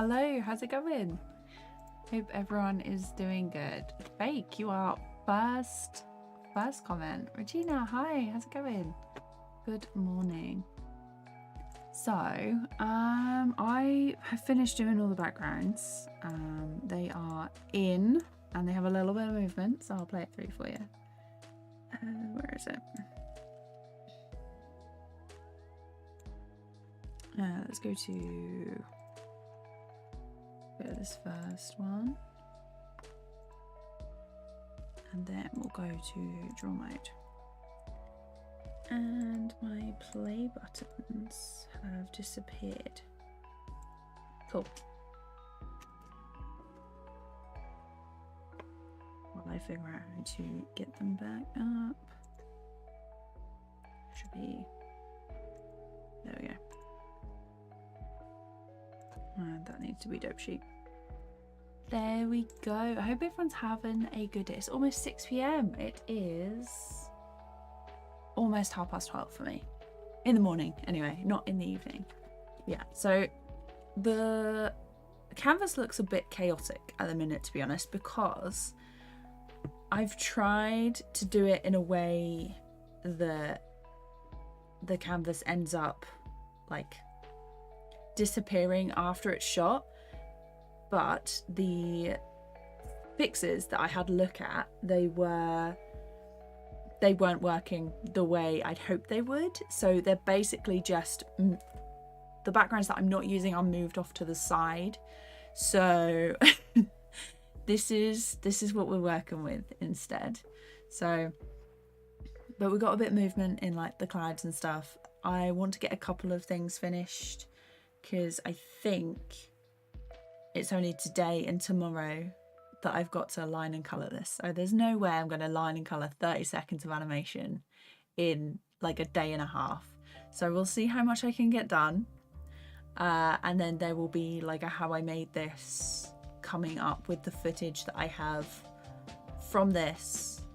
Hello, how's it going? Hope everyone is doing good. Fake, you are first comment. Regina, hi, how's it going? Good morning. So, I have finished doing all the backgrounds. They are in and they have a little bit of movement, so I'll play it through for you. Where is it? Let's go to this first one, and then we'll go to draw mode. And my play buttons have disappeared. Cool. While I figure out how to get them back up. Should be. There we go. And that needs to be dope sheet. There we go. I hope everyone's having a good day. It's almost 6 p.m. It is almost 12:30 for me. In the morning, anyway, not in the evening. Yeah, so the canvas looks a bit chaotic at the minute, to be honest, because I've tried to do it in a way that the canvas ends up like disappearing after it's shot, but the fixes that I had a look at, they weren't working the way I'd hoped they would. So they're basically just the backgrounds that I'm not using are moved off to the side. So this is what we're working with instead. So, but we got a bit of movement in like the clouds and stuff. I want to get a couple of things finished because I think it's only today and tomorrow that I've got to line and colour this. So there's no way I'm going to line and colour 30 seconds of animation in like a day and a half. So we'll see how much I can get done. And then there will be like a how I made this coming up with the footage that I have from this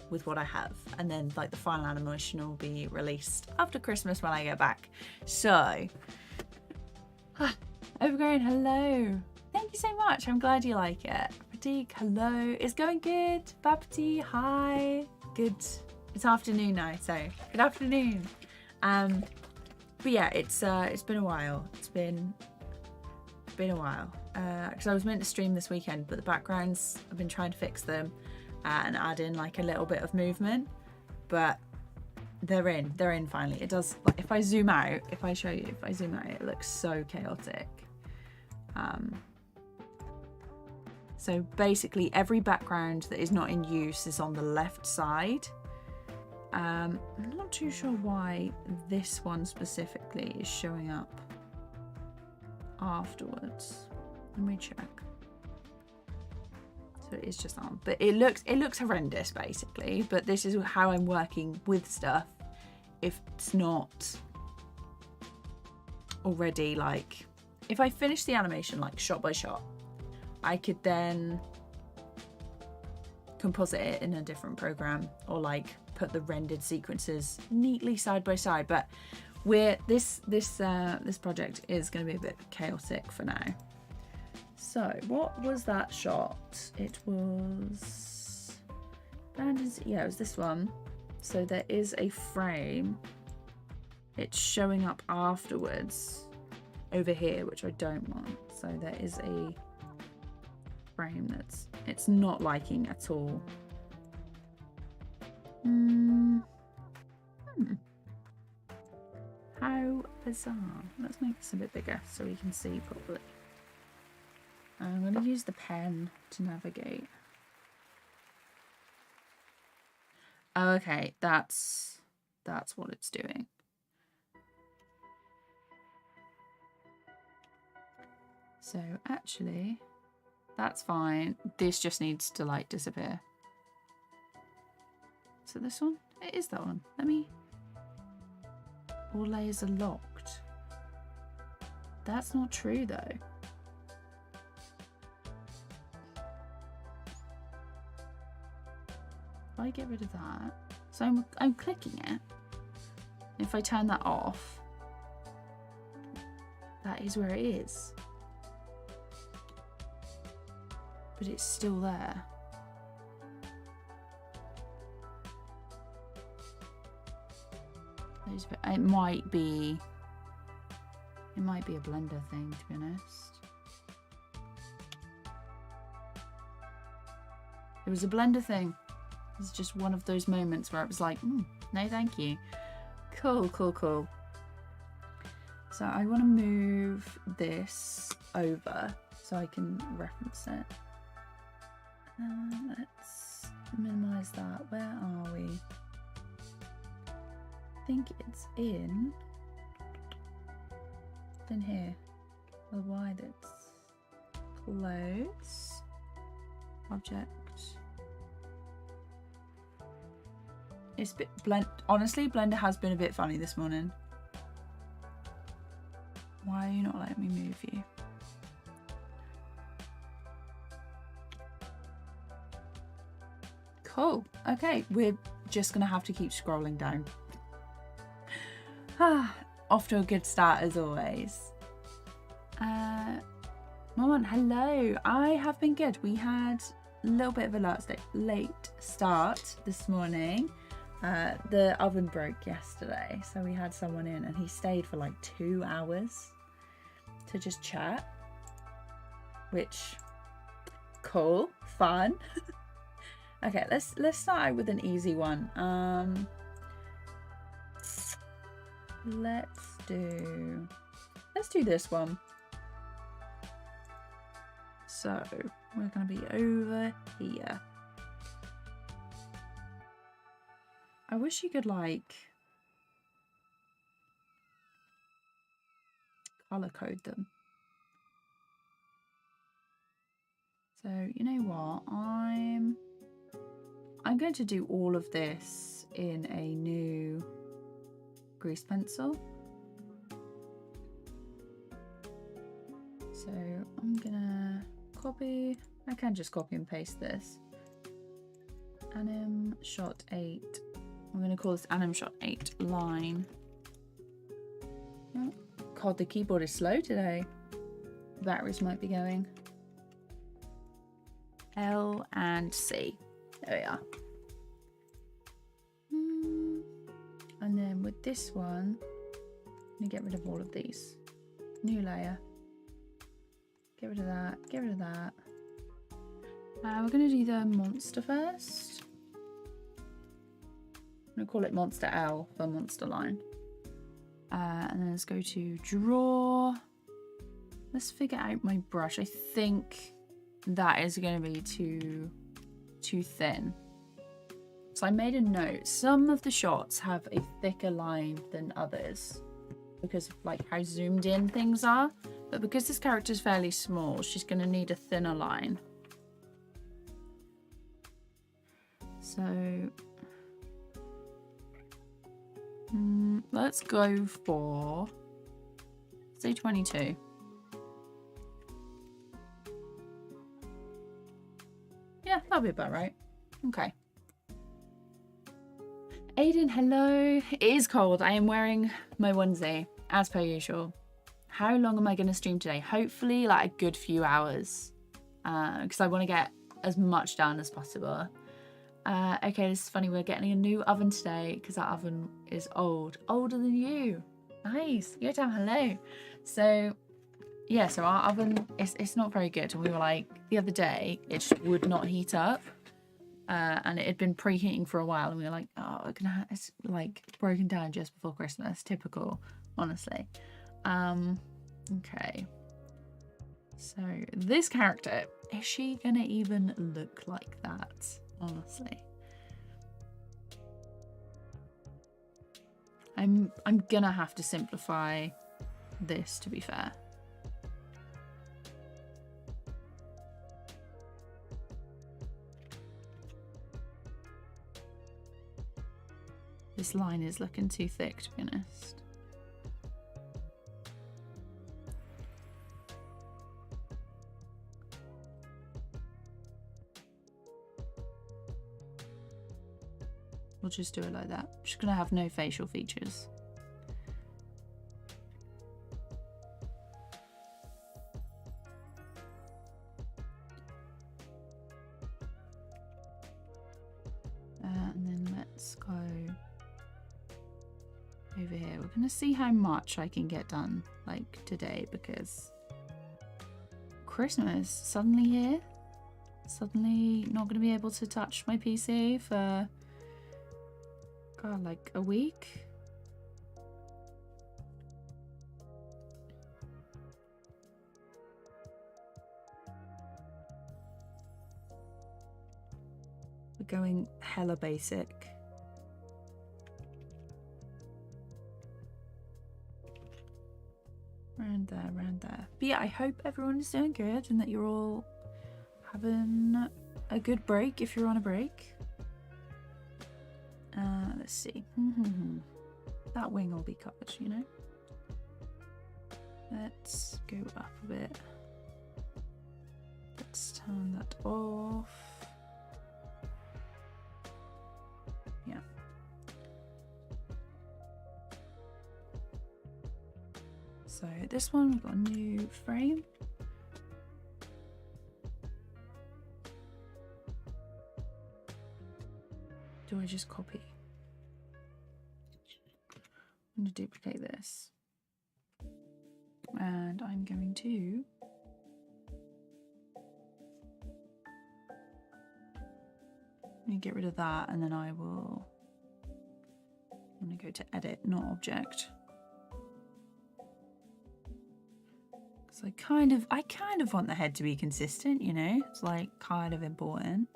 with what I have. And then like the final animation will be released after Christmas when I get back. So, Overgrown, hello. Thank you so much. I'm glad you like it. Pratik, hello. It's going good. Bapti, hi. Good. It's afternoon now, so good afternoon. But yeah, it's been a while. It's been a while. Because I was meant to stream this weekend, but the backgrounds, I've been trying to fix them and add in like a little bit of movement. But they're in finally. It does, like, if I zoom out, if I zoom out, it looks so chaotic. So basically every background that is not in use is on the left side. I'm not too sure why this one specifically is showing up afterwards. Let me check. So it is just on, but it looks horrendous basically, but this is how I'm working with stuff if it's not already, like, if I finish the animation like shot by shot, I could then composite it in a different program or like put the rendered sequences neatly side by side. But this project is going to be a bit chaotic for now. So what was that shot? It was yeah, it was this one. So there is a frame. It's showing up afterwards over here, which I don't want. So there is a frame it's not liking at all. How bizarre. Let's make this a bit bigger so we can see properly. I'm going to use the pen to navigate. Okay, that's what it's doing. So actually, that's fine. This just needs to like disappear. So this one? It is that one. Let me... All layers are locked. That's not true though. If I get rid of that, so I'm clicking it. If I turn that off, that is where it is. but it's still there. It might be a blender thing, to be honest. It was a blender thing. It's just one of those moments where it was like, no thank you. Cool, cool, cool. So I want to move this over so I can reference it. Let's minimize that. Where are we? I think it's in here. The Y that's close. Object. It's a bit honestly, Blender has been a bit funny this morning. Why are you not letting me move you? Cool. Okay, we're just gonna have to keep scrolling down. Off to a good start as always. Mom, hello. I have been good. We had a little bit of a late start this morning. The oven broke yesterday, so we had someone in and he stayed for like 2 hours to just chat, which cool, fun. Okay, let's start out with an easy one. Let's do this one. So we're gonna be over here. I wish you could like color code them. So you know what? I'm going to do all of this in a new grease pencil. So I'm gonna copy. I can just copy and paste this. Anim shot 8. I'm going to call this Anim shot 8 line. Oh, God, the keyboard is slow today. The batteries might be going. L and C. There we are. And then with this one, I'm going to get rid of all of these. New layer. Get rid of that. Get rid of that. We're going to do the monster first. I'm going to call it Monster L for monster line. And then let's go to draw. Let's figure out my brush. I think that is going to be too thin. So I made a note. Some of the shots have a thicker line than others because of like how zoomed in things are. But because this character is fairly small, she's going to need a thinner line. So let's go for, say 22. Yeah, that'll be about right. Okay. Aiden, hello. It is cold. I am wearing my onesie as per usual. How long am I going to stream today? Hopefully like a good few hours because I want to get as much done as possible. Okay, this is funny. We're getting a new oven today because our oven is older than you. Nice. Yo, damn, hello. So yeah, so our oven it's not very good. And we were like, the other day it just would not heat up, and it had been preheating for a while, and we were like, oh, it's like broken down just before Christmas. Typical, honestly. Okay. So this character, is she gonna even look like that? Honestly, I'm gonna have to simplify this, to be fair. This line is looking too thick, to be honest. We'll just do it like that. I'm just gonna have no facial features. let's go over here. We're gonna see how much I can get done like today, because Christmas suddenly here. Suddenly not gonna be able to touch my PC for God, like a week. We're going hella basic. Around there, around there. But yeah, I hope everyone is doing good and that you're all having a good break if you're on a break. Let's see. That wing will be covered, you know. Let's go up a bit. Let's turn that off. Yeah. So this one, we've got a new frame. Do I just copy? I'm going to duplicate this. And I'm going to get rid of that, and then I'm going to go to edit, not object. Because I kind of want the head to be consistent, you know? It's like kind of important.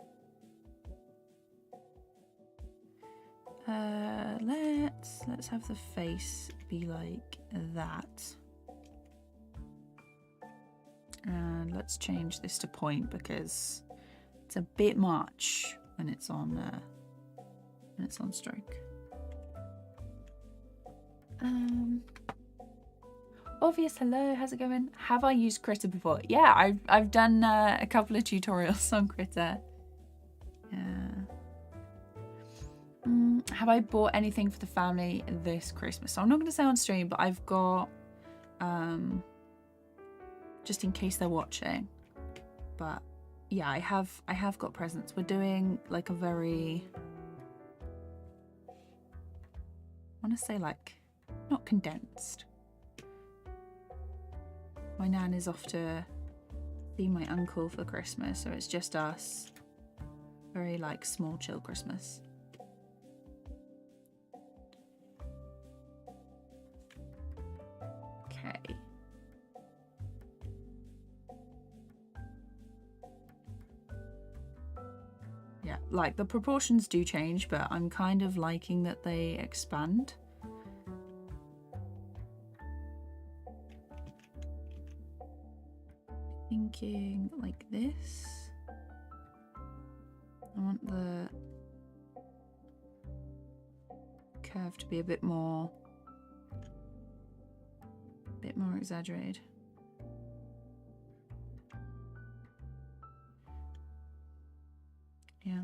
Let's have the face be like that. And let's change this to point because it's a bit much when it's on stroke. Obvious, hello, how's it going? Have I used Critter before? Yeah, I've done a couple of tutorials on Critter. Yeah. Have I bought anything for the family this Christmas? So I'm not going to say on stream, but I've got, just in case they're watching. But yeah, I have got presents. We're doing like a very, I want to say like, not condensed. My nan is off to see my uncle for Christmas, so it's just us. Very like small, chill Christmas. Okay. Yeah, like the proportions do change, but I'm kind of liking that they expand. Thinking like this. I want the curve to be a bit more exaggerated. Yeah.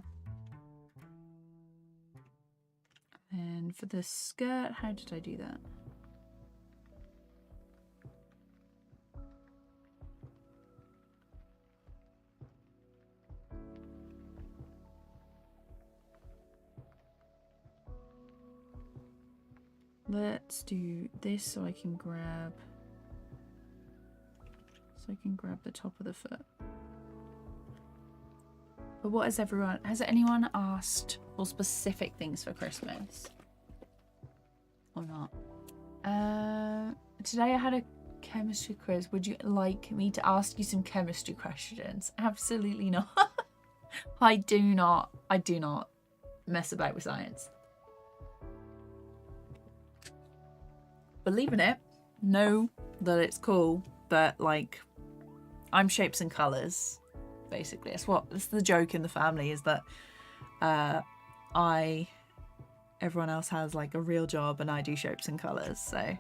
And for the skirt, how did I do that? Let's do this so I can grab the top of the foot. But what has anyone asked for specific things for Christmas? Or not? Today I had a chemistry quiz. Would you like me to ask you some chemistry questions? Absolutely not. I do not mess about with science. Believe in it, know that it's cool, but like I'm shapes and colours, basically. That's the joke in the family, is that everyone else has like a real job and I do shapes and colours, so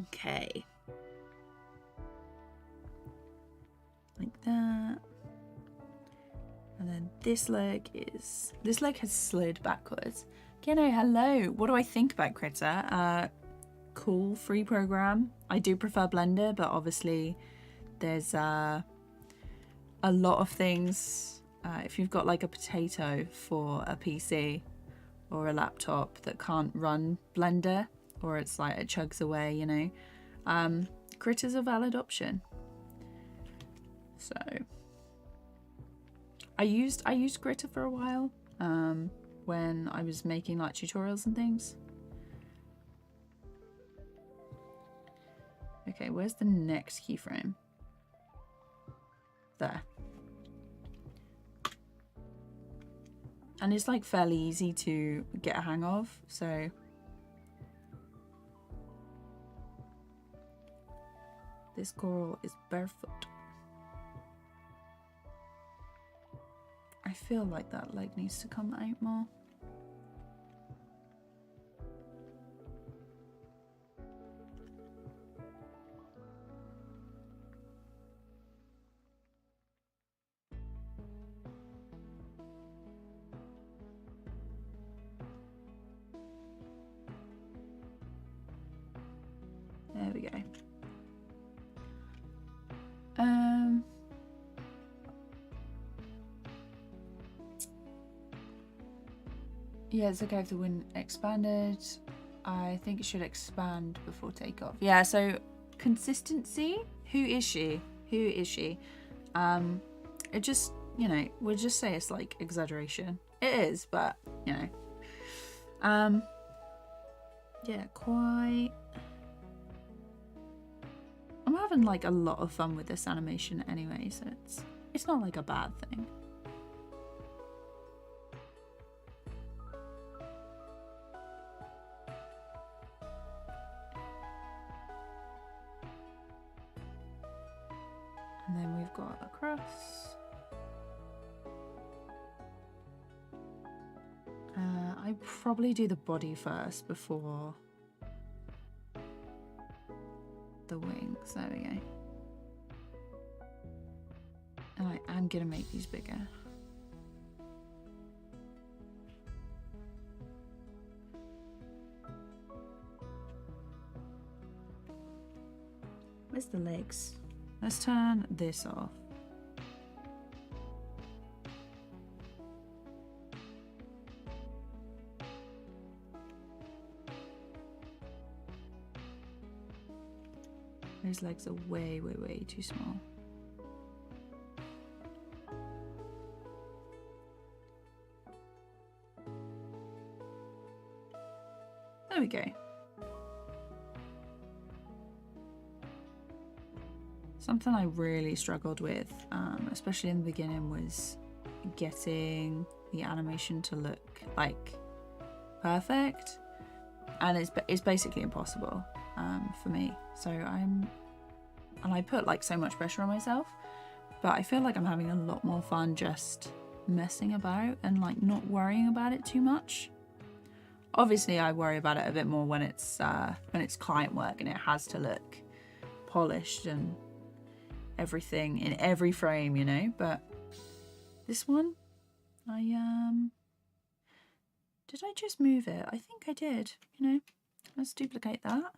okay. Like that. And then this leg has slid backwards. Keno, hello. What do I think about Critter? Cool, free program. I do prefer Blender, but obviously there's a lot of things if you've got like a potato for a PC or a laptop that can't run Blender, or it's like it chugs away, you know, grit is a valid option. So I used Gritter for a while when I was making like tutorials and things. Okay, where's the next keyframe? There. And it's like fairly easy to get a hang of, so this coral is barefoot. I feel like that leg needs to come out more. There we go. Yeah, it's okay if the wing expanded. I think it should expand before takeoff. Yeah, so consistency. Who is she? Who is she? It just, you know, we'll just say it's like exaggeration. It is, but you know. Yeah, quite. I'm having like a lot of fun with this animation anyway, so it's not like a bad thing. And then we've got across. I probably do the body first before the wings. There we go. And I am gonna make these bigger. Where's the legs? Let's turn this off. Those legs are way, way, way too small. There we go. Something I really struggled with, especially in the beginning, was getting the animation to look like perfect, and it's basically impossible for me. So I put like so much pressure on myself, but I feel like I'm having a lot more fun just messing about and like not worrying about it too much. Obviously, I worry about it a bit more when it's client work and it has to look polished and everything in every frame, you know. But this one, did I just move it? I think I did. You know, let's duplicate that.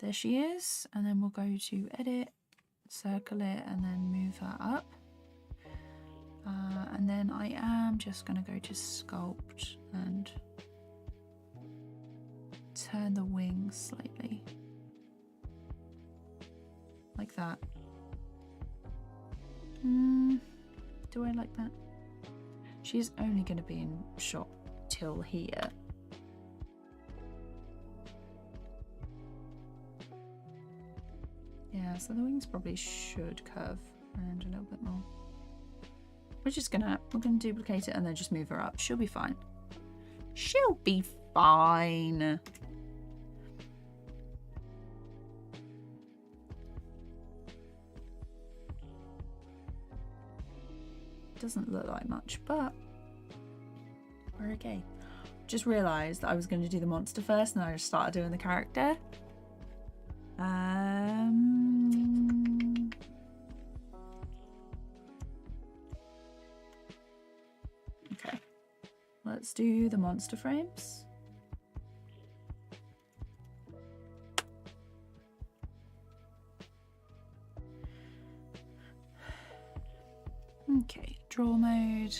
There she is, and then we'll go to edit, circle it, and then move her up. And then I am just going to go to sculpt and turn the wings slightly. Like that. Do I like that? She's only going to be in shot till here. Yeah, so the wings probably should curve around a little bit more. We're gonna duplicate it and then just move her up. She'll be fine. She'll be fine. Doesn't look like much, but we're okay. Just realised that I was going to do the monster first, and I just started doing the character. Okay, let's do the monster frames. Okay, draw mode.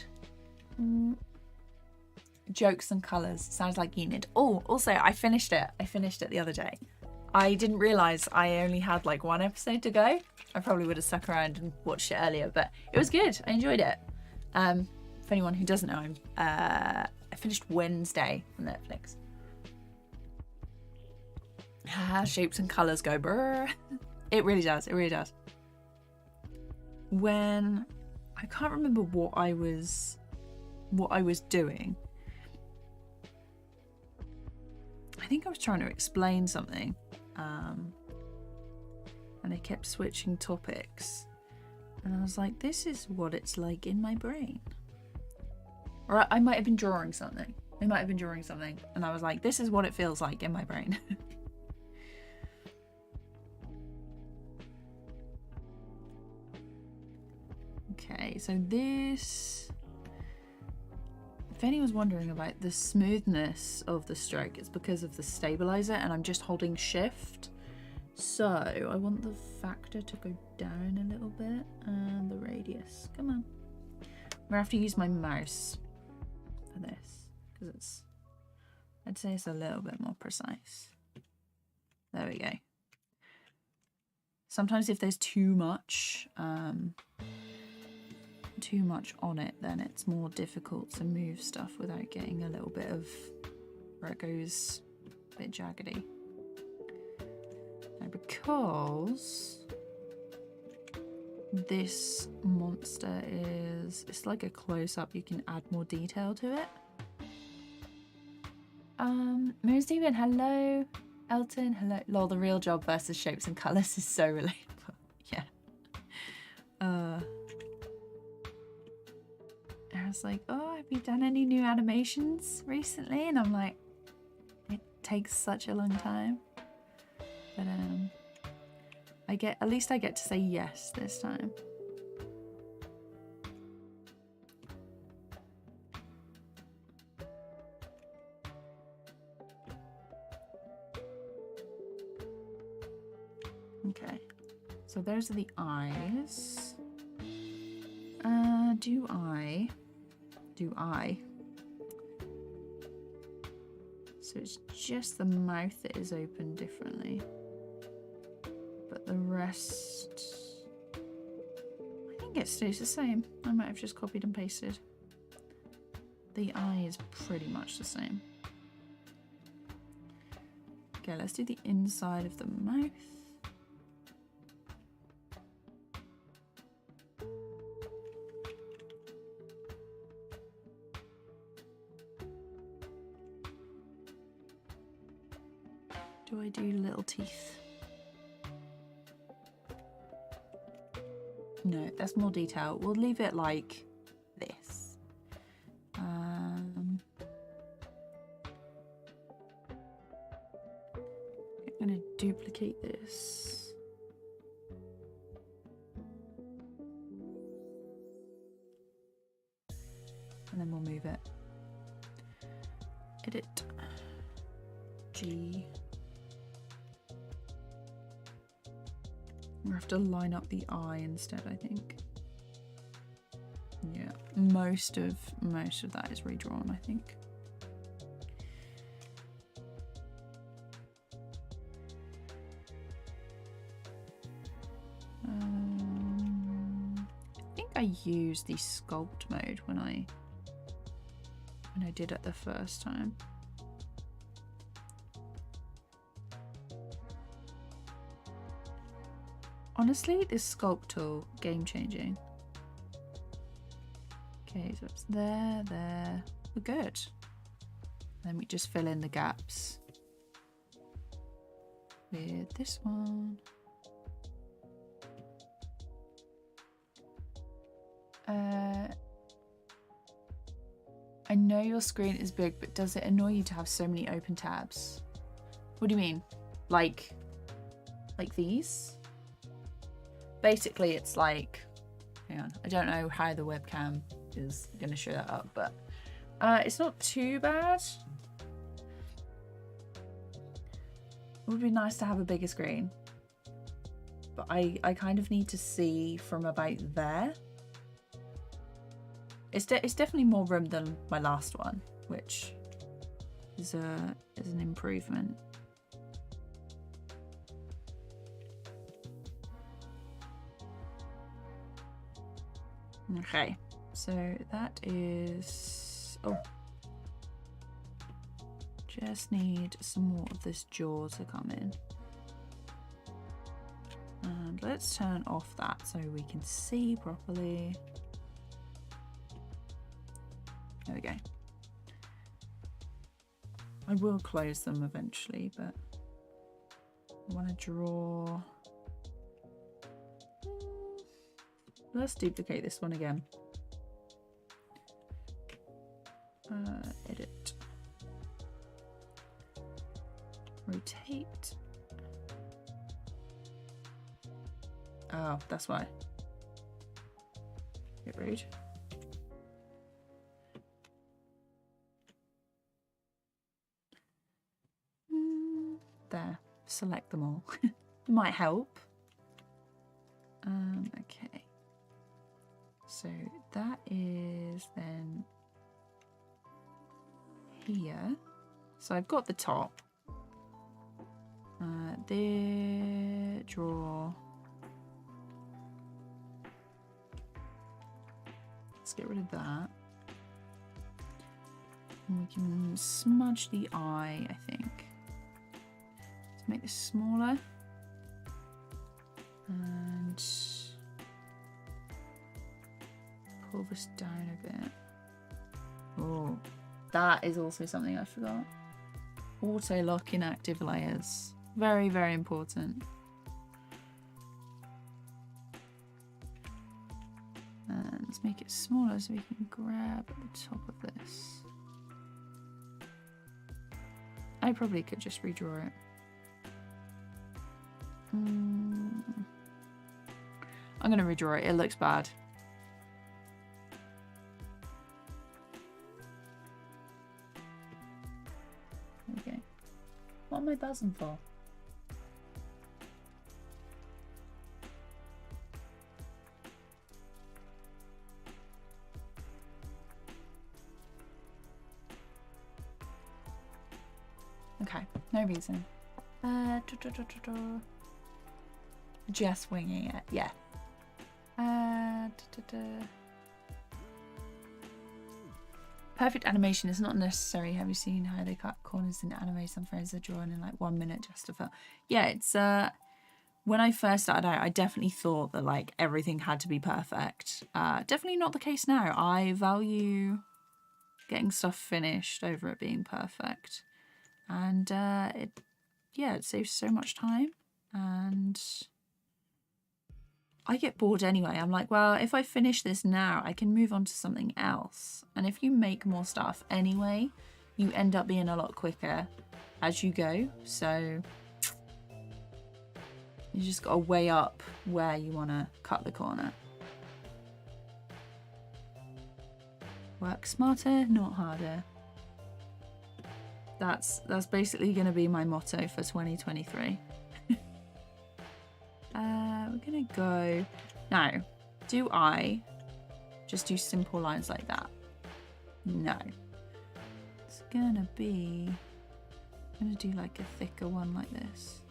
Jokes and colours. Sounds like Enid. Oh, also, I finished it. I finished it the other day. I didn't realise I only had like one episode to go. I probably would have stuck around and watched it earlier, but it was good. I enjoyed it. For anyone who doesn't know, I finished Wednesday on Netflix. Shapes and colours go brr. It really does. It really does. When I can't remember what I was doing. I think I was trying to explain something, and I kept switching topics, and I was like, this is what it's like in my brain. Or I might have been drawing something. And I was like, this is what it feels like in my brain. Okay, so this, if anyone's wondering about the smoothness of the stroke, it's because of the stabilizer, and I'm just holding shift. So I want the factor to go down a little bit, and the radius. Come on. I'm gonna have to use my mouse for this because it's, I'd say it's a little bit more precise. There we go. Sometimes if there's too much on it, then it's more difficult to move stuff without getting a little bit of where it goes a bit jaggedy. Now, because this monster is, it's like a close-up, you can add more detail to it. Mary Steven, hello. Elton, hello. Lol, the real job versus shapes and colours is so relatable. Yeah. I was like, oh, have you done any new animations recently? And I'm like, it takes such a long time. But at least I get to say yes this time. Okay, so those are the eyes. Do I? So it's just the mouth that is open differently. But the rest, I think it stays the same. I might have just copied and pasted. The eye is pretty much the same. Okay, let's do the inside of the mouth. Do I do little teeth? No, that's more detail. We'll leave it like this. I'm going to duplicate this. And then we'll move it. Edit. G. We have to line up the eye instead, I think. Yeah, most of that is redrawn, I think. I think I used the sculpt mode when I did it the first time. Honestly, this sculpt tool, game changing. Okay, so it's there. We're good. Then we just fill in the gaps with this one. I know your screen is big, but does it annoy you to have so many open tabs? What do you mean? Like these? Basically, it's like, hang on, I don't know how the webcam is going to show that up, but it's not too bad. It would be nice to have a bigger screen, but I kind of need to see from about there. It's definitely more room than my last one, which is an improvement. Okay, so that is, oh, just need some more of this jaw to come in. And let's turn off that so we can see properly. There we go. I will close them eventually, but I want to draw. Let's duplicate this one again. Edit. Rotate. Oh, that's why. Get rude. There. Select them all. Might help. Okay. So that is then here. So I've got the top. There, draw. Let's get rid of that. And we can smudge the eye, I think. Let's make this smaller. And pull this down a bit. Oh, that is also something I forgot. Auto lock inactive layers. Very, very important. And let's make it smaller so we can grab at the top of this. I probably could just redraw it. I'm going to redraw it. It looks bad. Okay. What am I buzzing for? Okay, no reason. Just winging it, yeah. Perfect animation is not necessary. Have you seen how they cut corners in anime? Some frames are drawn in like 1 minute just to fill. Yeah, it's when I first started out, I definitely thought that like everything had to be perfect. Definitely not the case now. I value getting stuff finished over it being perfect. And it saves so much time, and I get bored anyway. I'm like, well, if I finish this now, I can move on to something else. And if you make more stuff anyway, you end up being a lot quicker as you go. So you just got to weigh up where you want to cut the corner. Work smarter, not harder. That's basically going to be my motto for 2023. We're going to go... Now, do I just do simple lines like that? No. It's going to be... I'm going to do like a thicker one like this.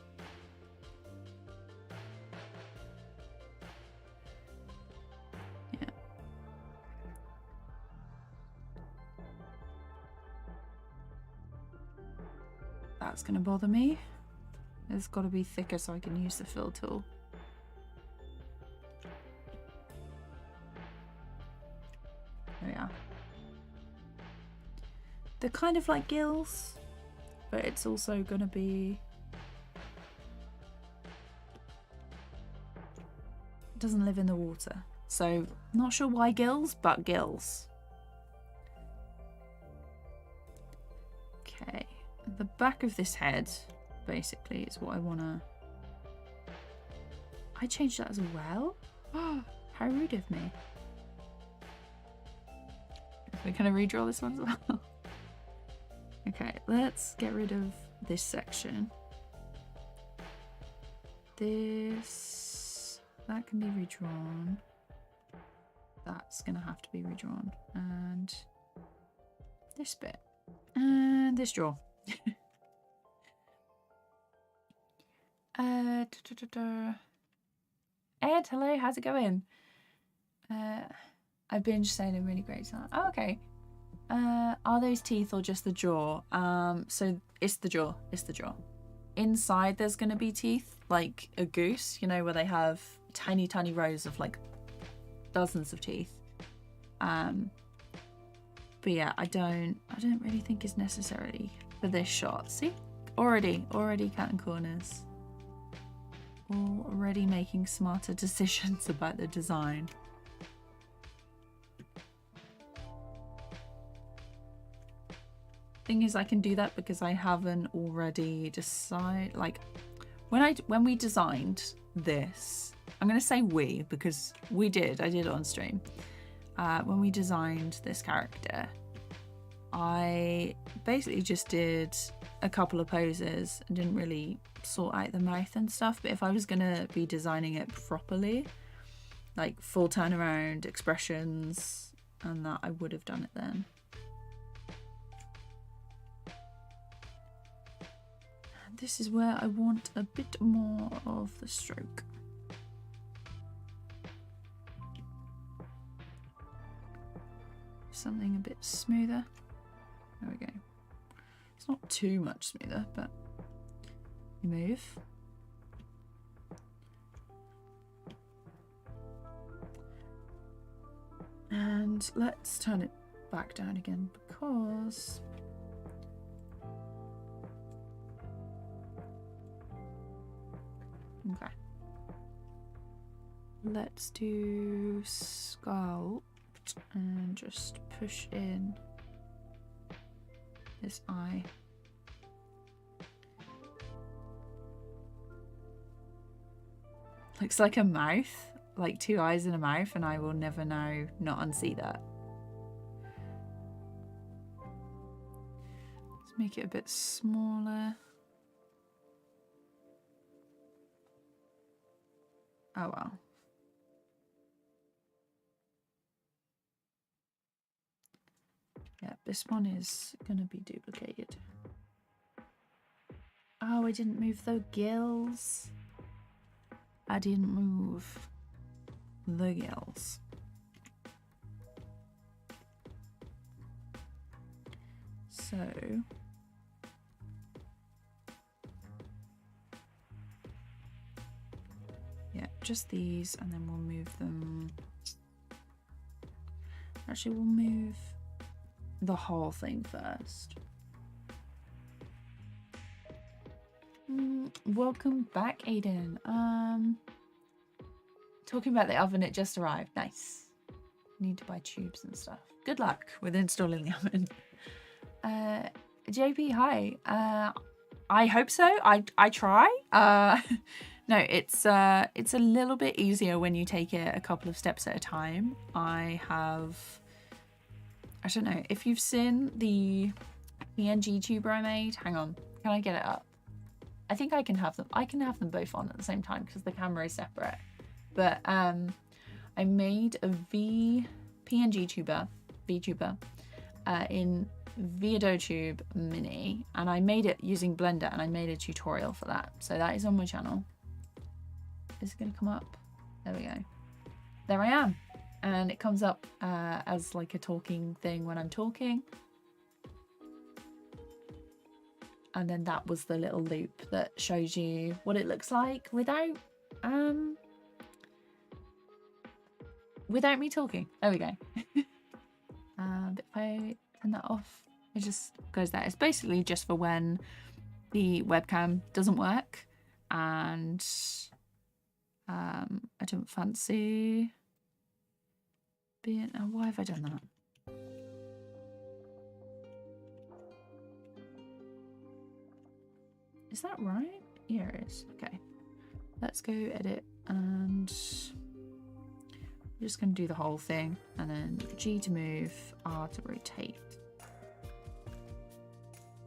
Yeah. That's going to bother me. It's got to be thicker so I can use the fill tool. There we are. They're kind of like gills, but it's also going to be... It doesn't live in the water. So, not sure why gills, but gills. Okay. The back of this head, basically, is what I want to... I changed that as well? Oh, how rude of me. We're going to redraw this one as well. Okay, let's get rid of this section. This... That can be redrawn. that's gonna have to be redrawn. And this bit. And this draw. Ed, hello, how's it going? I've been just saying a really great time. Oh, okay. Are those teeth or just the jaw? So it's the jaw. It's the jaw. Inside there's gonna be teeth, like a goose, you know, where they have tiny, tiny rows of like dozens of teeth. But yeah, I don't really think it's necessary for this shot. See? Already cutting corners. Already making smarter decisions about the design. Thing is, I can do that because I haven't already decided. Like, when we designed this, I'm gonna say we because I did it on stream. When we designed this character, I basically just did a couple of poses and didn't really sort out the mouth and stuff. But if I was gonna be designing it properly, like full turnaround expressions and that, I would have done it then. And this is where I want a bit more of the stroke. Something a bit smoother. There we go. It's not too much smoother, but you move. And let's turn it back down again because okay. Let's do sculpt and just push in this eye. Looks like a mouth, like two eyes and a mouth, and I will never know not unsee that. Let's make it a bit smaller. Oh well. Yeah, this one is gonna be duplicated. Oh, I didn't move the gills. I didn't move the gills. So yeah, just these, and then we'll move them. Actually, we'll move the whole thing first. Welcome back, Aiden. Talking about the oven, it just arrived. Nice. Need to buy tubes and stuff. Good luck with installing the oven. JP, hi. I hope so. I try. No, it's a little bit easier when you take it a couple of steps at a time. I don't know if you've seen the PNG tuber I made. Hang on, can I get it up? I think I can have them. I can have them both on at the same time because the camera is separate. But I made a PNG tuber, VTuber, in ViadoTube Mini, and I made it using Blender, and I made a tutorial for that. So that is on my channel. Is it gonna come up? There we go. There I am. And it comes up as like a talking thing when I'm talking. And then that was the little loop that shows you what it looks like without me talking. There we go. But if I turn that off, it just goes there. It's basically just for when the webcam doesn't work and I don't fancy being... Oh, why have I done that? Is that right? Yeah, it is. Okay. Let's go edit, and I'm just going to do the whole thing, and then G to move, R to rotate.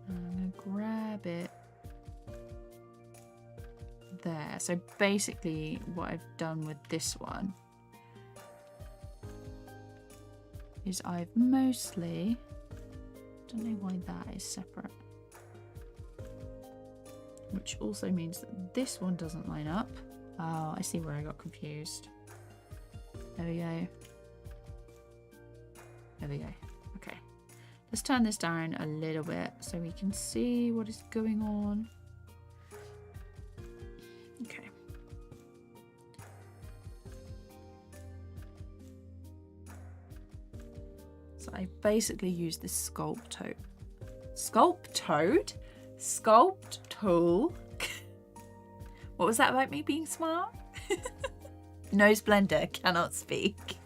I'm going to grab it there. So basically what I've done with this one is I've mostly, don't know why that is separate, which also means that this one doesn't line up. Oh, I see where I got confused. There we go. There we go. Okay. Let's turn this down a little bit so we can see what is going on. Okay. So I basically use this sculpt tool. What was that about me being smart? Nose blender, cannot speak.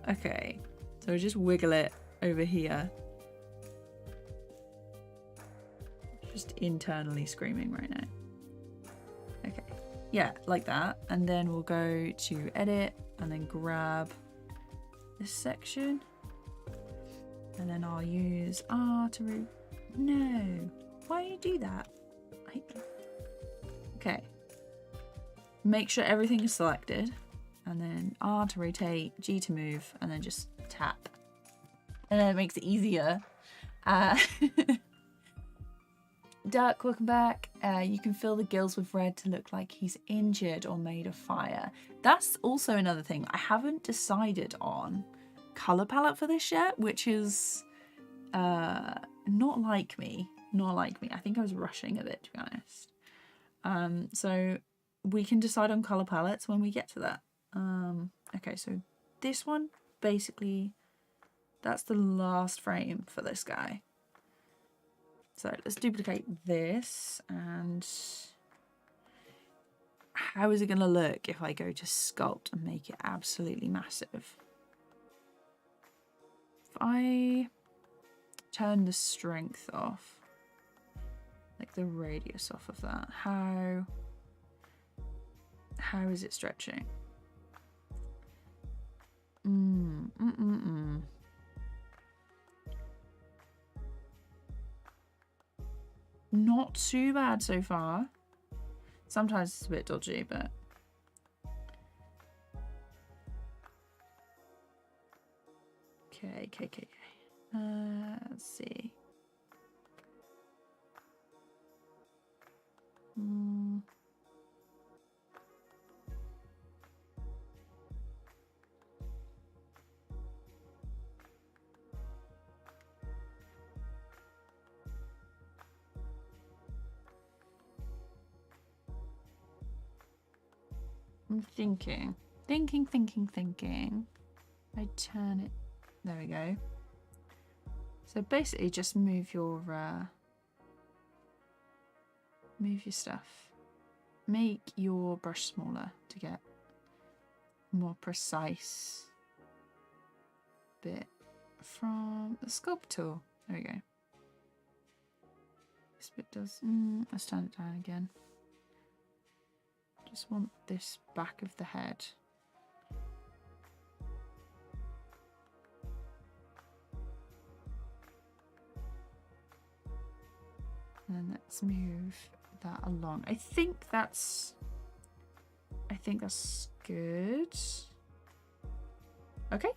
Okay, so just wiggle it over here. Just internally screaming right now. Okay, yeah, like that. And then we'll go to edit and then grab this section. And then I'll use R to no. Why do you do that? I hate that. Okay. Make sure everything is selected. And then R to rotate, G to move, and then just tap. And then it makes it easier. Duck, welcome back. You can fill the gills with red to look like he's injured or made of fire. That's also another thing. I haven't decided on color palette for this yet, which is not like me. I think I was rushing a bit, to be honest. So we can decide on color palettes when we get to that. Okay, so this one, basically, that's the last frame for this guy. So let's duplicate this, and how is it going to look if I go to sculpt and make it absolutely massive? If I turn the strength off, like the radius off of that, how is it stretching? Not too bad so far. Sometimes it's a bit dodgy, but okay. Let's see. I'm thinking. I turn it. There we go. So basically just move your stuff. Make your brush smaller to get more precise bit from the sculpt tool. There we go. This bit does. Let's turn it down again. Just want this back of the head. And then let's move that along. I think that's good. Okay.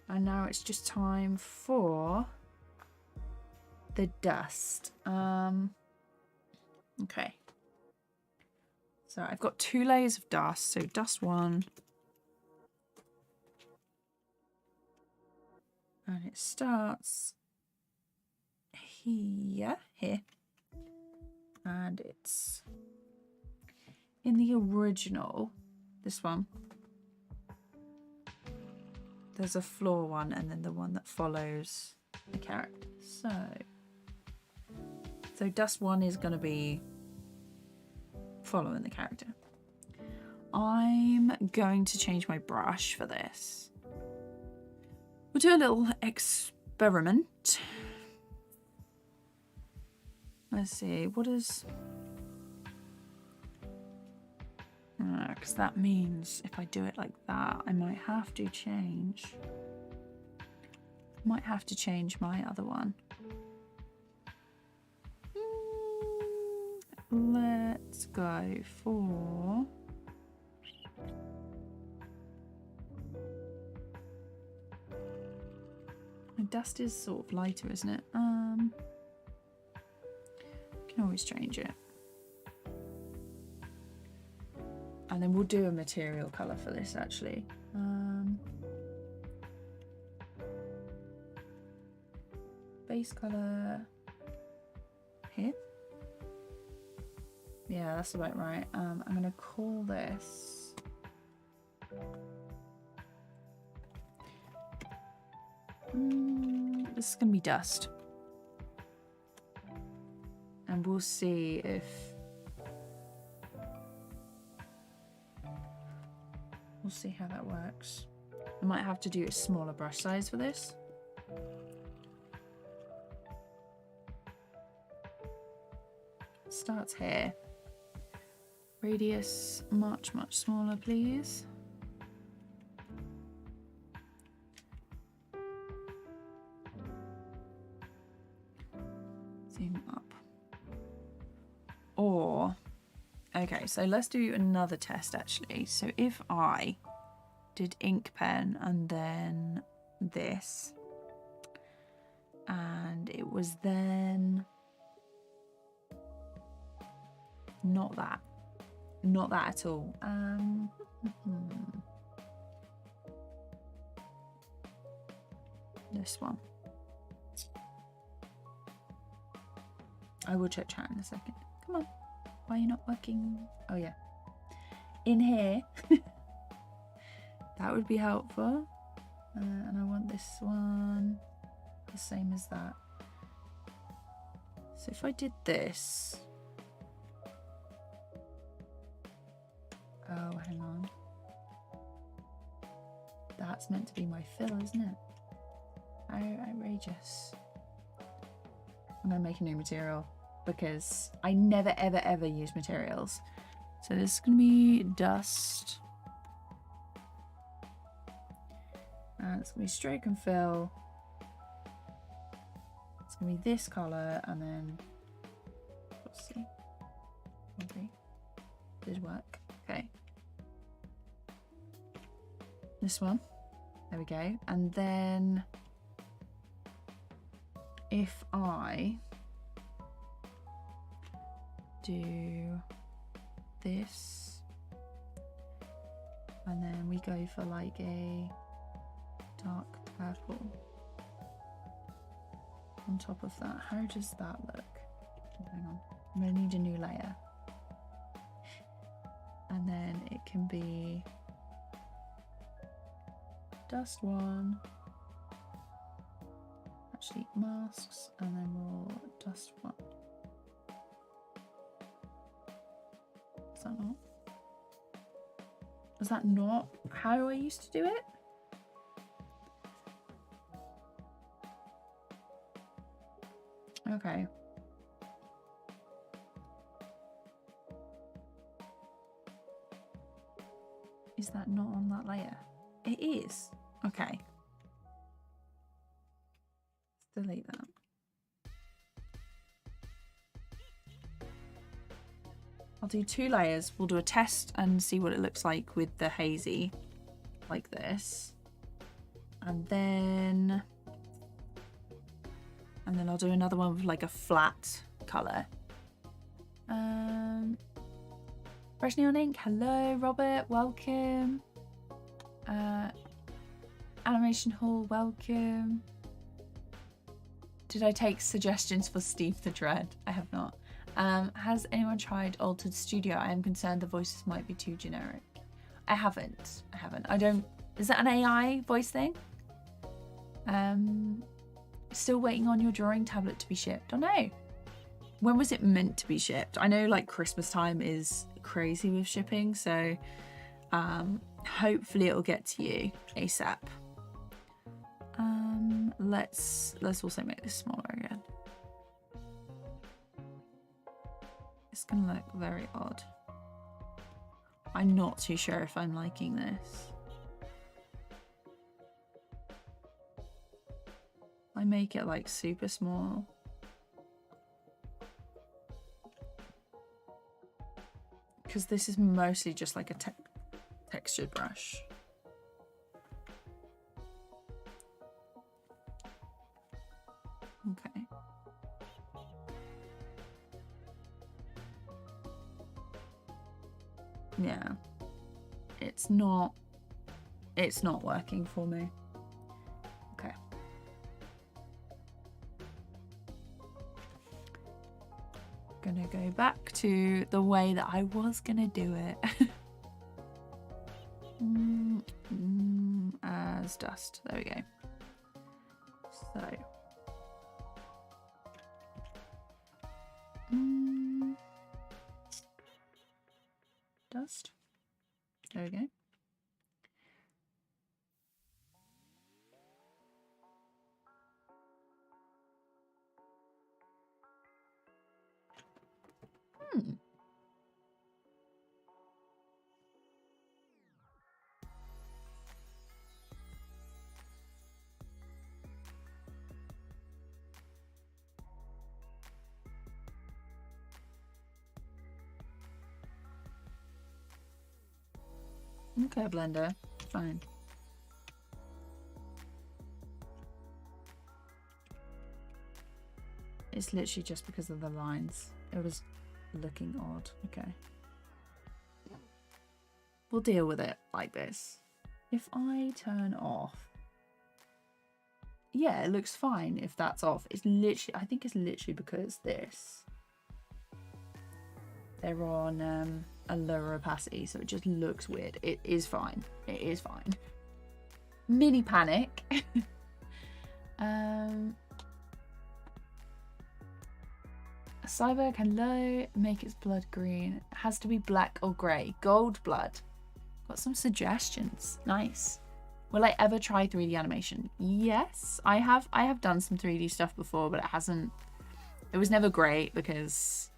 And now it's just time for the dust. Okay. So I've got 2 layers of dust. So dust 1. And it starts here. And it's in the original, this one. There's a floor one and then the one that follows the character. So dust 1 is going to be following the character. I'm going to change my brush for this. We'll do a little experiment. Let's see, what is... because that means if I do it like that, I might have to change. Might have to change my other one. Let's go for... dust is sort of lighter, isn't it? Can always change it. And then we'll do a material colour for this actually. Base colour here. Yeah, that's about right. I'm gonna call this this is gonna be dust. And we'll see if we'll see how that works. I might have to do a smaller brush size for this. Starts here. Radius much smaller, please. Zoom up. Or, okay, so let's do another test actually. So if I did ink pen and then this, and it was then not that at all. This one. I will check chat in a second. Come on. Why are you not working? Oh yeah. In here. That would be helpful. And I want this one the same as that. So if I did this. Oh, hang on. That's meant to be my fill, isn't it? How outrageous. I'm gonna make a new material because I never ever use materials. So this is gonna be dust. And it's gonna be stroke and fill. It's gonna be this color and then let's see. Okay. Did work. Okay. This one. There we go. And then if I do this and then we go for like a dark purple on top of that, how does that look? Hang on, I'm gonna need a new layer. And then it can be dust one, actually masks, and then we'll dust one. Is that not? Is that not how I used to do it? Okay. Is that not on that layer? It is. Okay. Let's delete that. I'll do 2 layers. We'll do a test and see what it looks like with the hazy, like this. And then I'll do another one with like a flat colour. Fresh Neon Ink, hello Robert, welcome. Animation Hall, welcome. Did I take suggestions for Steve the Dread? I have not. Has anyone tried Altered Studio? I am concerned the voices might be too generic. I haven't. I don't. Is that an AI voice thing? Still waiting on your drawing tablet to be shipped. Oh no. When was it meant to be shipped? I know like Christmas time is crazy with shipping, so hopefully it'll get to you ASAP. Let's also make this smaller again. It's gonna look very odd. I'm not too sure if I'm liking this. I make it like super small. Because this is mostly just like a textured brush. yeah, it's not working for me. Okay. Gonna go back to the way that I was gonna do it. As dust. There we go. So dust. There we go. Okay, Blender, fine. It's literally just because of the lines. It was looking odd. Okay. We'll deal with it like this. If I turn off, yeah, it looks fine if that's off. It's literally, I think it's literally because they're on a lower opacity, so it just looks weird. It is fine. It is fine. Mini panic. Cyborg, hello. Make its blood green. It has to be black or grey. Gold blood. Got some suggestions. Nice. Will I ever try 3D animation? Yes, I have. I have done some 3D stuff before, but it was never great because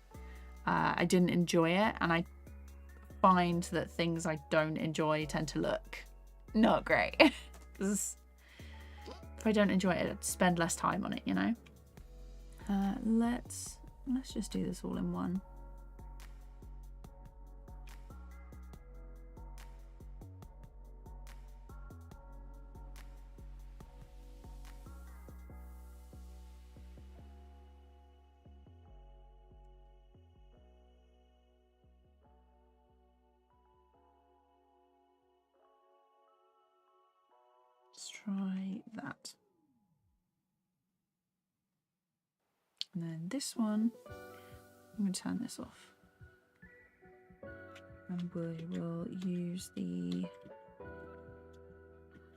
I didn't enjoy it, and I find that things I don't enjoy tend to look not great. If I don't enjoy it, I'd spend less time on it, you know? Let's just do this all in one. Let's try that. And then this one, I'm going to turn this off. And we will use the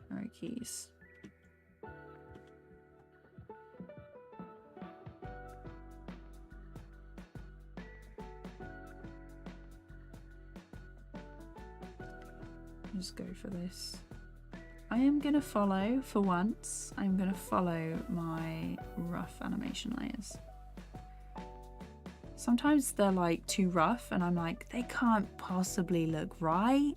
arrow keys. Just go for this. I am going to follow, for once, I'm going to follow my rough animation layers. Sometimes they're like too rough and I'm like, they can't possibly look right.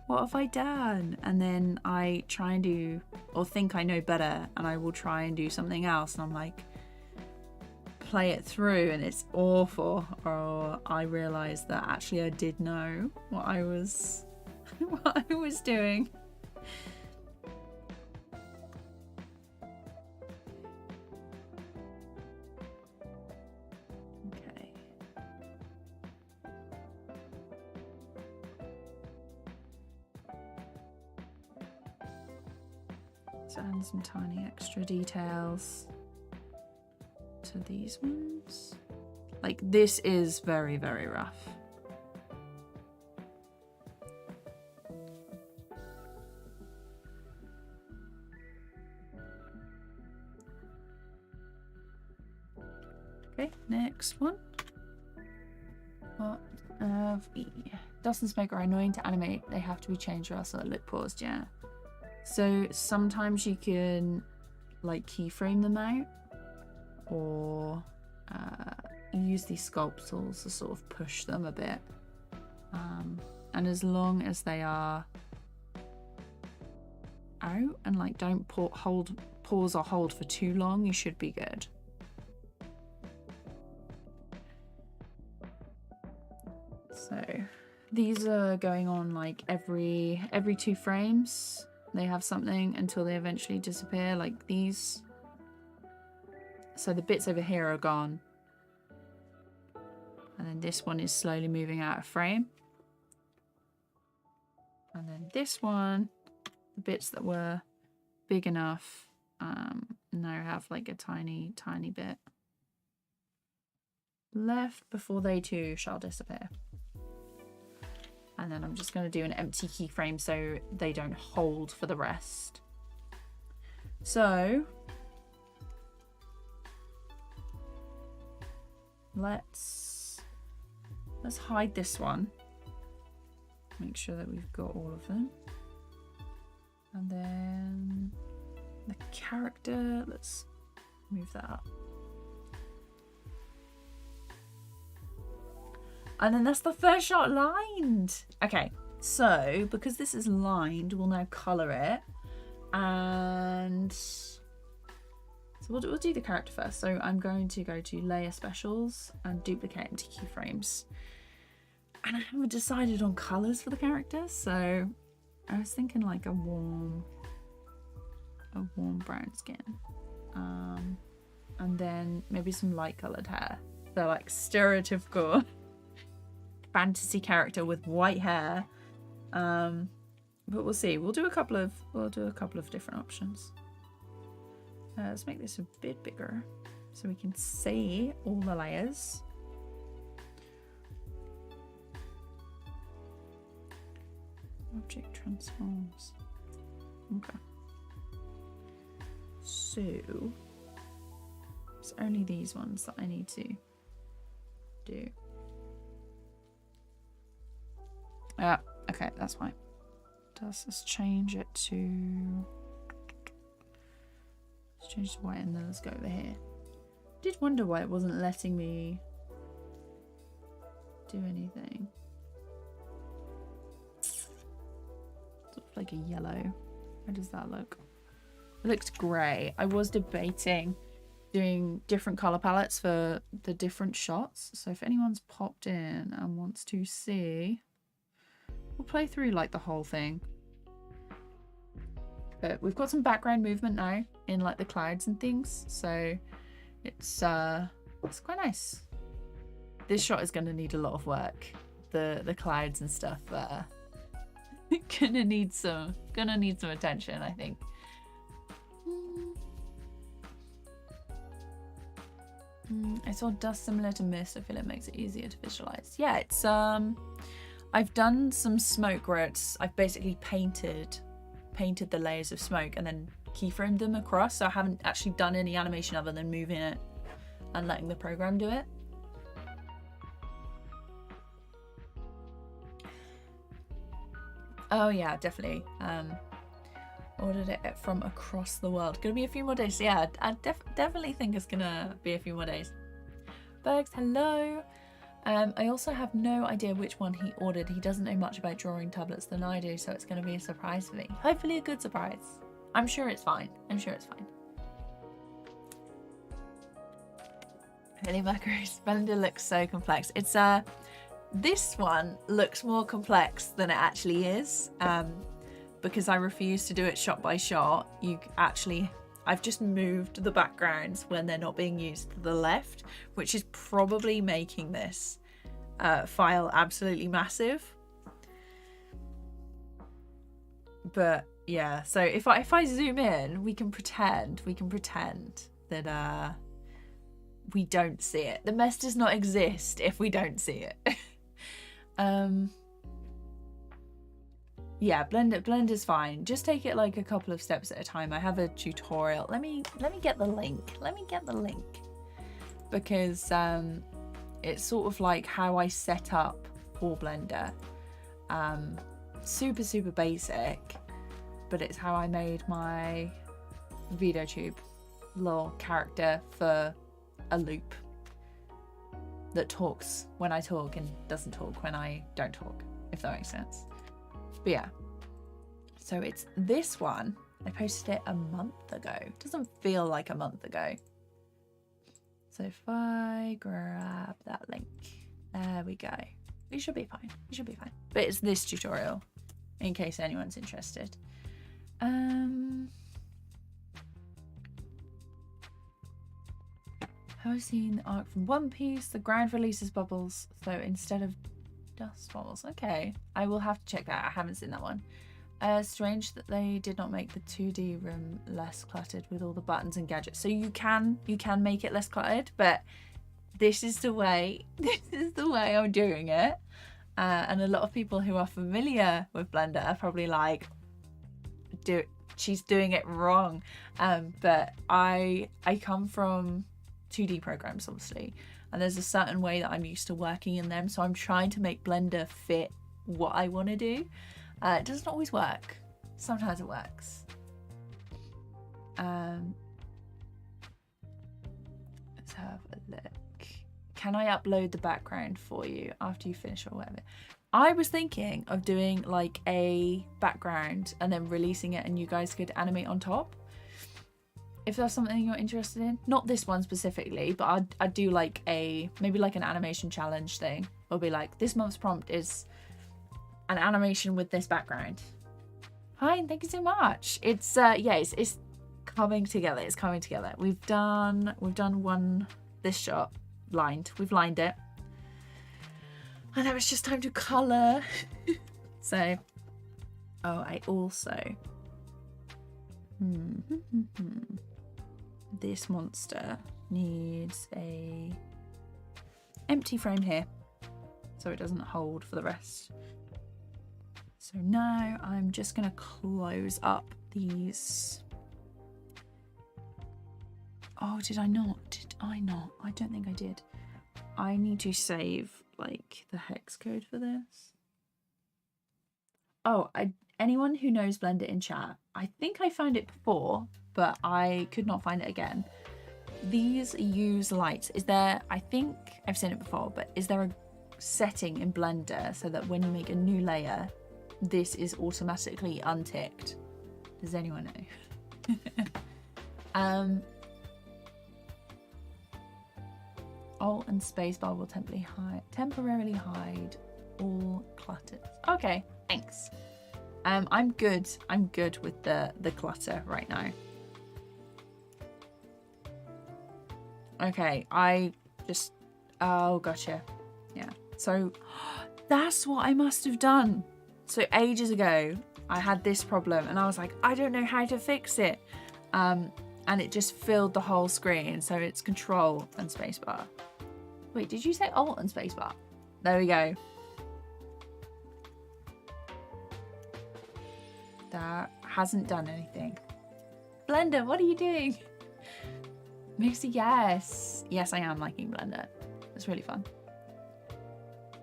What have I done? And then I try and do, or think I know better, and I will try and do something else, and I'm like, play it through and it's awful. Or I realize that actually I did know what I was what I was doing. And some tiny extra details to these ones. Like, this is very, very rough. Okay, next one. What have we? Dust and smoke are annoying to animate. They have to be changed or else they'll look paused, yeah. So sometimes you can like keyframe them out, or use these sculpt tools to sort of push them a bit. And as long as they are out and like don't pause or hold for too long, you should be good. So these are going on like every 2 frames. They have something until they eventually disappear, like these. So the bits over here are gone. And then this one is slowly moving out of frame. And then this one, the bits that were big enough, now have like a tiny bit left before they too shall disappear. And then I'm just going to do an empty keyframe so they don't hold for the rest. So let's hide this one. Make sure that we've got all of them. And then the character, let's move that up. And then that's the first shot lined. Okay, so because this is lined, we'll now colour it. And so we'll do the character first. So I'm going to go to layer specials and duplicate empty keyframes. And I haven't decided on colours for the character, so I was thinking like a warm brown skin. And then maybe some light coloured hair. So like stereotypical fantasy character with white hair. But we'll see. We'll do a couple of different options. Let's make this a bit bigger so we can see all the layers. Object transforms. Okay. So it's only these ones that I need to do. Okay, that's fine. Let's change it to. Let's change to white and then let's go over here. Did wonder why it wasn't letting me do anything. Sort of like a yellow. How does that look? It looks grey. I was debating doing different colour palettes for the different shots. So if anyone's popped in and wants to see, we'll play through like the whole thing. But we've got some background movement now in like the clouds and things. So it's quite nice. This shot is going to need a lot of work. The clouds and stuff gonna need some attention, I think. I saw dust similar to mist. I feel it makes it easier to visualize. Yeah, it's I've done some smoke where I've basically painted the layers of smoke and then keyframed them across. So I haven't actually done any animation other than moving it and letting the program do it. Oh yeah, definitely. Ordered it from across the world. Gonna be a few more days. Yeah, I definitely think it's gonna be a few more days. Bergs, hello. I also have no idea which one he ordered. He doesn't know much about drawing tablets than I do, so it's gonna be a surprise for me. Hopefully a good surprise. I'm sure it's fine. I'm sure it's fine. Really, Mercury's Blender looks so complex. It's this one looks more complex than it actually is. Because I refuse to do it shot by shot. I've just moved the backgrounds when they're not being used to the left, which is probably making this file absolutely massive. But yeah, so if I zoom in, we can pretend that we don't see it. The mess does not exist if we don't see it. Yeah, Blender's fine. Just take it like a couple of steps at a time. I have a tutorial. Let me get the link. Because it's sort of like how I set up for Blender. Super basic, but it's how I made my VideoTube little character for a loop that talks when I talk and doesn't talk when I don't talk, if that makes sense. But yeah, so it's this one. I posted it a month ago. It doesn't feel like a month ago. So if I grab that link, there we go. We should be fine. We should be fine. But it's this tutorial, in case anyone's interested. Have I seen the arc from One Piece? The ground releases bubbles, so instead of Dust balls. Okay, I will have to check that. I haven't seen that one. Strange that they did not make the 2D room less cluttered with all the buttons and gadgets. So you can make it less cluttered, but this is the way I'm doing it. And a lot of people who are familiar with Blender are probably like, she's doing it wrong. But I come from 2D programs, obviously, and there's a certain way that I'm used to working in them. So I'm trying to make Blender fit what I want to do. It doesn't always work. Sometimes it works. Let's have a look. Can I upload the background for you after you finish or whatever? I was thinking of doing like a background and then releasing it and you guys could animate on top. If that's something you're interested in. Not this one specifically, but I'd do like maybe like an animation challenge thing. It'll be like, this month's prompt is an animation with this background. Hi, thank you so much. It's yeah, it's coming together. It's coming together. We've done this shot lined. We've lined it. And now it's just time to colour. So, oh, I also this monster needs a empty frame here so it doesn't hold for the rest. So now I'm just gonna close up these. Oh, did I not? Did I not? I don't think I did. I need to save like the hex code for this. Oh, anyone who knows Blender in chat, I think I found it before, but I could not find it again. These use lights. Is there, I think I've seen it before, but is there a setting in Blender so that when you make a new layer, this is automatically unticked? Does anyone know? Alt and spacebar will temporarily hide all clutters. Okay, thanks. I'm good with the clutter right now. Okay, oh gotcha. Yeah, so that's what I must have done. So ages ago I had this problem and I was like, I don't know how to fix it, and it just filled the whole screen. So it's control and spacebar. Wait, did you say alt and spacebar? There we go. That hasn't done anything. Blender, what are you doing? Mixie, yes. Yes, I am liking Blender. It's really fun.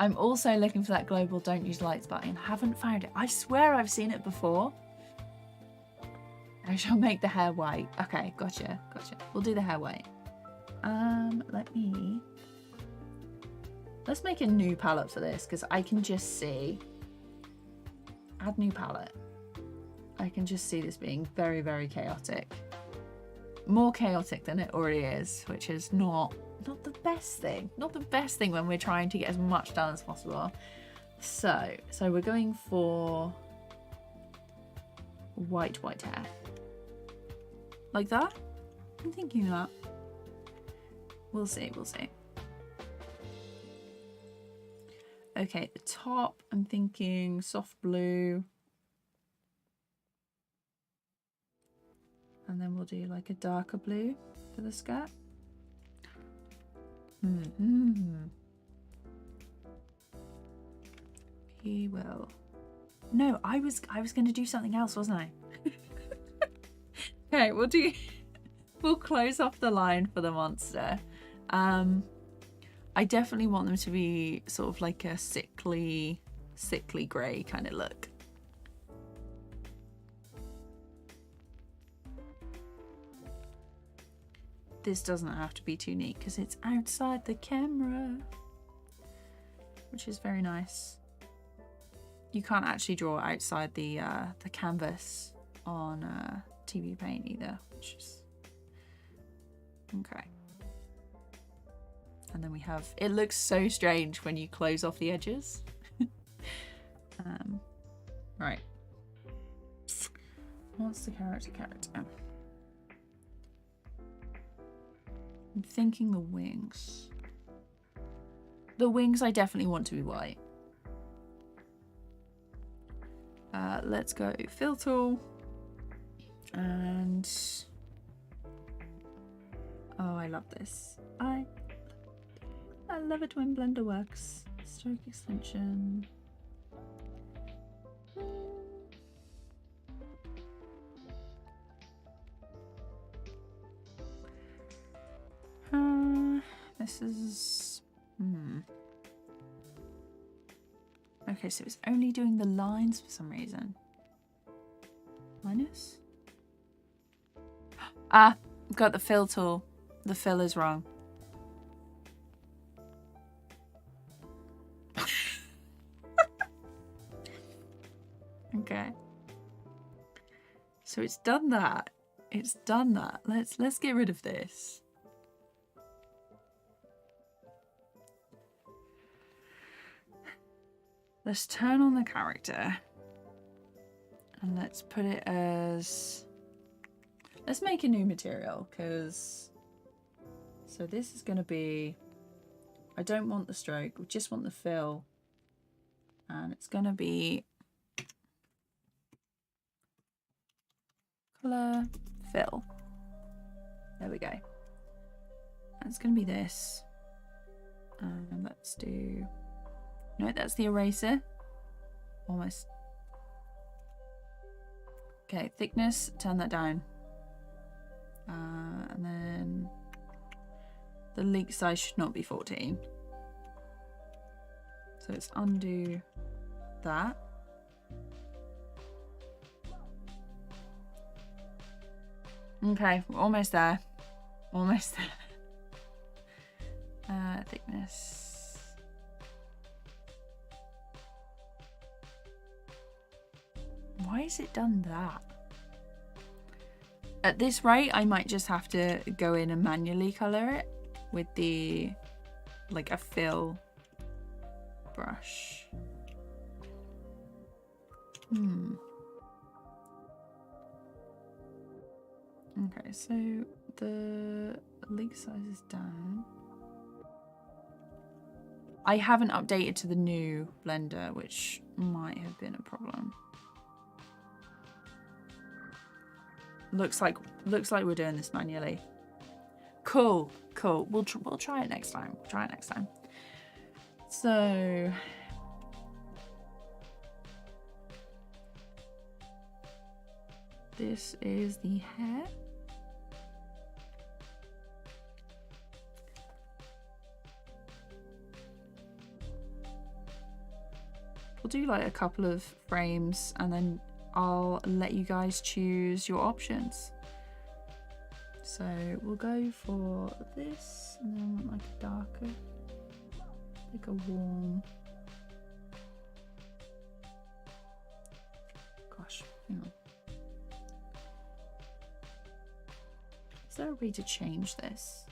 I'm also looking for that global don't use lights button. Haven't found it. I swear I've seen it before. I shall make the hair white. Okay, gotcha. We'll do the hair white. Let's make a new palette for this because I can just see. Add new palette. I can just see this being very, very chaotic. More chaotic than it already is, which is not the best thing. Not the best thing when we're trying to get as much done as possible. So we're going for white hair. Like that? I'm thinking that. We'll see. Okay, at the top, I'm thinking soft blue. And then we'll do like a darker blue for the skirt. He will. No, I was going to do something else, wasn't I? Okay, we'll close off the line for the monster. I definitely want them to be sort of like a sickly grey kind of look. This doesn't have to be too neat because it's outside the camera, which is very nice. You can't actually draw outside the canvas on TVPaint either, which is okay. And then we have, it looks so strange when you close off the edges. Right. What's the character? I'm thinking the wings. The wings I definitely want to be white. Let's go fill tool. And oh, I love this. I love it when Blender works. Stroke extension. This is okay, so it's only doing the lines for some reason. Minus? Ah, got the fill tool. The fill is wrong. Okay. So it's done that. It's done that. Let's get rid of this. Let's turn on the character. And let's put it as... Let's make a new material, because... So this is going to be... I don't want the stroke, we just want the fill. And it's going to be... Color, fill. There we go. And it's going to be this. And let's do... No, that's the eraser. Almost. Okay, thickness, turn that down. And then the leak size should not be 14. So let's undo that. Okay, we're almost there. Almost there. Thickness. Why has it done that? At this rate, I might just have to go in and manually colour it with the, like, a fill brush. Okay, so the leak size is down. I haven't updated to the new Blender, which might have been a problem. Looks like we're doing this manually. Cool. We'll try it next time. So this is the hair. We'll do like a couple of frames and then I'll let you guys choose your options. So we'll go for this and then like a darker, like a warm. Gosh, hang on. Is there a way to change this?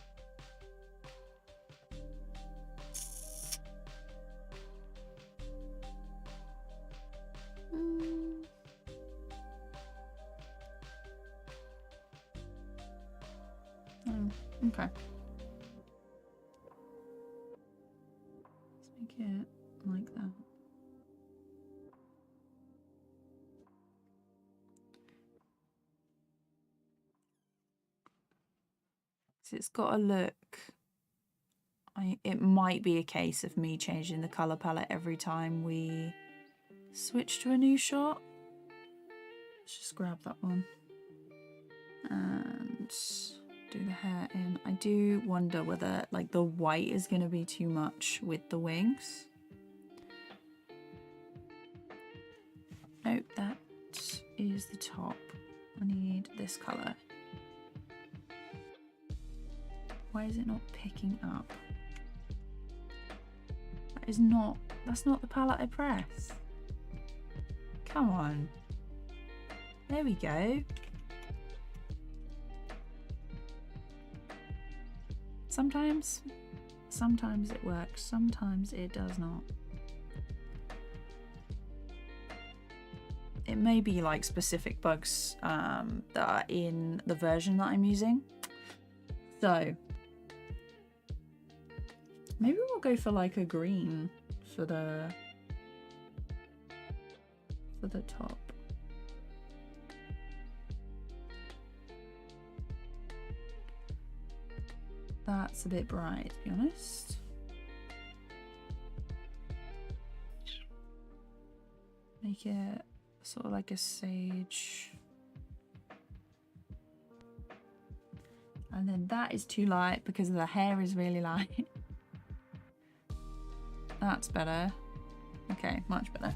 Okay. Let's make it like that. So it's got a look. It might be a case of me changing the color palette every time we switch to a new shot. Let's just grab that one and do the hair in. I do wonder whether like the white is going to be too much with the wings. Nope, that is the top. I need this color. Why is it not picking up? That's not the palette I pressed. Come on. There we go. Sometimes it works, sometimes it does not. It may be like specific bugs that are in the version that I'm using. So maybe we'll go for like a green for the top. that's a bit bright, to be honest. Make it sort of like a sage. And then that is too light because the hair is really light. That's better. Okay, much better.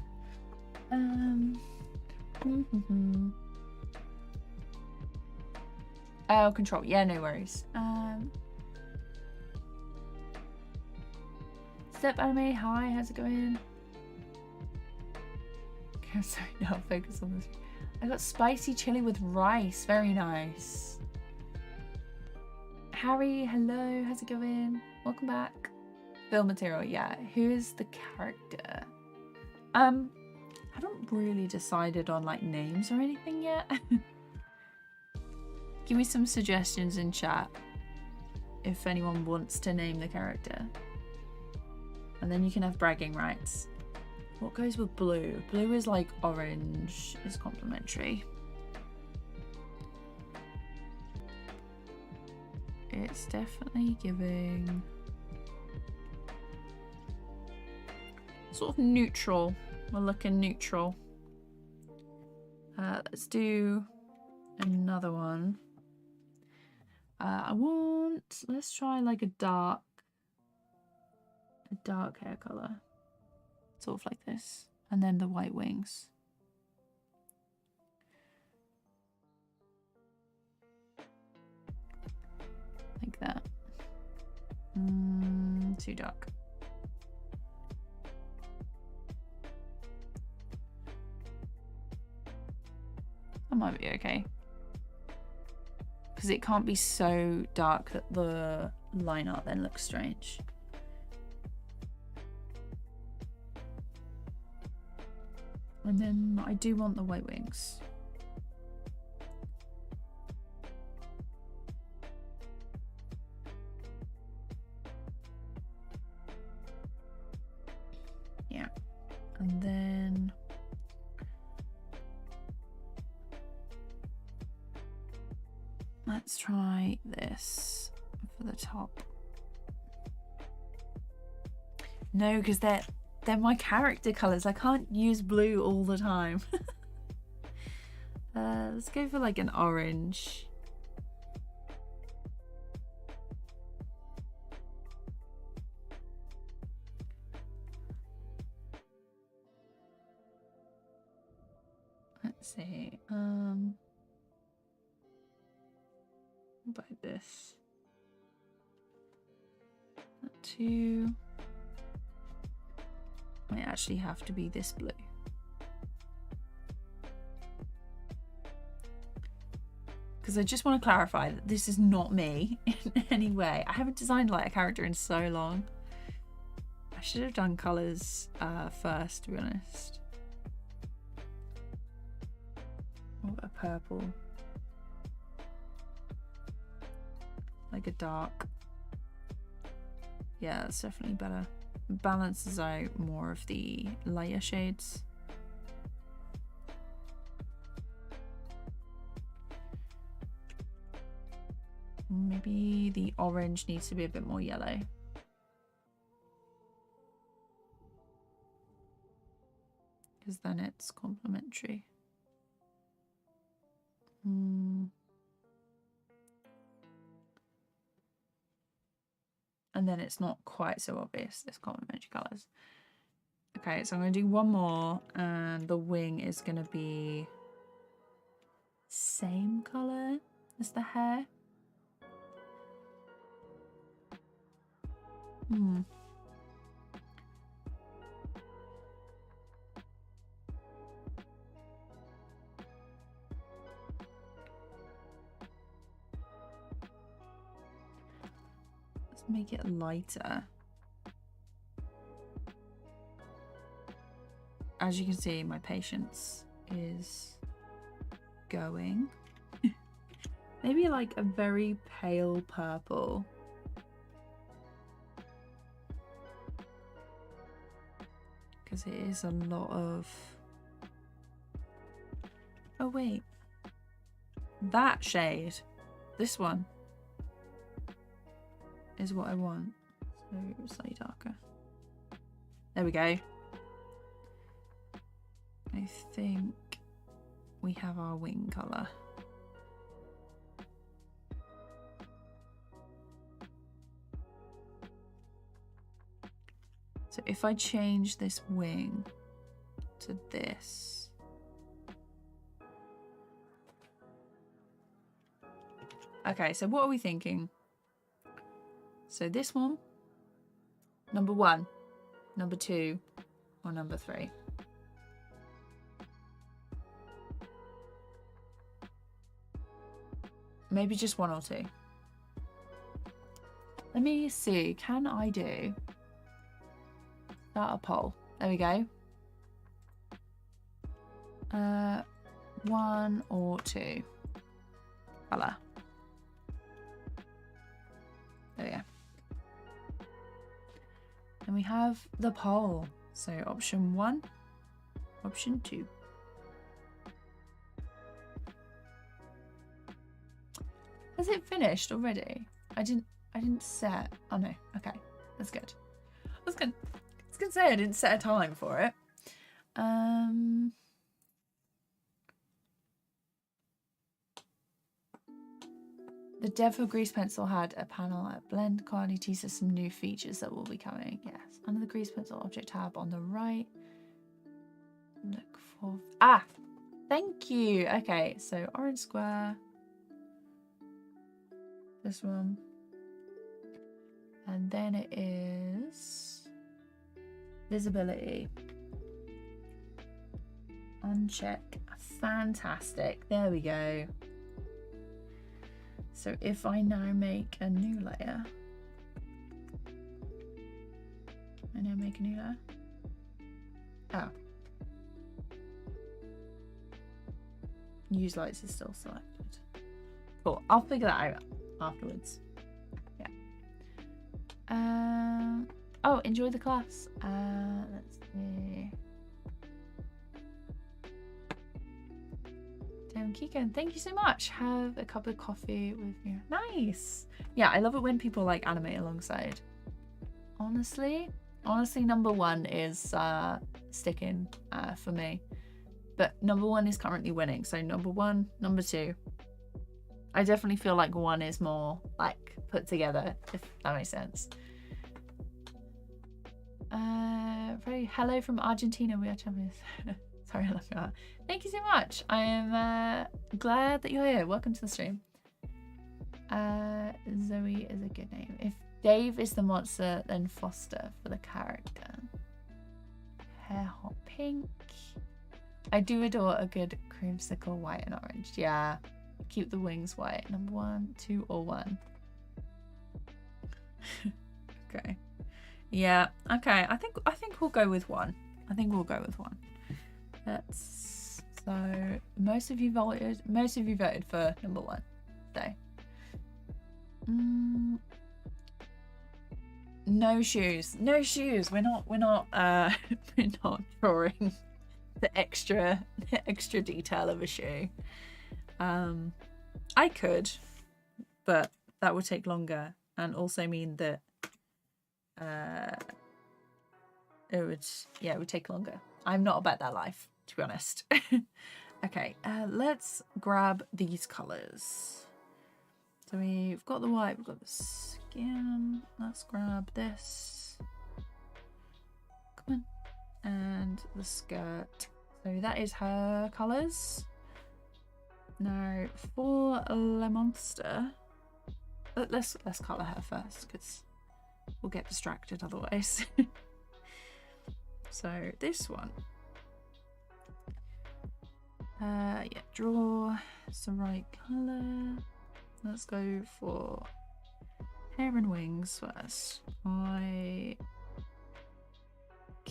Oh, control. Yeah, no worries. Step Anime, hi, how's it going? Okay, sorry, now focus on this. I got spicy chili with rice. Very nice. Harry, hello, how's it going? Welcome back. Film material, yeah. Who is the character? I haven't really decided on like names or anything yet. Give me some suggestions in chat if anyone wants to name the character. And then you can have bragging rights. What goes with blue? Blue is like orange, is complementary. It's definitely giving sort of neutral. We're looking neutral. Let's do another one. Let's try like a dark hair color. Sort of like this. And then the white wings. Like that. Too dark. That might be okay. Because it can't be so dark that the line art then looks strange. And then I do want the white wings. Yeah. And then let's try this for the top. No, because they're my character colors. I can't use blue all the time. Let's go for like an orange. Let's see. What about this? That too. Might actually have to be this blue. Because I just want to clarify that this is not me in any way. I haven't designed like a character in so long. I should have done colours first, to be honest. What about a purple? Like a dark. Yeah, that's definitely better. Balances out more of the lighter shades. Maybe the orange needs to be a bit more yellow. Because then it's complementary. And then it's not quite so obvious, this complementary colours. Okay, so I'm going to do one more, and the wing is going to be same colour as the hair. Let's make it lighter. As you can see, my patience is going. Maybe like a very pale purple. Because it is a lot of... Oh wait. That shade. This one. is what I want. So slightly darker. There we go. I think we have our wing colour. So if I change this wing to this. Okay, so what are we thinking? So this one, number 1, number 2, or number 3? Maybe just 1 or 2. Let me see, can I do start a poll? There we go. 1 or 2 colour. There we go. And we have the poll. So option 1, option 2. Has it finished already? I didn't set. Oh no. Okay, that's good. I was gonna say I didn't set a time for it. The dev for Grease Pencil had a panel at Blend Quality teases some new features that will be coming. Yes, under the Grease Pencil object tab on the right. Look for thank you. Okay, so orange square. This one. And then it is visibility. Uncheck. Fantastic. There we go. So if I now make a new layer. Oh. Use lights is still selected. Cool. I'll figure that out afterwards. Yeah. Oh, enjoy the class. Let's see. Kiko, thank you so much. Have a cup of coffee with you. Nice. Yeah, I love it when people like animate alongside. Honestly, number 1 is sticking for me. But number 1 is currently winning. So number 1, number 2. I definitely feel like 1 is more like put together, if that makes sense. Hello from Argentina. We are champions. Sorry, I love that. Thank you so much. I am glad that you're here. Welcome to the stream. Zoe is a good name. If Dave is the monster, then Foster for the character. Hair hot pink. I do adore a good creamsicle white and orange. Yeah. Keep the wings white. Number 1, 2, or 1. Okay. Yeah. Okay. I think we'll go with 1. I think we'll go with 1. That's so. Most of you voted for number 1. So. No shoes. No shoes. We're not we're not drawing the extra detail of a shoe. I could, but that would take longer and also mean that it would take longer. I'm not about that life, to be honest. Okay, let's grab these colors. So we've got the white, we've got the skin. Let's grab this. Come on. And the skirt. So that is her colors. Now for Le Monster, let's color her first because we'll get distracted otherwise. So this one, yeah, draw the right color. Let's go for hair and wings first. Come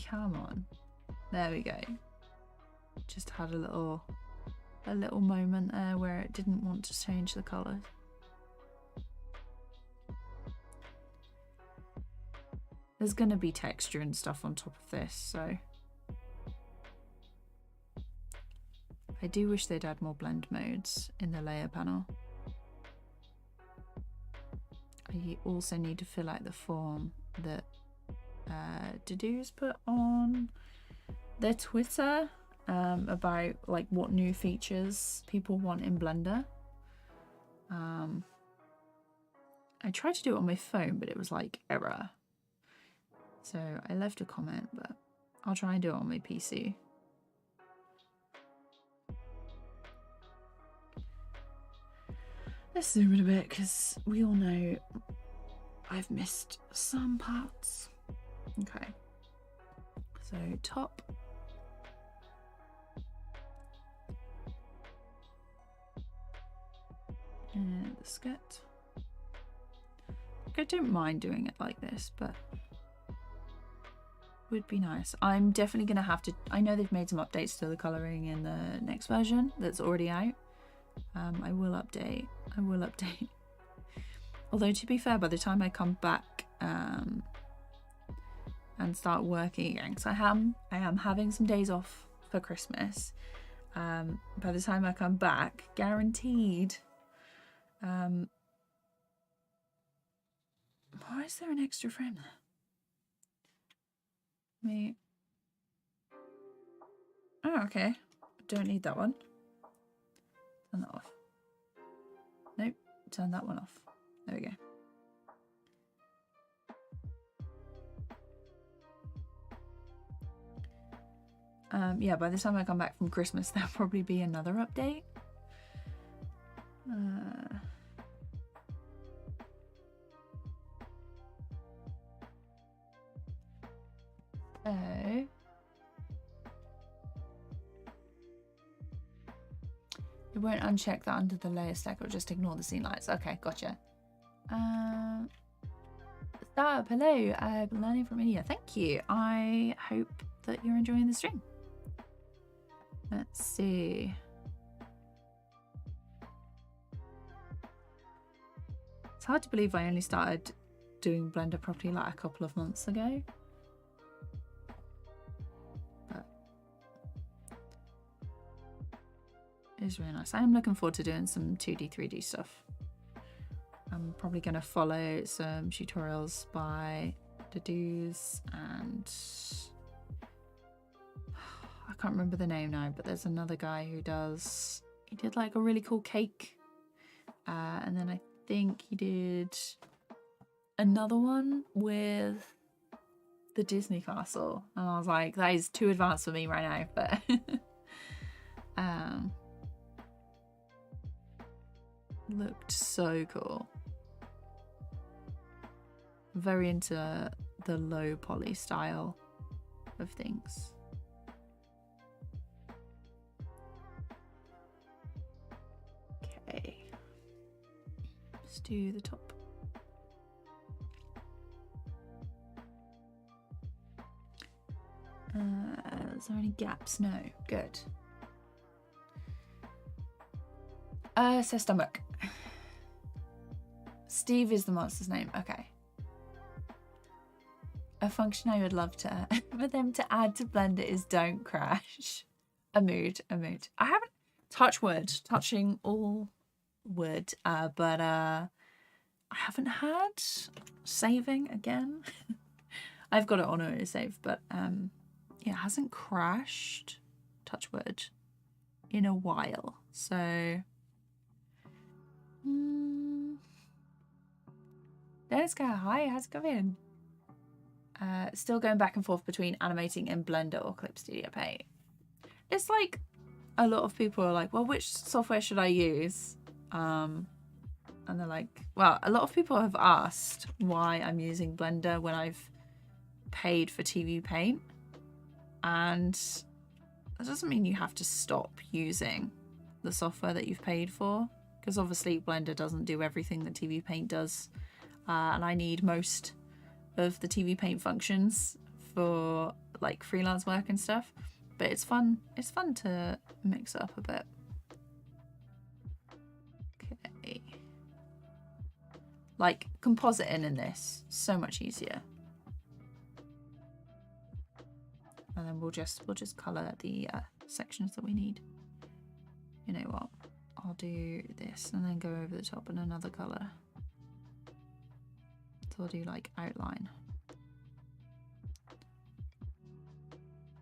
on, there we go. Just had a little moment there where it didn't want to change the color. There's gonna be texture and stuff on top of this, so I do wish they'd add more blend modes in the layer panel. I also need to fill out the form that To-Do's put on their Twitter about like what new features people want in Blender. I tried to do it on my phone, but it was like error. So I left a comment, but I'll try and do it on my PC. Let's zoom in a bit because we all know I've missed some parts. Okay. So top. And the skirt. I don't mind doing it like this, but would be nice. I'm definitely gonna have to. I know they've made some updates to the coloring in the next version that's already out. I will update. Although to be fair, by the time I come back and start working again, because I am having some days off for Christmas. By the time I come back, guaranteed. Why is there an extra frame there? Me. Oh, okay. Don't need that one. Turn that off. Nope. Turn that one off. There we go. Yeah, by the time I come back from Christmas, there'll probably be another update. So it won't uncheck that under the layer stack, or just ignore the scene lights. Okay, gotcha. Stop, hello, I'm learning from India. Thank you. I hope that you're enjoying the stream. Let's see. It's hard to believe I only started doing Blender properly like a couple of months ago. But it's really nice. I am looking forward to doing some 2D, 3D stuff. I'm probably going to follow some tutorials by To-Do's and I can't remember the name now, but there's another guy who does, he did like a really cool cake. And then I think he did another one with the Disney castle. And I was like, that is too advanced for me right now, but looked so cool. Very into the low poly style of things. Okay. Let's do the top. Is there any gaps? No. Good. So stomach. Steve is the monster's name. Okay. A function I would love to for them to add to Blender is don't crash. A mood. I haven't touching all wood, but I haven't had saving again. I've got it on autosave, but yeah, it hasn't crashed, touch wood, in a while. So let's go. Hi, how's it going? Still going back and forth between animating in Blender or Clip Studio Paint. It's like a lot of people are like, well, which software should I use? And they're like, well, a lot of people have asked why I'm using Blender when I've paid for TVPaint. And that doesn't mean you have to stop using the software that you've paid for, because obviously Blender doesn't do everything that TVPaint does. And I need most of the TVPaint functions for like freelance work and stuff, but it's fun to mix it up a bit. Okay, like compositing in this, so much easier. And then we'll just color the sections that we need. You know what, I'll do this and then go over the top in another color. So I'll do like outline.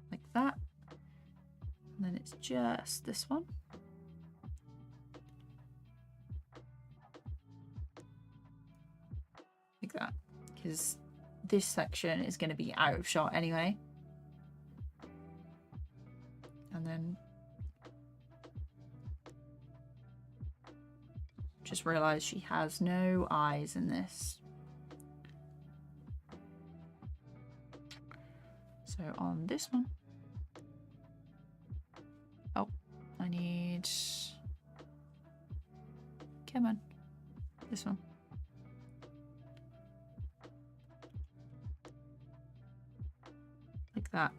Like that. And then it's just this one. Like that. Because this section is going to be out of shot anyway. And then just realised she has no eyes in this. So on this one, oh, I need, come on, this one. Like that.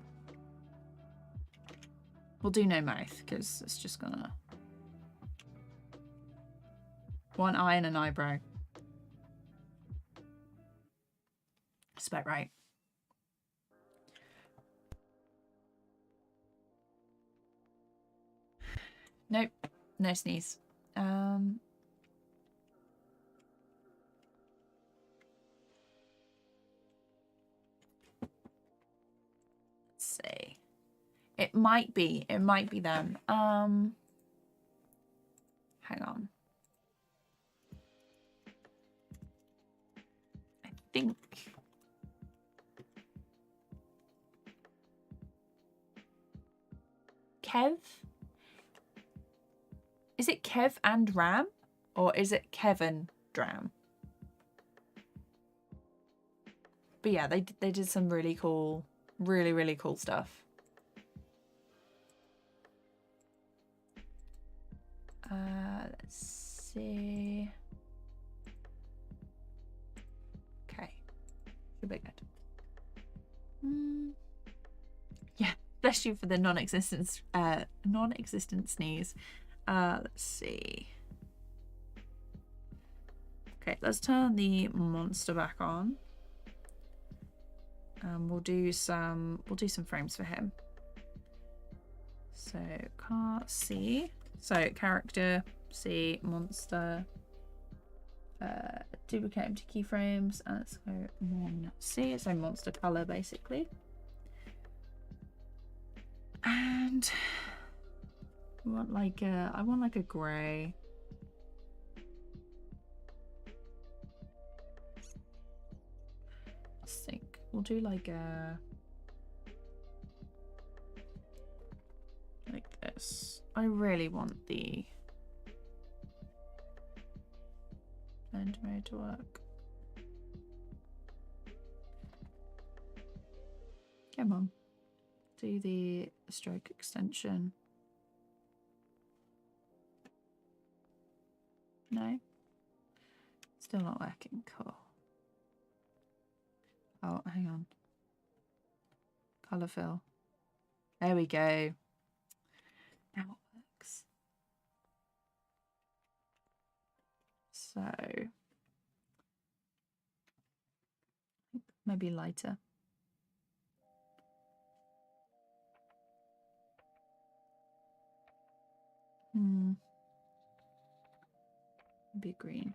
We'll do no mouth because it's just gonna, one eye and an eyebrow. That's about right. Nope, no sneeze. Let's see. It might be them. Hang on. I think Kev? Is it Kev and Ram? Or is it Kevin Dram? But yeah, they did some really cool, really cool stuff. Let's see. Okay, should be good. Yeah, bless you for the non-existent sneeze. Let's see. Okay, let's turn the monster back on. We'll do some frames for him. So car C. So character C, monster. Duplicate empty keyframes, and let's go mon C. So monster color basically. And I want like a grey. I think we'll do like this. I really want the blend mode to work. Come on. Do the stroke extension. No? Still not working. Cool. Oh, hang on. Colour fill. There we go. Now it works. So maybe lighter. Maybe green.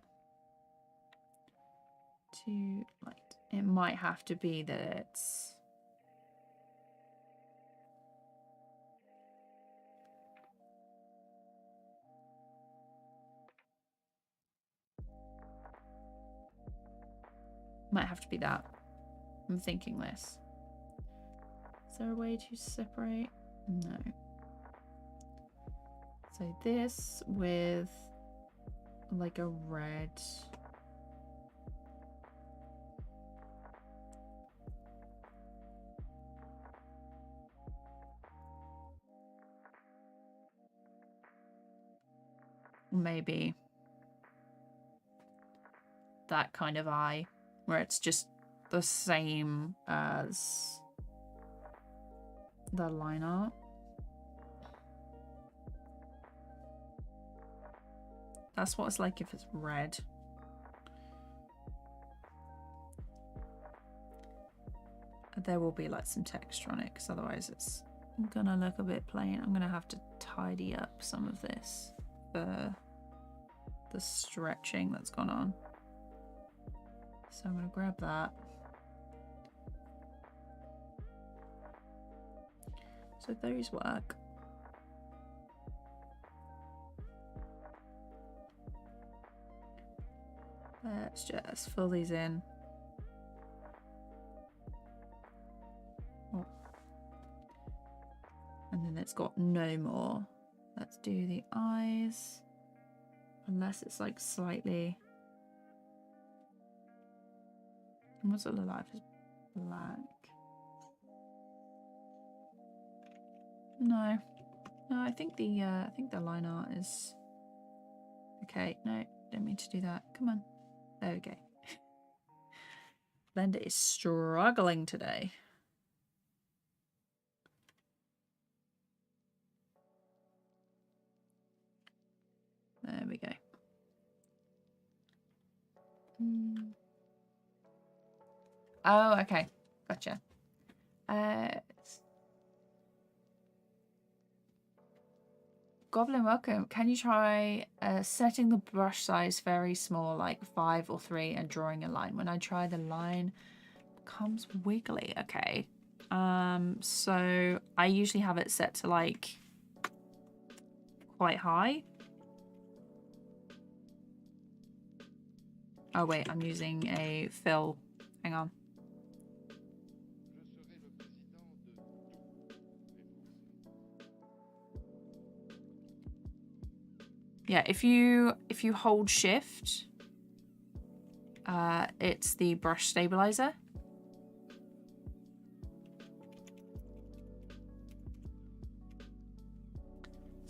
Too light. It might have to be that it's might have to be that. I'm thinking this. Is there a way to separate? No. So this with like a red. Maybe that kind of eye where it's just the same as the line art. That's what it's like if it's red. There will be like some texture on it because otherwise it's gonna look a bit plain. I'm gonna have to tidy up some of this for the stretching that's gone on. So I'm going to grab that. So those work. Let's just fill these in. Oh. And then it's got no more. Let's do the eyes. Unless it's like slightly. And what's it look like? It's black. No. No, I think the line art is okay. No, don't mean to do that. Come on. There we go. Blender is struggling today. There we go. Oh, okay. Gotcha. Goblin, welcome. Can you try setting the brush size very small, like 5 or 3, and drawing a line? When I try, the line becomes wiggly. Okay. So I usually have it set to like quite high. Oh wait, I'm using a fill. Hang on. Yeah, if you hold shift, it's the brush stabilizer.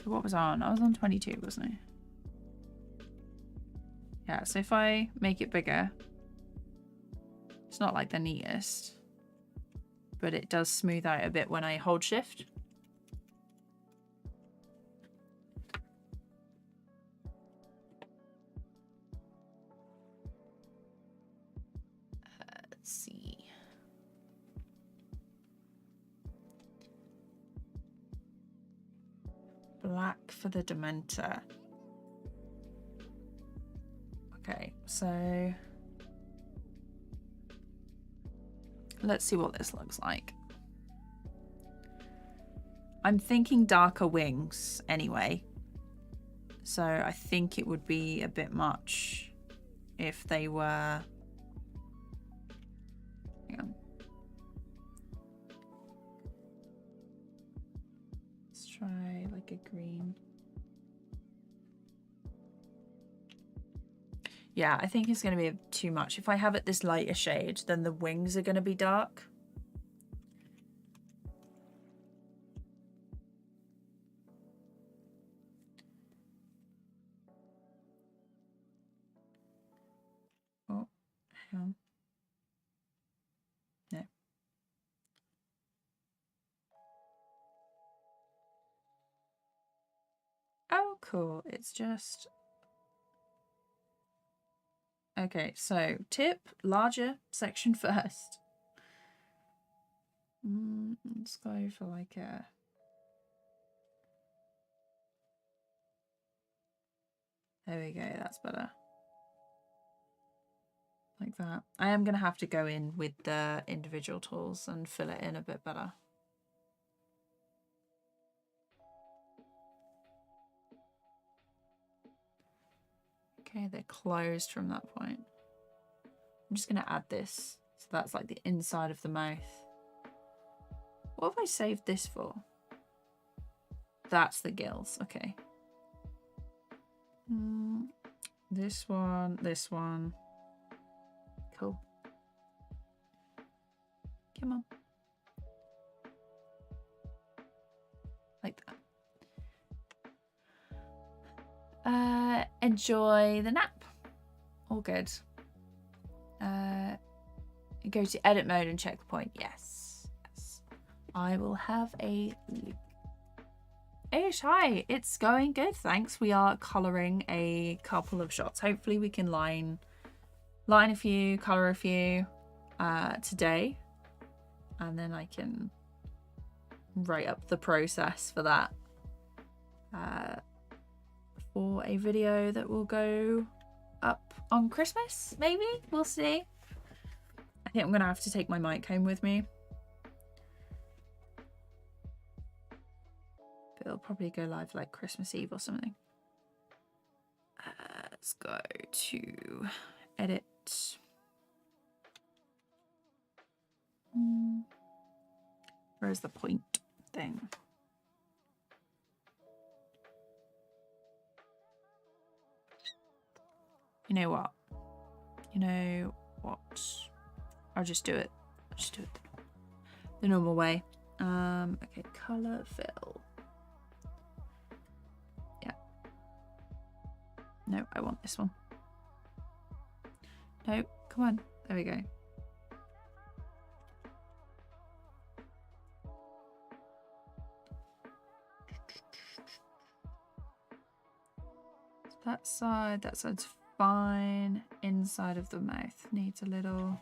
So what was I on? I was on 22, wasn't I? Yeah, so if I make it bigger, it's not like the neatest, but it does smooth out a bit when I hold shift. Let's see. Black for the Dementor. Okay, so let's see what this looks like. I'm thinking darker wings anyway. So I think it would be a bit much if they were... Hang on. Let's try like a green. Yeah, I think it's going to be too much. If I have it this lighter shade, then the wings are going to be dark. Oh, hang on. No. Oh, cool. It's just... Okay, so tip, larger section first. Let's go for like a... There we go, that's better. Like that. I am going to have to go in with the individual tools and fill it in a bit better. Okay, they're closed from that point. I'm just going to add this. So that's like the inside of the mouth. What have I saved this for? That's the gills. Okay. This one, this one. Cool. Come on. Like that. Enjoy the nap. All good. Go to edit mode and check the point. Yes. Yes. I will have a look. Ish, hi. It's going good, thanks. We are colouring a couple of shots. Hopefully we can line a few, colour a few today. And then I can write up the process for that. For a video that will go up on Christmas, maybe? We'll see. I think I'm gonna have to take my mic home with me. But it'll probably go live like Christmas Eve or something. Let's go to edit. Where's the point thing? You know what? You know what? I'll just do it. I'll just do it the normal way. Okay, color fill. Yeah. No, I want this one. No, come on. There we go. That side's fine. Inside of the mouth needs a little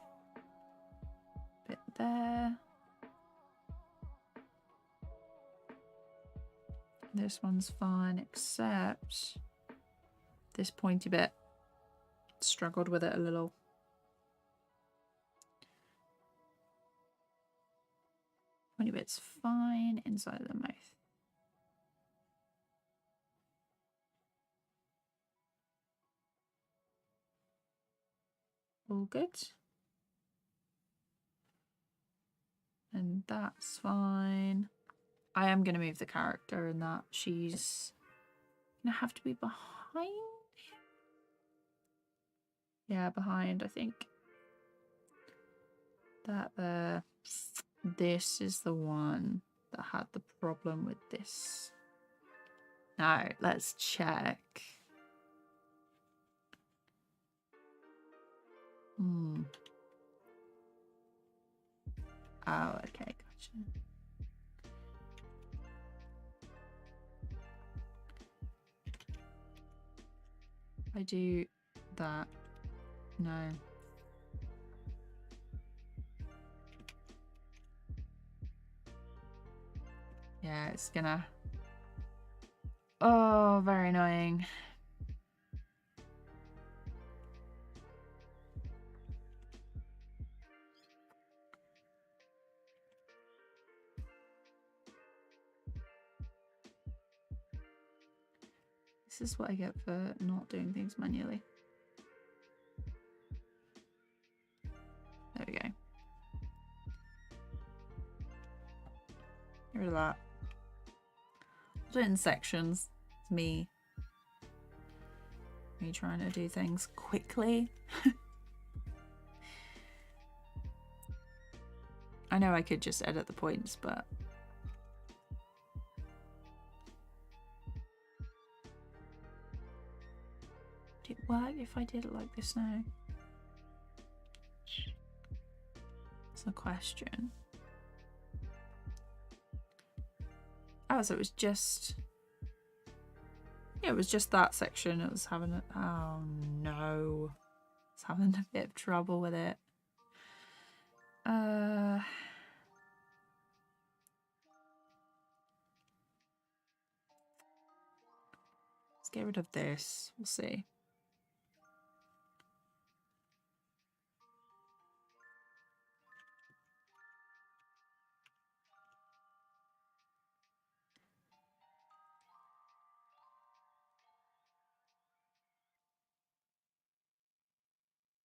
bit there. This one's fine, except this pointy bit. Struggled with it a little. Pointy bit's fine inside of the mouth. All good. And that's fine. I am going to move the character in that. She's going to have to be behind. Yeah, behind, I think. That there. This is the one that had the problem with this. Now, let's check. Oh, okay, gotcha. I do that. No. Yeah, it's gonna... Oh, very annoying. This is what I get for not doing things manually. There we go. Get rid of that. I'll do it in sections. It's me trying to do things quickly. I know I could just edit the points, but would it work if I did it like this now? It's a question. Oh, so it was just... Yeah, it was just that section. It was having a... Oh, no. It's having a bit of trouble with it. Let's get rid of this. We'll see.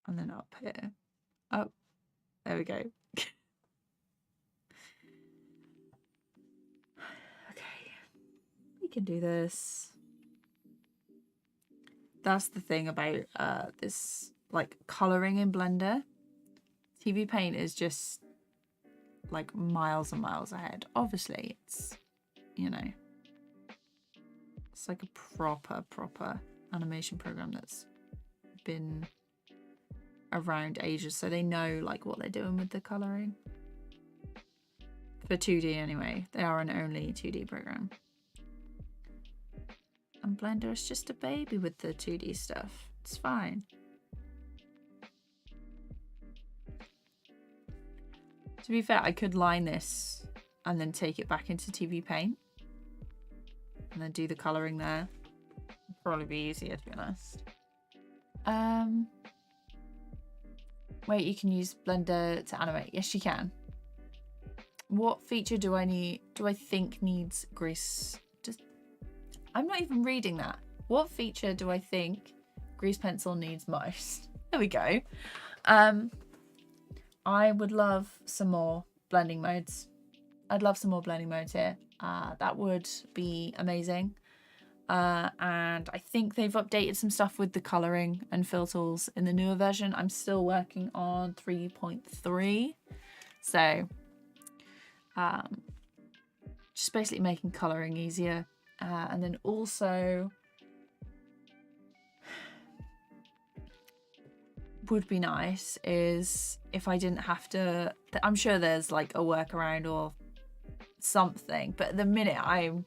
And then up here. Oh, there we go. Okay. We can do this. That's the thing about this, like, colouring in Blender. TVPaint is just, like, miles and miles ahead. Obviously, it's, you know, it's like a proper animation program that's been around ages, so they know like what they're doing with the colouring. For 2D anyway, they are an only 2D program. And Blender is just a baby with the 2D stuff. It's fine. To be fair, I could line this and then take it back into TVPaint and then do the colouring there. It'd probably be easier, to be honest. Wait, you can use Blender to animate. Yes, you can. What feature do I think needs grease? I'm not even reading that. What feature do I think grease pencil needs most? There we go. I would love some more blending modes. I'd love some more blending modes here. That would be amazing. And I think they've updated some stuff with the coloring and fill tools in the newer version. I'm still working on 3.3. So just basically making coloring easier. And then also would be nice is if I didn't have to, I'm sure there's like a workaround or something, but at the minute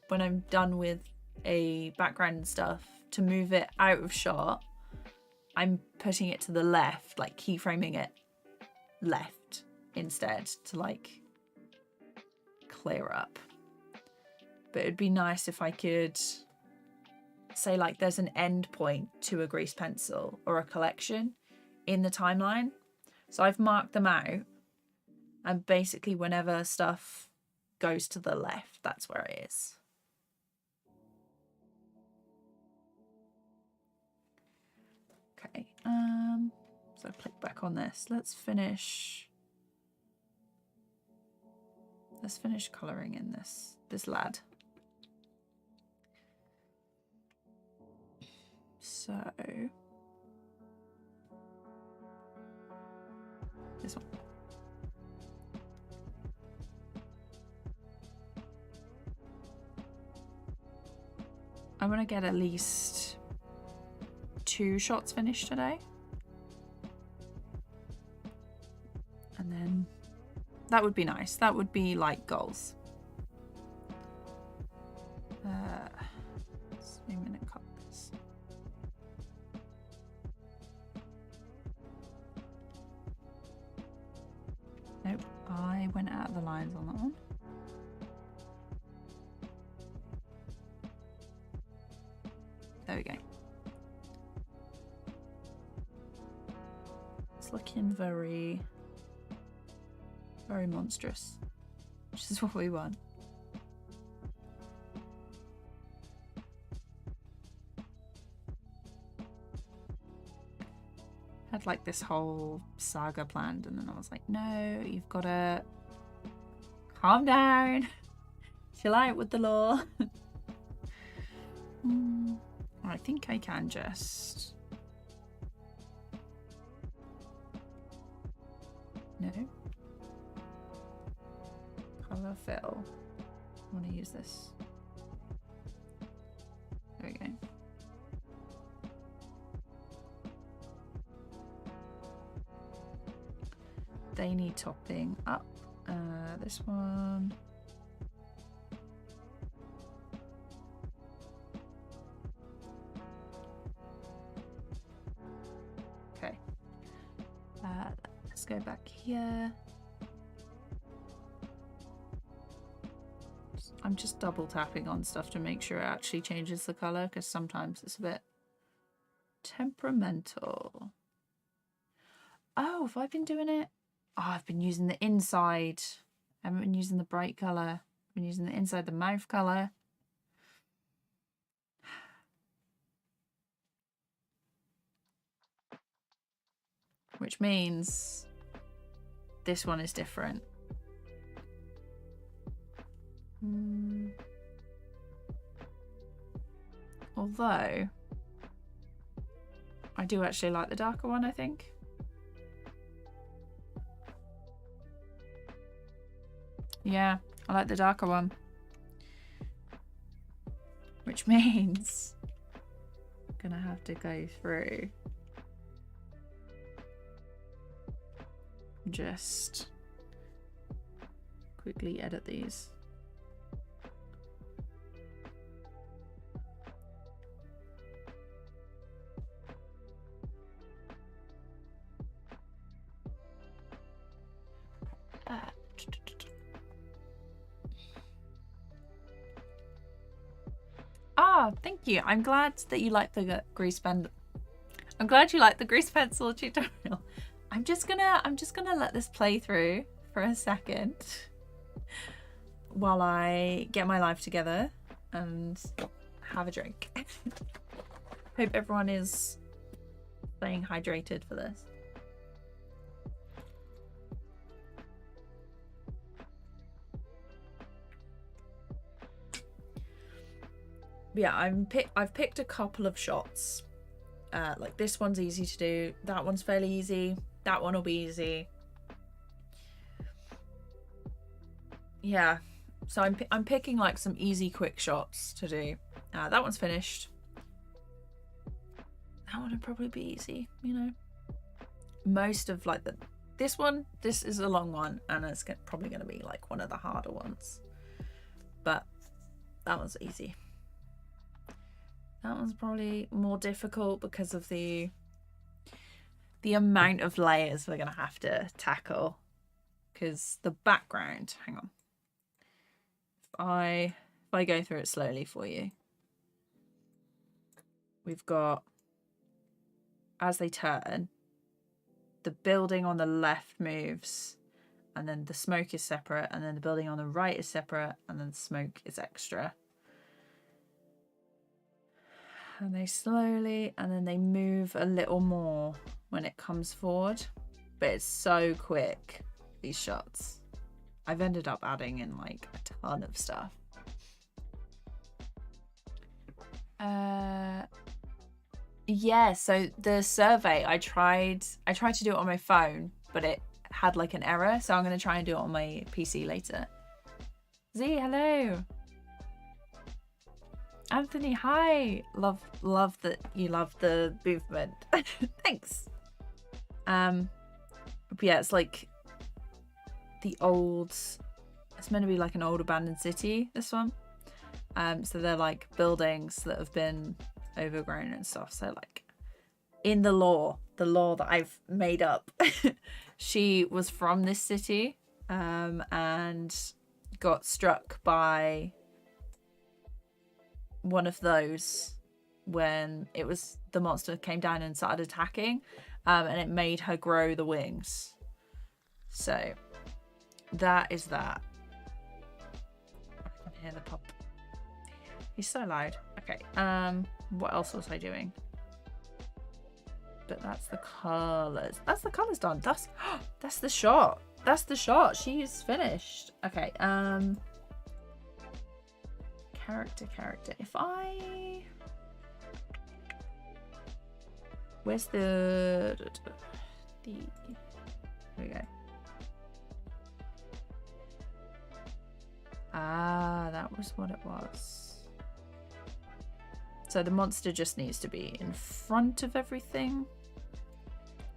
when I'm done with a background and stuff, to move it out of shot, I'm putting it to the left, like keyframing it left instead to like clear up. But it'd be nice if I could say like there's an end point to a grease pencil or a collection in the timeline. So I've marked them out, and basically whenever stuff goes to the left, that's where it is. Okay, so click back on this. Let's finish colouring in this lad. So this one. I'm gonna get at least 2 shots finished today. And then that would be nice. That would be like goals. Let's wait a minute, cut this. Nope, I went out of the lines on that one. There we go. It's looking very, very monstrous, which is what we want. Had like this whole saga planned, and then I was like, no, you've got to calm down, chill out with the law. I think I can just... No. Color fill. I want to use this. There we go. They need topping up. This one. Okay. Let's go back here. I'm just double tapping on stuff to make sure it actually changes the color, because sometimes it's a bit temperamental. Oh, have I been doing it? Oh, I've been using the inside. I haven't been using the bright color. I've been using the inside, the mouth color. Which means this one is different. Although I do actually like the darker one, I think. Yeah, I like the darker one. Which means I'm gonna have to go through just quickly edit these. Ah, thank you. I'm glad that you like the grease pen. I'm glad you like the grease pencil tutorial. I'm just gonna let this play through for a second while I get my life together and have a drink. Hope everyone is staying hydrated for this. But yeah, I've picked a couple of shots. Like this one's easy to do. That one's fairly easy. That one will be easy. Yeah, so I'm picking like some easy, quick shots to do. That one's finished. That one would probably be easy, you know. Most of like this is a long one, and it's probably going to be like one of the harder ones. But that one's easy. That one's probably more difficult because of the amount of layers we're going to have to tackle. Because the background, hang on. If I go through it slowly for you. We've got, as they turn, the building on the left moves, and then the smoke is separate, and then the building on the right is separate, and then the smoke is extra. And they slowly, and then they move a little more when it comes forward. But it's so quick, these shots. I've ended up adding in like a ton of stuff. Yeah, so the survey, I tried to do it on my phone, but it had like an error, so I'm going to try and do it on my PC later. Z, hello. Anthony, hi. Love that you love the movement. Thanks. But yeah, it's like the old, it's meant to be like an old abandoned city, this one. So they're like buildings that have been overgrown and stuff. So like in the lore that I've made up, she was from this city and got struck by one of those when it was the monster came down and started attacking, and it made her grow the wings. So that is that. I can hear the pup. He's so loud. Okay, what else was I doing? But that's the colors. That's the colors done. That's the shot. That's the shot. She's finished. Okay, character. If I, where's the here we go. Ah, that was what it was. So the monster just needs to be in front of everything.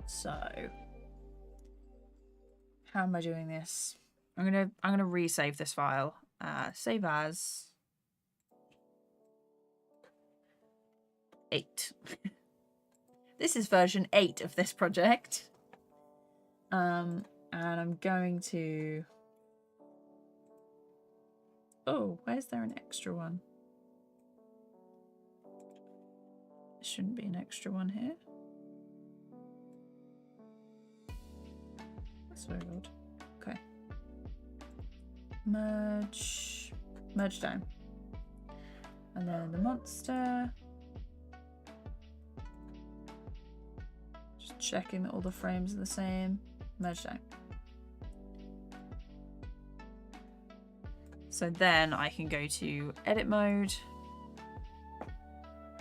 So how am I doing this? I'm gonna resave this file. Save as 8. This is version 8 of this project. And I'm going to, oh, where's there an extra one? There shouldn't be an extra one here. That's very odd. Okay. Merge down. And then the monster. Just checking that all the frames are the same. Merge down. So then I can go to edit mode.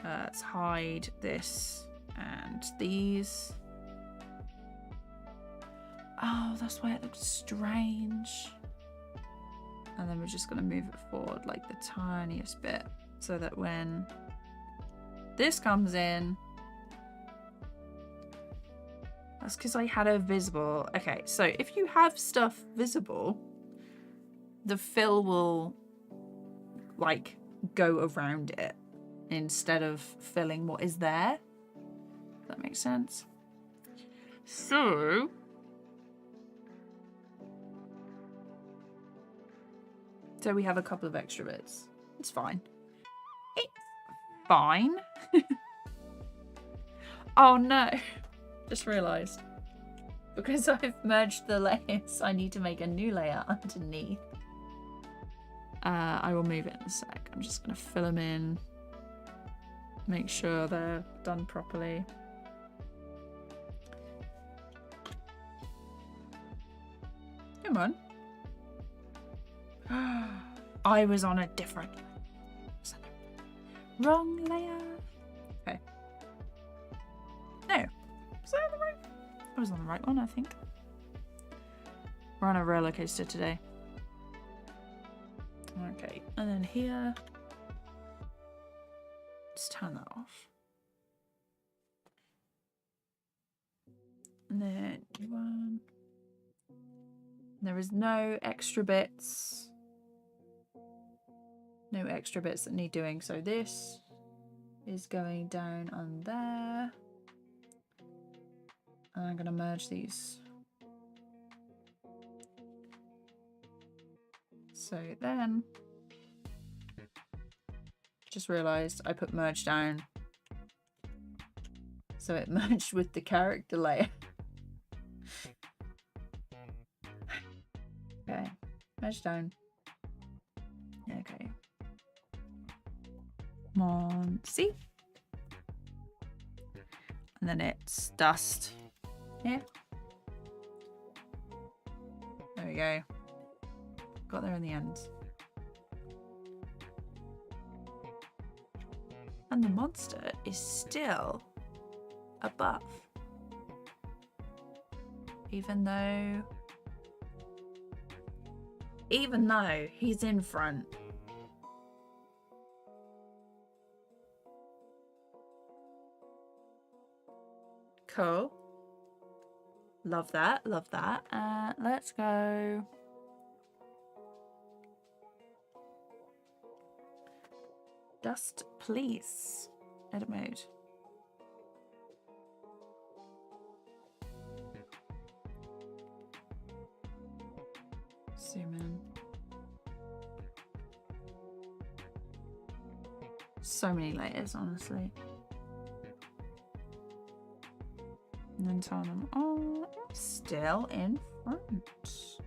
Let's hide this and these. Oh, that's why it looks strange. And then we're just going to move it forward like the tiniest bit so that when this comes in, that's because I had it visible. Okay, so if you have stuff visible, the fill will like go around it instead of filling what is there. Does that make sense? So we have a couple of extra bits. It's fine. It's fine. Oh no. Just realised. because I've merged the layers, I need to make a new layer underneath. I will move it in a sec. I'm just going to fill them in. Make sure they're done properly. Come on. I was on a different... Wrong layer. Okay. No. Was I on the right? I was on the right one, I think. We're on a roller coaster today. Okay, and then here, let's turn that off. And then one. There is no extra bits. No extra bits that need doing. So this is going down on there. And I'm going to merge these. So then, just realized I put merge down. So it merged with the character layer. Okay, merge down. Okay. Come on, see? And then it's dust. Yeah. There we go. Got there in the end. And the monster is still above. Even though he's in front. Cool. Love that, love that. Let's go. Dust, please. Edit mode. Zoom in. So many layers, honestly. And then turn them on. Still in front.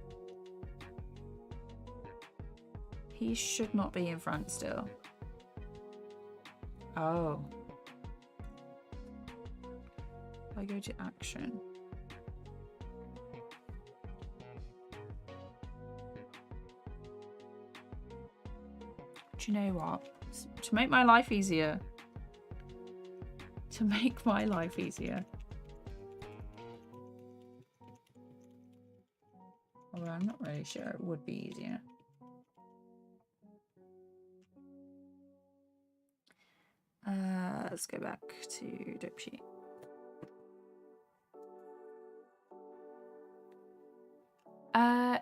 He should not be in front still. Oh. If I go to action. Do you know what? To make my life easier. To make my life easier. Although I'm not really sure it would be easier. Let's go back to Davinci.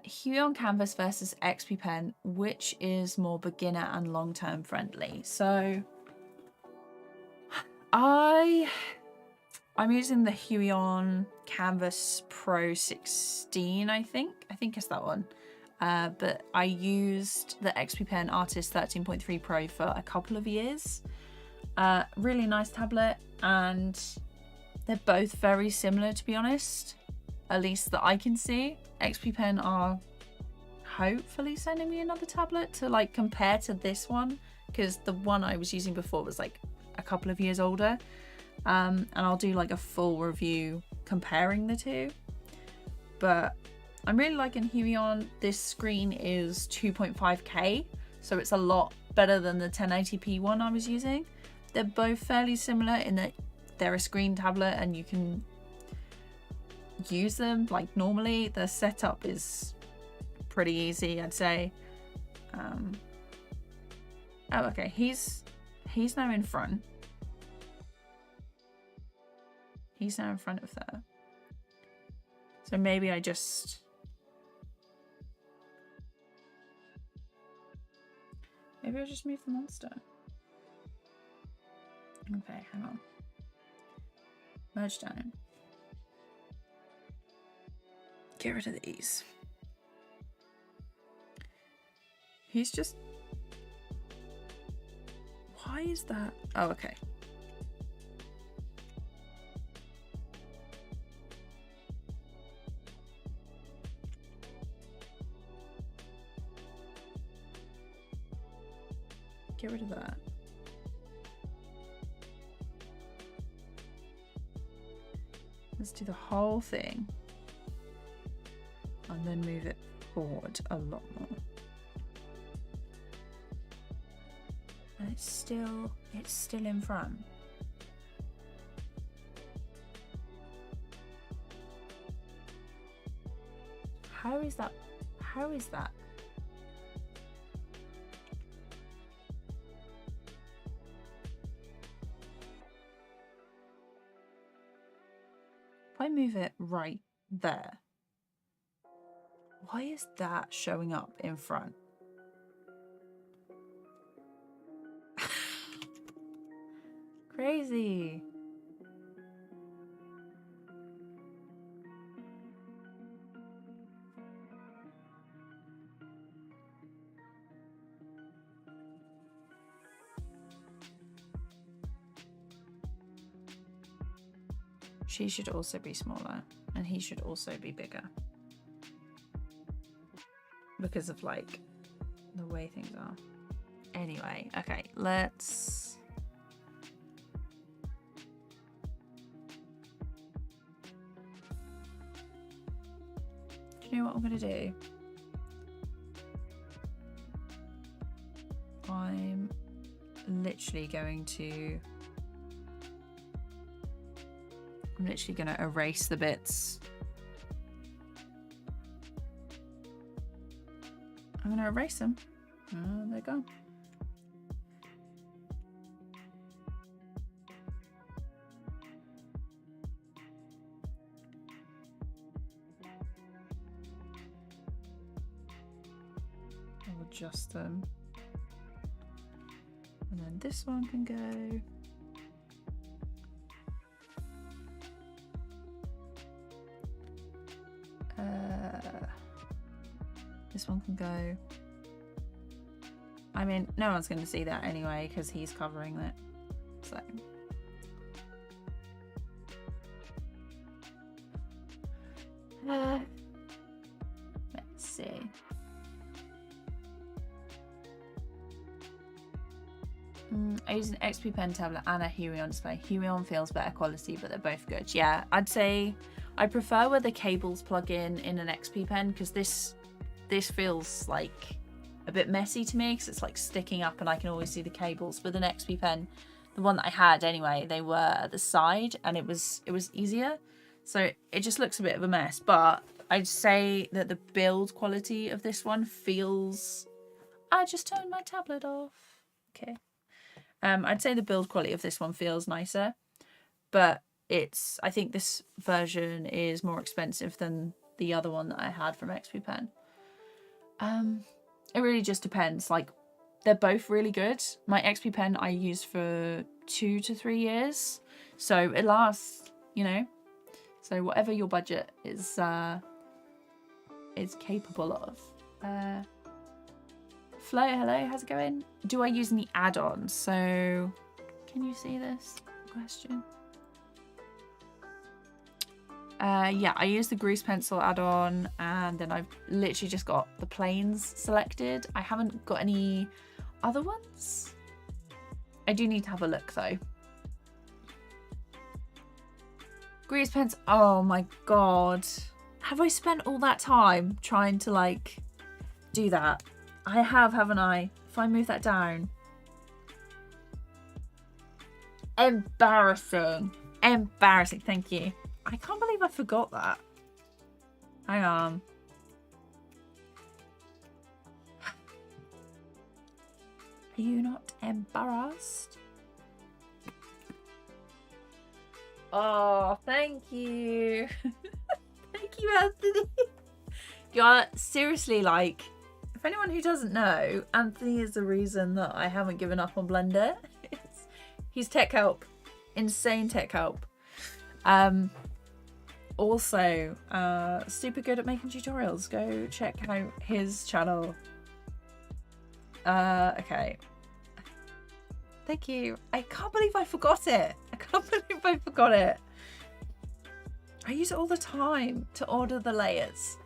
Hue on canvas versus XP pen, which is more beginner and long-term friendly? So I'm using the Hue on Canvas Pro 16, I think it's that one. But I used the XP Pen Artist 13.3 Pro for a couple of years. Really nice tablet, and they're both very similar, to be honest, at least that I can see. XP Pen are hopefully sending me another tablet to like compare to this one, because the one I was using before was like a couple of years older. And I'll do like a full review comparing the two. But I'm really liking Huion. This screen is 2.5K, so it's a lot better than the 1080p one I was using. They're both fairly similar in that they're a screen tablet and you can use them like normally. The setup is pretty easy, I'd say. Oh, okay, he's now in front. He's now in front of there. So maybe I just... Maybe I just move the monster. Okay, hang on. Merge down. Get rid of these. He's just... Why is that? Oh, okay. Get rid of that. Let's do the whole thing. And then move it forward a lot more. And it's still in front. How is that? How is that? If I move it right there, why is that showing up in front? Crazy. She should also be smaller, and he should also be bigger. Because of like the way things are. Anyway, okay, let's do you know what I'm gonna do? I'm literally going to erase the bits. I'm gonna erase them. Oh, there you go. I'll adjust them. And then this one can go. This one can go. I mean, no one's going to see that anyway because he's covering it. So. Let's see. I use an XP Pen tablet and a Huion display. Huion feels better quality, but they're both good. Yeah, I'd say I prefer where the cables plug in an XP Pen because this feels like a bit messy to me because it's like sticking up and I can always see the cables. With an XP Pen, the one that I had anyway, they were at the side and it was easier. So it just looks a bit of a mess, but I'd say that the build quality of this one feels... I just turned my tablet off. Okay. I'd say the build quality of this one feels nicer, but I think this version is more expensive than the other one that I had from XP Pen. It really just depends. Like, they're both really good. My XP Pen I used for 2 to 3 years, so it lasts, you know. So whatever your budget is capable of. Flo, hello, how's it going? Do I use any add-ons? So, can you see this question? Yeah, I use the grease pencil add-on, and then I've literally just got the planes selected. I haven't got any other ones. I do need to have a look though. Grease pencil, oh my god. Have I spent all that time trying to like do that? I have, haven't I? If I move that down. Embarrassing. Embarrassing, thank you. I can't believe I forgot that. Hang on. Are you not embarrassed? Oh, thank you. Thank you, Anthony. You're seriously like, if anyone who doesn't know, Anthony is the reason that I haven't given up on Blender. He's tech help. Insane tech help. Also, super good at making tutorials. Go check out his channel. Okay. Thank you. I can't believe I forgot it. I can't believe I forgot it. I use it all the time to order the layers.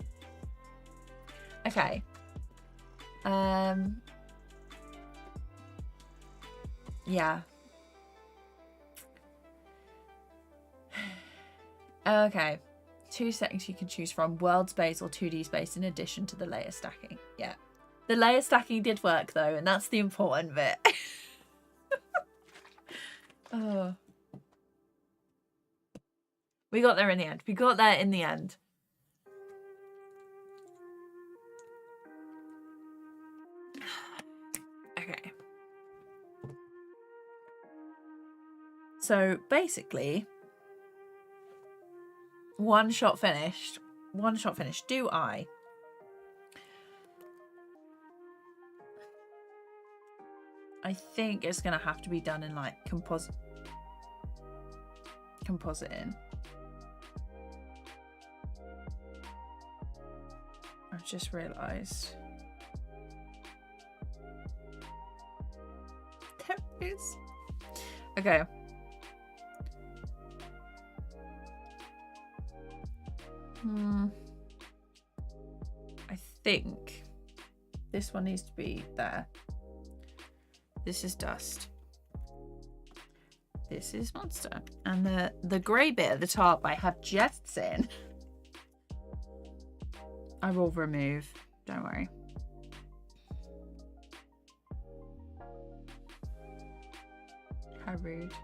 Okay. Yeah. Okay. 2 settings you can choose from: world space or 2D space, in addition to the layer stacking. Yeah. The layer stacking did work though, and that's the important bit. Oh. We got there in the end. We got there in the end. Okay. So basically, one shot finished. One shot finished. Do I think it's gonna have to be done in like compositing. I've just realised. There it is. Okay. I think this one needs to be there. This is dust. This is monster. And the grey bit at the top I have jests in. I will remove, don't worry. How rude.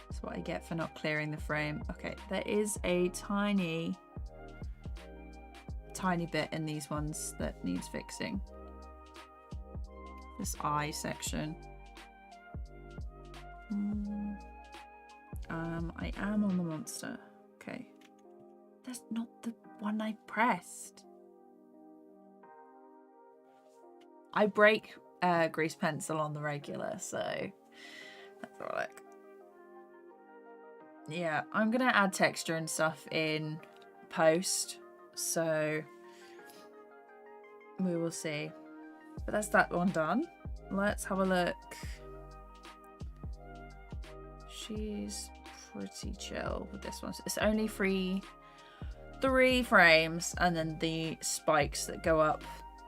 That's what I get for not clearing the frame. Okay, there is a tiny bit in these ones that needs fixing. This eye section. I am on the monster. Okay. That's not the one I pressed. I break grease pencil on the regular, so that's alright. Yeah, I'm gonna add texture and stuff in post, so we will see. But that's that one done. Let's have a look. She's pretty chill with this one. It's only three frames, and then the spikes that go up,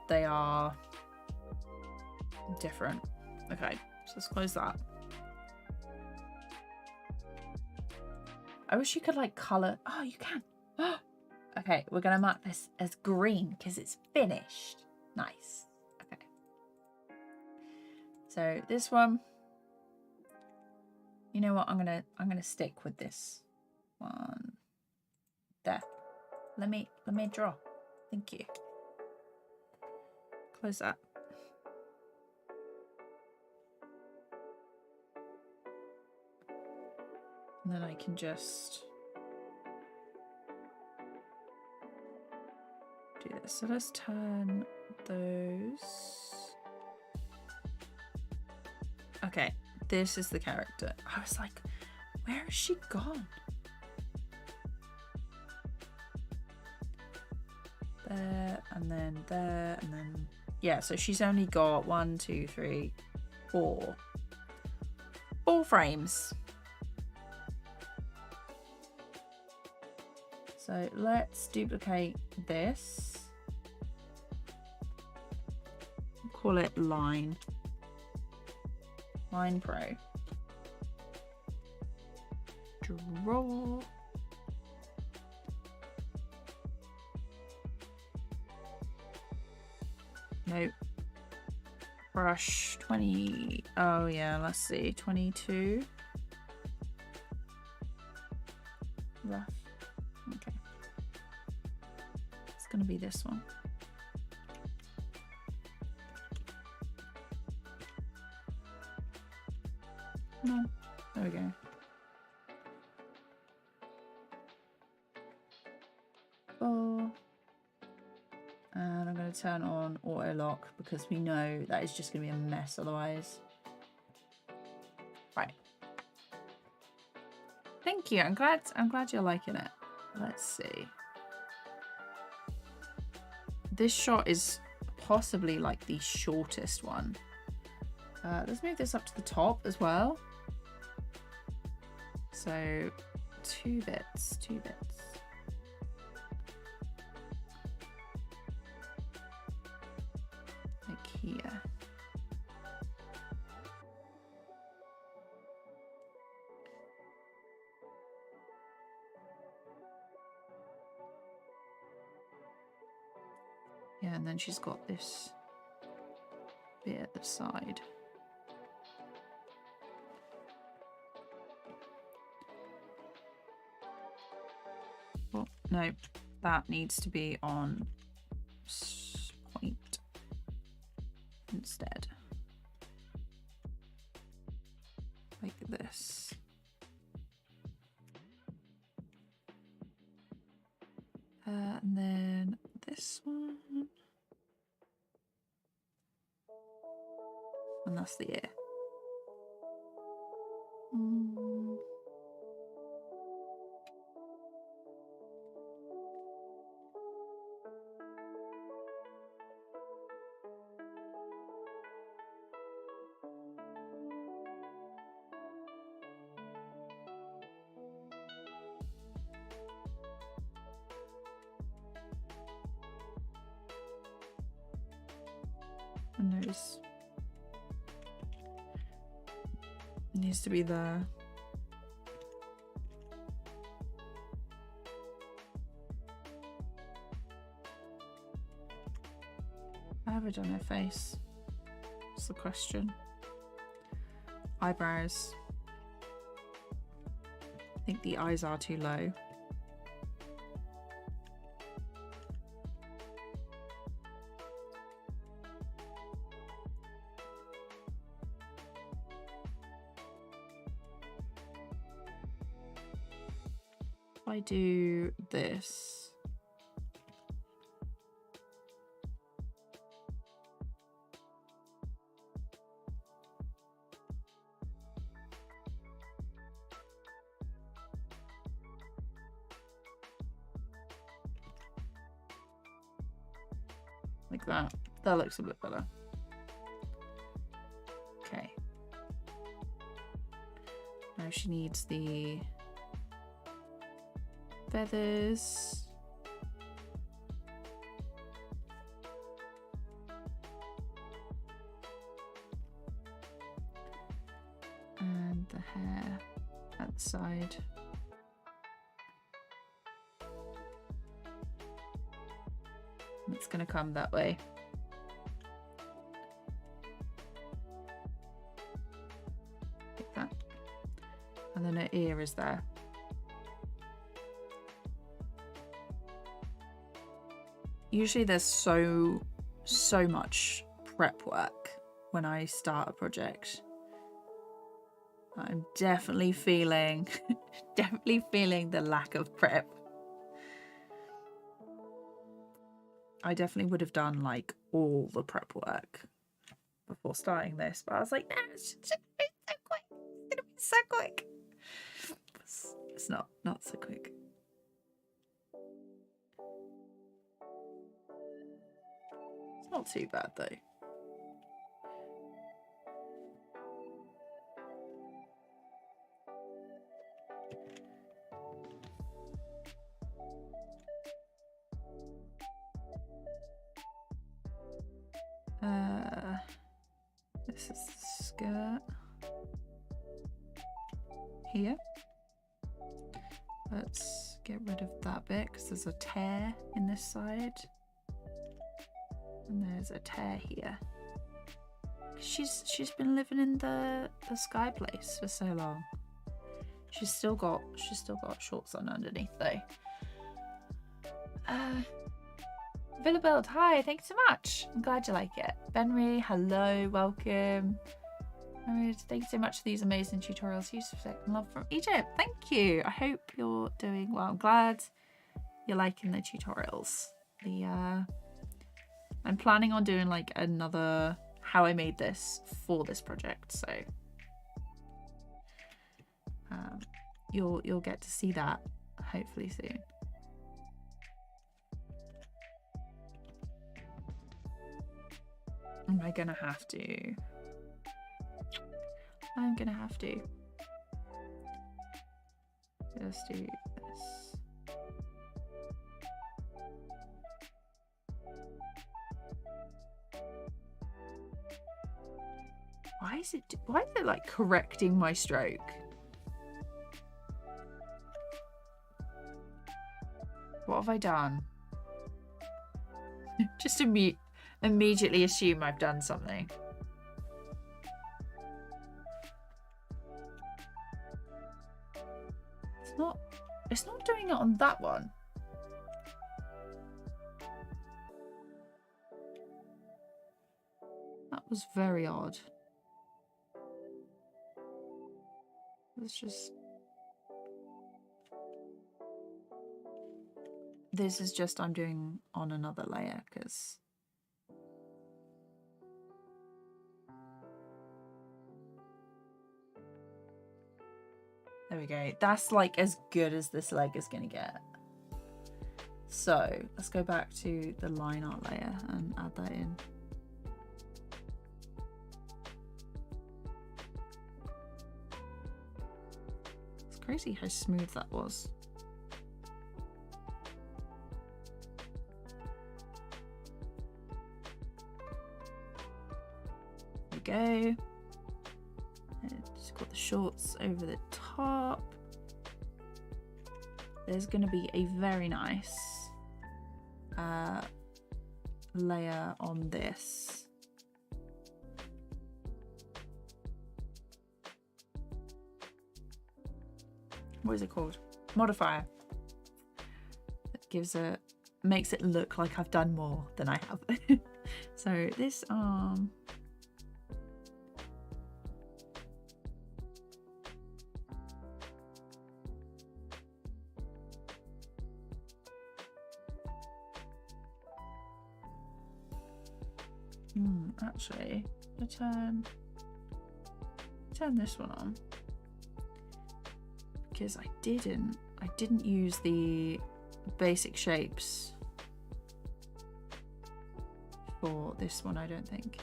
they are different. Okay, so let's close that. I wish you could like color. Oh, you can. Okay, we're gonna mark this as green because it's finished. Nice. Okay. So this one, you know what? I'm gonna stick with this one. There. Let me draw. Thank you. Close that. And then I can just do this. So let's turn those. Okay, this is the character. I was like, where has she gone? There, and then yeah, so she's only got 1, 2, 3, 4 frames. So let's duplicate this. Call it Line Pro. Draw. Nope. Brush 20. Oh yeah, let's see. 22. Rough. Okay. It's gonna be this one. No. There we go. Oh. And I'm going to turn on auto lock because we know that is just going to be a mess otherwise. Right. Thank you. I'm glad you're liking it. Let's see. This shot is possibly like the shortest one. Let's move this up to the top as well. So 2 bits. Like here. Yeah, and then she's got this bit at the side. Oh, no, that needs to be on point instead. Like this. And then this one. And that's the ear. And nose needs to be there. I haven't done her face. That's the question. Eyebrows. I think the eyes are too low. If I do this. Like that. That looks a bit better. Okay. Now she needs the feathers. And the hair at the side. It's going to come that way. Like that. And then her ear is there. Usually there's so much prep work when I start a project. I'm definitely feeling the lack of prep. I definitely would have done like all the prep work before starting this, but I was like, no, it's gonna be so quick. It's gonna be so quick. It's not so quick. It's not too bad though. This is the skirt here. Let's get rid of that bit because there's a tear in this side. And there's a tear here. She's been living in the sky place for so long. She's still got shorts on underneath though. Villa Build, hi, thank you so much. I'm glad you like it. Benry, hello, welcome. Thank you so much for these amazing tutorials. Huge respect and love from Egypt. Thank you. I hope you're doing well. I'm glad you're liking the tutorials. I'm planning on doing like another how I made this for this project, so you'll get to see that hopefully soon. Am I gonna have to? I'm gonna have to just do this. Why is it like correcting my stroke? What have I done? Just immediately assume I've done something. It's not doing it on that one. That was very odd. Let's just... This is just I'm doing on another layer because... There we go. That's like as good as this leg is going to get. So let's go back to the line art layer and add that in. It's crazy how smooth that was. There we go. Just got the shorts over the top. There's going to be a very nice layer on this. What is it called? Modifier. That gives makes it look like I've done more than I have. So this arm. Actually, I turn this one on because I didn't use the basic shapes for this one, I don't think.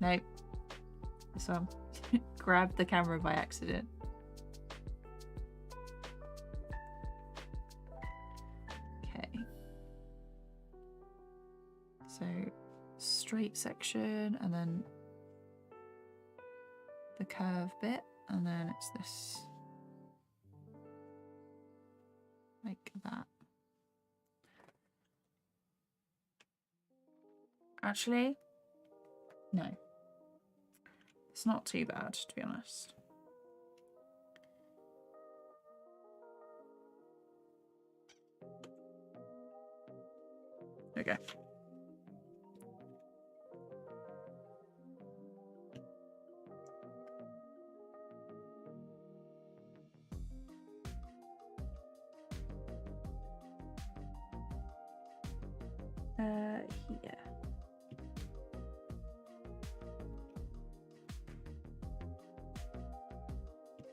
Nope. This one. Grabbed the camera by accident. So straight section and then the curve bit, and then it's this like that. Actually, no, it's not too bad, to be honest. Okay. Here.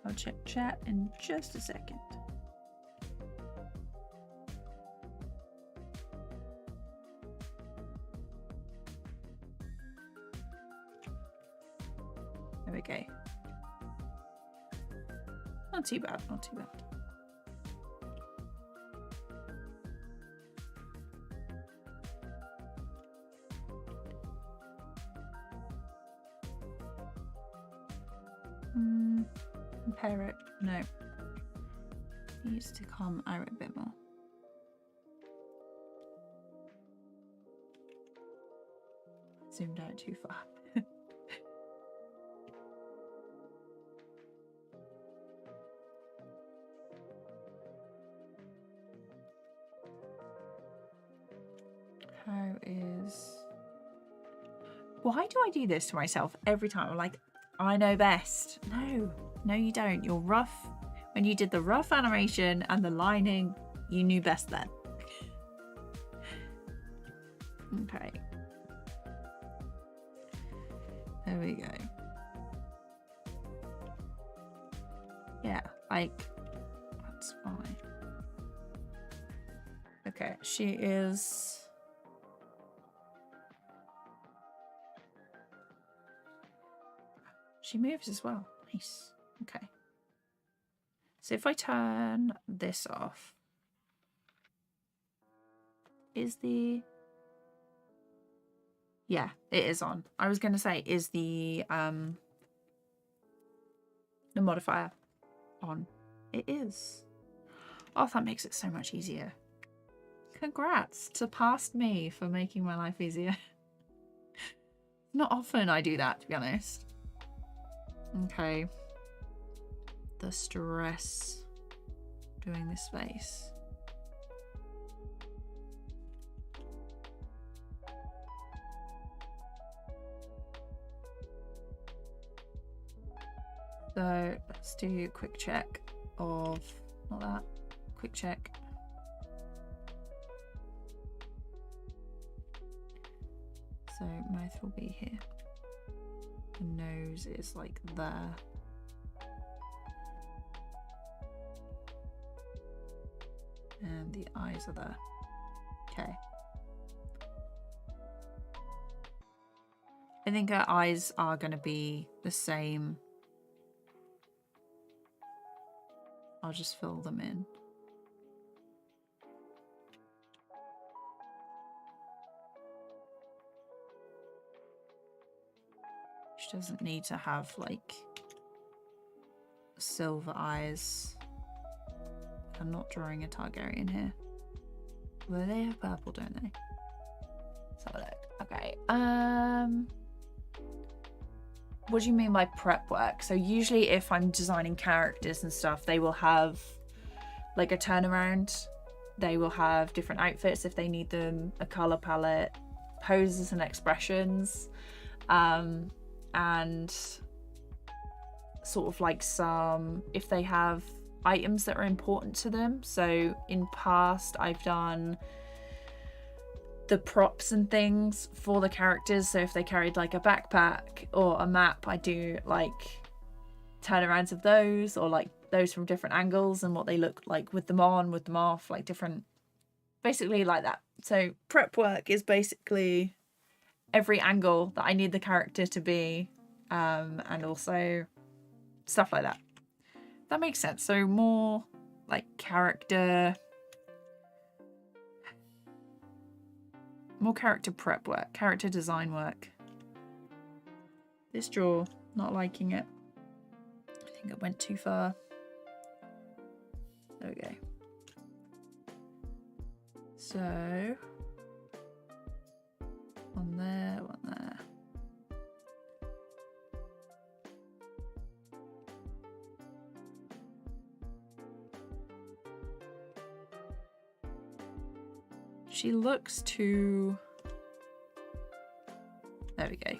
I'll check chat in just a second. There we go. Not too bad, not too bad. Compare it. No. Needs to come out a bit more. Zoomed out too far. How is... Why do I do this to myself every time? I'm like, I know best. No, you don't. You're rough. When you did the rough animation and the lining, you knew best then. Okay. There we go. Yeah, like, that's fine. Okay, she is... She moves as well. Nice. Okay. So if I turn this off, is the... Yeah, it is on. I was going to say, is the modifier on? It is. Oh, that makes it so much easier. Congrats to past me for making my life easier. Not often I do that, to be honest. Okay. The stress doing this face. So let's do a quick check of, not that, quick check. So mouth will be here. The nose is like there. And the eyes are there. Okay. I think her eyes are going to be the same. I'll just fill them in. She doesn't need to have like silver eyes. I'm not drawing a Targaryen here. Well, they have purple, don't they? Let's have a look. Okay. What do you mean by prep work? So usually if I'm designing characters and stuff, they will have like a turnaround. They will have different outfits if they need them, a color palette, poses and expressions, and sort of like some, if they have items that are important to them. So in past I've done the props and things for the characters. So if they carried like a backpack or a map, I do like turnarounds of those, or like those from different angles and what they look like with them on, with them off, like different, basically like that. So prep work is basically every angle that I need the character to be, and also stuff like that. That makes sense. So more like character prep work, character design work. This draw, not liking it. I think it went too far. There we go. So one there, one there. She looks too... There we go.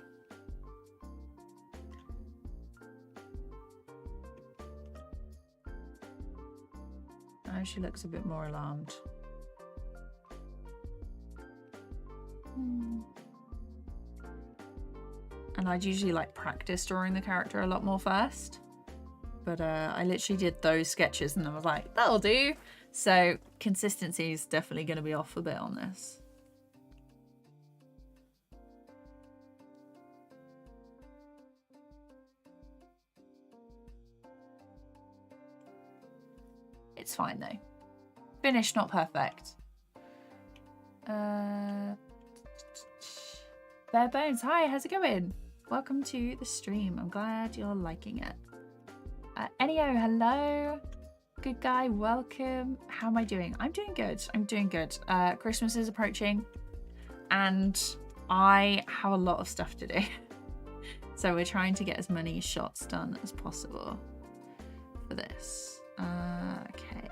Now she looks a bit more alarmed. And I'd usually like practice drawing the character a lot more first. But I literally did those sketches and I was like, that'll do. So consistency is definitely going to be off a bit on this. It's fine though. Finished, not perfect. Bare Bones, hi, how's it going? Welcome to the stream. I'm glad you're liking it. Enio, hello. Good guy, welcome. How am I doing? I'm doing good. I'm doing good. Christmas is approaching and I have a lot of stuff to do. So we're trying to get as many shots done as possible for this. Okay.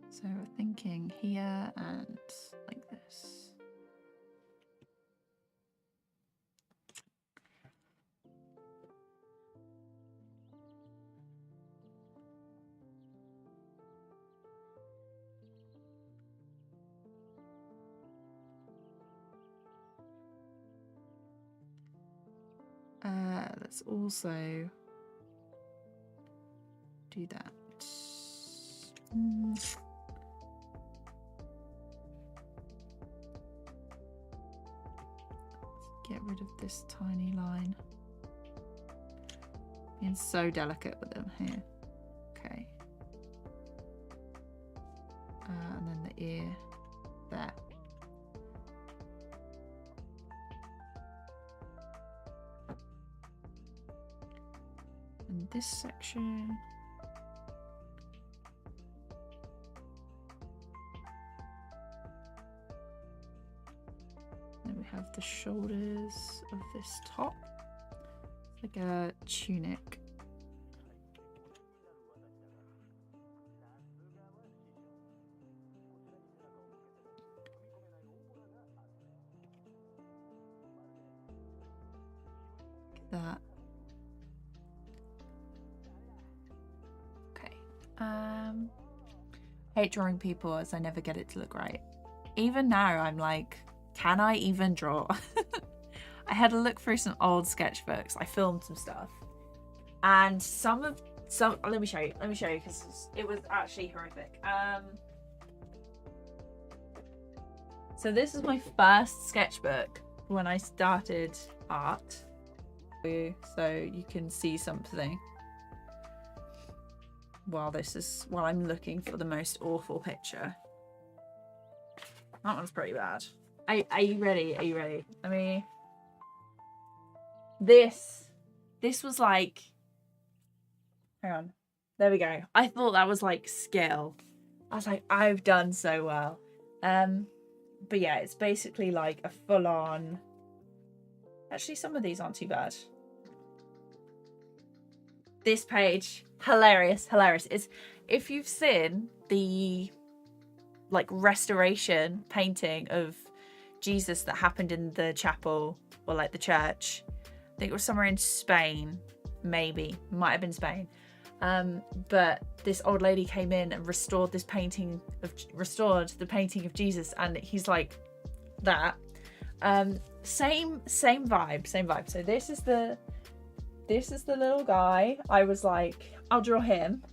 So we're thinking here and like this. Let's also do that. Get rid of this tiny line. Being so delicate with them here. Okay. And then the ear there. this section. Then we have the shoulders of this top, like a tunic. That. Okay. Hate drawing people as I never get it to look right. Even now I'm like, can I even draw? I had a look through some old sketchbooks. I filmed some stuff. And let me show you because it was actually horrific. So this is my first sketchbook when I started art. So you can see something while I'm looking for the most awful picture. That one's pretty bad. Are you ready? Are you ready? I mean, this was like, hang on, there we go. I thought that was like skill. I was like, I've done so well. But yeah, it's basically like a full-on. Actually, some of these aren't too bad. This page, hilarious. It's, if you've seen the like restoration painting of Jesus that happened in the chapel or like the church, I think it was somewhere in Spain, maybe, might have been Spain. But this old lady came in and restored the painting of Jesus, and he's like that. Same vibe. So this is the little guy. I was like, I'll draw him.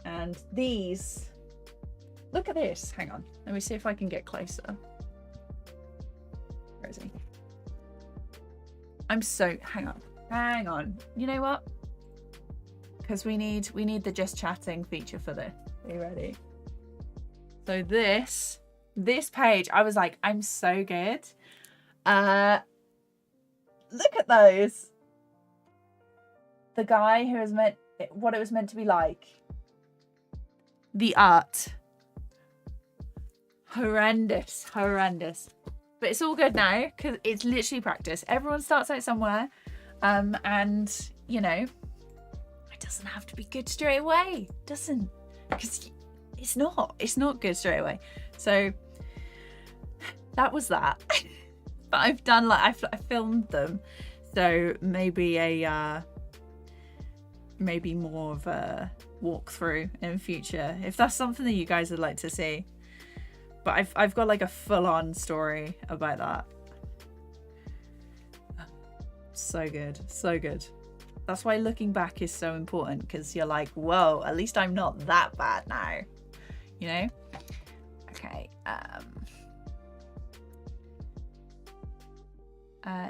And these, look at this. Hang on. Let me see if I can get closer. Where is he? Hang on. You know what? Because we need the just chatting feature for this. Are you ready? So this page, I was like, I'm so good. Look at those. The guy who was what it was meant to be like. The art. Horrendous. But it's all good now because it's literally practice. Everyone starts out somewhere. And, you know, it doesn't have to be good straight away. It doesn't. Because it's not good straight away. So that was that. But I've done I filmed them. So maybe maybe more of a walkthrough in future if that's something that you guys would like to see. But I've got like a full-on story about that. So good. That's why looking back is so important, because you're like, whoa, at least I'm not that bad now, you know? Okay.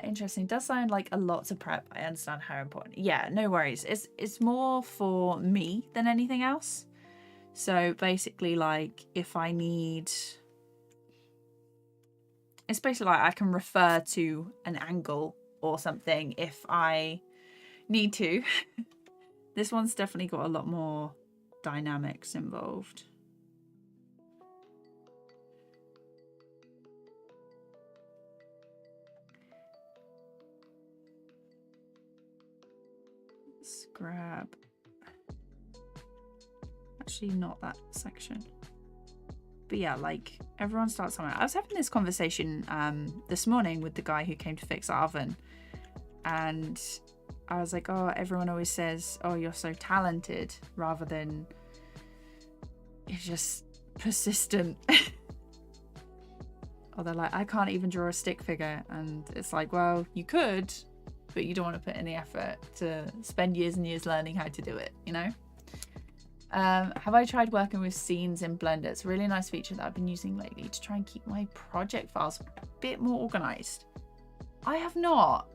Interesting. It does sound like a lot to prep. I understand how important. Yeah, no worries. It's more for me than anything else. So basically, like, if I need, it's basically like I can refer to an angle or something if I need to. This one's definitely got a lot more dynamics involved. Let's grab, actually not that section. But yeah, like, everyone starts somewhere. I was having this conversation this morning with the guy who came to fix our oven, and I was like, oh, everyone always says, oh, you're so talented, rather than you're just persistent. Or they're like, I can't even draw a stick figure. And it's like, well, you could, but you don't want to put any effort to spend years and years learning how to do it, you know? Have I tried working with scenes in Blender? It's a really nice feature that I've been using lately to try and keep my project files a bit more organized. I have not.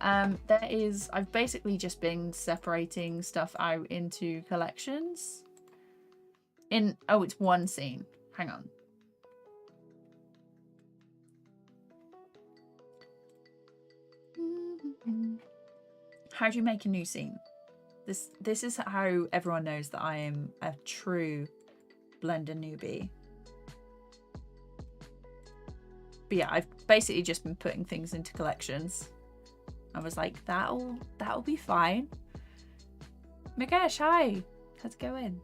I've basically just been separating stuff out into collections. It's one scene. Hang on. How do you make a new scene? This is how everyone knows that I am a true Blender newbie. But yeah, I've basically just been putting things into collections. I was like, that'll be fine. Mukesh, hi. How's it going?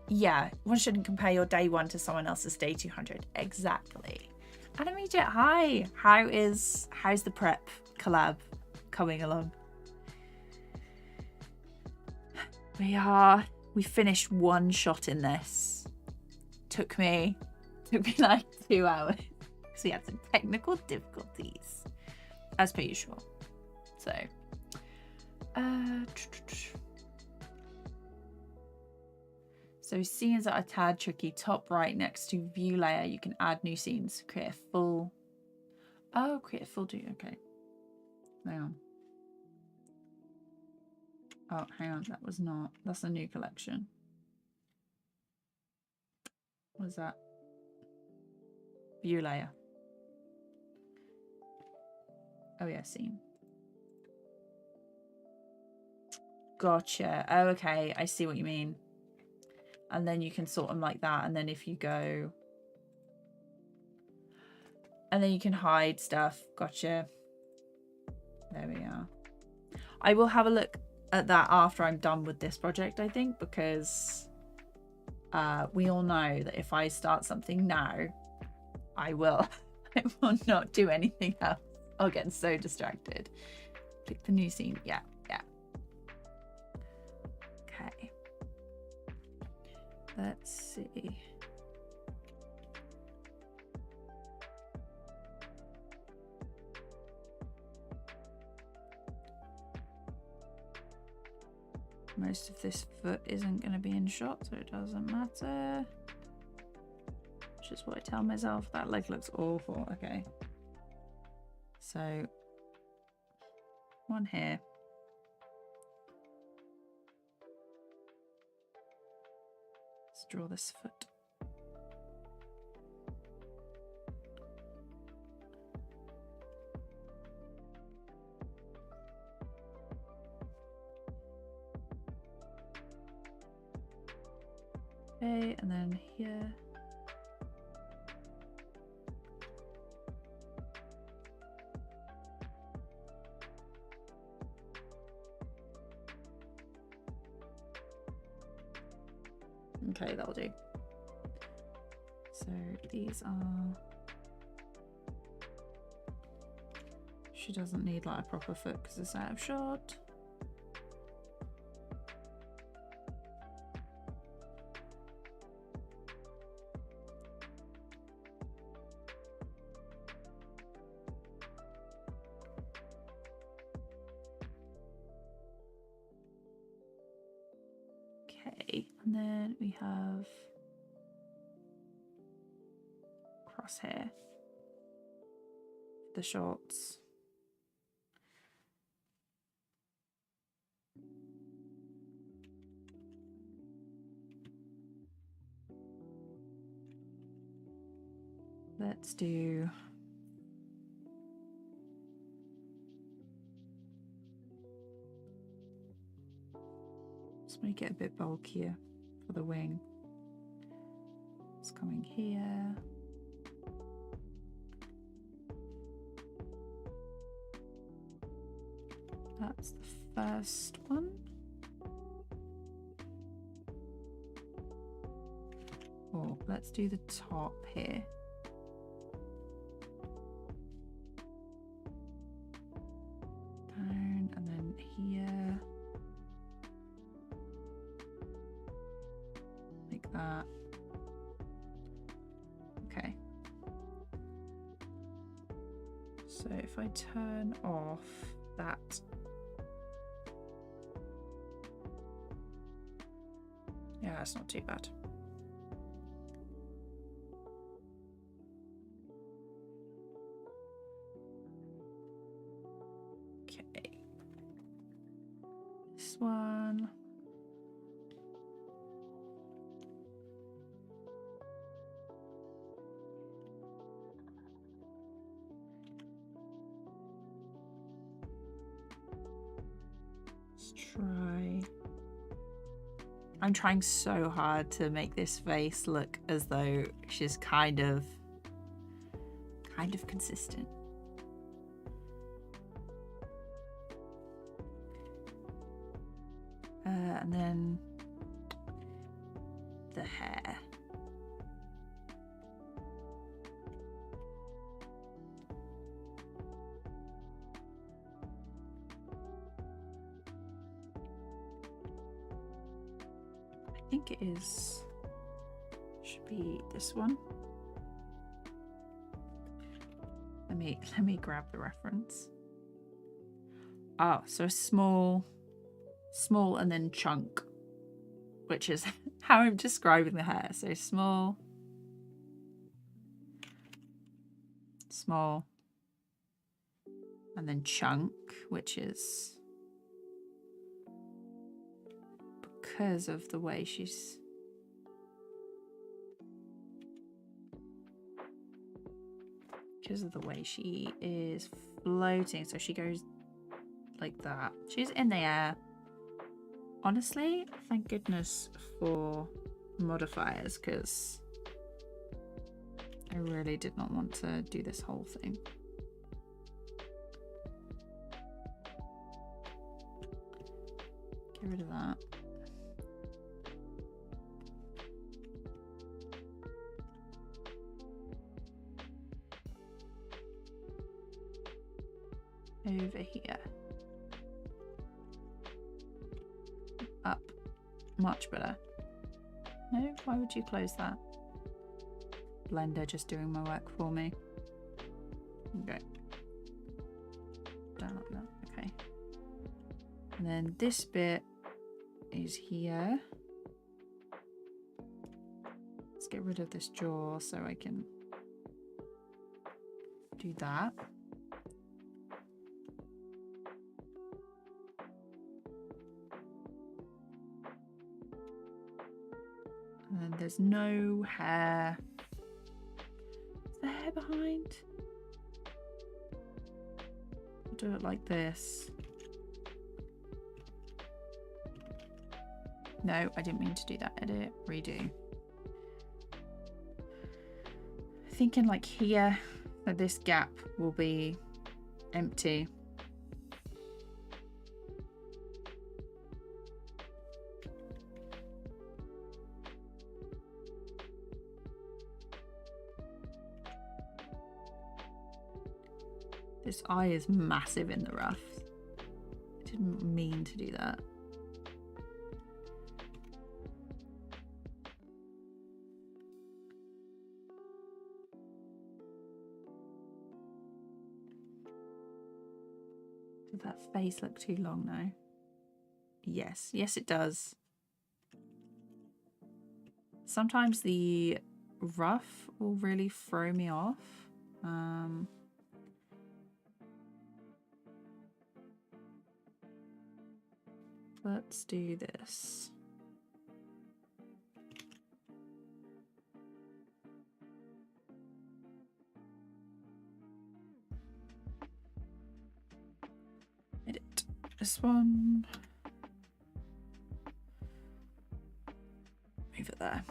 Yeah, one shouldn't compare your day 1 to someone else's day 200. Exactly. Animated, hi. How's the prep collab coming along? We finished one shot in this. Took me like 2 hours because we had some technical difficulties as per usual. So so scenes that are a tad tricky. Top right next to view layer, you can add new scenes. Create a full. Oh, create a full do. Okay. Hang on. Oh, hang on. That was not. That's a new collection. What is that? View layer. Oh yeah, scene. Gotcha. Oh, okay. I see what you mean. And then you can sort them like that. And then if you go... And then you can hide stuff. Gotcha. There we are. I will have a look at that after I'm done with this project, I think, because we all know that if I start something now, I will not do anything else. I'll get so distracted. Click the new scene. Yeah. Okay. Let's see. Most of this foot isn't going to be in shot, so it doesn't matter. Which is what I tell myself. That leg looks awful. Okay. So, one here. Let's draw this foot. Okay, and then here. Okay, that'll do. So these are... She doesn't need like a proper foot because it's out of shot. And then we have crosshair, the shorts. Let's do let's make it a bit bulkier for the wing. It's coming here. That's the first one. Oh, let's do the top here. Down and then here. Like that. Okay. So if I turn off that, yeah, it's not too bad. Okay. This one. try. I'm trying so hard to make this face look as though she's kind of consistent. And then the hair. I think it is, should be this one. Let me grab the reference. Oh, so small and then chunk, which is how I'm describing the hair. So small, and then chunk, which is because of the way she's she is floating. So she goes like that. She's in the air. Honestly, thank goodness for modifiers, because I really did not want to do this whole thing. Get rid of that. Over here. Up. Much better. No? Why would you close that? Blender just doing my work for me. Okay. Down like that. Okay. And then this bit is here. Let's get rid of this jaw so I can do that. And there's no hair. Is there hair behind? I'll do it like this. No, I didn't mean to do that. Edit, redo. Thinking like here, that this gap will be empty. This eye is massive in the rough. I didn't mean to do that. Did that face look too long now? Yes, yes it does. Sometimes the rough will really throw me off. Let's do this. Edit this one. Move it there.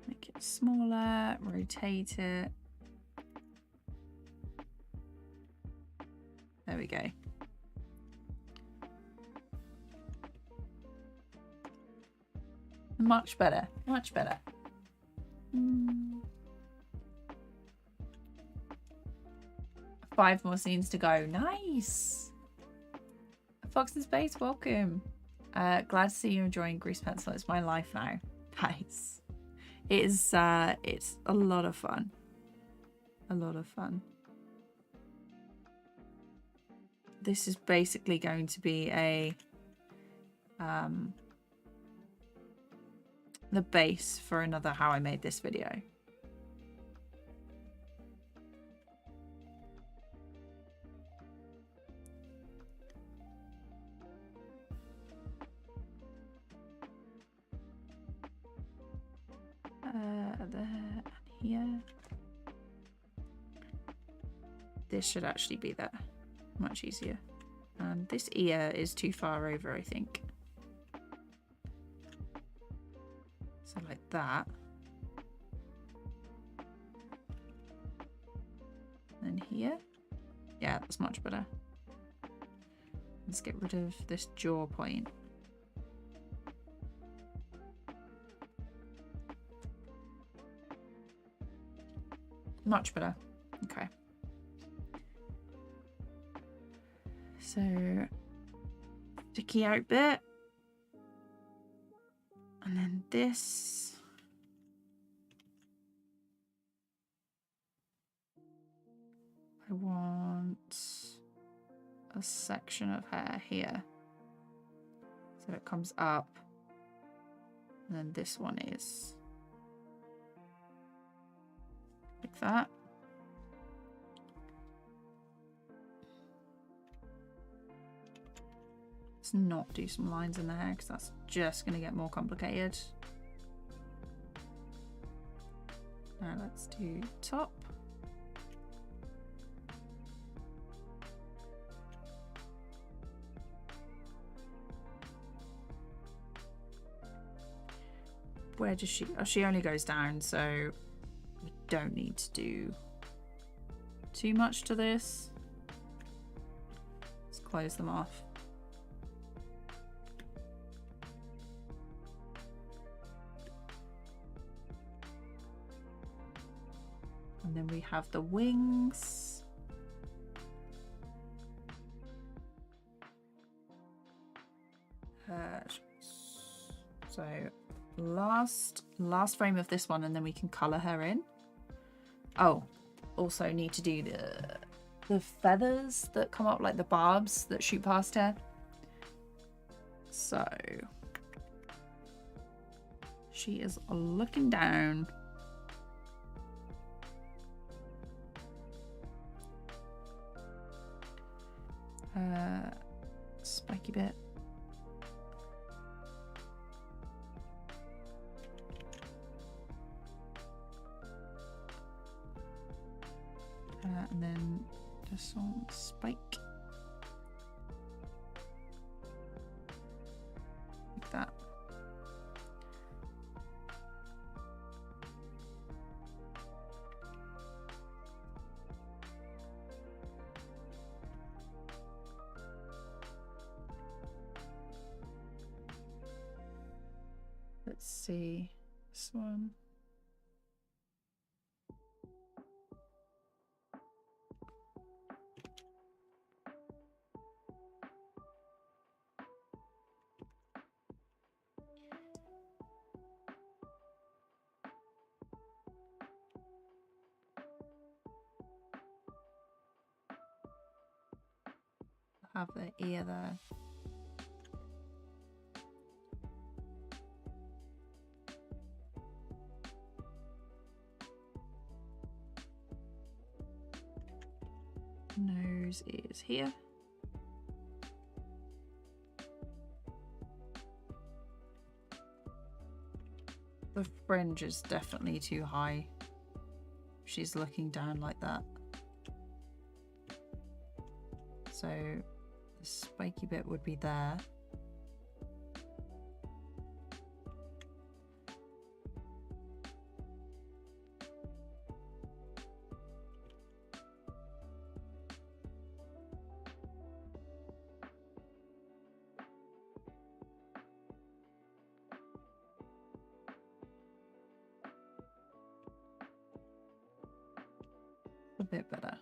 Make it smaller, rotate it. There we go. Much better, much better. 5 more scenes to go. Nice. Fox in Space, welcome. Glad to see you enjoying Grease Pencil. It's my life now. Nice. It is. It's a lot of fun. A lot of fun. This is basically going to be a the base for another How I Made This video. There and here. This should actually be there. much easier. And this ear is too far over, I think. So like that. And here. Yeah, that's much better. Let's get rid of this jaw point. Much better. Okay. So, sticky out bit. And then this. I want a section of hair here. So it comes up. And then this one is like that. Let's not do some lines in there because that's just going to get more complicated. Now let's do top. Where does she? Oh, she only goes down, so we don't need to do too much to this. Let's close them off. And then we have the wings. So last frame of this one, and then we can color her in. Oh, also need to do the feathers that come up, like the barbs that shoot past her. So she is looking down. Spiky bit. And then just some spike. Like that. Let's see this one. Have the ear there. Nose is here. The fringe is definitely too high. She's looking down like that. So the spiky bit would be there. A bit better.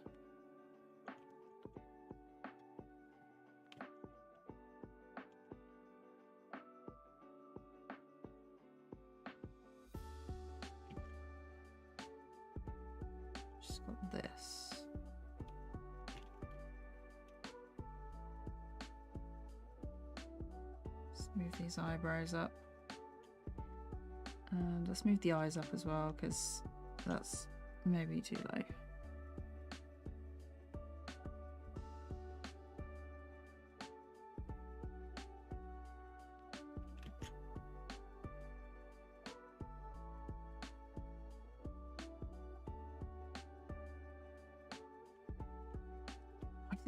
Just got this. Let's move these eyebrows up. And let's move the eyes up as well, because that's maybe too low.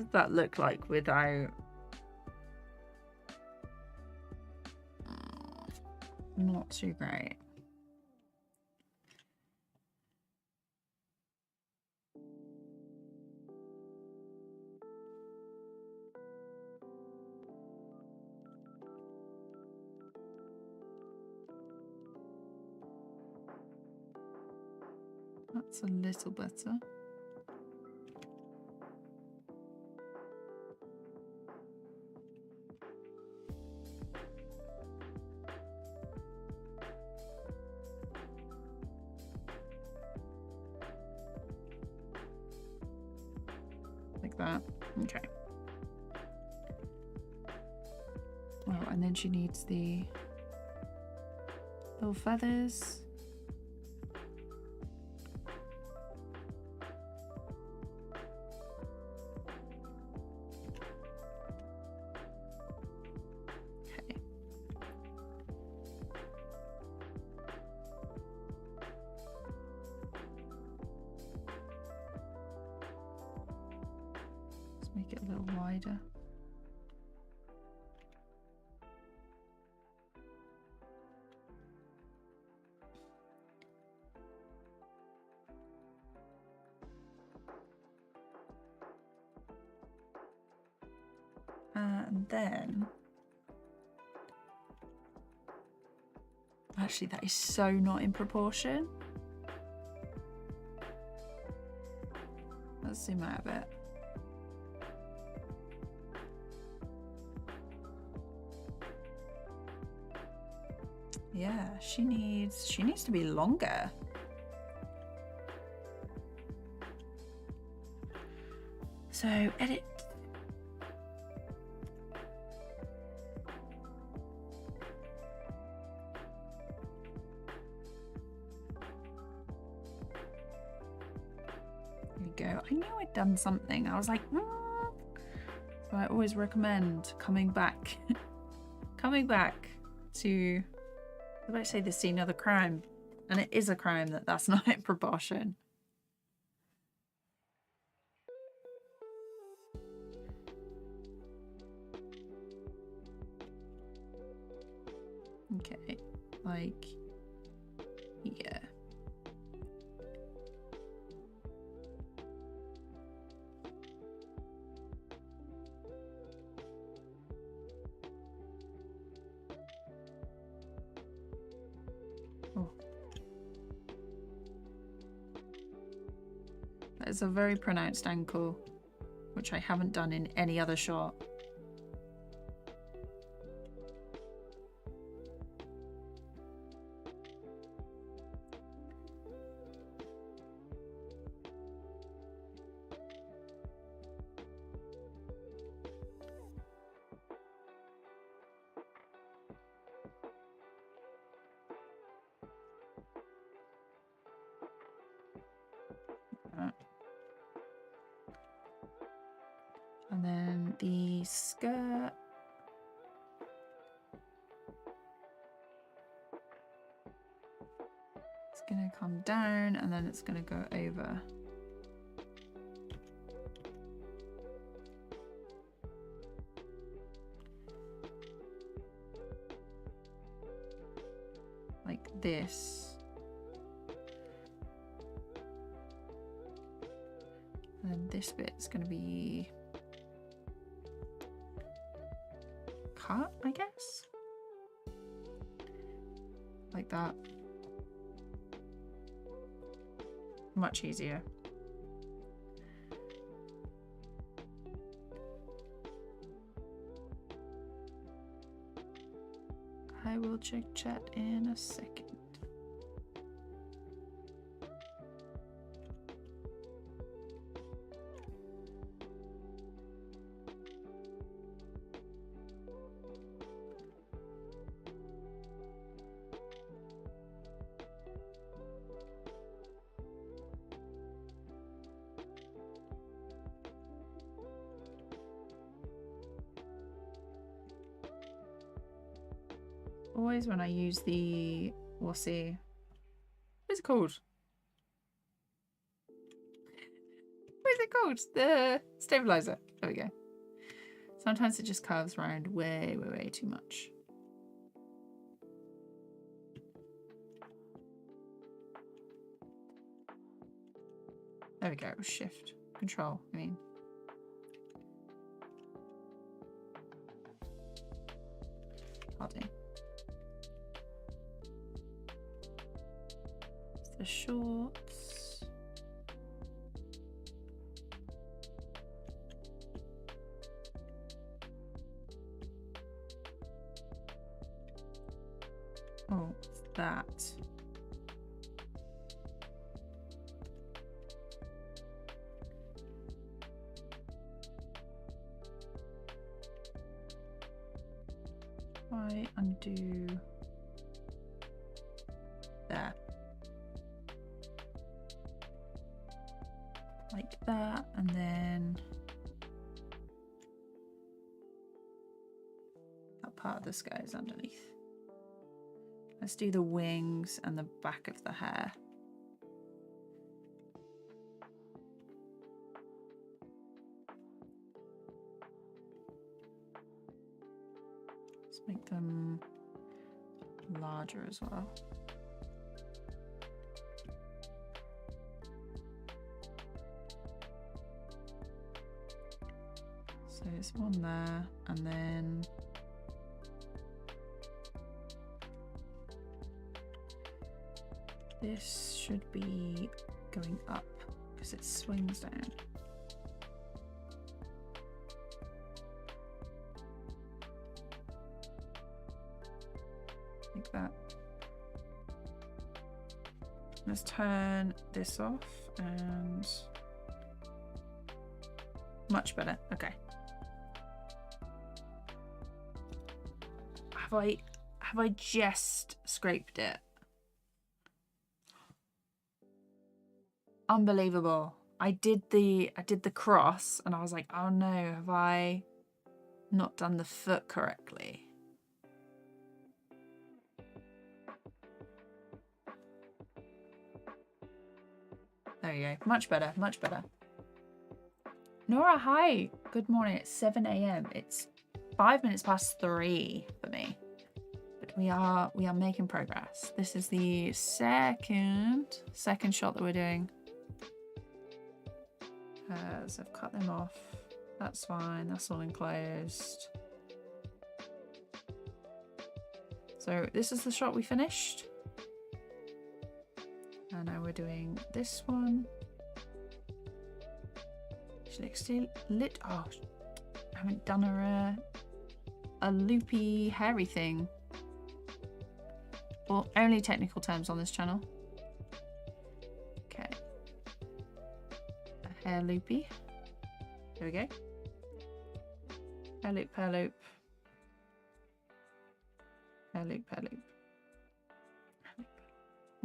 does that look like without... Not too great. That's a little better. Like that. Okay. Oh, and then she needs the little feathers. Make it a little wider. And then, actually that is so not in proportion. Let's zoom out a bit. Yeah, she needs to be longer. So edit. There we go. I knew I'd done something. I was like, so I always recommend coming back to, what did I say, the scene of the crime? And it is a crime that's not in proportion. Okay, like, yeah. Oh. That is a very pronounced ankle, which I haven't done in any other shot. And then the skirt. It's gonna come down and then it's gonna go over. Like this. And then this bit's gonna be cut, I guess. Like that. Much easier. I will check chat in a second. Always when I use the, we'll see, what's it called? is it called? The stabilizer. There we go. Sometimes it just curves around way, way, way too much. There we go. Shift. Control, I mean. Hardy. The shorts. Oh, it's that. I undo there. Like that, and then that part of the sky is underneath. Let's do the wings and the back of the hair. Let's make them larger as well. So it's one there, and then this should be going up because it swings down. Like that. Let's turn this off and much better. Okay. Have I just scraped it? Unbelievable. I did the cross and I was like, oh no, have I not done the foot correctly? There you go. Much better, much better. Nora, hi. Good morning. It's 7 a.m. It's 5 minutes past 3 for me. But we are making progress. This is the second shot that we're doing. So I've cut them off. That's fine. That's all enclosed. So this is the shot we finished. And now we're doing this one. She looks lit. Oh, I haven't done her a loopy, hairy thing. Well, only technical terms on this channel. Okay. A hair loopy. There we go. Hair loop, hair loop. Hair loop, hair loop.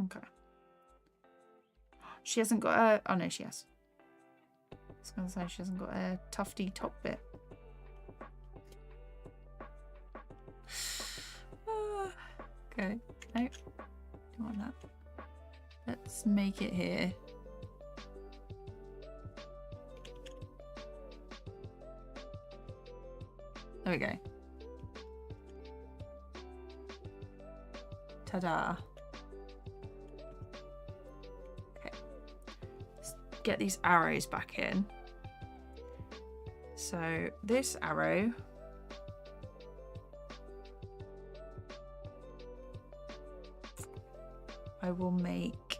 Okay. She hasn't got a... Oh, no, she has. I was going to say she hasn't got a tufty top bit. Okay. No. Don't want that. Let's make it here. There we go. Ta-da. Okay. Let's get these arrows back in. So this arrow I will make,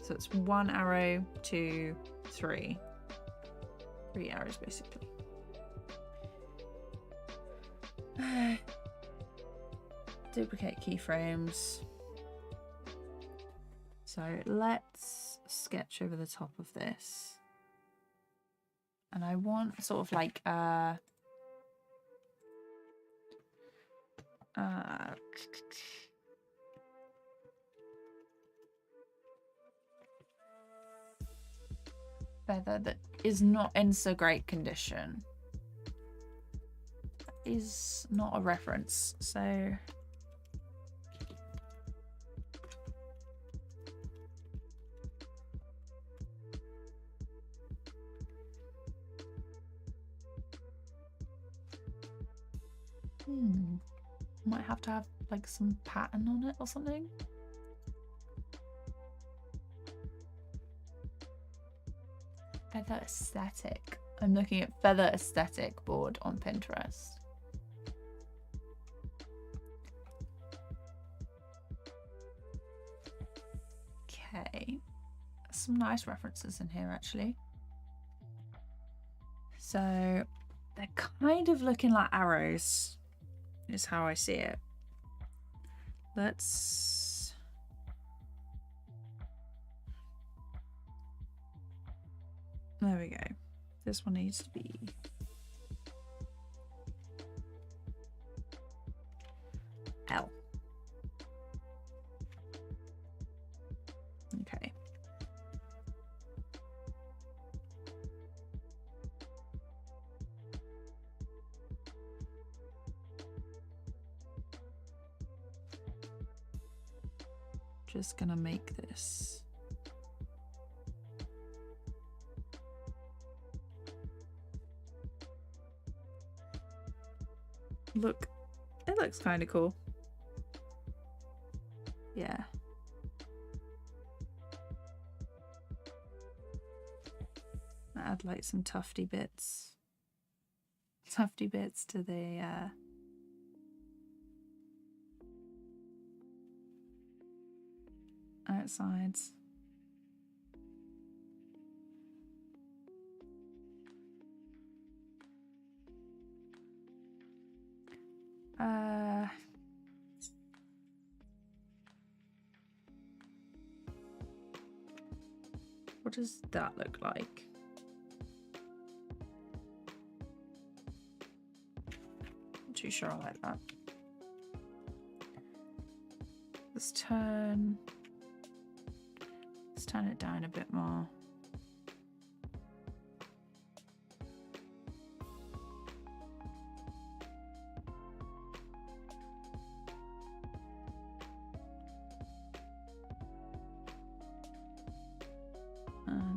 so it's 1 arrow, 2, 3. 3 arrows basically. Duplicate keyframes. So let's sketch over the top of this. And I want sort of like feather that is not in so great condition. That is not a reference, so Might have to have like some pattern on it or something. Feather aesthetic. I'm looking at feather aesthetic board on Pinterest. Okay, some nice references in here actually. So they're kind of looking like arrows, is how I see it. Let's... There we go. This one needs to be... L. Okay. Just gonna make this. Look, it looks kind of cool. Yeah. Add like some tufty bits to the outsides. What does that look like? Not too sure I like that. Let's turn it down a bit more.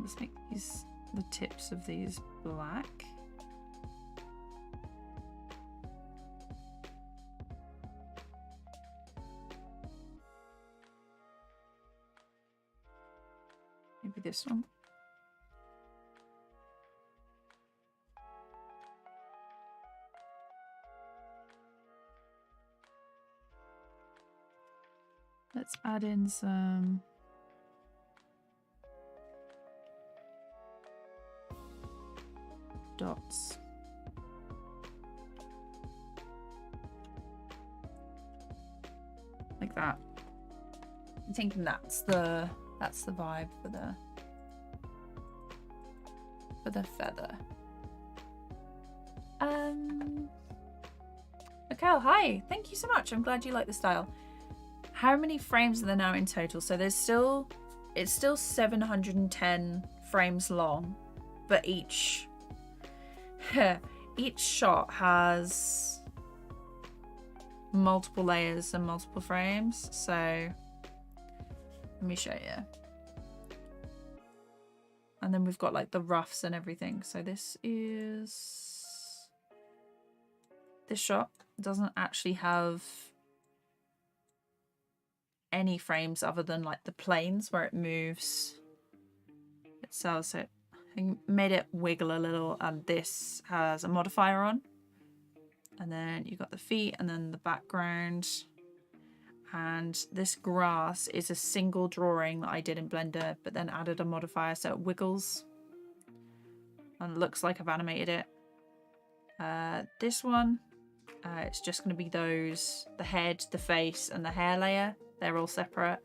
Let's make the tips of these black. Maybe this one. Let's add in some dots. Like that. I'm thinking that's the vibe for the feather. Okay, oh, hi. Thank you so much. I'm glad you like the style. How many frames are there now in total? So it's still 710 frames long, but each shot has multiple layers and multiple frames. So let me show you. And then we've got like the roughs and everything. So this shot doesn't actually have any frames other than like the planes where it moves itself. So I made it wiggle a little, and this has a modifier on. And then you got the feet and then the background. And this grass is a single drawing that I did in Blender, but then added a modifier so it wiggles. And it looks like I've animated it. This one, it's just going to be the head, the face, and the hair layer. They're all separate.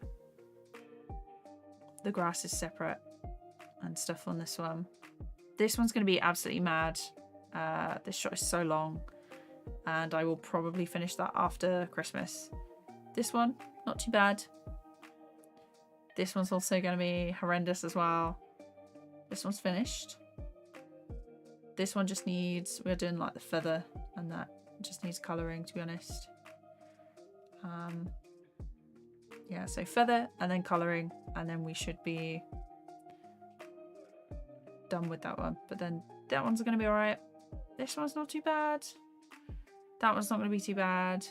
The grass is separate and stuff on this one. This one's going to be absolutely mad. This shot is so long, and I will probably finish that after Christmas. This one, not too bad. This one's also going to be horrendous as well. This one's finished. This one just needs, we're doing like the feather, and that just needs colouring, to be honest. Yeah, so feather and then colouring, and then we should be done with that one. But then that one's going to be alright. This one's not too bad. That one's not going to be too bad.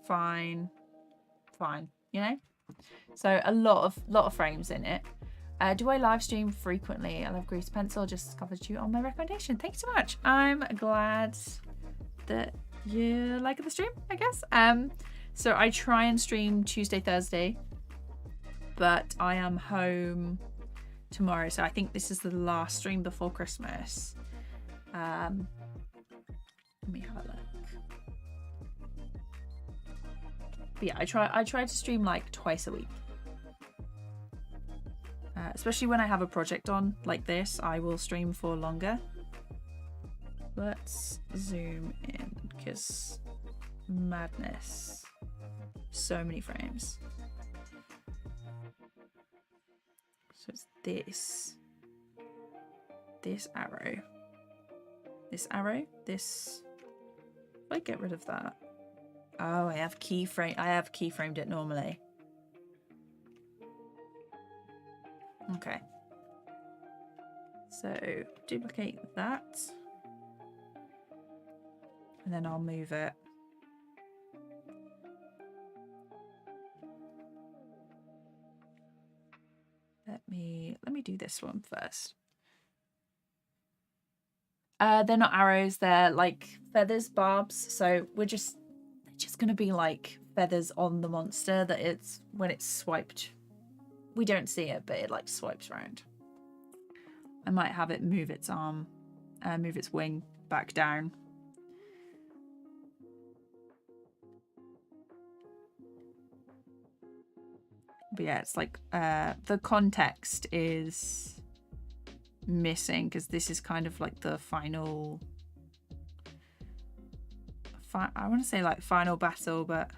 Fine. Fine, you know? So a lot of frames in it. Do I live stream frequently? I love Grease Pencil. Just covered you on my recommendation. Thank you so much. I'm glad that you like the stream, I guess. So I try and stream Tuesday, Thursday, but I am home tomorrow. So I think this is the last stream before Christmas. Let me have a look. But yeah, I try to stream like twice a week. Especially when I have a project on like this, I will stream for longer. Let's zoom in because madness. So many frames. So it's this arrow, this. If I get rid of that. Oh, I have keyframed it normally. Okay. So duplicate that. And then I'll move it. Let me do this one first. They're not arrows, they're like feathers, barbs. So they're just gonna be like feathers on the monster that it's when it's swiped. We don't see it, but it like swipes around. I might have it move its arm, move its wing back down. But yeah, it's like the context is missing because this is kind of like the final. I want to say like final battle, but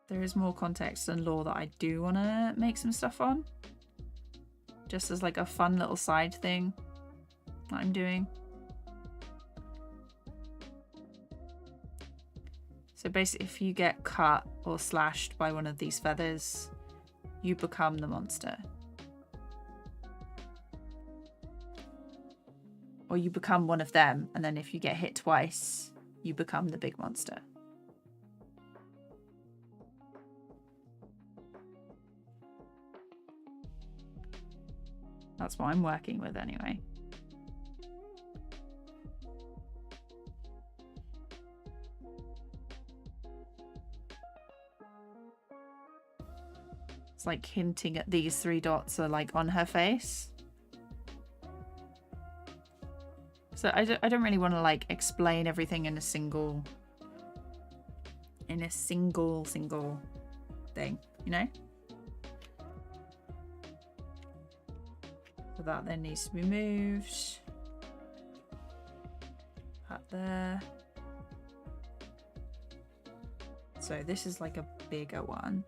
there is more context and lore that I do want to make some stuff on. Just as like a fun little side thing that I'm doing. So basically if you get cut or slashed by one of these feathers, you become the monster. Or you become one of them, and then if you get hit twice, you become the big monster. That's what I'm working with anyway. It's like hinting at these 3 dots are like on her face. So I don't really want to like explain everything in a single thing, you know? So that then needs to be moved. That there. So this is like a bigger one.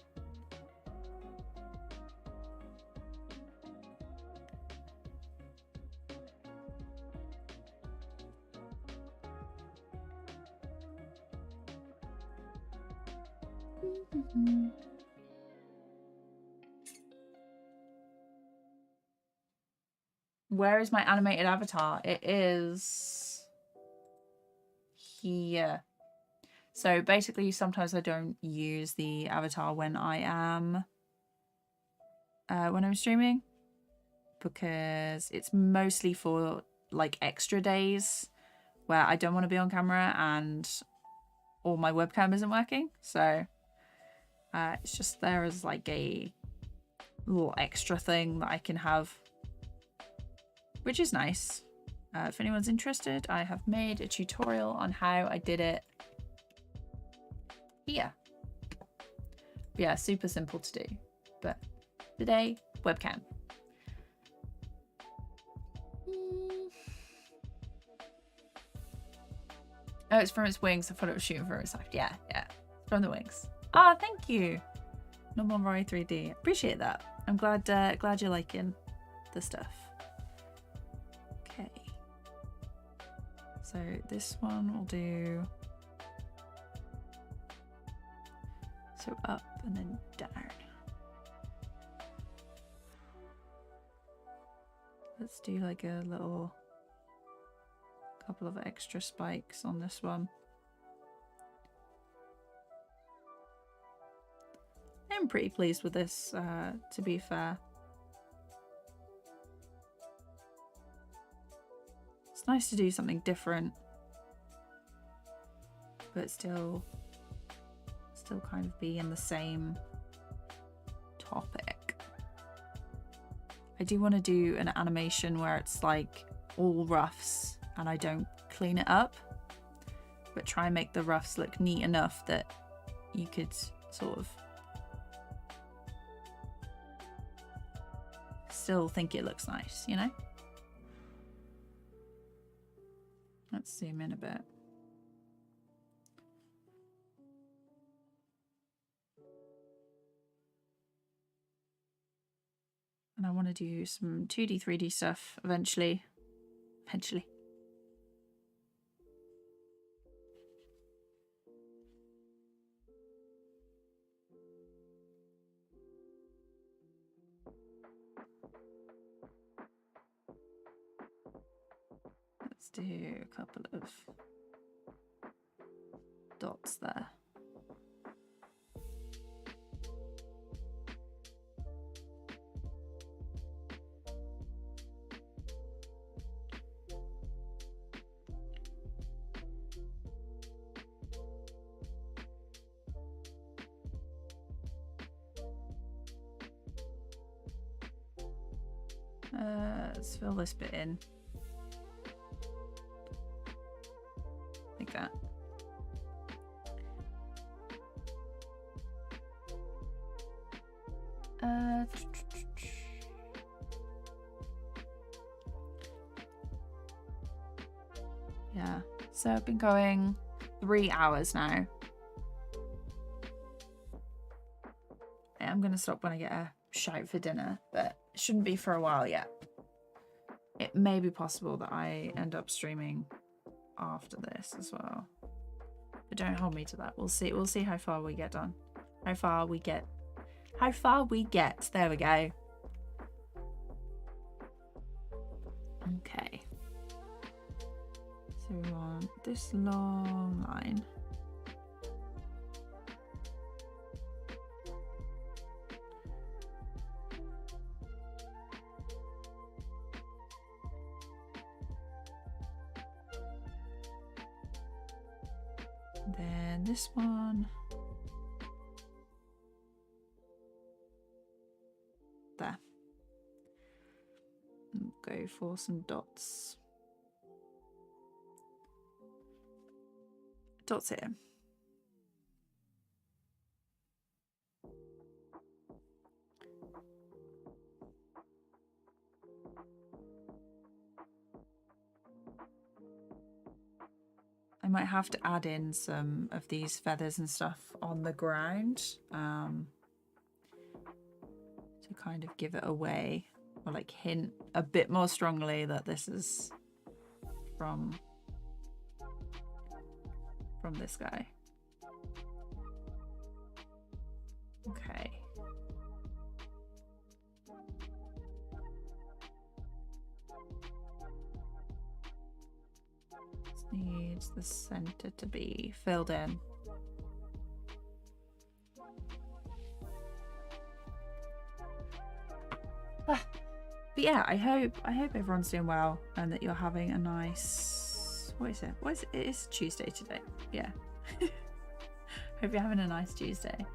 Where is my animated avatar? It is here. So basically sometimes I don't use the avatar when I'm streaming because it's mostly for like extra days where I don't want to be on camera and or my webcam isn't working. So it's just there as like a little extra thing that I can have, which is nice. If anyone's interested, I have made a tutorial on how I did it here. But yeah, super simple to do. But today, webcam. Oh, it's from its wings. I thought it was shooting from its side. Yeah, from the wings. Ah, thank you. Normal Roy 3D. Appreciate that. I'm glad you're liking the stuff. Okay. So this one will do So up and then down. Let's do like a little couple of extra spikes on this one. I'm pretty pleased with this, to be fair. It's nice to do something different, but still kind of be in the same topic. I do want to do an animation where it's like all roughs and I don't clean it up, but try and make the roughs look neat enough that you could sort of still think it looks nice, you know? Let's zoom in a bit. And I want to do some 2D, 3D stuff eventually. Let's do a couple of dots there. Let's fill this bit in. Like that. Yeah, so I've been going 3 hours now. I'm gonna stop when I get a shout for dinner, but it shouldn't be for a while yet. It may be possible that I end up streaming after this as well, but don't hold me to that. We'll see how far we get done. How far we get. There we go. Okay. So we want this long line. Then this one. There. And go for some dots. Dots here. I might have to add in some of these feathers and stuff on the ground to kind of give it away, or like hint a bit more strongly that this is from this guy. Okay. This needs the center to be filled in. But yeah, I hope everyone's doing well and that you're having a nice, what is it? It is Tuesday today. Yeah. Hope you're having a nice Tuesday.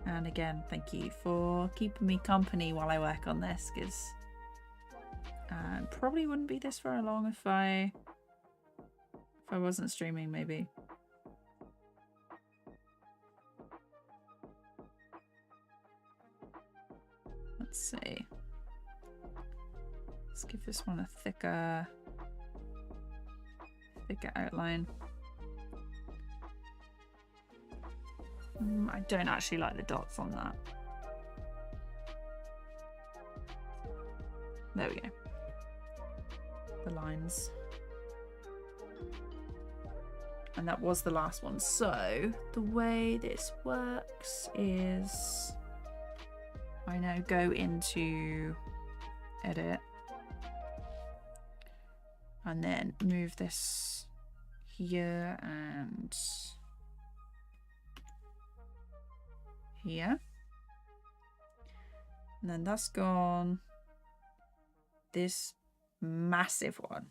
And again, thank you for keeping me company while I work on this, because probably wouldn't be this very long if I wasn't streaming, maybe. Let's see. Let's give this one a thicker outline. I don't actually like the dots on that. There we go. The lines. And that was the last one. So the way this works is I now go into edit and then move this here and here. And then that's gone. This massive one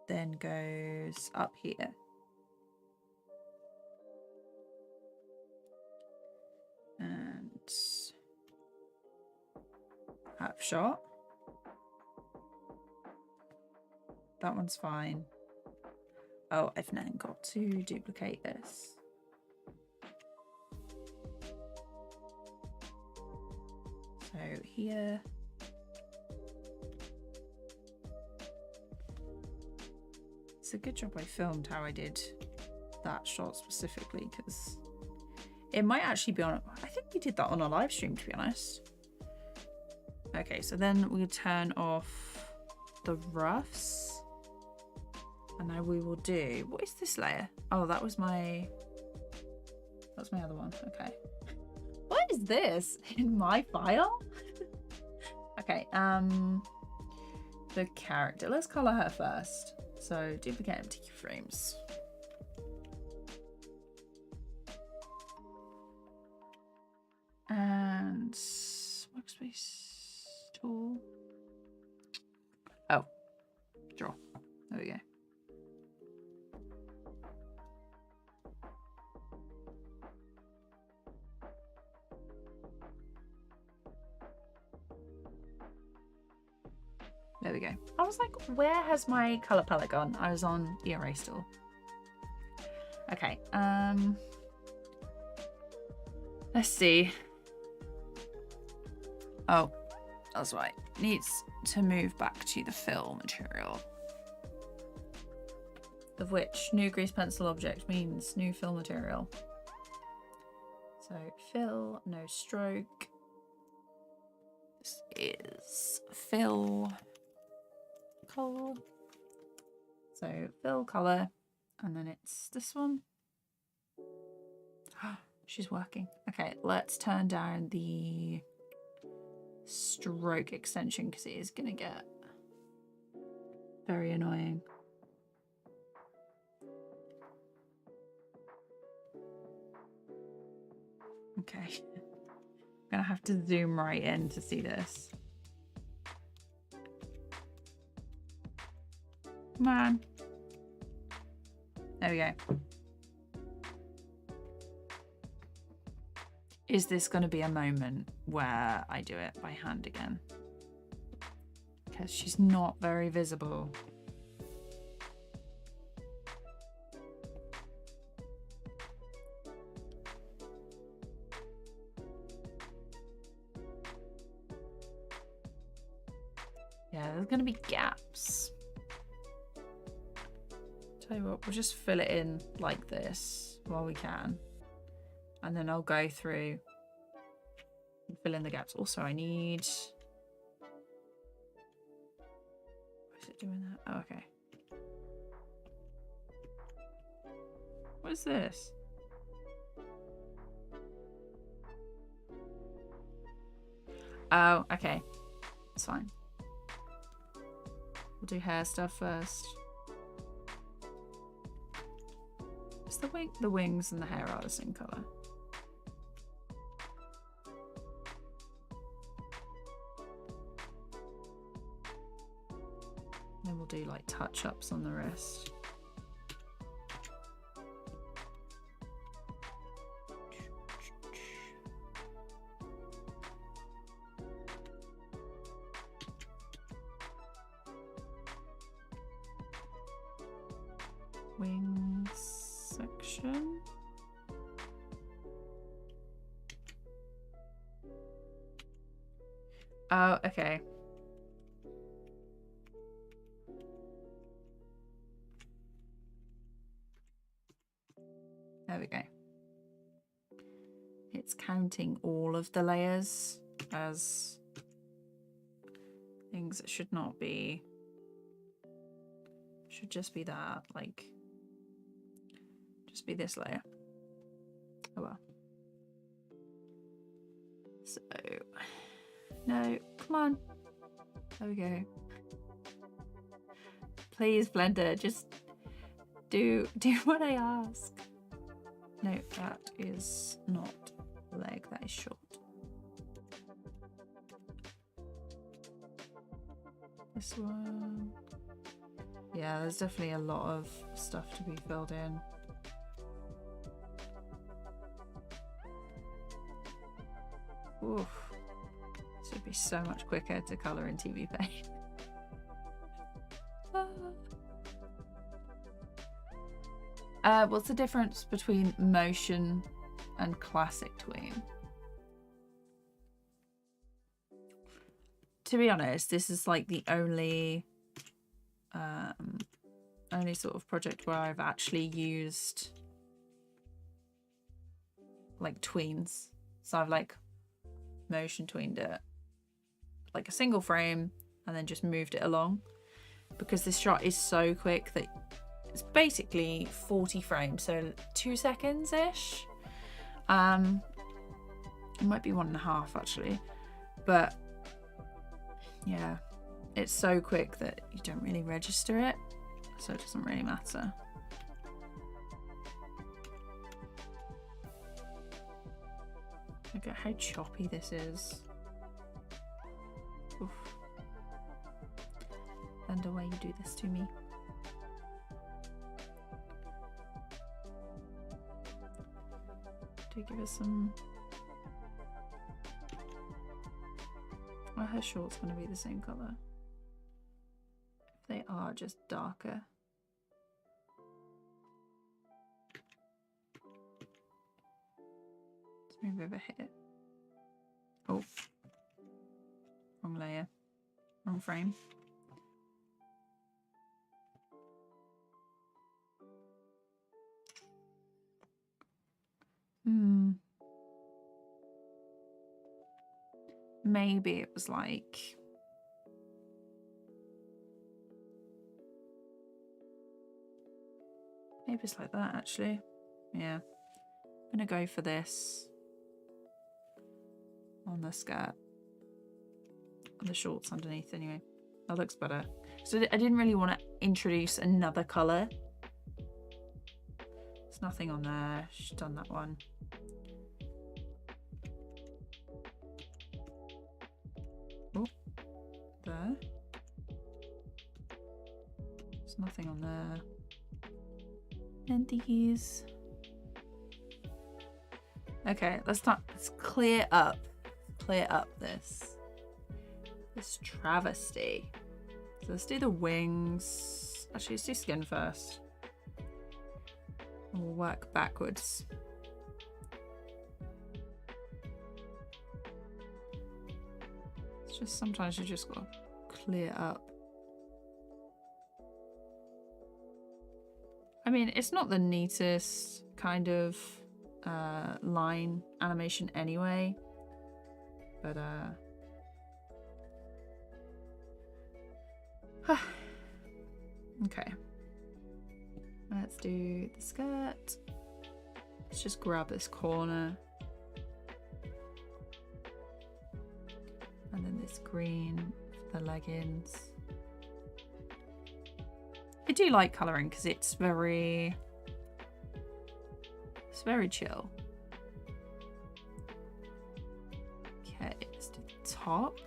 then goes up here. And half shot. That one's fine. Oh, I've now got to duplicate this. So here. It's a good job I filmed how I did that shot specifically, because it might actually be on, I think we did that on a live stream, to be honest. Okay, so then we turn off the roughs. And now we will do, what is this layer? Oh, that was my other one. Okay. What is this in my file? Okay, the character. Let's color her first. So duplicate empty keyframes. And workspace tool. Oh, draw. There we go. There we go. I was like, where has my color palette gone? I was on the erase tool. Okay, let's see. Oh, that's right. Needs to move back to the fill material. Of which new grease pencil object means new fill material. So fill, no stroke. This is fill color. So fill color, and then it's this one. She's working. Okay, let's turn down the stroke extension because it is gonna get very annoying. Okay, I'm gonna have to zoom right in to see this. Come on. There we go. Is this going to be a moment where I do it by hand again? Because she's not very visible. Yeah, there's going to be gaps. Tell you what, we'll just fill it in like this while we can. And then I'll go through and fill in the gaps. Also, I need... Why is it doing that? Oh, okay. What is this? Oh, okay. It's fine. We'll do hair stuff first. Is the wings and the hair are the same colour? Then we'll do like touch-ups on the rest. Wings section. Oh, okay. There we go. It's counting all of the layers as things that should not be Should just be that, like, just be this layer. Oh well. So, no, come on. There we go. Please, Blender, just do what I ask. No, that is not leg, that is short. This one. Yeah, there's definitely a lot of stuff to be filled in. Oof. This would be so much quicker to colour in TVPaint. What's the difference between motion and classic tween? To be honest, this is like the only sort of project where I've actually used like tweens. So I've like motion tweened it like a single frame and then just moved it along, because this shot is so quick that it's basically 40 frames, so 2 seconds ish. It might be 1.5 actually, but yeah, it's so quick that you don't really register it, so it doesn't really matter. Look at how choppy this is. Oof. Wonder why you do this to me. Do give us some. Well, her short's going to be the same colour. If they are just darker. Let's move over here. Oh, wrong layer, wrong frame. Maybe it was like, maybe it's like that actually. Yeah, I'm gonna go for this on the skirt, on the shorts underneath anyway. That looks better. So I didn't really want to introduce another colour. There's nothing on there. She's done that one. Oh, there. There's nothing on there. And these. Okay, let's clear up this travesty. So let's do the wings. Actually, let's do skin first. And we'll work backwards. It's just sometimes you just gotta clear up. I mean, it's not the neatest kind of line animation anyway, but okay, let's do the skirt. Let's just grab this corner and then this green for the leggings. I do like colouring because it's very chill. Okay, let's do the top.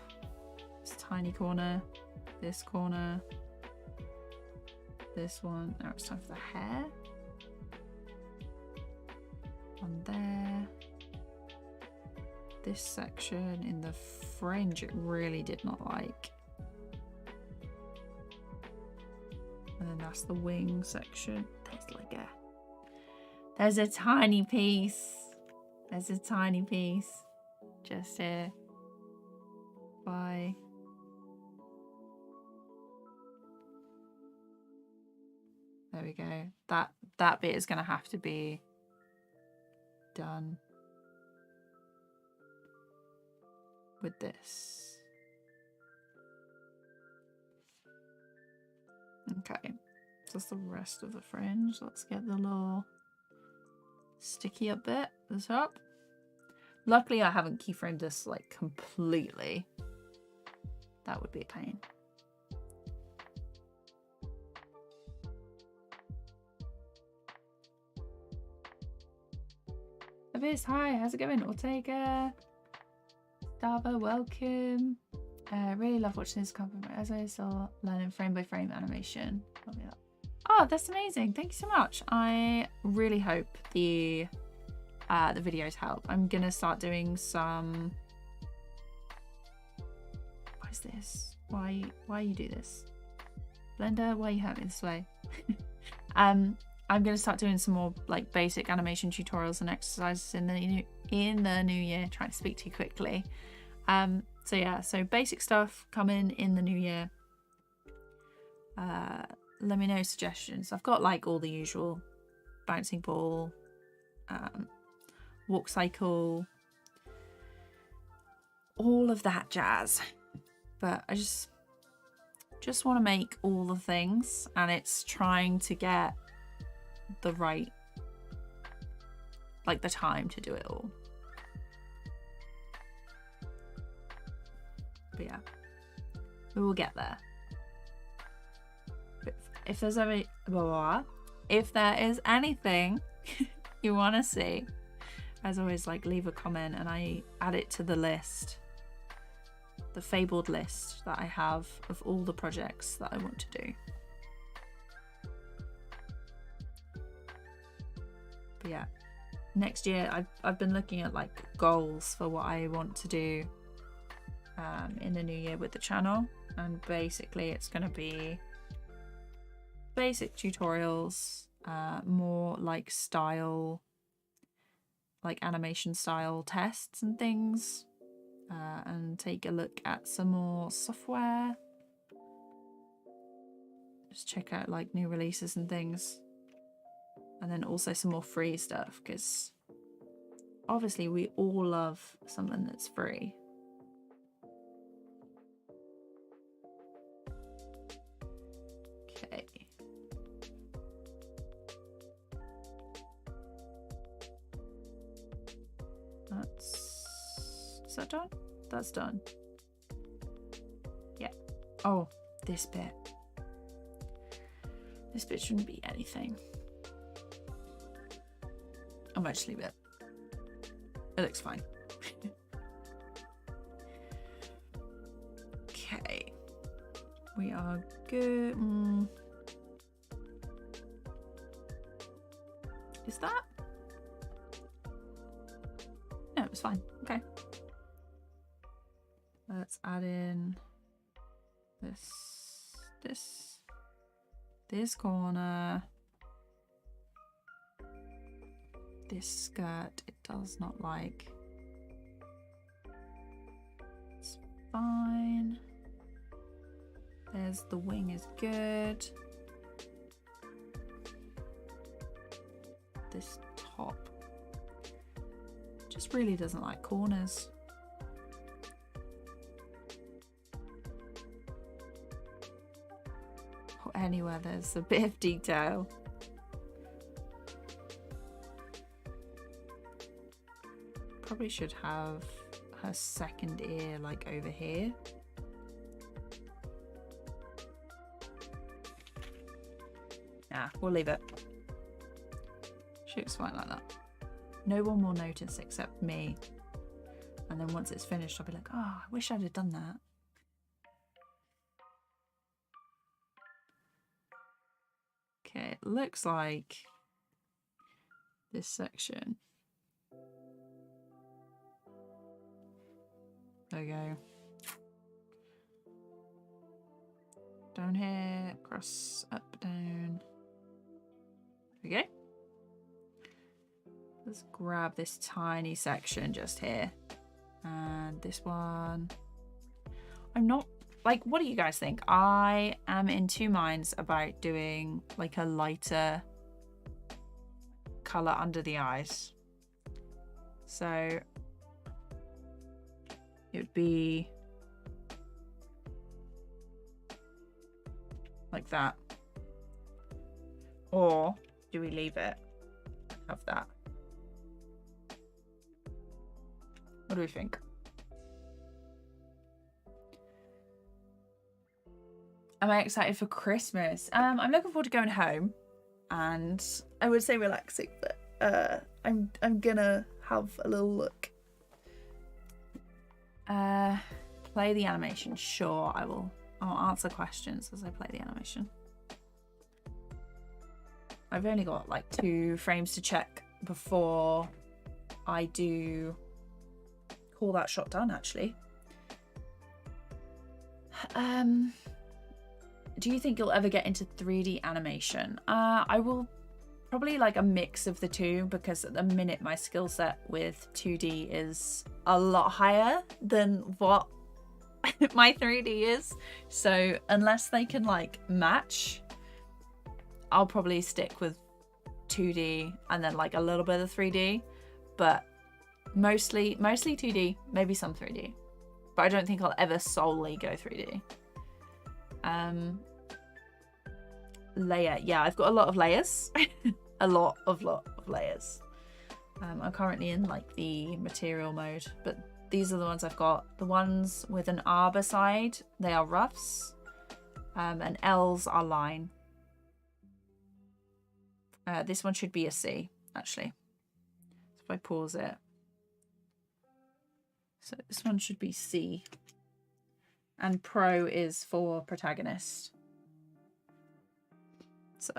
This tiny corner, this corner, this one. Now it's time for the hair. On there. This section in the fringe, it really did not like. And then that's the wing section. There's a tiny piece. There's a tiny piece. Just here. Bye. There we go. That bit is gonna have to be done with this. Okay. Just the rest of the fringe. Let's get the little sticky up bit at the top. Luckily, I haven't keyframed this like completely. That would be a pain. Abyss, hi, how's it going? Ortega, Stauber, welcome. Really love watching this compliment as I saw learning frame by frame animation. Oh, that's amazing. Thank you so much. I really hope the videos help. I'm gonna start doing some. What is this? Why you do this? Blender, why you hurt me this way? I'm gonna start doing some more like basic animation tutorials and exercises in the new year. Trying to speak too quickly. So yeah, so basic stuff coming in the new year. Let me know suggestions. I've got like all the usual bouncing ball, walk cycle, all of that jazz. But I just want to make all the things, and it's trying to get the right, like the time to do it all. But yeah, we will get there. If there's ever, if there is anything you want to see, as always, like leave a comment and I add it to the list, the fabled list that I have of all the projects that I want to do. But yeah, next year I've been looking at like goals for what I want to do in the new year with the channel, and basically it's going to be basic tutorials, more like style, like animation style tests and things, and take a look at some more software, just check out like new releases and things, and then also some more free stuff, because obviously we all love something that's free. Okay. Is that done? That's done. Yeah. Oh, this bit. This bit shouldn't be anything. I might just leave it. It looks fine. Okay. We are good. Is that? No, it was fine. Okay. Let's add in this corner. This skirt, it does not like. It's fine. There's the wing is good. This top just really doesn't like corners. Or anywhere there's a bit of detail. Probably should have her second ear like over here. Nah, we'll leave it. She looks fine like that. No one will notice except me. And then once it's finished, I'll be like, oh, I wish I'd have done that. Okay, it looks like this section. There we go. Down here, across, up, down. There we go. Let's grab this tiny section just here. And this one. I'm not, like, what do you guys think? I am in two minds about doing like a lighter colour under the eyes. So it would be like that. Or do we leave it? Have that. What do we think? Am I excited for Christmas? I'm looking forward to going home, and I would say relaxing, but I'm gonna have a little look. Play the animation. Sure, I will. I'll answer questions as I play the animation. I've only got like 2 frames to check before I do call that shot done, actually. Do you think you'll ever get into 3D animation? I will probably like a mix of the two, because at the minute my skill set with 2D is a lot higher than what my 3D is. So unless they can like match, I'll probably stick with 2D and then like a little bit of 3D, but mostly 2D, maybe some 3D. But I don't think I'll ever solely go 3D. Layer, yeah, I've got a lot of layers. a lot of layers. I'm currently in like the material mode, but these are the ones I've got. The ones with an arbor side, they are roughs, and L's are line. This one should be a C, actually. So if I pause it. So this one should be C. And Pro is for protagonist. So,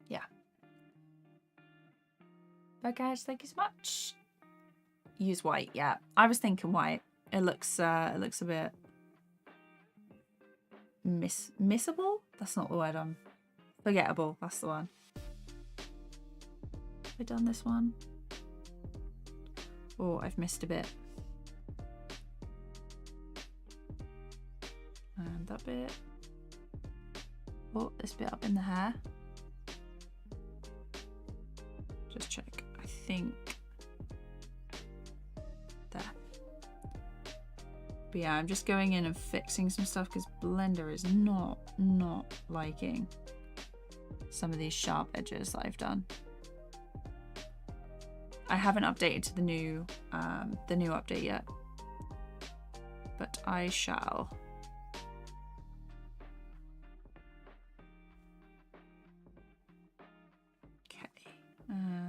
yeah. But guys, thank you so much. Use white, yeah. I was thinking white. It looks a bit missable. That's not the word. Forgettable. That's the one. Have I done this one? Oh, I've missed a bit. And that bit. Oh, this bit up in the hair. Just check. I think there. But yeah, I'm just going in and fixing some stuff because Blender is not liking some of these sharp edges that I've done. I haven't updated to the new update yet, but I shall.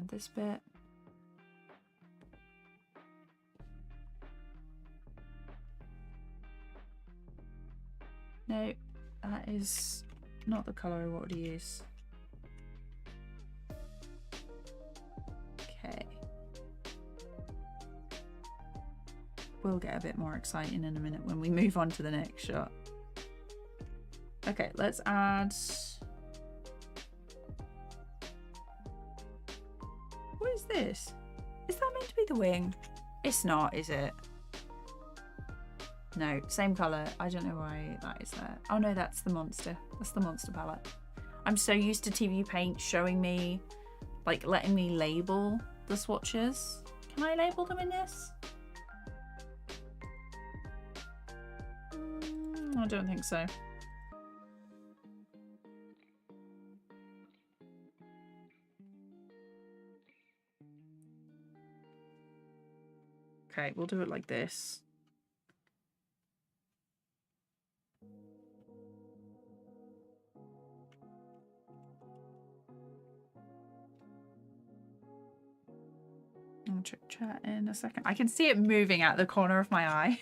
This bit. No, that is not the colour I wanted to use. Okay. We'll get a bit more exciting in a minute when we move on to the next shot. Okay, let's add... What is this? Is that meant to be the wing? It's not, is it? No, same colour. I don't know why that is there. Oh no, that's the monster. That's the monster palette. I'm so used to TVPaint showing me, like letting me label the swatches. Can I label them in this? I don't think so. Okay, we'll do it like this. I'll check chat in a second. I can see it moving out the corner of my eye.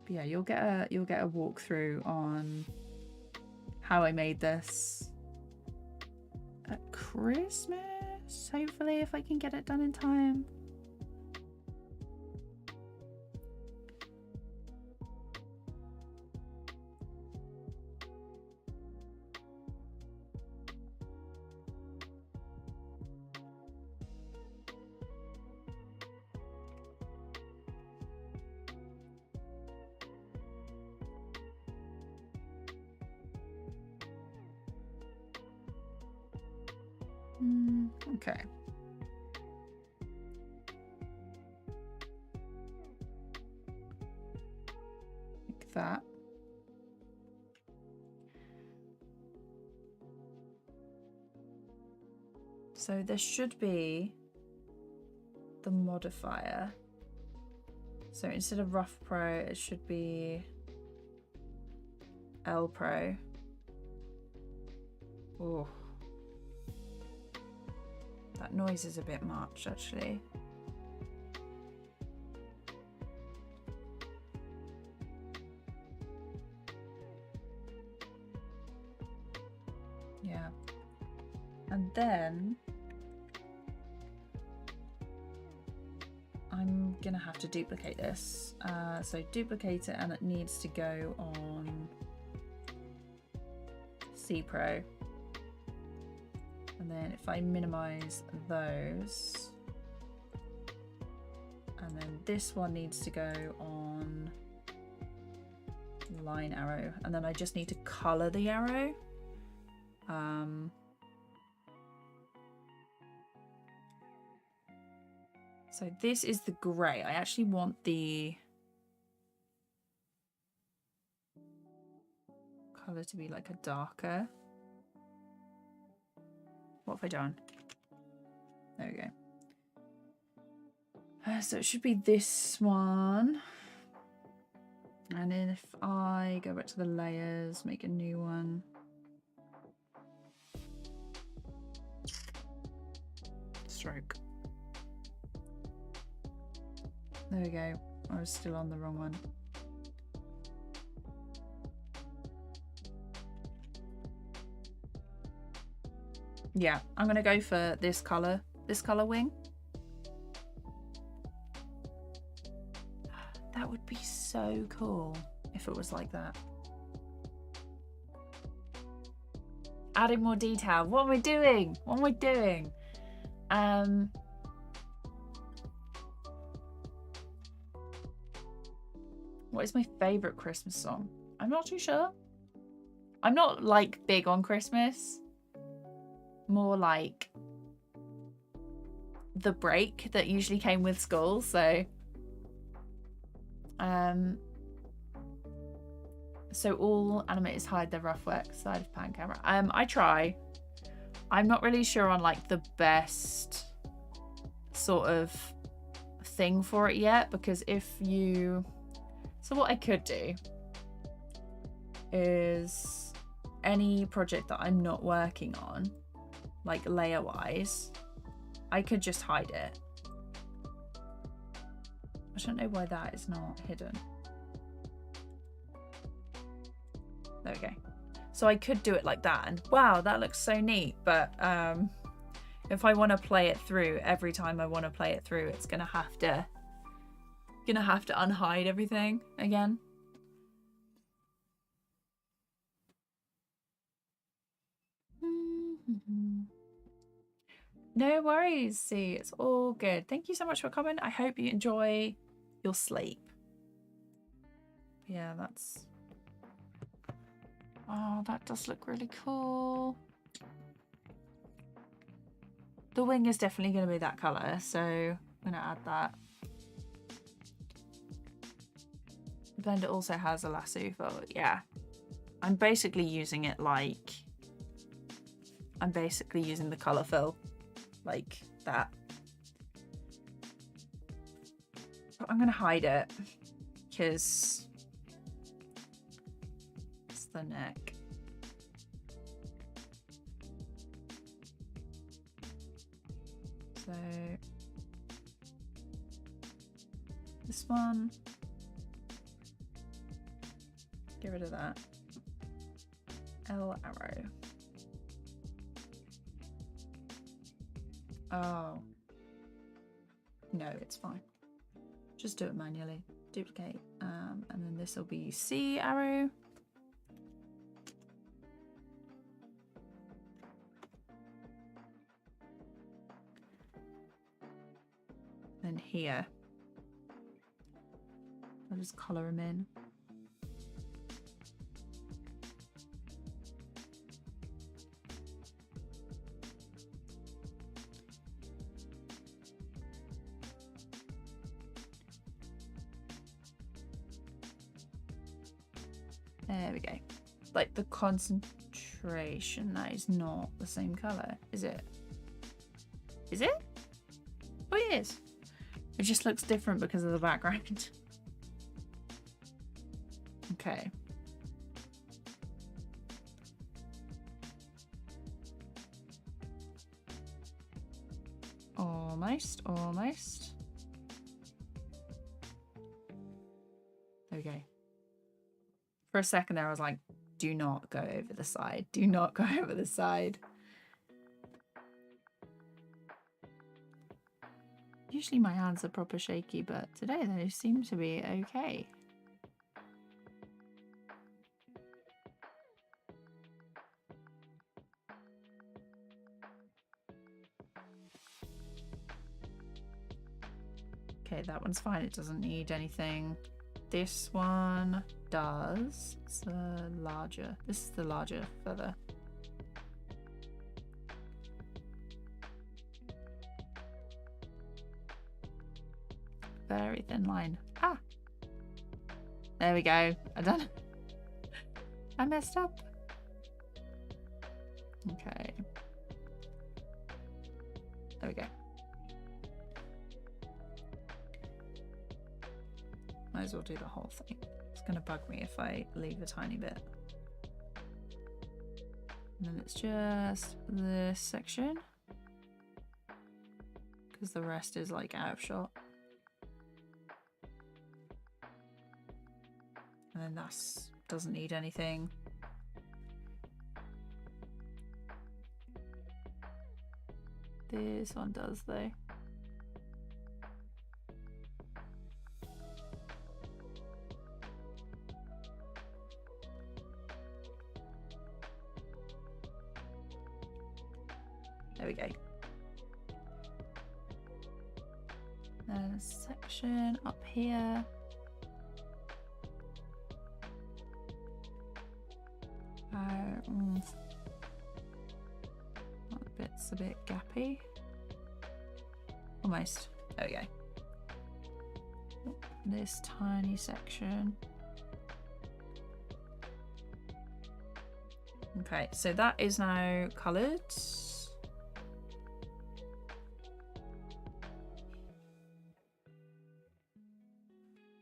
But yeah, you'll get a walkthrough on how I made this at Christmas, hopefully, if I can get it done in time. Okay. that. So there should be the modifier. So instead of Rough Pro, it should be L Pro. Oh, that noise is a bit much, actually. Yeah. And then I'm gonna have to duplicate this. So duplicate it, and it needs to go on C Pro. And then if I minimize those, and then this one needs to go on line arrow, and then I just need to color the arrow. So this is the gray. I actually want the color to be like a darker. What have I done? There we go. So it should be this one. And then if I go back to the layers, make a new one. Stroke. There we go. I was still on the wrong one. Yeah, I'm gonna go for this color wing. That would be so cool if it was like that. Adding more detail. What am I doing? What am I doing? What is my favorite Christmas song? I'm not too sure. I'm not like big on Christmas. More like the break that usually came with school. So all animators hide their rough work side of pan camera. I try. I'm not really sure on like the best sort of thing for it yet, because if you, so what I could do is any project that I'm not working on, like layer wise, I could just hide it. I don't know why that is not hidden. There we go. So I could do it like that, and wow, that looks so neat. But if I want to play it through, every time I want to play it through, it's gonna have to unhide everything again. No worries, see, it's all good. Thank you so much for coming. I hope you enjoy your sleep. Yeah, that's... Oh, that does look really cool. The wing is definitely going to be that colour, so I'm going to add that. Blender also has a lasso for, yeah. I'm basically using it like... I'm basically using the colour fill like that. But I'm going to hide it because it's the neck. So this one, get rid of that. L arrow. Oh, no, it's fine. Just do it manually. Duplicate, and then this will be C arrow. Then here, I'll just colour them in. There we go. Like the concentration, that is not the same color, is it? Is it? Oh, it is. It just looks different because of the background. Okay. Almost, almost. There we go. For a second there, I was like, do not go over the side. Do not go over the side. Usually my hands are proper shaky, but today they seem to be okay. Okay, that one's fine. It doesn't need anything. This one does. It's the larger. This is the larger feather. Very thin line. Ah! There we go. I done it. I messed up. Okay. There we go. Might as well do the whole thing. It's going to bug me if I leave a tiny bit. And then it's just this section, because the rest is like out of shot. And then that doesn't need anything. This one does though. There we go. Then a section up here. That bit's a bit gappy. Almost. There we go. This tiny section. Okay, so that is now coloured.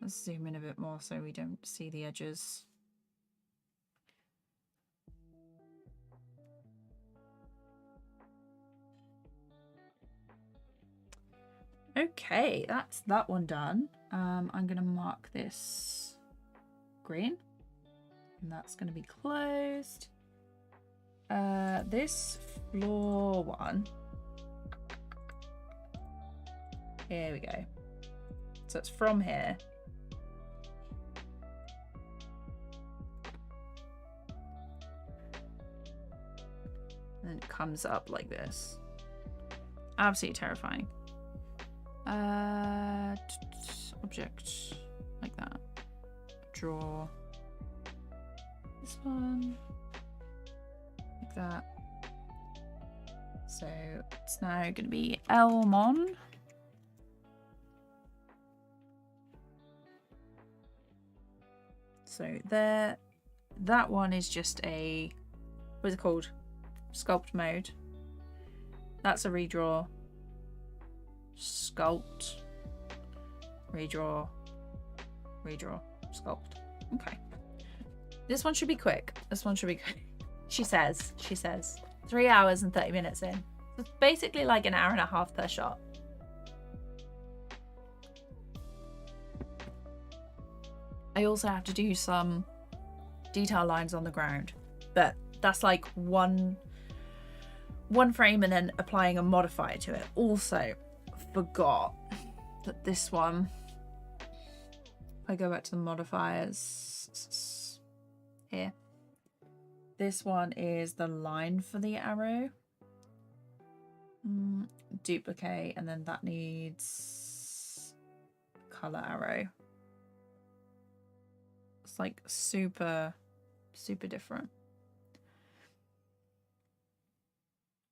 Let's zoom in a bit more so we don't see the edges. Okay, that's that one done. I'm going to mark this green, and that's going to be closed. This floor one. Here we go. So it's from here. And then it comes up like this. Absolutely terrifying. Object like that. Draw this one like that. So it's now going to be Elmon. So there, that one is just a, what is it called? Sculpt mode. That's a redraw. Sculpt, redraw, redraw, sculpt. Okay. This one should be quick. This one should be quick. She says. 3 hours and 30 minutes in. It's basically like an hour and a half per shot. I also have to do some detail lines on the ground, but that's like one frame and then applying a modifier to it. Also, forgot that this one, if I go back to the modifiers here, this one is the line for the arrow. Duplicate, and then that needs color arrow. It's like super different.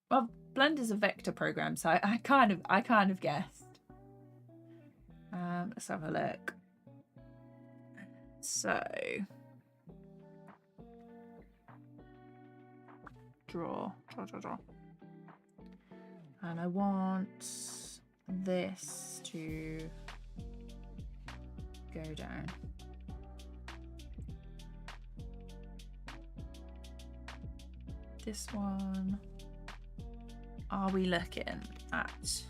Well, Blender's a vector program, so I kind of guessed. Let's have a look. So draw. And I want this to go down. This one, are we looking at,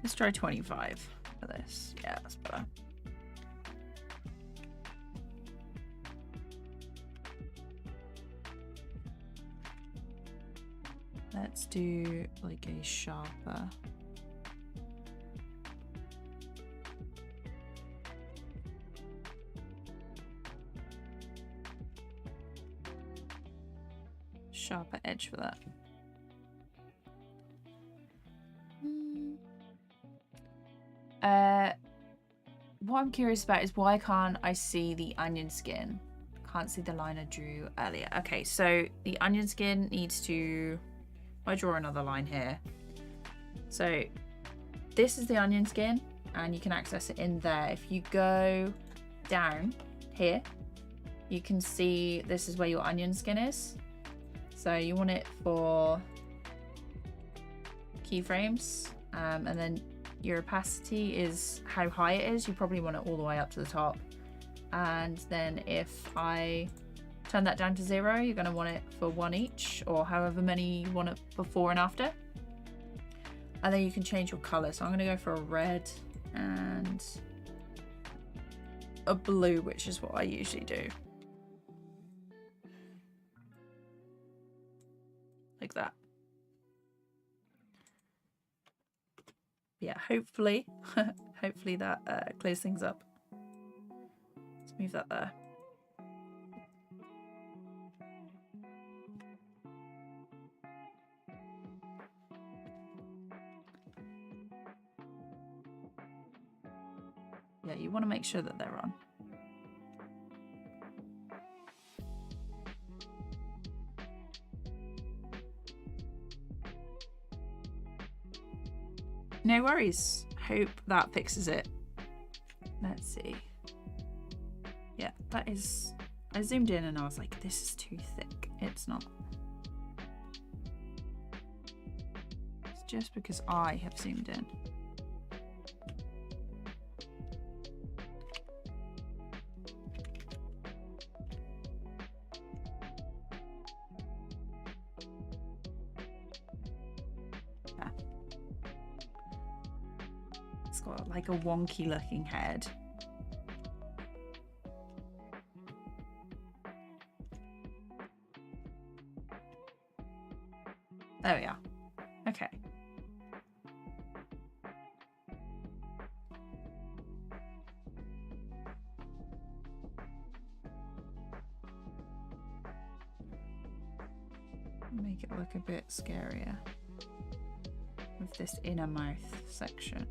let's try 25 for this. Yeah, that's better. Let's do like a sharper. Sharper edge for that. What I'm curious about is why can't I see the onion skin? Can't see the line I drew earlier. Okay, so the onion skin needs to, I draw another line here. So this is the onion skin and you can access it in there. If you go down here, you can see this is where your onion skin is. So you want it for keyframes, and then your opacity is how high it is. You probably want it all the way up to the top. And then if I turn that down to 0, you're going to want it for 1 each, or however many you want it before and after. And then you can change your color. So I'm going to go for a red and a blue, which is what I usually do. Like that. Yeah, hopefully hopefully that clears things up. Let's move that there. Yeah, you want to make sure that they're on. No worries. Hope that fixes it. Let's see. Yeah, that is... I zoomed in and I was like, this is too thick. It's not. It's just because I have zoomed in. It's got like a wonky looking head. There we are. Okay. Make it look a bit scarier with this inner mouth section.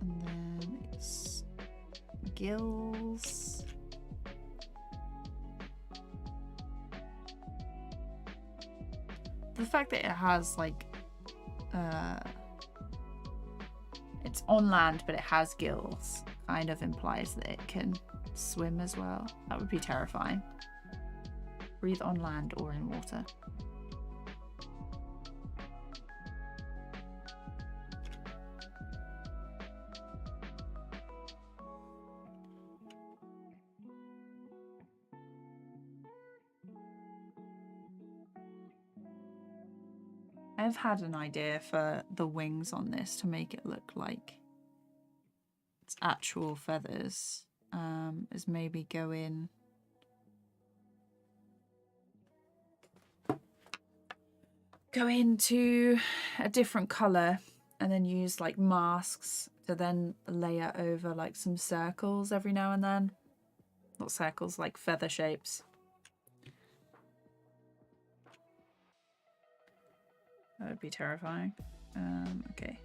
And then its gills. The fact that it has like it's on land but it has gills kind of implies that it can swim as well. That would be terrifying. Breathe on land or in water. I've had an idea for the wings on this to make it look like it's actual feathers, is maybe go into a different color and then use like masks to then layer over like some circles every now and then. Not circles, like feather shapes. That would be terrifying. Okay.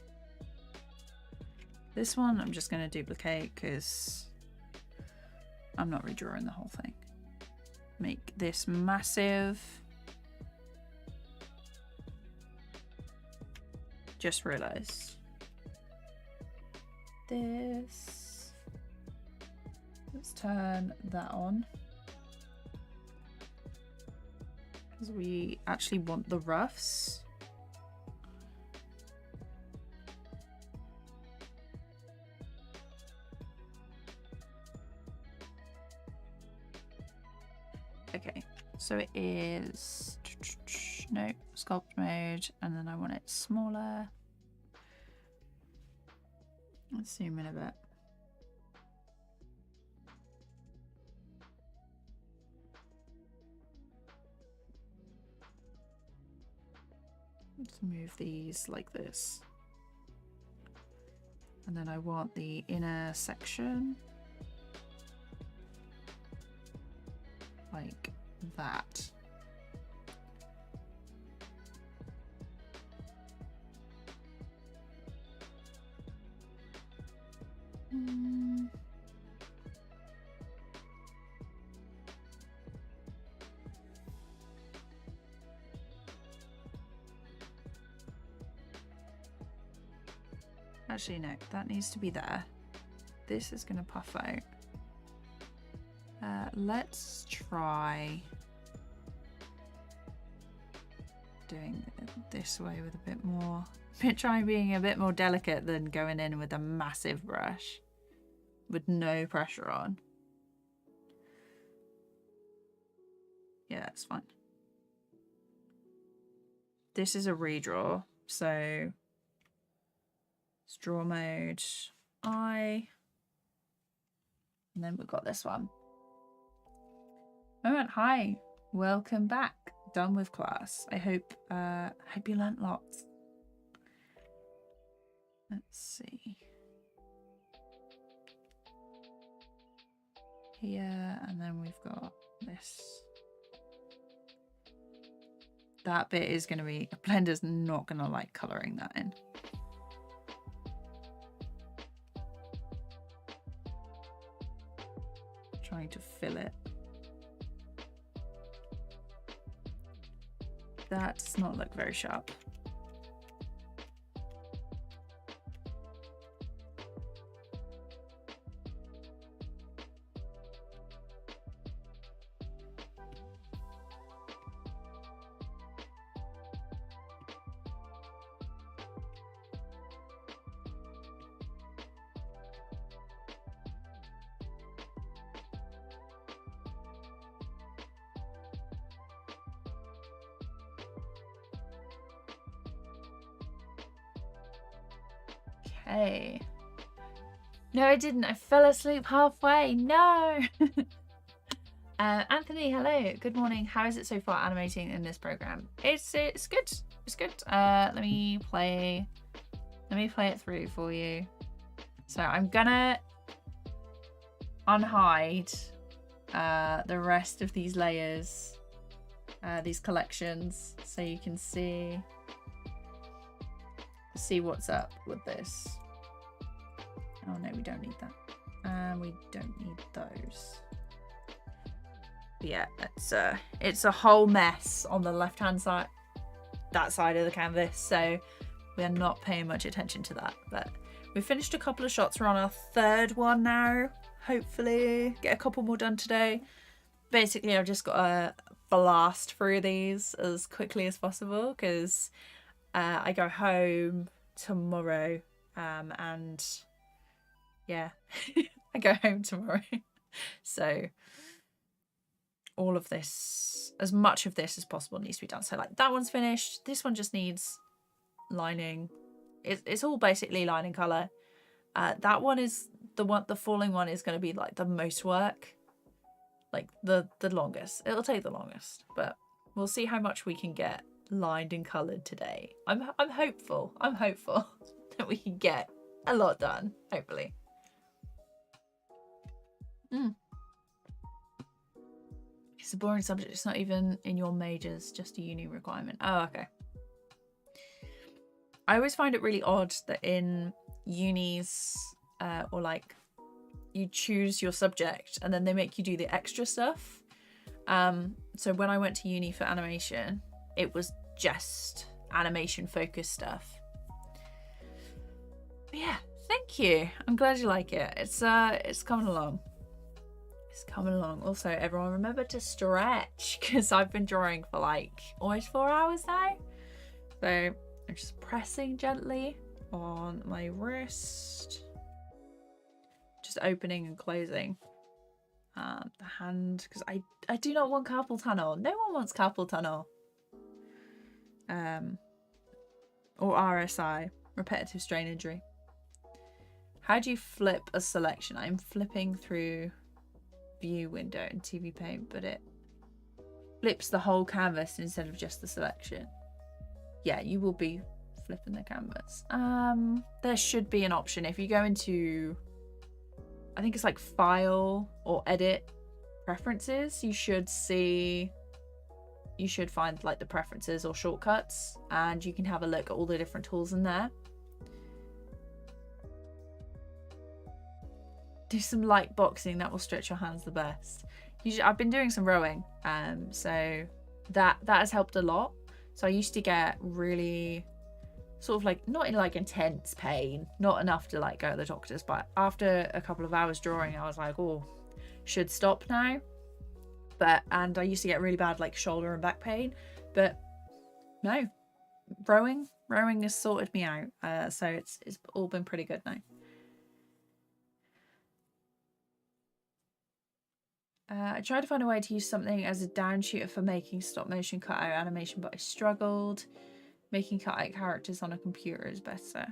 This one I'm just going to duplicate because I'm not redrawing the whole thing. Make this massive. Just realized. This. Let's turn that on. Because we actually want the roughs. Okay, so it is, no, sculpt mode, and then I want it smaller. Let's zoom in a bit. Let's move these like this. And then I want the inner section like that. Actually, no, that needs to be there. This is going to puff out. Let's try doing it this way with a bit more. Try being a bit more delicate than going in with a massive brush with no pressure on. Yeah, that's fine. This is a redraw, so it's draw mode I, and then we've got this one. Moment, hi, welcome back. Done with class. I hope you learnt lots. Let's see. Here, and then we've got this. That bit is going to be, Blender's not going to like colouring that in. Trying to fill it. That does not look very sharp. Okay. No, I didn't. I fell asleep halfway. No. Anthony, hello. Good morning. How is it so far animating in this program? It's good. It's good. Let me play it through for you. So I'm gonna unhide the rest of these layers, these collections, so you can see what's up with this. Oh no, we don't need that. And we don't need those. But yeah, it's a whole mess on the left hand side, that side of the canvas, so we're not paying much attention to that. But we finished a couple of shots. We're on our third one now. Hopefully get a couple more done today. Basically, I've just got to blast through these as quickly as possible because I go home tomorrow, and yeah, I go home tomorrow. So all of this, as much of this as possible, needs to be done. So like that one's finished. This one just needs lining. It's all basically lining color. That one is the falling one is going to be like the most work, like the longest. It'll take the longest, but we'll see how much we can get lined and colored today. I'm hopeful that we can get a lot done, hopefully. It's a boring subject. It's not even in your majors, just a uni requirement. Oh, okay. I always find it really odd that in unis, or like you choose your subject and then they make you do the extra stuff. So when I went to uni for animation, it was just animation focused stuff. But yeah, thank you. I'm glad you like it. It's coming along. It's coming along. Also, everyone remember to stretch, because I've been drawing for like almost 4 hours now. So I'm just pressing gently on my wrist, just opening and closing the hand, because I do not want carpal tunnel. No one wants carpal tunnel. Or RSI, repetitive strain injury. How do you flip a selection? I'm flipping through view window in TVPaint, but it flips the whole canvas instead of just the selection. Yeah, you will be flipping the canvas. There should be an option if you go into, I think it's like file or edit preferences. You should find like the preferences or shortcuts, and you can have a look at all the different tools in there. Do some light boxing, that will stretch your hands the best. I've been doing some rowing, so that has helped a lot. So I used to get really sort of like, not in like intense pain, not enough to like go to the doctors, but after a couple of hours drawing, I was like, oh, should stop now. And I used to get really bad like shoulder and back pain, but no, rowing has sorted me out. So it's all been pretty good now. I tried to find a way to use something as a downshooter for making stop motion cutout animation, but I struggled. Making cutout characters on a computer is better.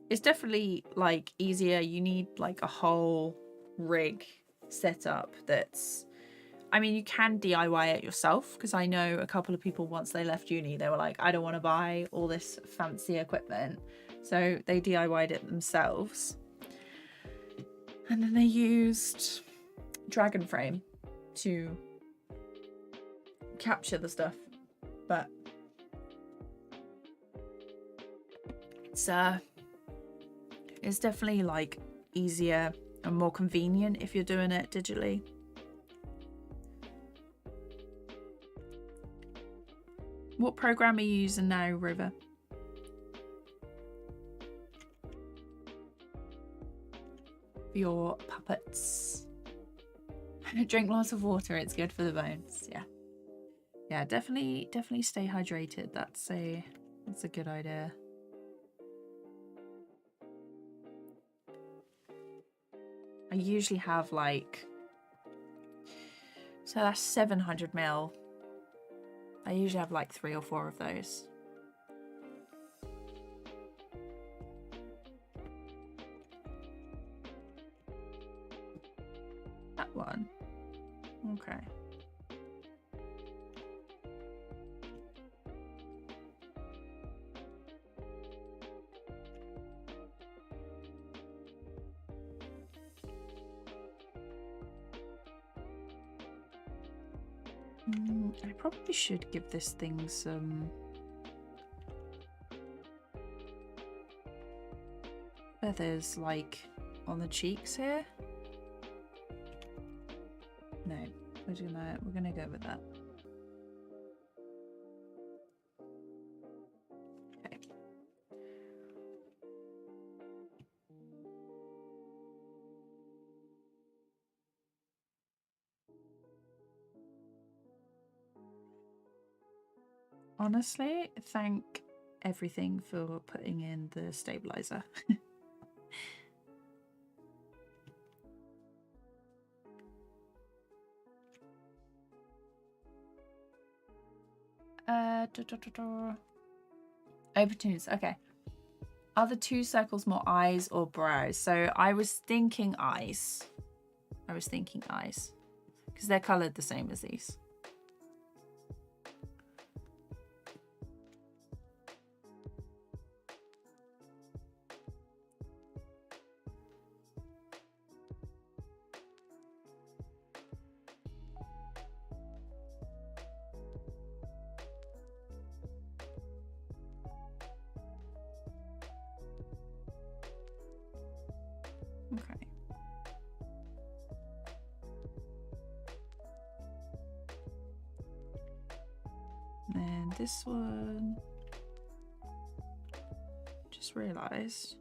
It's definitely like easier. You need like a whole rig setup that's, I mean, you can DIY it yourself, because I know a couple of people, once they left uni, they were like, I don't want to buy all this fancy equipment. So they DIY'd it themselves. And then they used Dragon Frame to capture the stuff. But it's definitely like easier and more convenient if you're doing it digitally. What program are you using now, Rover? For your puppets. Drink lots of water, it's good for the bones. Yeah, definitely stay hydrated. That's a good idea. I usually have like, so that's 700 ml. I usually have like 3 or 4 of those. That one. Okay. I probably should give this thing some feathers, like on the cheeks here. No, we're gonna go with that. Okay. Honestly, thank everything for putting in the stabilizer. Opportunities. Okay. Are the 2 circles more eyes or brows? So I was thinking eyes. Because they're coloured the same as these. Okay. And this one, just realised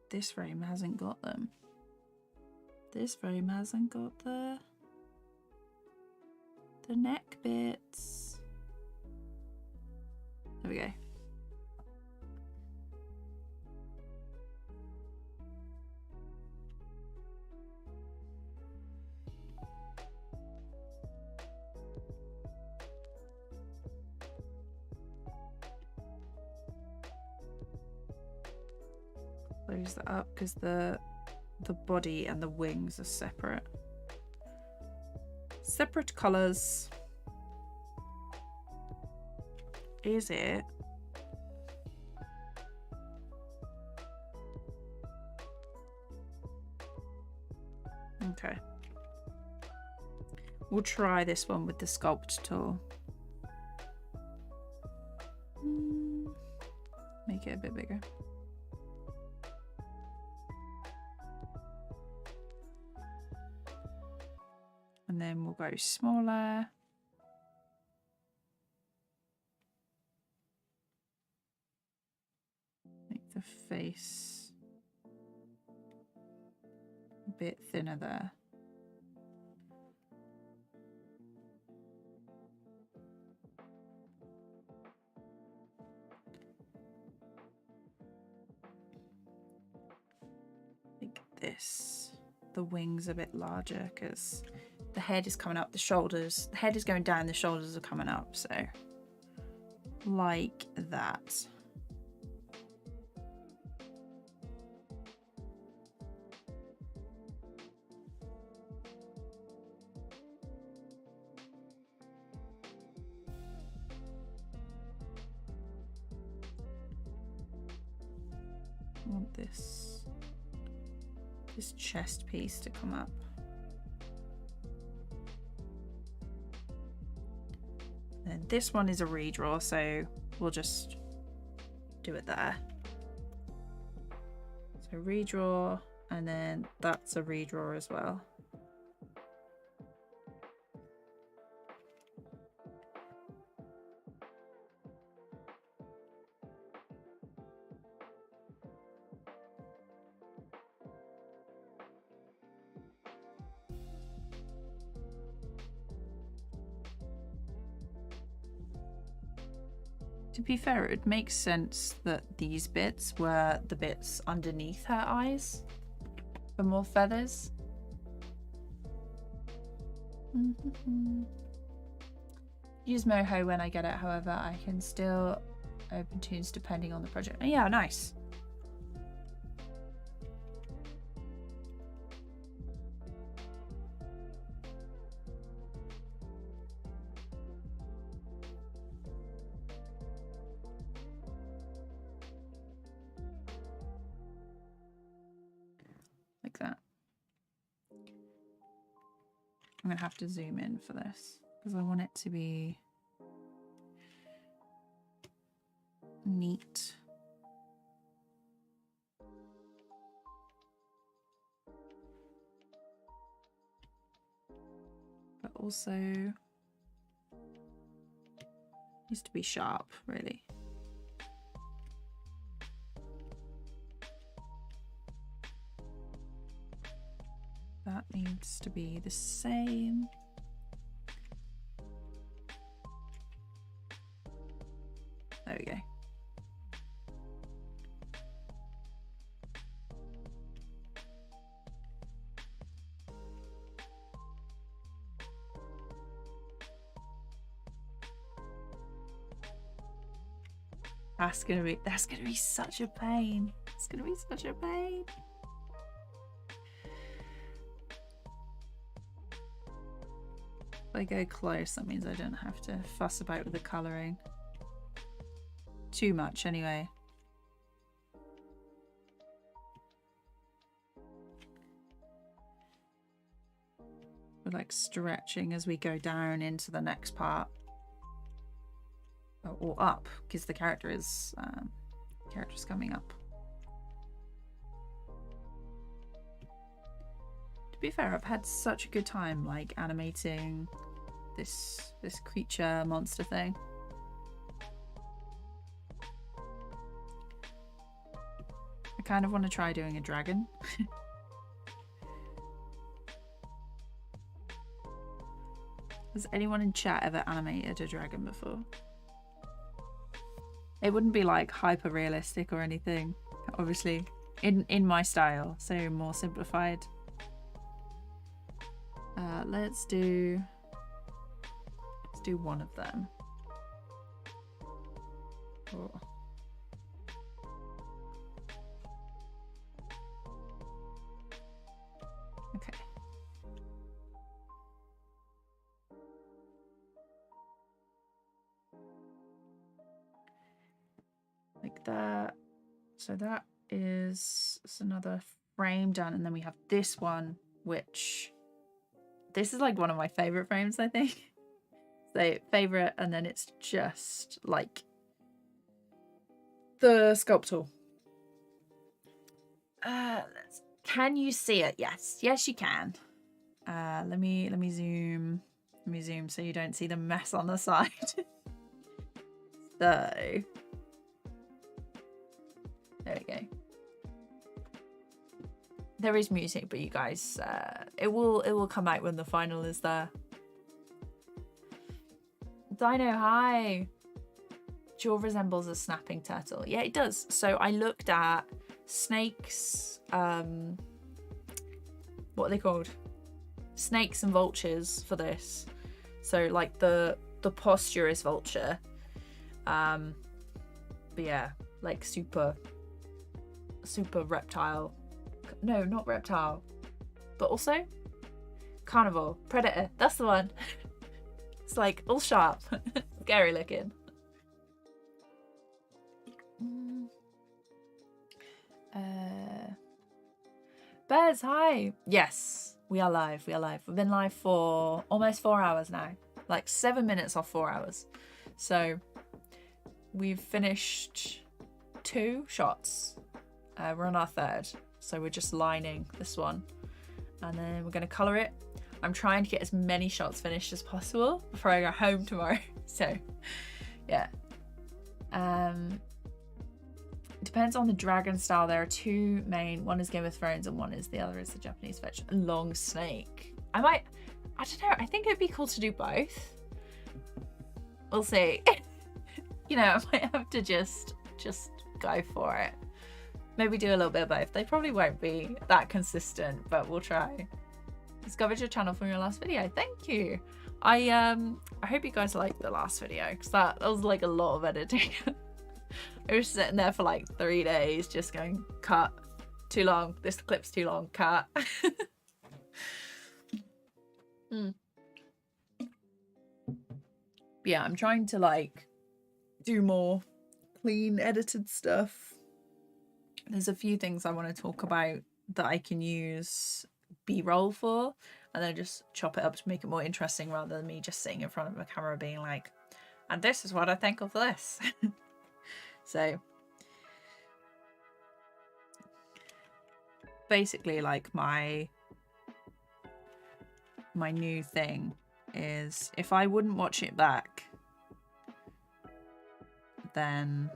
this frame hasn't got them. This frame hasn't got the neck bits. There we go. Close that up because the body and the wings are separate. Separate colors. Is it? Okay. We'll try this one with the sculpt tool. Make it a bit bigger. And then we'll go smaller. Make the face a bit thinner there. Make this, the wings a bit larger because the head is coming up, the shoulders, the head is going down, the shoulders are coming up, so like that. I want this chest piece to come up. And this one is a redraw, so we'll just do it there. So redraw, and then that's a redraw as well. To be fair, it makes sense that these bits were the bits underneath her eyes for more feathers. Use Moho when I get it, however, I can still open tunes depending on the project. Oh, yeah, nice. Like that. I'm gonna have to zoom in for this because I want it to be neat. But also needs to be sharp, really. That needs to be the same. There we go. That's gonna be such a pain. It's gonna be such a pain. If I go close, that means I don't have to fuss about with the colouring too much anyway. We're like stretching as we go down into the next part, or up, because the character is character's coming up. To be fair, I've had such a good time like animating this creature monster thing. I kind of want to try doing a dragon. Has anyone in chat ever animated a dragon before? It wouldn't be like hyper realistic or anything, obviously. In my style, so more simplified. Let's do one of them. Oh. Okay. Like that. So that is another frame done, and then we have this one, which this is like one of my favorite frames, I think. So favorite, and then it's just like the sculpt tool. Can you see it? Yes, yes you can. Let me zoom. Let me zoom so you don't see the mess on the side. So there we go. There is music, but you guys, it will come out when the final is there. Dino, hi. Jaw resembles a snapping turtle. Yeah, it does. So I looked at snakes. What are they called? Snakes and vultures for this. So like the posture is vulture. But yeah, like super reptile. No, not reptile, but also carnivore, predator. That's the one. It's like all sharp, scary looking. Bears, hi. Yes, we are live. We are live. We've been live for almost 4 hours now, like 7 minutes off 4 hours. So we've finished 2 shots. We're on our 3rd. So we're just lining this one, and then we're going to colour it. I'm trying to get as many shots finished as possible before I go home tomorrow. So yeah. It depends on the dragon style. There are 2 main. One is Game of Thrones and the other is the Japanese fetch. Long snake. I don't know. I think it'd be cool to do both. We'll see. You know, I might have to just go for it. Maybe do a little bit of both. They probably won't be that consistent, but we'll try. Discovered your channel from your last video. Thank you. I hope you guys liked the last video, because that was like a lot of editing. I was sitting there for like 3 days just going, cut, too long, this clip's too long, cut. Yeah, I'm trying to like do more clean edited stuff. There's a few things I want to talk about that I can use B-roll for, and then just chop it up to make it more interesting rather than me just sitting in front of a camera being like, and this is what I think of this. So basically, like my new thing is, if I wouldn't watch it back, then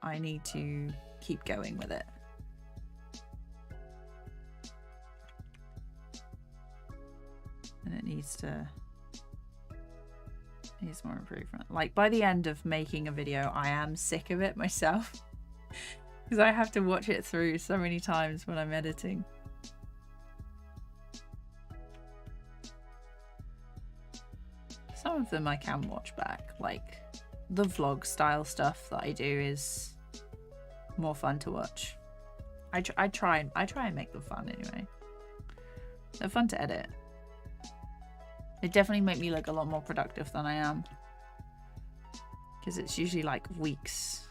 I need to keep going with it. And it needs more improvement. Like by the end of making a video, I am sick of it myself, because I have to watch it through so many times when I'm editing. Some of them I can watch back, like the vlog style stuff that I do is more fun to watch. I try and make them fun anyway. They're fun to edit. They definitely make me look a lot more productive than I am, because it's usually like weeks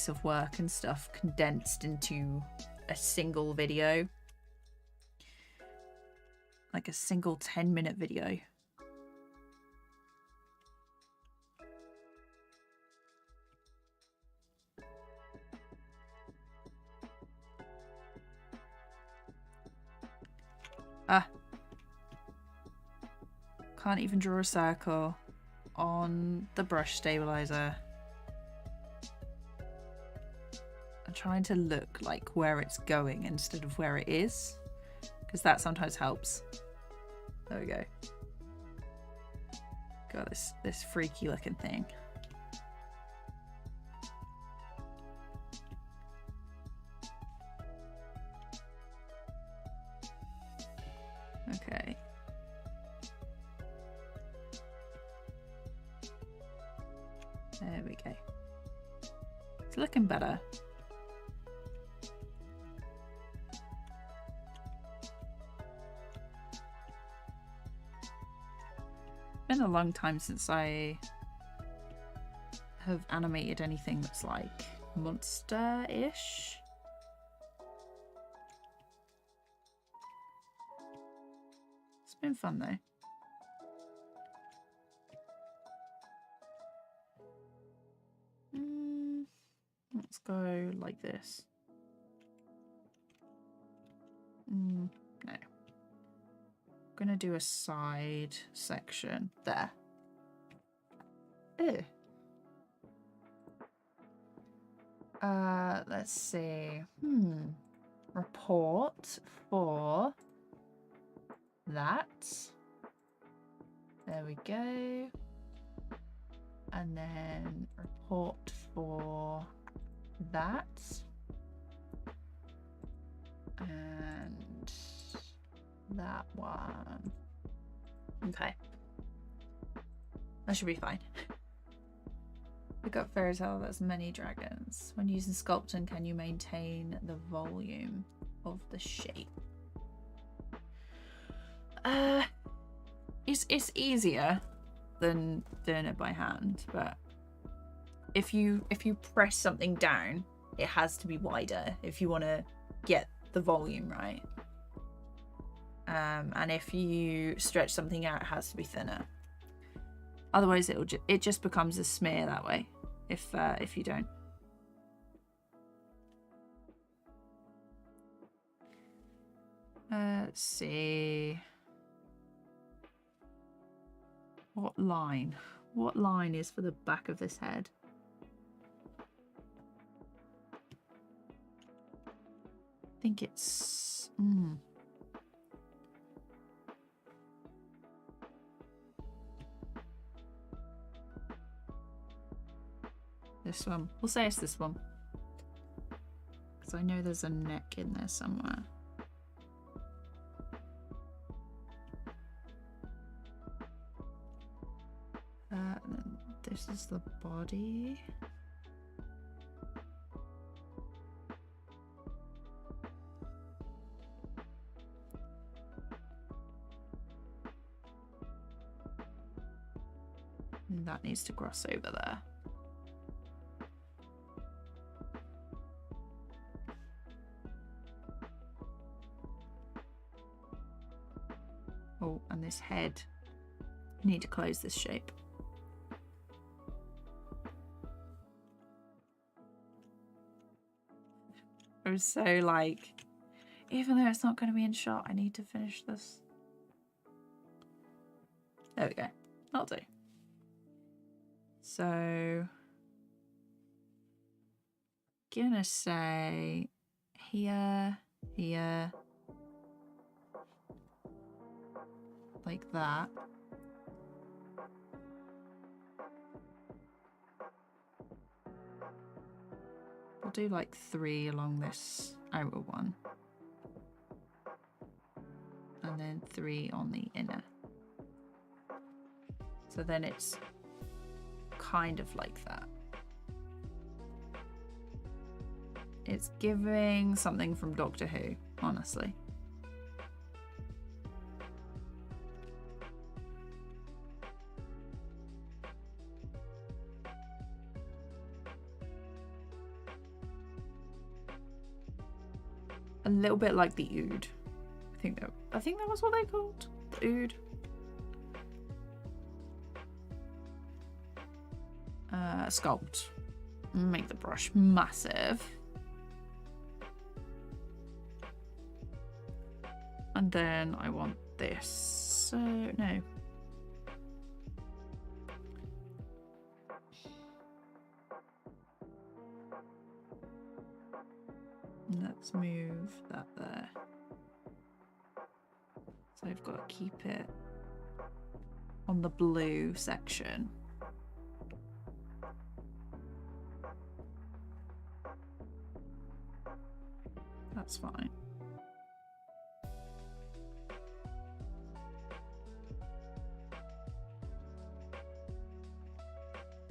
of work and stuff condensed into a single video, like a single 10-minute video. Can't even draw a circle on the brush stabilizer. I'm trying to look like where it's going instead of where it is, because that sometimes helps. There we go. got this freaky looking thing. Okay. There we go. It's looking better. Been a long time since I have animated anything that's like monster-ish. It's been fun though. Let's go like this. No. I'm gonna do a side section there. Ew. Let's see. Report for that. There we go. And then report for that. And that one. Okay. That should be fine. We got fairy tale, that's many dragons. When using sculpting, can you maintain the volume of the shape? It's easier than doing it by hand, but if you press something down, it has to be wider if you want to get the volume right. And if you stretch something out, it has to be thinner. Otherwise, it just becomes a smear that way. If you don't. Let's see. What line? What line is for the back of this head? I think it's. This one. We'll say it's this one. Because I know there's a neck in there somewhere. And then this is the body. And that needs to cross over there. Oh, and this head. I need to close this shape. I was so like, even though it's not going to be in shot, I need to finish this. There we go. That'll do. So, gonna say here, here, like that. We'll do like 3 along this outer one. And then 3 on the inner. So then it's kind of like that. It's giving something from Doctor Who, honestly. A little bit like the Ood. I think that was what they called the Ood. Sculpt. Make the brush massive. And then I want this. So no. Let's move that there. So I've got to keep it on the blue section. That's fine.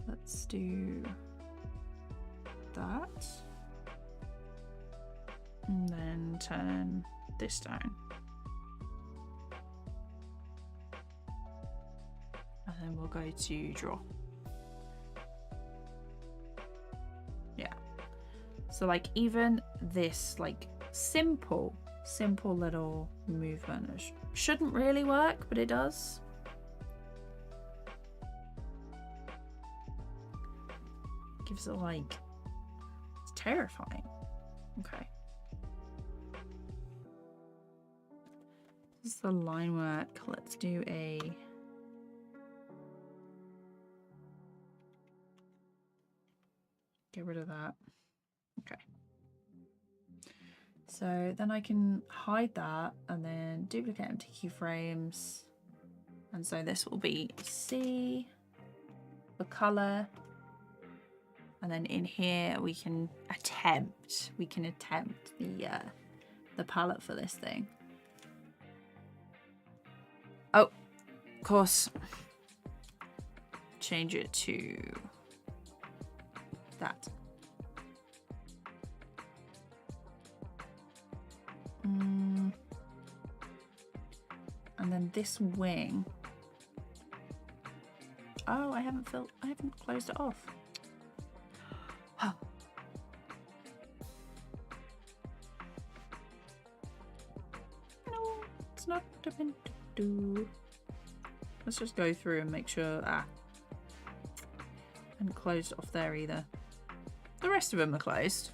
Let's do that. And then turn this down. And then we'll go to draw. Yeah. So like even this like simple little movement shouldn't really work, but it does. Gives it like, it's terrifying. Okay. This is the line work. Let's do a get rid of that. Okay. So then I can hide that and then duplicate empty keyframes. And so this will be C, the color. And then in here we can attempt the palette for this thing. Oh, of course. Change it to that. And then this wing. Oh, I haven't closed it off. Oh. No, it's not meant to do. Let's just go through and make sure. I haven't closed it off there either. The rest of them are closed.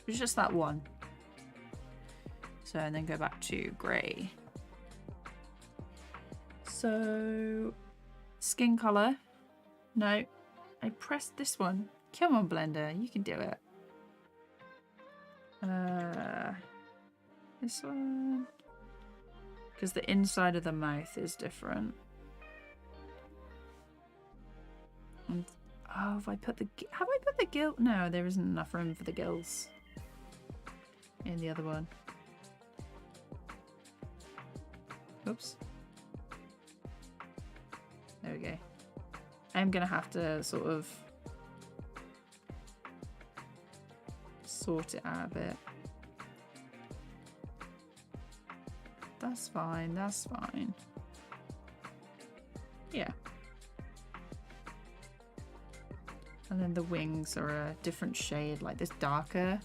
It's just that one. So, and then go back to grey. So, skin color. No, I pressed this one. Come on, Blender, you can do it. This one. Because the inside of the mouth is different. And, oh, have I put the gill? No, there isn't enough room for the gills in the other one. Oops. There we go. I'm gonna have to sort of sort it out a bit. That's fine, that's fine. Yeah. And then the wings are a different shade, like this darker.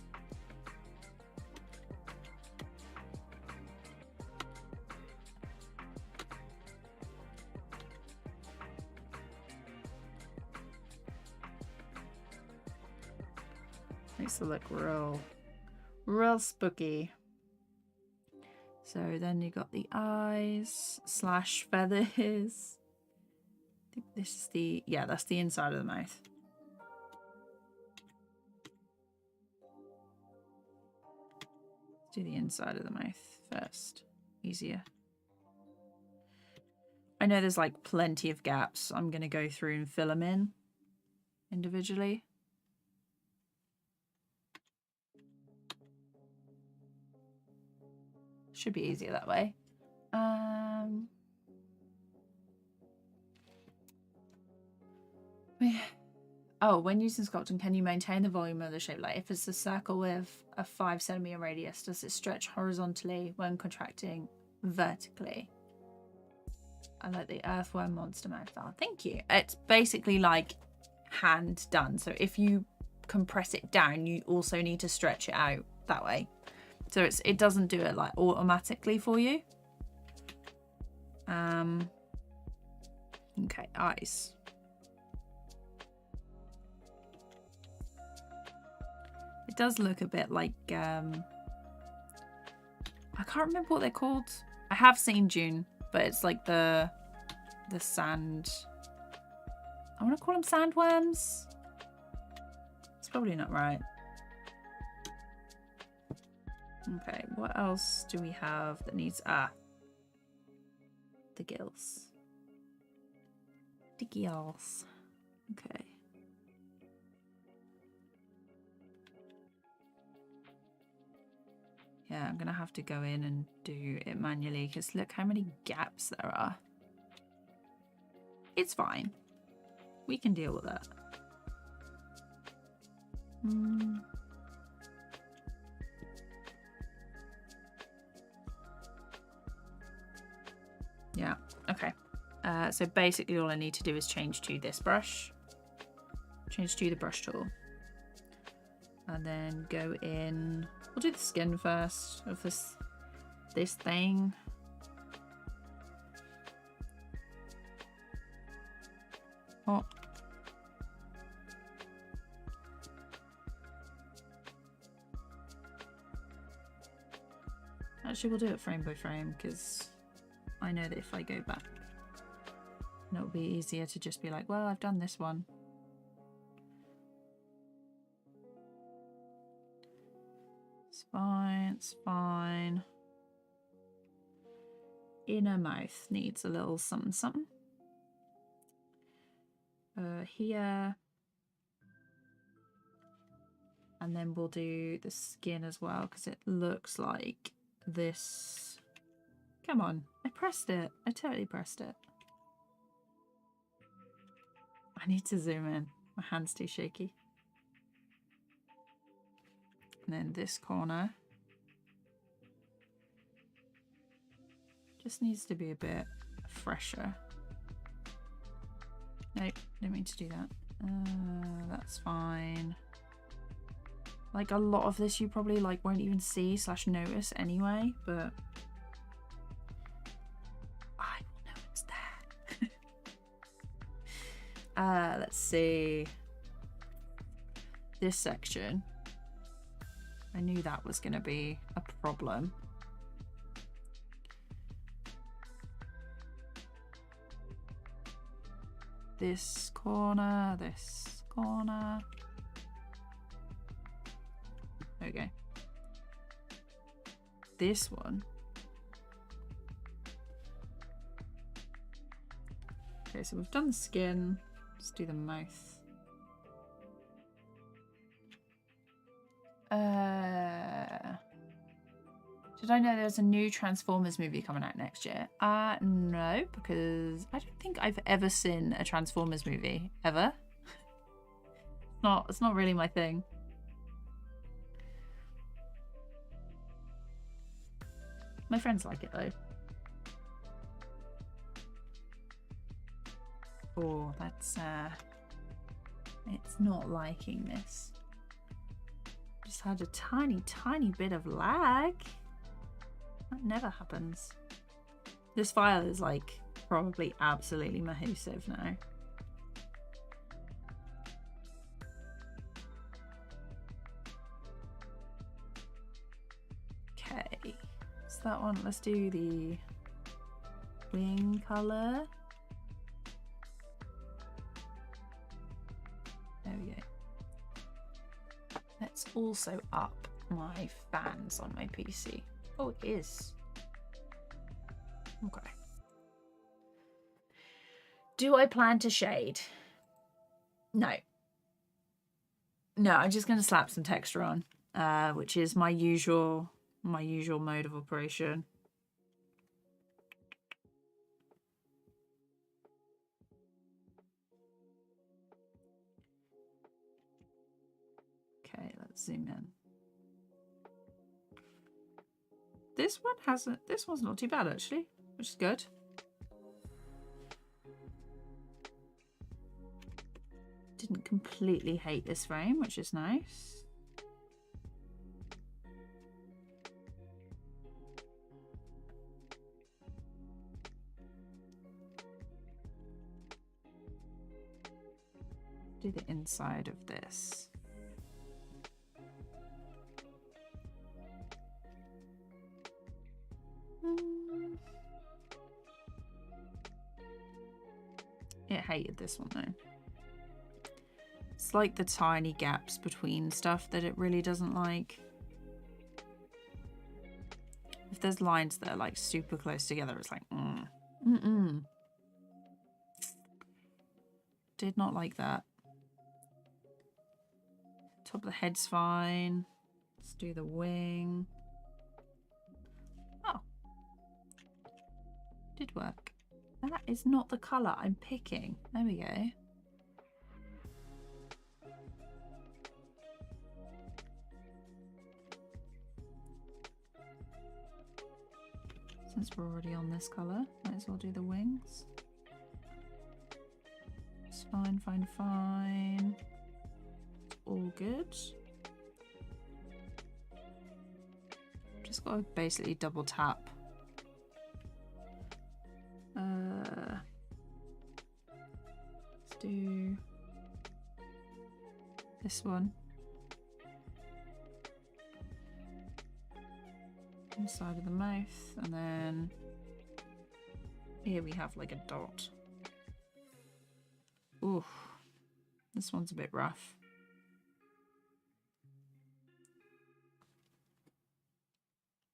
Makes it look real spooky. So then you got the eyes slash feathers. I think this is the, yeah, that's the inside of the mouth. Let's do the inside of the mouth first. Easier. I know there's like plenty of gaps. I'm going to go through and fill them in individually. Should be easier that way. Oh, when using sculpting, can you maintain the volume of the shape? Like if it's a circle with a 5 centimeter radius, does it stretch horizontally when contracting vertically? I like the earthworm monster mouth. Oh, thank you. It's basically like hand done. So if you compress it down, you also need to stretch it out that way. So it doesn't do it like automatically for you. Okay, eyes. It does look a bit like I can't remember what they're called. I have seen June, but it's like the sand. I want to call them sandworms. It's probably not right. Okay, what else do we have that needs the gills? Ridiculous. Okay. Yeah, I'm gonna have to go in and do it manually because look how many gaps there are. It's fine. We can deal with that. Yeah, okay. So basically all I need to do is change to this brush. Change to the brush tool. And then go in. We'll do the skin first of this thing. Oh. Actually, we'll do it frame by frame because I know that if I go back, it'll be easier to just be like, well, I've done this one. It's fine, it's fine. Inner mouth needs a little something something. Here. And then we'll do the skin as well because it looks like this. Come on, I pressed it. I totally pressed it. I need to zoom in. My hand's too shaky. And then this corner. Just needs to be a bit fresher. Nope, didn't mean to do that. That's fine. Like a lot of this you probably like won't even see / notice anyway, but I will know it's there. Let's see. This section. I knew that was going to be a problem. This corner, this corner. Okay. This one. Okay, so we've done the skin. Let's do the mouth. Did I know there's a new Transformers movie coming out next year? No, because I don't think I've ever seen a Transformers movie ever. It's not really my thing. My friends like it though. Oh, that's it's not liking this. Just had a tiny bit of lag. That never happens. This file is like probably absolutely massive now. Okay, so that one, let's do the wing color. There we go. Let's also up my fans on my PC. Oh, it is. Okay. Do I plan to shade? No. No, I'm just going to slap some texture on, which is my usual mode of operation. Okay, let's zoom in. This one's not too bad actually, which is good. Didn't completely hate this frame, which is nice. Do the inside of this. It hated this one though. It's like the tiny gaps between stuff that it really doesn't like. If there's lines that are like super close together, it's like, Did not like that. Top of the head's fine. Let's do the wing. Oh. Did work. That is not the colour I'm picking. There we go. Since we're already on this colour, might as well do the wings. It's fine, fine, fine. All good. Just got to basically double tap. Let's do this one. Inside of the mouth, and then here we have like a dot. Ooh, this one's a bit rough.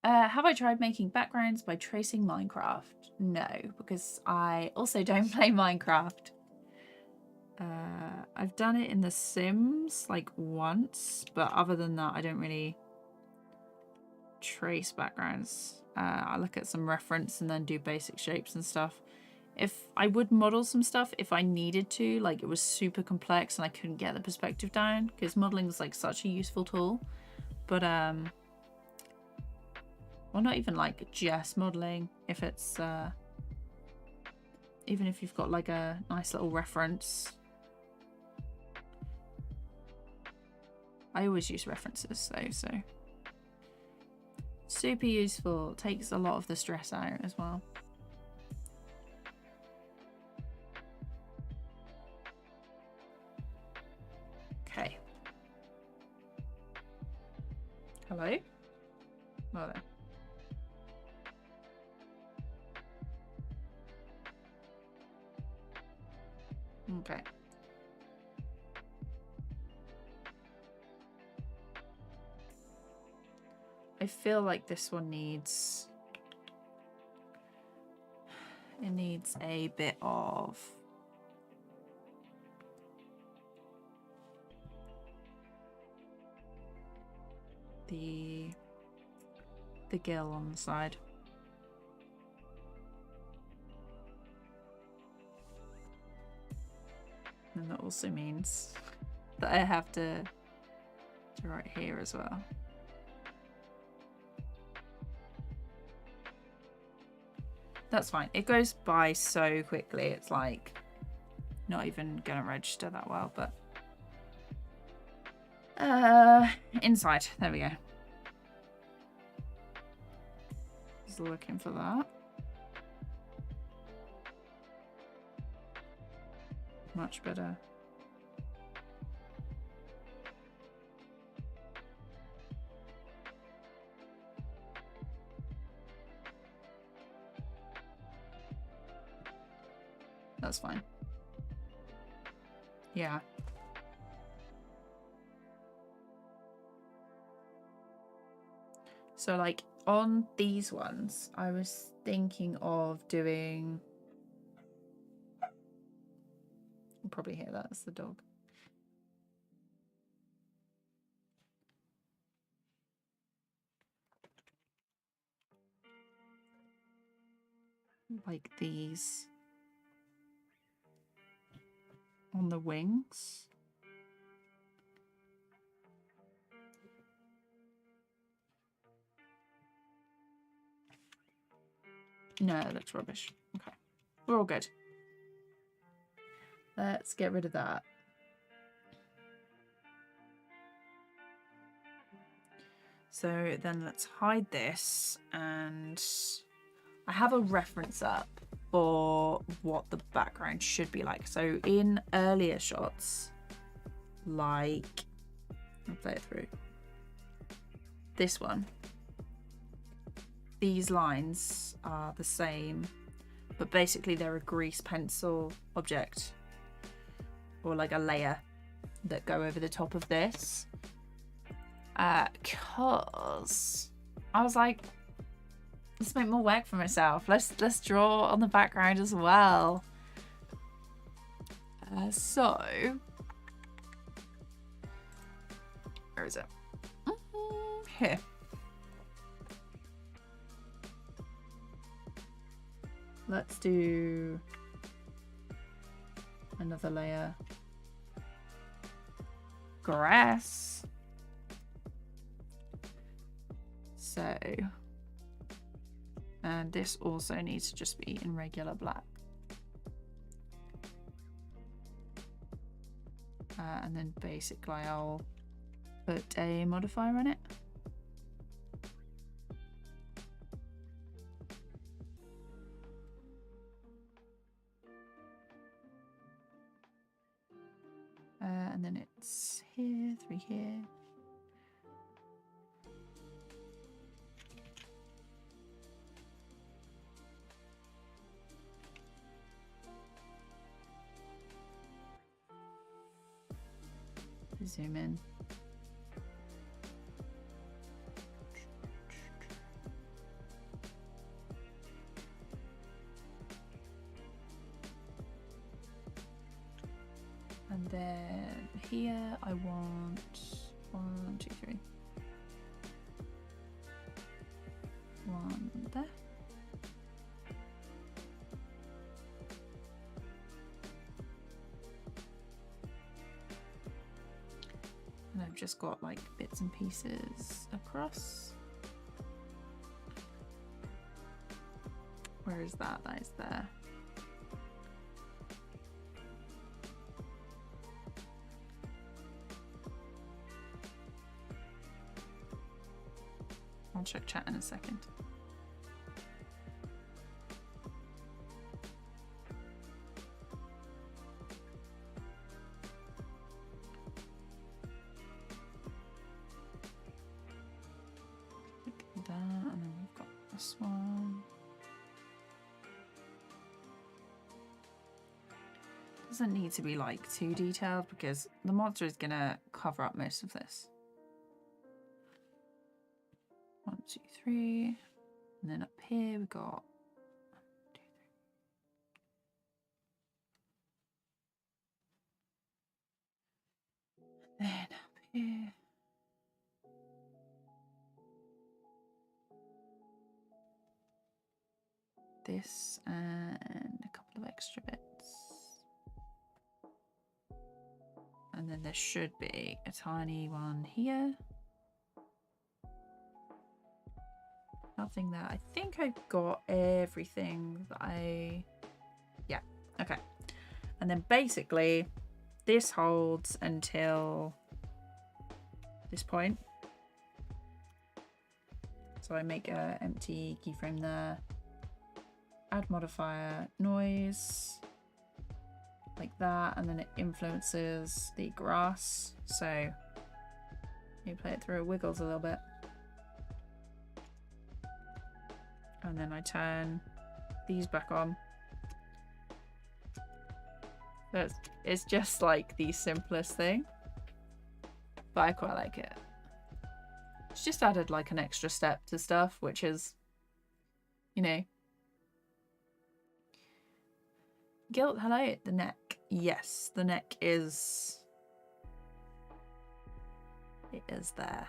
Have I tried making backgrounds by tracing Minecraft? No, because I also don't play Minecraft. I've done it in The Sims like once, but other than that, I don't really trace backgrounds. I look at some reference and then do basic shapes and stuff. If I would model some stuff if I needed to, like it was super complex and I couldn't get the perspective down, because modeling is like such a useful tool. But well, not even like just modeling, if it's even if you've got like a nice little reference. I always use references though, so super useful. Takes a lot of the stress out as well. Okay. Hello? Well then. Okay. I feel like this one needs... It needs a bit of... the gill on the side. And that also means that I have to write here as well. That's fine. It goes by so quickly. It's like not even gonna register that well, but inside. There we go. Just looking for that. Much better. That's fine. Yeah. So like on these ones, I was thinking of doing... You'll probably hear that, it's the dog. Like these on the wings. No, that's rubbish. Okay, we're all good. Let's get rid of that. So then let's hide this, and I have a reference up for what the background should be like. So in earlier shots, like, I'll play it through. This one. These lines are the same, but basically they're a grease pencil object or like a layer that go over the top of this. Cause I was like, let's make more work for myself. Let's draw on the background as well. So, where is it? Here. Let's do another layer. Grass. So, and this also needs to just be in regular black. And then basically I'll put a modifier on it. And then it's here, 3 here. Zoom in. And then here I want 1, 2, 3. 1 there. And I've just got like bits and pieces across. Where is that? That is there. I'll check chat in a second. That, and then we've got this one. Doesn't need to be like too detailed because the monster is gonna cover up most of this. 1, 2, 3, and then up here we got 1, 2, 3. And then up here. This and a couple of extra bits. And then there should be a tiny one here. Nothing there. I think I've got everything that yeah, okay. And then basically this holds until this point. So I make an empty keyframe there. Add modifier, noise, like that, and then it influences the grass. So you play it through, it wiggles a little bit. And then I turn these back on. So it's just like the simplest thing, but I quite like it. It's just added like an extra step to stuff, which is, you know. Guilt, hello, the neck. Yes, the neck is... It is there.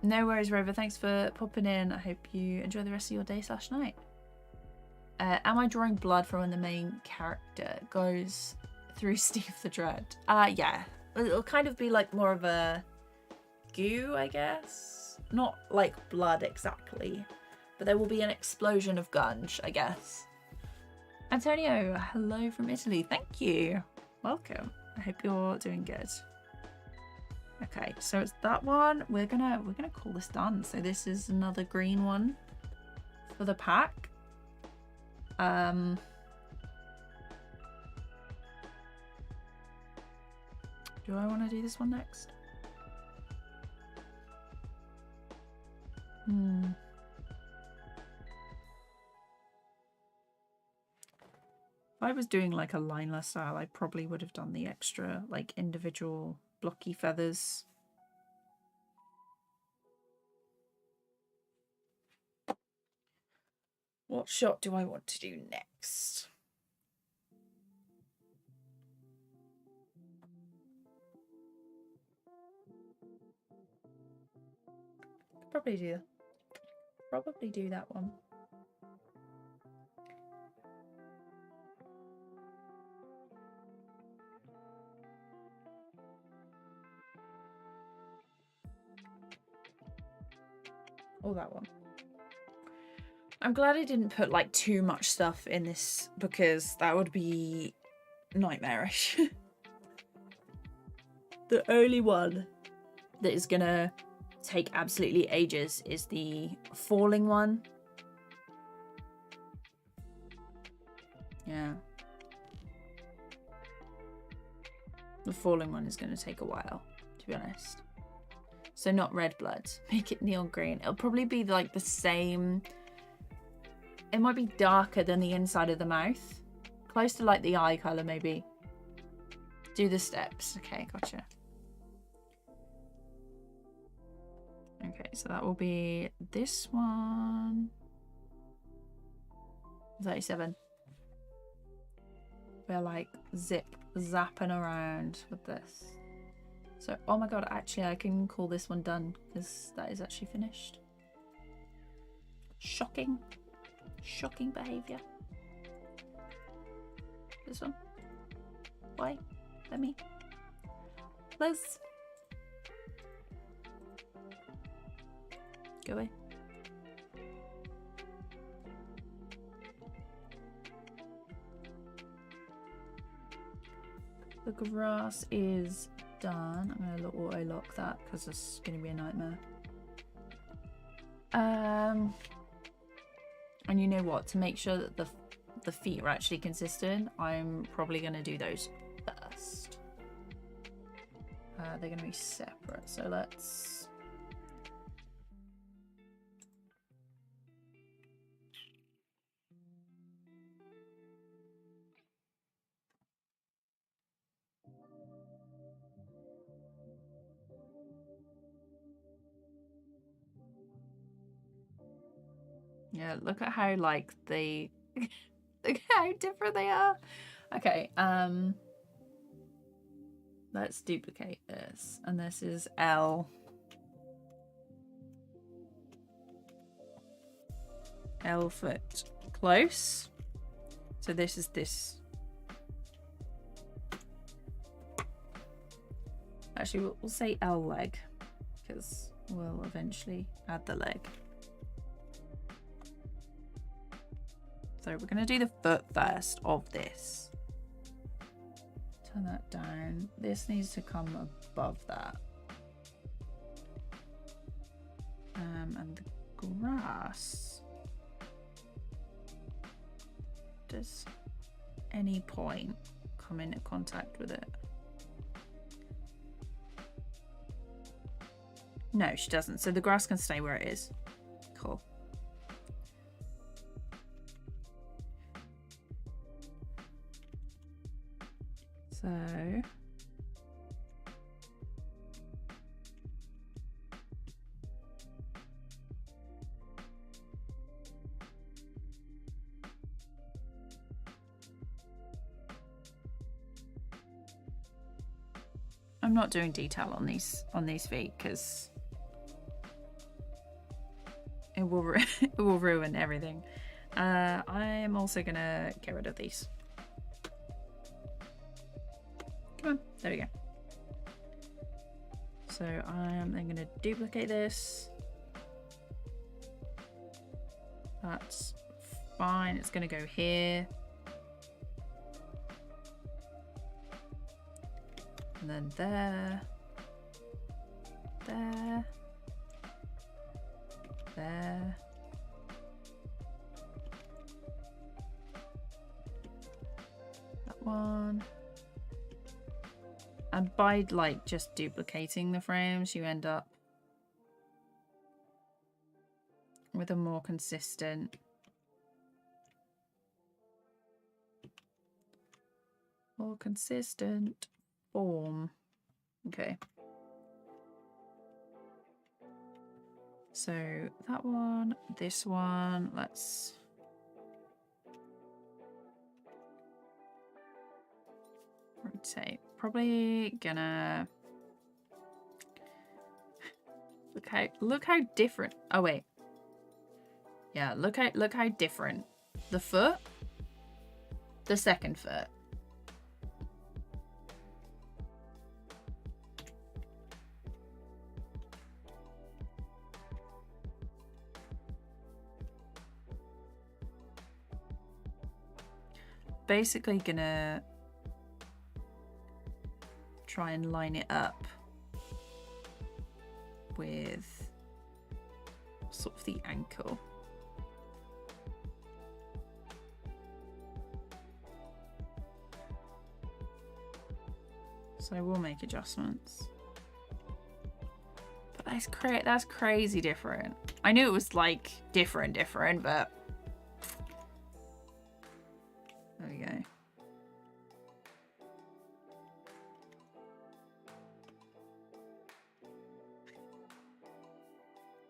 No worries, Rover. Thanks for popping in. I hope you enjoy the rest of your day / night. Am I drawing blood from when the main character goes through Steve the Dread? Yeah. It'll kind of be like more of a goo, I guess. Not like blood exactly, but there will be an explosion of gunge, I guess. Antonio, hello from Italy. Thank you. Welcome. I hope you're doing good. Okay, so it's that one. We're gonna call this done. So this is another green one for the pack. Do I want to do this one next? If I was doing like a liner style, I probably would have done the extra like individual blocky feathers. What shot do I want to do next? Probably do that one. Or that one. I'm glad I didn't put like too much stuff in this because that would be nightmarish. The only one that is gonna take absolutely ages is the falling one. Yeah. The falling one is gonna take a while, to be honest. So not red blood, make it neon green. It'll probably be like the same. It might be darker than the inside of the mouth. Close to like the eye color maybe. Do the steps. Okay, gotcha. Okay, so that will be this one. 37. We're like zapping around with this. So, oh my god, actually I can call this one done because that is actually finished. Shocking. Shocking behavior. This one. Why? Let me. Liz. Go away. The grass is done. I'm going to auto lock that because this is going to be a nightmare. And you know what? To make sure that the feet are actually consistent, I'm probably going to do those first. They're going to be separate. So let's... Yeah, look at how like they look how different they are. Okay, let's duplicate this. And this is L. L foot close. So this is this. Actually, we'll say L leg because we'll eventually add the leg. So we're going to do the foot first of this. Turn that down. This needs to come above that. And the grass. Does any point come into contact with it? No, she doesn't. So the grass can stay where it is. Cool. So I'm not doing detail on these feet because it will ruin everything. I'm also gonna get rid of these. Come on, there we go. So I'm then gonna duplicate this. That's fine, it's gonna go here. And then there. There. There. That one. And by like just duplicating the frames, you end up with a more consistent form. Okay. So that one, this one, let's rotate. Probably gonna Look how different. Oh wait. Yeah, look how different. The foot, the second foot. Basically gonna try and line it up with sort of the ankle. So I will make adjustments. But that's crazy different. I knew it was like different, but there we go.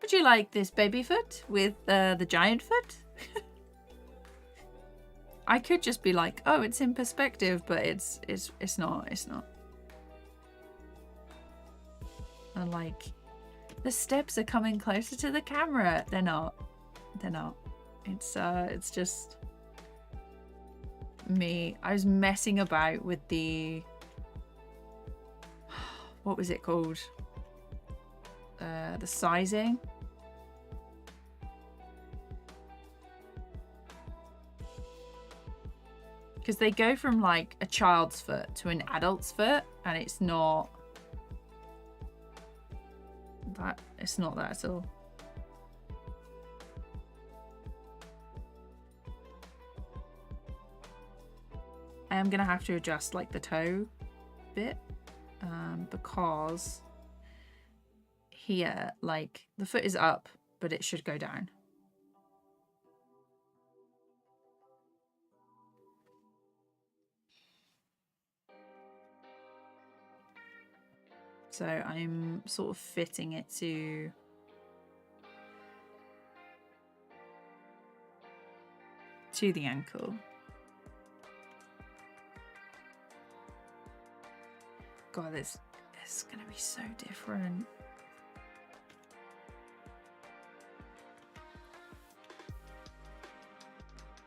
Would you like this baby foot with the giant foot? I could just be like, oh, it's in perspective, but it's not. And like, the steps are coming closer to the camera. They're not. It's just me. I was messing about with the, what was it called? The sizing. Because they go from like a child's foot to an adult's foot, and it's not that. It's not that at all. I am gonna have to adjust like the toe bit, because here, like, the foot is up, but it should go down. So I'm sort of fitting it to the ankle. God, it's gonna be so different.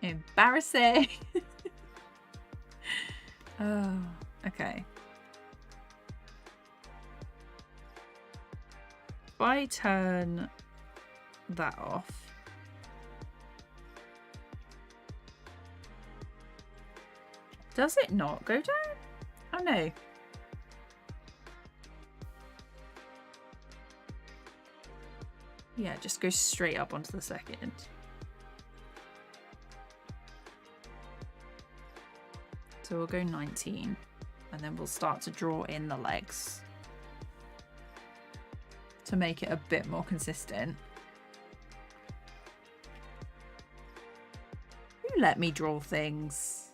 Embarrassing. Oh, okay. If I turn that off, does it not go down? Oh no. Yeah, just go straight up onto the second. So we'll go 19, and then we'll start to draw in the legs to make it a bit more consistent. You let me draw things.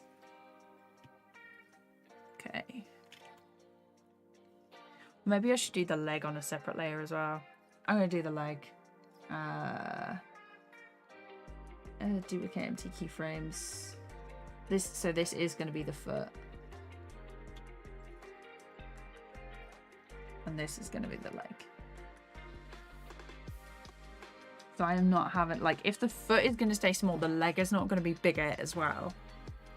Okay. Maybe I should do the leg on a separate layer as well. I'm gonna do the leg. Duplicate empty keyframes. So this is going to be the foot, and this is going to be the leg. So I am not having, like, if the foot is going to stay small, the leg is not going to be bigger as well.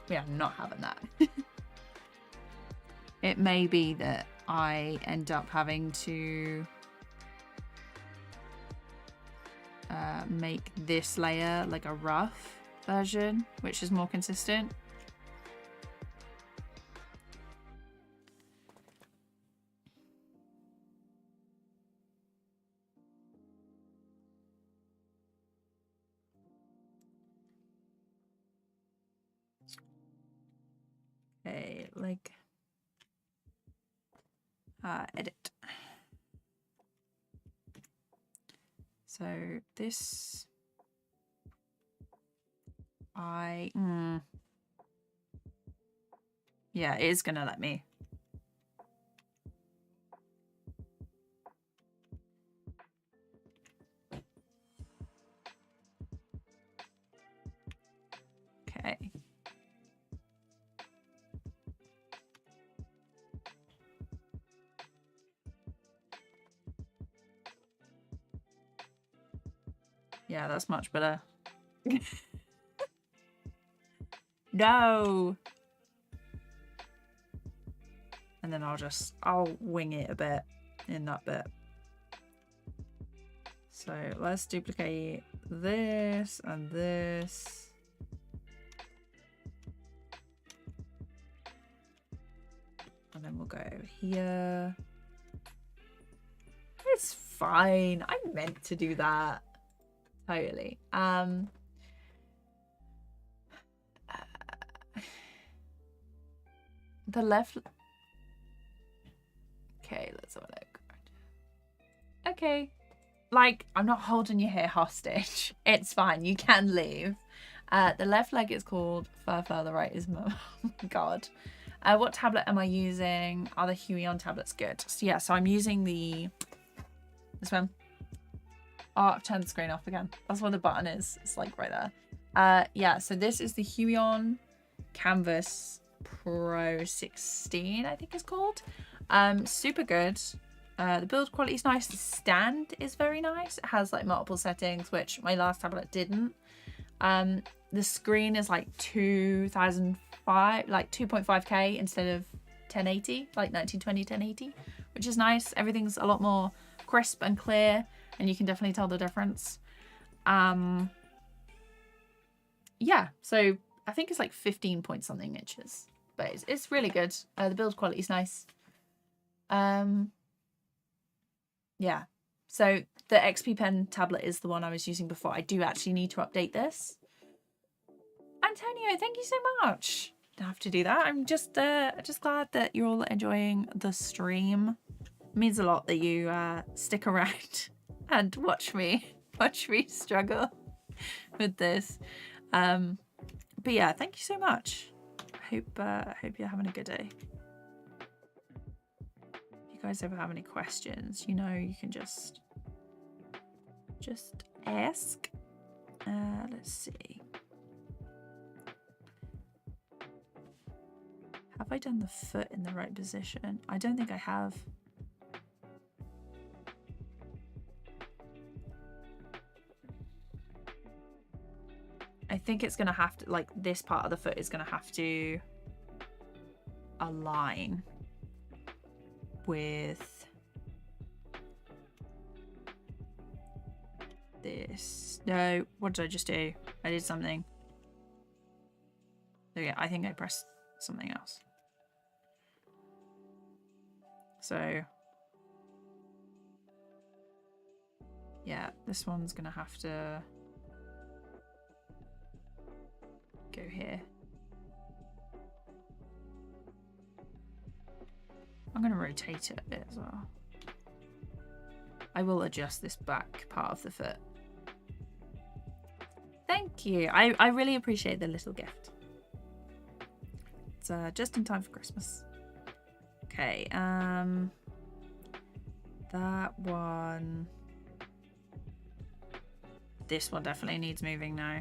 We are not having that. It may be that I end up having to make this layer like a rough version, which is more consistent. Okay, like edit. So this yeah, it is gonna let me. Okay. Yeah, that's much better. No. And then I'll wing it a bit in that bit. So let's duplicate this and this. And then we'll go over here. It's fine. I meant to do that. Totally. The left. Okay, let's have a look. Okay. Like, I'm not holding you here hostage. It's fine. You can leave. The left leg is called Fur, the right is oh my god. What tablet am I using? Are the Huion tablets good? So yeah, so I'm using this one. Oh, I've turned the screen off again. That's where the button is. It's like right there. Yeah, so this is the Huion Canvas Pro 16, I think it's called. Super good. The build quality is nice. The stand is very nice. It has like multiple settings, which my last tablet didn't. The screen is like 2.5K instead of 1080, like 1920 1080, which is nice. Everything's a lot more crisp and clear, and you can definitely tell the difference. Yeah, so I think it's like 15 point something inches, but it's really good. The build quality is nice. Yeah, so the XP Pen tablet is the one I was using before. I do actually need to update this. Antonio, thank you so much. Don't have to do that. I'm just glad that you're all enjoying the stream. It means a lot that you stick around and watch me struggle with this. But yeah, thank you so much. I hope you're having a good day. If you guys ever have any questions, you know, you can just ask. Let's see. Have I done the foot in the right position? I don't think I have. I think it's going to have to, like, this part of the foot is going to have to align with this. No, what did I just do? I did something. So yeah, I think I pressed something else. So yeah, this one's gonna have to go here. I'm gonna rotate it a bit as well. I will adjust this back part of the foot. Thank you. I really appreciate the little gift. It's just in time for Christmas. Okay, that one. This one definitely needs moving now.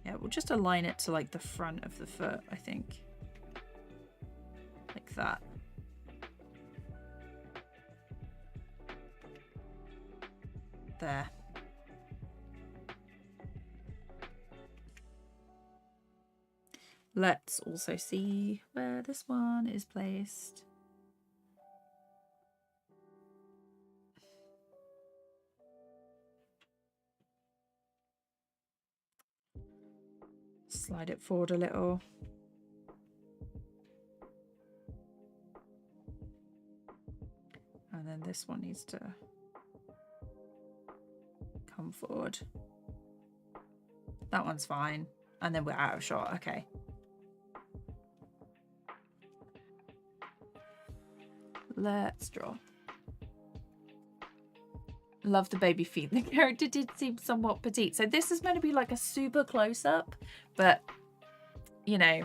Yeah, we'll just align it to like the front of the foot, I think. Like that. There. Let's also see where this one is placed. Slide it forward a little. And then this one needs to come forward. That one's fine. And then we're out of shot. Okay. Let's draw. Love the baby feet. The character did seem somewhat petite. So this is meant to be like a super close-up, but, you know,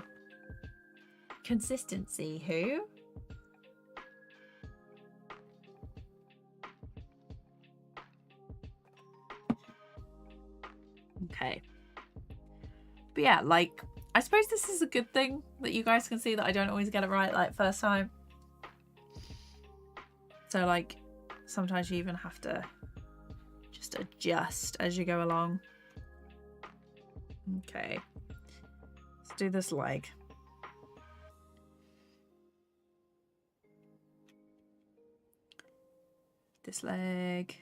consistency, who? Okay. But yeah, like, I suppose this is a good thing that you guys can see that I don't always get it right, like, first time. So, like, Sometimes you even have to just adjust as you go along. Okay, let's do this leg. This leg.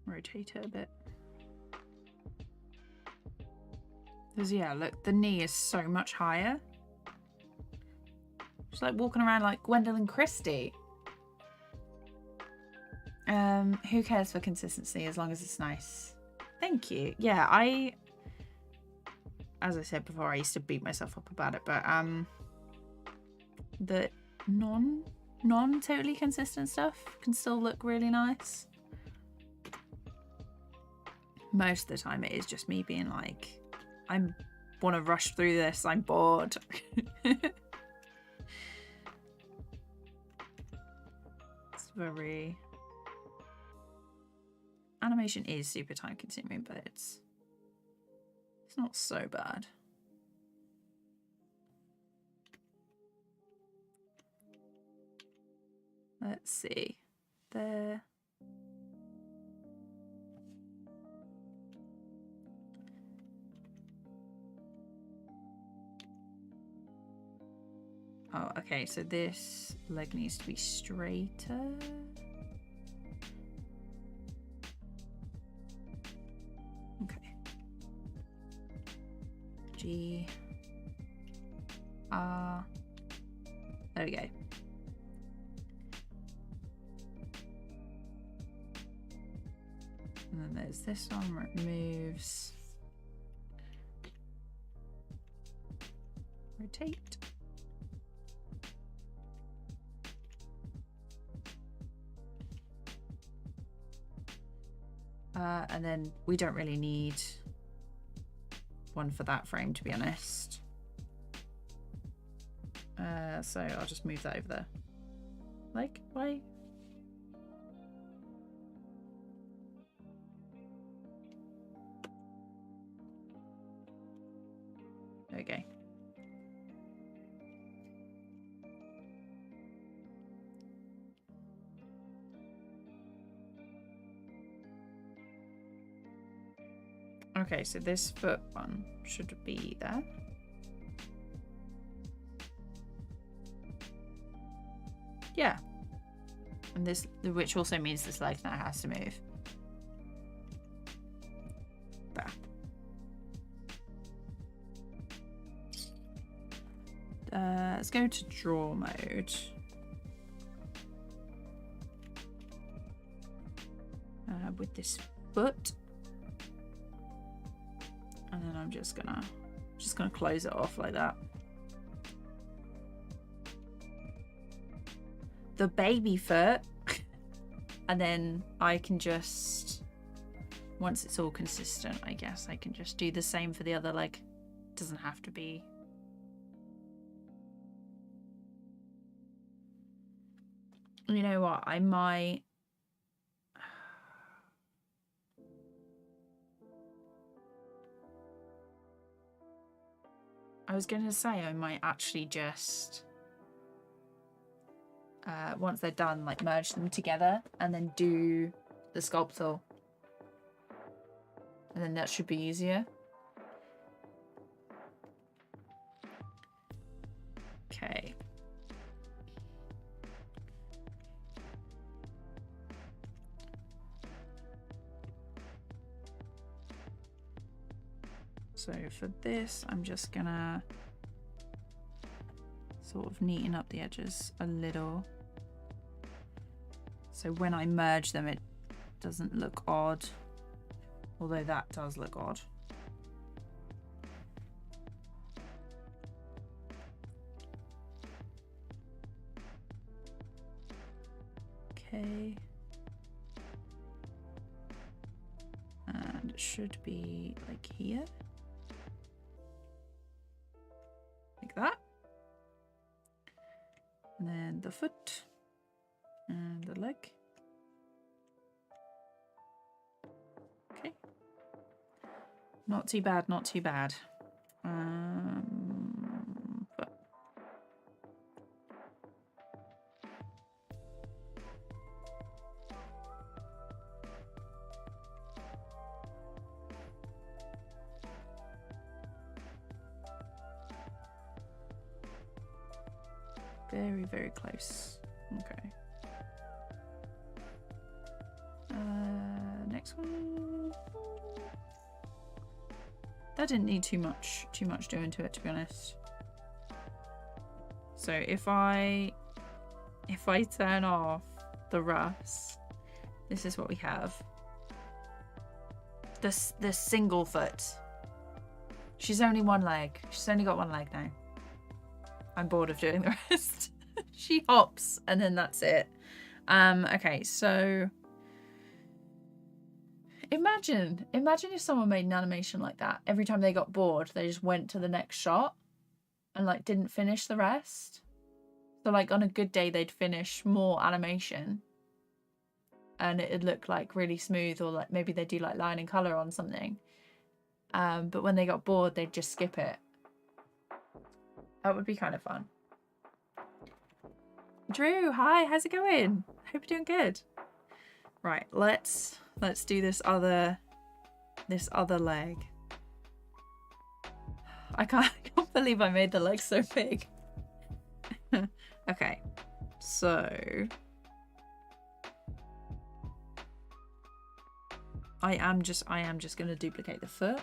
Rotate it a bit. Because yeah, look, the knee is so much higher. Just like walking around like Gwendolyn Christie. Who cares for consistency as long as it's nice? Thank you. Yeah, as I said before, I used to beat myself up about it, but the non-totally consistent stuff can still look really nice. Most of the time it is just me being like, I want to rush through this, I'm bored. It's very... Animation is super time consuming, but it's not so bad. Let's see. There. Oh, okay, so this leg needs to be straighter. Okay. G. R. There we go. And then there's this one where it moves. Rotate. And then we don't really need one for that frame, to be honest. So I'll just move that over there. Like, why? There we go. Okay, so this foot one should be there. Yeah. And this, which also means this leg now has to move. There. Let's go to draw mode. With this foot. And then I'm just gonna close it off like that. The baby foot. And then I can just, once it's all consistent, I guess I can just do the same for the other leg. It doesn't have to be. You know what? I might. I was going to say I might actually just, once they're done, like merge them together and then do the sculptor. And then that should be easier. Okay. So for this, I'm just gonna sort of neaten up the edges a little. So when I merge them, it doesn't look odd. Although that does look odd. Okay. And it should be like here. Like that. And then the foot and the leg. Not too bad, not too bad. But very, very close. Okay. Next one. That didn't need too much doing to it, to be honest. So if I turn off the rust, this is what we have. This single foot. She's only one leg. She's only got one leg now. I'm bored of doing the rest. She hops and then that's it. Okay, so imagine if someone made an animation like that. Every time they got bored, they just went to the next shot and like didn't finish the rest. So like on a good day, they'd finish more animation and it'd look like really smooth, or like maybe they do like line and color on something. But when they got bored, they'd just skip it. That would be kind of fun. Drew, hi, how's it going? Hope you're doing good. Right, let's do this other leg. I can't believe I made the leg so big. Okay, so I am just gonna duplicate the foot.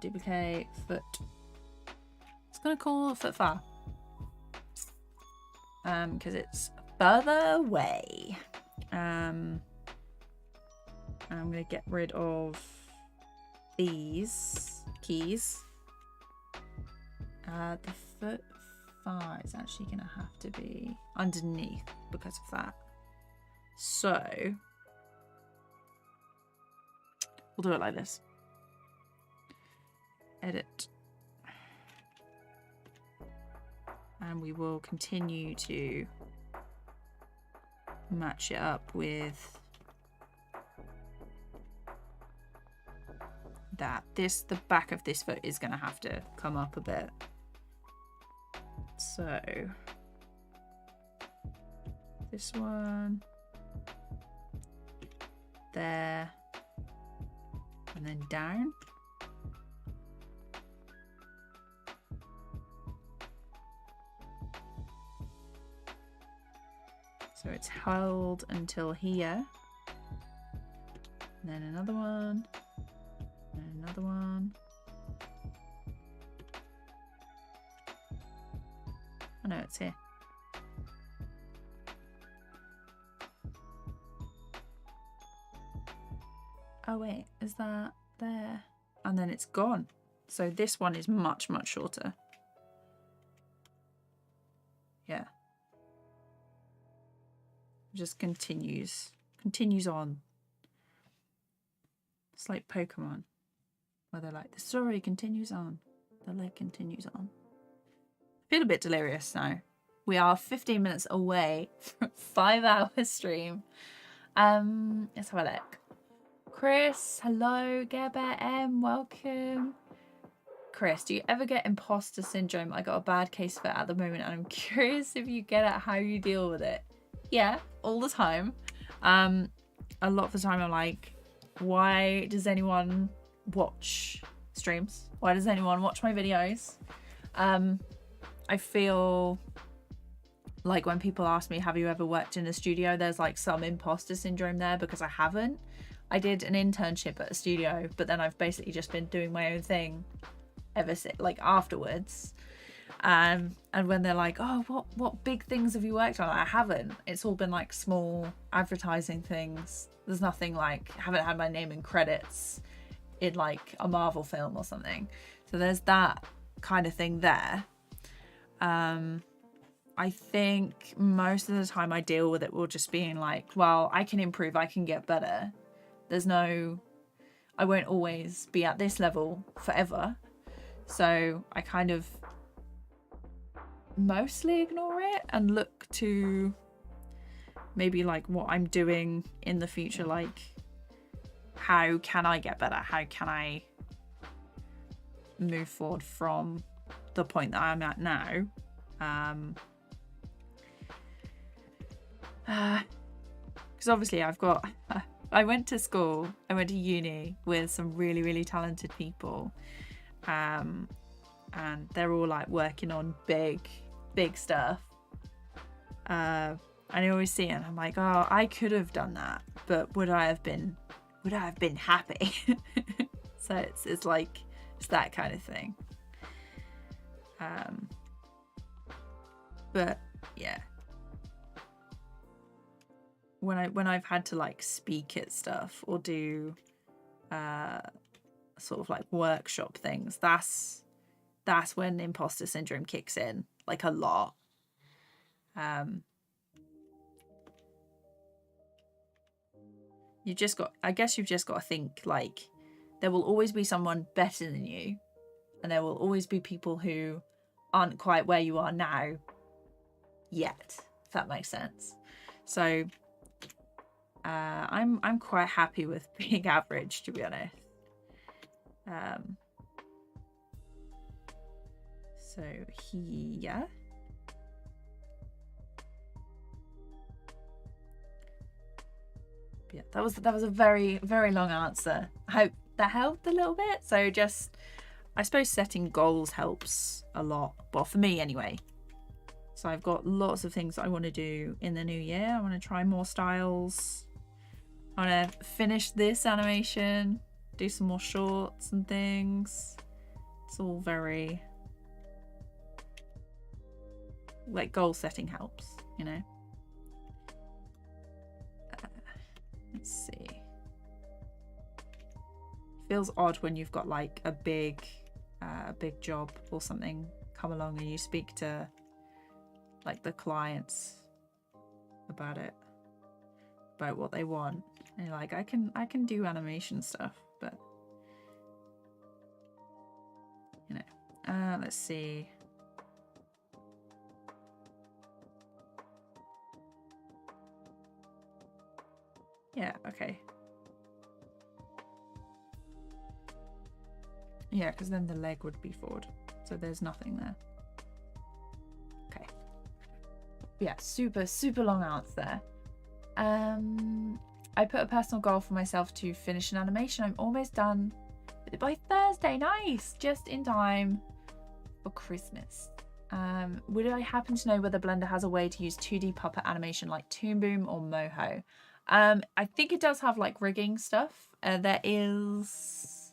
Duplicate foot. It's gonna call foot far. Because it's further away. I'm gonna get rid of these keys. The foot far is actually gonna have to be underneath because of that. So we'll do it like this. Edit. And we will continue to match it up with that. The back of this foot is going to have to come up a bit. So this one there and then down. So it's held until here, and then another one, and another one. Oh no, it's here. Oh wait, is that there? And then it's gone. So this one is much, much shorter. Yeah. Just continues on. It's like Pokemon, where they're like, the story continues on, the leg continues on. I feel a bit delirious now. We are 15 minutes away from a 5-hour stream. Let's have a look. Chris, hello. Gerber M, welcome. Chris, do you ever get imposter syndrome? I got a bad case of it at the moment, and I'm curious if you get it, how you deal with it. Yeah, all the time. A lot of the time I'm like, why does anyone watch streams? Why does anyone watch my videos? I feel like when people ask me, have you ever worked in a studio, there's like some imposter syndrome there because I haven't. I did an internship at a studio, but then I've basically just been doing my own thing ever since, like afterwards. And when they're like, oh, what big things have you worked on? I haven't. It's all been like small advertising things. There's nothing like, I haven't had my name in credits in like a Marvel film or something. So there's that kind of thing there. I think most of the time I deal with it will just being like, well, I can improve, I can get better. I won't always be at this level forever. So I kind of mostly ignore it and look to maybe like what I'm doing in the future, like how can I get better? How can I move forward from the point that I'm at now? Because obviously I went to school, I went to uni with some really, really talented people. And they're all like working on big stuff. And I always see it and I'm like, oh, I could have done that, but would I have been happy? So it's like, it's that kind of thing. But yeah, when I've had to like speak at stuff or do sort of like workshop things, that's when imposter syndrome kicks in, like a lot. You've just got to think like there will always be someone better than you, and there will always be people who aren't quite where you are now yet, if that makes sense. So I'm quite happy with being average, to be honest. So here. Yeah, that was a very, very long answer. I hope that helped a little bit. So just, I suppose setting goals helps a lot. Well, for me anyway. So I've got lots of things that I want to do in the new year. I want to try more styles. I want to finish this animation, do some more shorts and things. It's all very, like, goal setting helps, you know. Let's see. Feels odd when you've got like a big job or something come along and you speak to like the clients about what they want, and you're like, I can do animation stuff, but you know. Let's see. Yeah, okay. Yeah, because then the leg would be forward. So there's nothing there. Okay. Yeah, super, super long answer. I put a personal goal for myself to finish an animation. I'm almost done with it by Thursday. Nice! Just in time for Christmas. Would I happen to know whether Blender has a way to use 2D puppet animation like Toon Boom or Moho? I think it does have like rigging stuff. There is,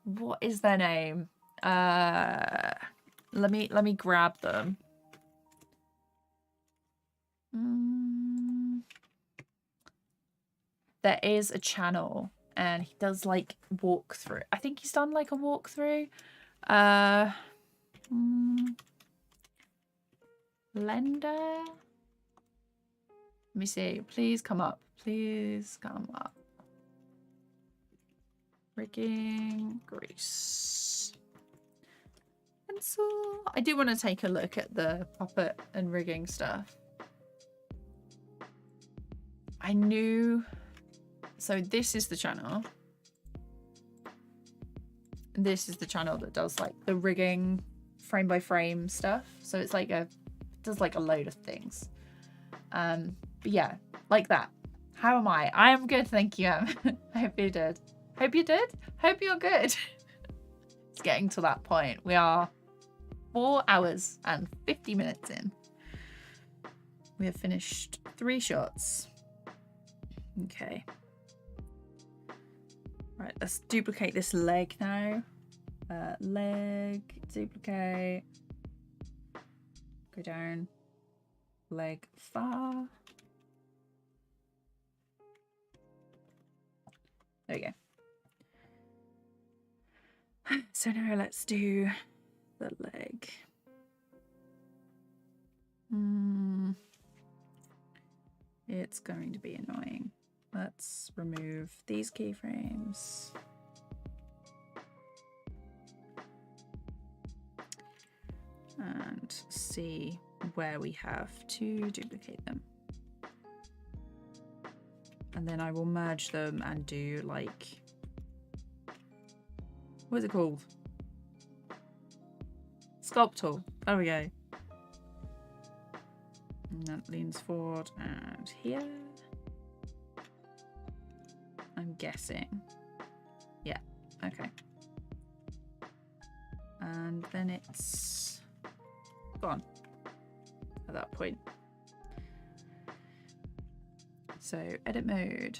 what is their name? Let me grab them. There is a channel and he does like walkthrough. I think he's done like a walkthrough. Blender. Let me see. Please come up. Please come up. Rigging grease. Pencil. I do want to take a look at the puppet and rigging stuff. I knew. So this is the channel. This is the channel that does like the rigging frame by frame stuff. So it's like does like a load of things. But yeah, like that. How am I? I am good, thank you. I hope you did. Hope you did? Hope you're good. It's getting to that point. We are 4 hours and 50 minutes in. We have finished 3 shots. Okay. Right, let's duplicate this leg now. Leg, duplicate. Go down. Leg far. There we go. So now let's do the leg. It's going to be annoying. Let's remove these keyframes. And see where we have to duplicate them. And then I will merge them and do like What is it called? Sculpt tool. There we go. And that leans forward and here. I'm guessing. Yeah, okay. And then it's gone at that point. So edit mode.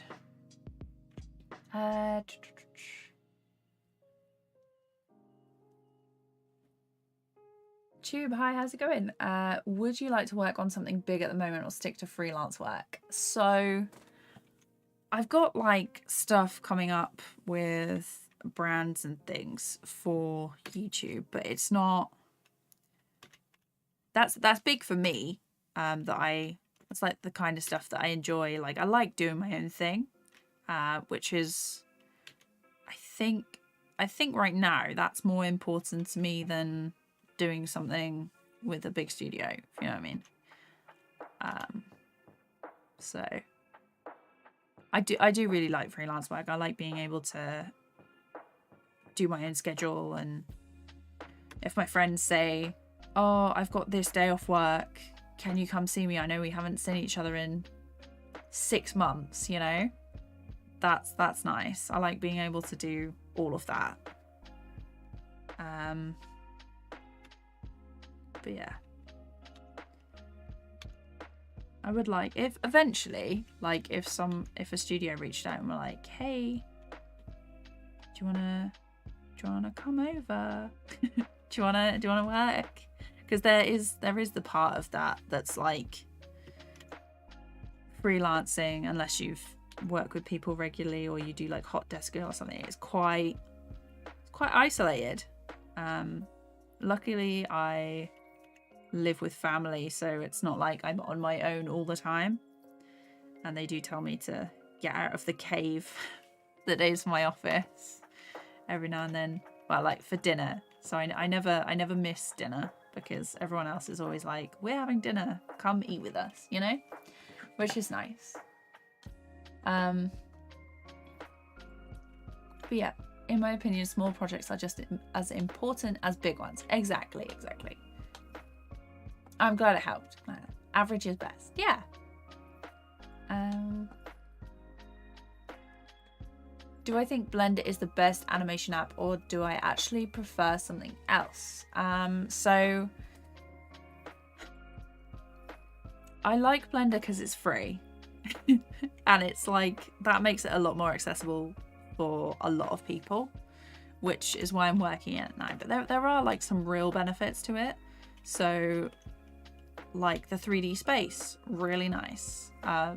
Tube, hi, how's it going? Would you like to work on something big at the moment or stick to freelance work? So I've got like stuff coming up with brands and things for YouTube, but it's not, that's big for me. It's like the kind of stuff that I enjoy. Like I like doing my own thing, which is, I think right now that's more important to me than doing something with a big studio, if you know what I mean. So I do really like freelance work. I like being able to do my own schedule, and if my friends say, oh, I've got this day off work, can you come see me? I know we haven't seen each other in 6 months, you know? That's nice. I like being able to do all of that. But yeah, I would like, if eventually, like if a studio reached out and were like, hey, do you wanna come over? do you wanna work? Because there is the part of that that's like freelancing, unless you've worked with people regularly or you do like hot desk or something, it's quite isolated. Luckily I live with family, so it's not like I'm on my own all the time, and they do tell me to get out of the cave that is my office every now and then, well, like for dinner. So I never miss dinner, because everyone else is always like, we're having dinner, come eat with us, you know, which is nice. But yeah, in my opinion, small projects are just as important as big ones. Exactly. I'm glad it helped. Average is best. Yeah. Do I think Blender is the best animation app, or do I actually prefer something else? So I like Blender because it's free. And it's like, that makes it a lot more accessible for a lot of people, which is why I'm working it now. But there are like some real benefits to it. So like the 3D space, really nice.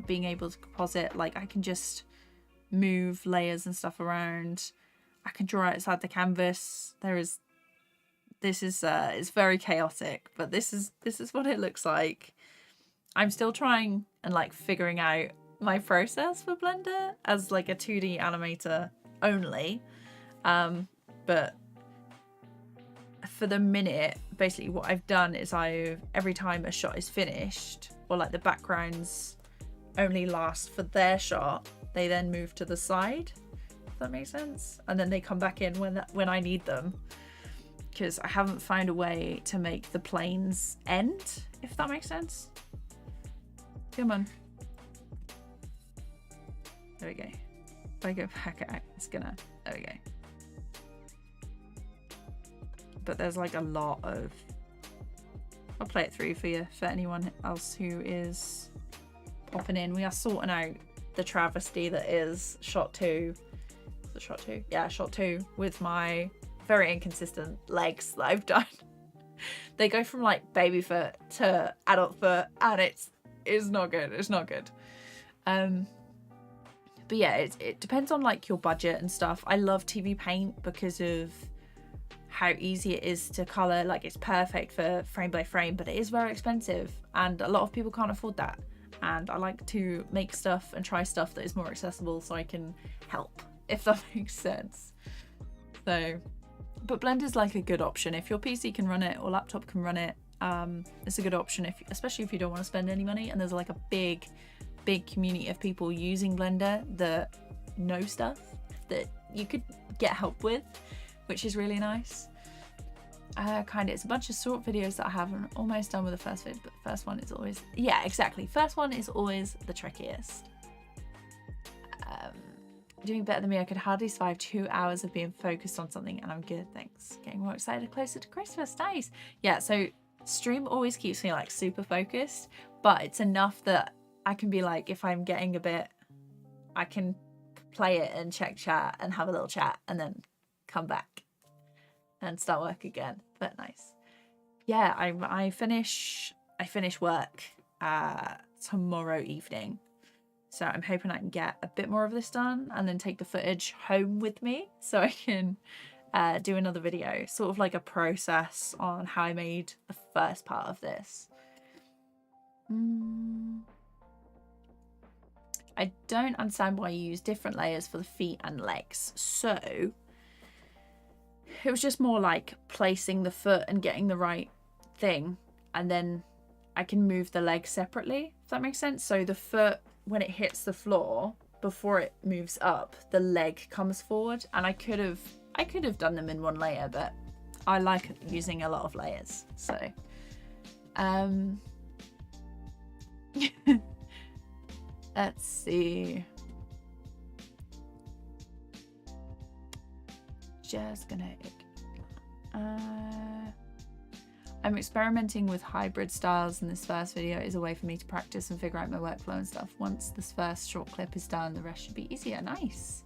Being able to composite, like I can just move layers and stuff around. I can draw outside the canvas. It's very chaotic, but this is what it looks like. I'm still trying and like figuring out my process for Blender as like a 2D animator only. But for the minute, basically what I've done is every time a shot is finished, or like the backgrounds only last for their shot, they then move to the side, if that makes sense, and then they come back in when I need them, because I haven't found a way to make the planes end, if that makes sense. Come on, there we go. If I go back out, it's gonna, there we go. But there's like a lot of, I'll play it through for you, for anyone else who is popping in. We are sorting out the travesty that is shot 2. Is it shot 2? Yeah, shot 2, with my very inconsistent legs that I've done. They go from like baby foot to adult foot, and it's not good. It's not good. But yeah, it depends on like your budget and stuff. I love TVPaint because of how easy it is to color. Like it's perfect for frame by frame, but it is very expensive, and a lot of people can't afford that. And I like to make stuff and try stuff that is more accessible so I can help, if that makes sense. So, but Blender's like a good option if your PC can run it or laptop can run it. It's a good option especially if you don't want to spend any money, and there's like a big community of people using Blender that know stuff that you could get help with. which is really nice. Kind of, it's a bunch of short videos that I haven't almost done with the first vid, but the first one is always, yeah, exactly. First one is always the trickiest. Doing better than me. I could hardly survive 2 hours of being focused on something, and I'm good, thanks. Getting more excited closer to Christmas, nice. Yeah, so stream always keeps me like super focused, but it's enough that I can be like, if I'm getting a bit, I can play it and check chat and have a little chat and then come back and start work again. But nice. Yeah, I finish work tomorrow evening. So I'm hoping I can get a bit more of this done and then take the footage home with me so I can do another video, sort of like a process on how I made the first part of this. I don't understand why you use different layers for the feet and legs. So it was just more like placing the foot and getting the right thing, and then I can move the leg separately, if that makes sense. So the foot, when it hits the floor, before it moves up, the leg comes forward, and I could have done them in one layer, but I like using a lot of layers. So let's see. Just gonna I'm experimenting with hybrid styles, and this first video is a way for me to practice and figure out my workflow and stuff. Once this first short clip is done, the rest should be easier. Nice.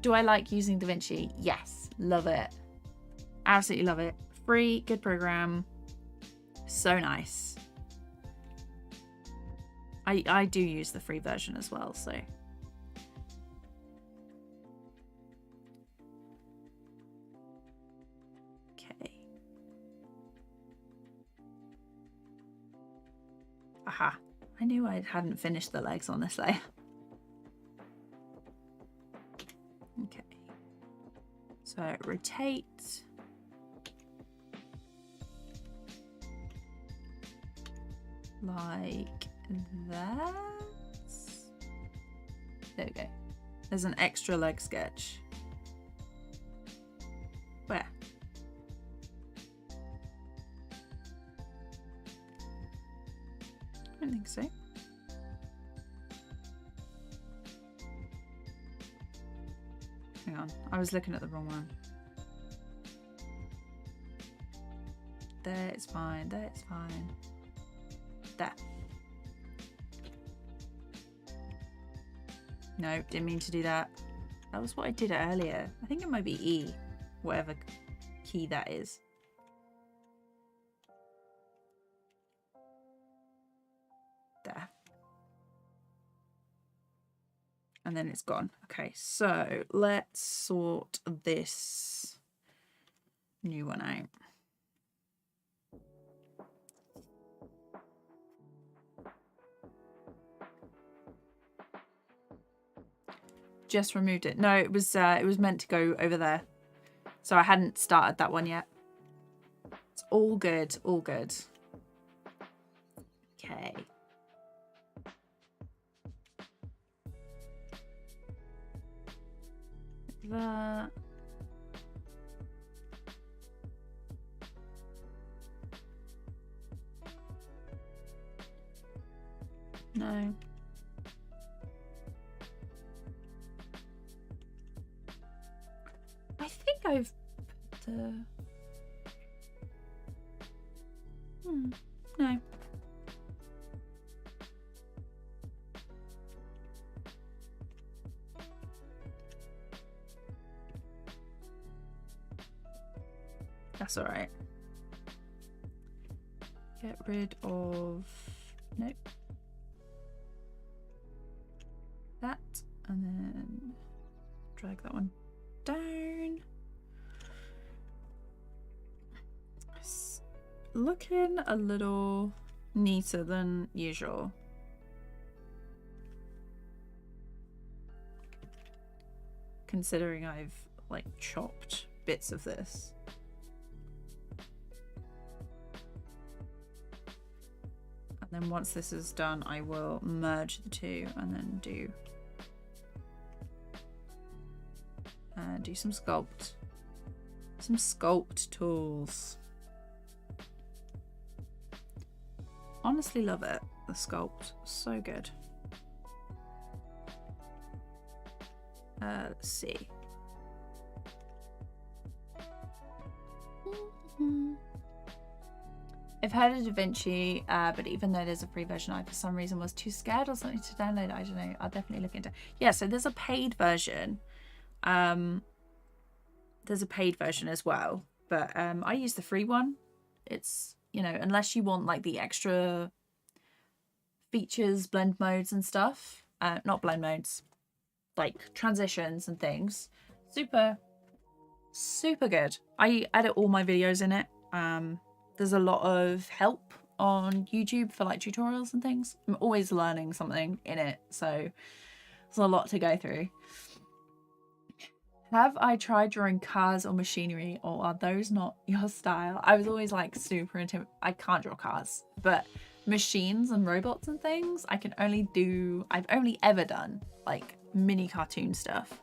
Do I like using Davinci? Yes, love it. Absolutely love it. Free, good program. So nice. I do use the free version as well, so. Aha, I knew I hadn't finished the legs on this layer. Okay, so rotate. Like that. There we go. There's an extra leg sketch. Where? I don't think so. Hang on, I was looking at the wrong one. There, it's fine. There, it's fine. There. No, didn't mean to do that. That was what I did earlier. I think it might be E, whatever key that is. There. And then it's gone. Okay, so let's sort this new one out. Just removed it. No, it was meant to go over there. So I hadn't started that one yet. It's all good, all good. Okay. That. No. I think I've put the... no. That's all right. Get rid of... nope. That, and then drag that one down. It's looking a little neater than usual. Considering I've like chopped bits of this. And then once this is done, I will merge the two and then do some sculpt. Some sculpt tools. Honestly love it. The sculpt, so good. Let's see. I've heard of Davinci, but even though there's a free version, I for some reason was too scared or something to download. I don't know. I'll definitely look into it. Yeah, so there's a paid version. There's a paid version as well, but I use the free one. It's, you know, unless you want like the extra features, blend modes and stuff. Not blend modes, like transitions and things. Super good. I edit all my videos in it. There's a lot of help on YouTube for like tutorials and things. I'm always learning something in it, so there's a lot to go through. Have I tried drawing cars or machinery, or are those not your style? I was always like super intimidated. I can't draw cars, but machines and robots and things I can only do. I've only ever done like mini cartoon stuff.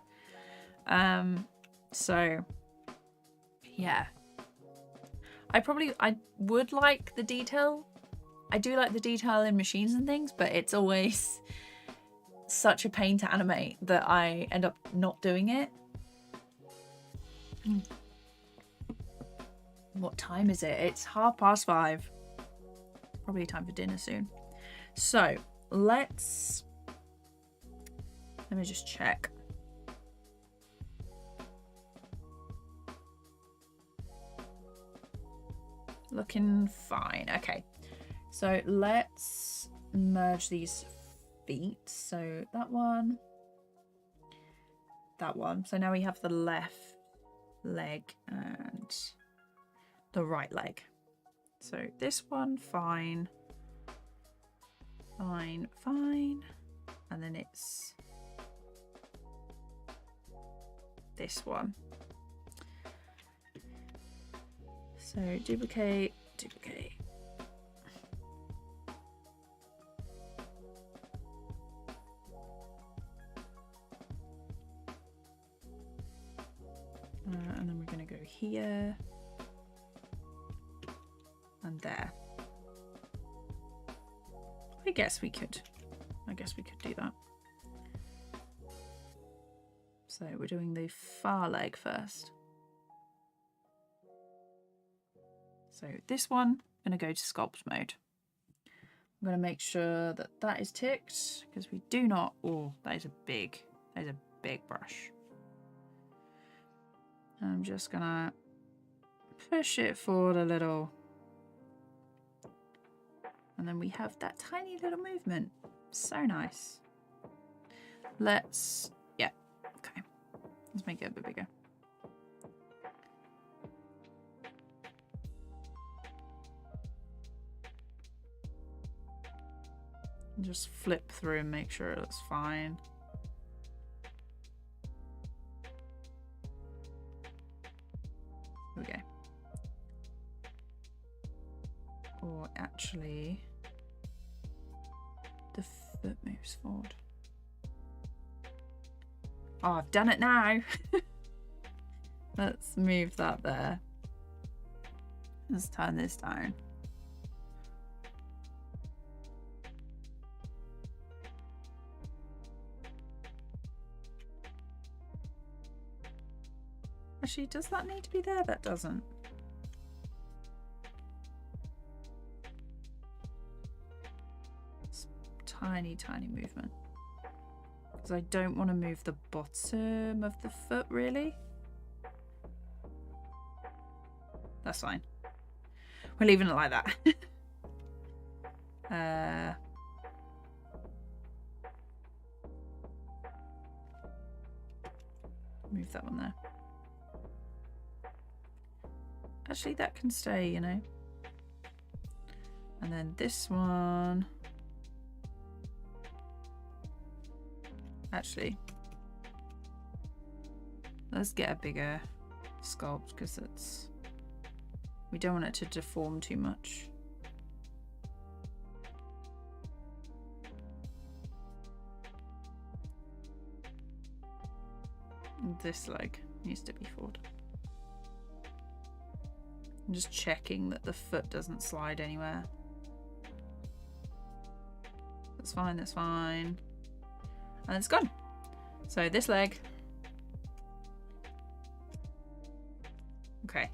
So yeah, I would like the detail. I do like the detail in machines and things, but it's always such a pain to animate that I end up not doing it. What time is it? It's 5:30. Probably time for dinner soon. So let me just check. Looking fine. Okay, so let's merge these feet. So that one. So now we have the left leg and the right leg. So this one, fine. And then it's this one. So duplicate. And then we're going to go here and there. I guess we could do that. So we're doing the far leg first. So this one, I'm going to go to sculpt mode. I'm going to make sure that that is ticked because we do not. Oh, that is a big brush. I'm just gonna push it forward a little. And then we have that tiny little movement. So nice. Yeah, okay. Let's make it a bit bigger. And just flip through and make sure it's fine. Here we go. Or actually, the foot moves forward. Oh, I've done it now. Let's move that there. Let's turn this down. Actually, does that need to be there? That doesn't. It's tiny movement. Because I don't want to move the bottom of the foot, really. That's fine. We're leaving it like that. Move that one there. Actually, that can stay, you know. And then this one. Actually, let's get a bigger sculpt because it's. We don't want it to deform too much. This leg needs to be forward. I'm just checking that the foot doesn't slide anywhere. That's fine, that's fine. And it's gone. So this leg. Okay.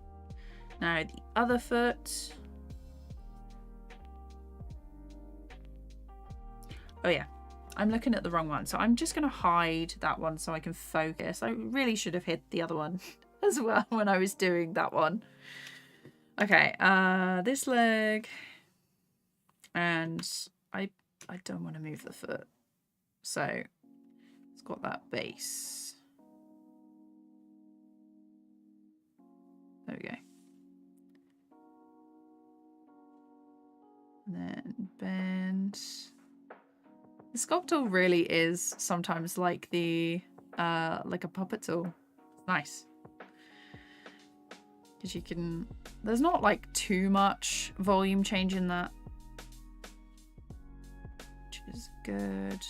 Now the other foot. Oh yeah, I'm looking at the wrong one. So I'm just going to hide that one so I can focus. I really should have hid the other one as well when I was doing that one. Okay, this leg. And I don't want to move the foot. So it's got that base. There we go. And then bend. The sculpt tool really is sometimes like the like a puppet tool. Nice. Because you can, there's not like too much volume change in that, which is good.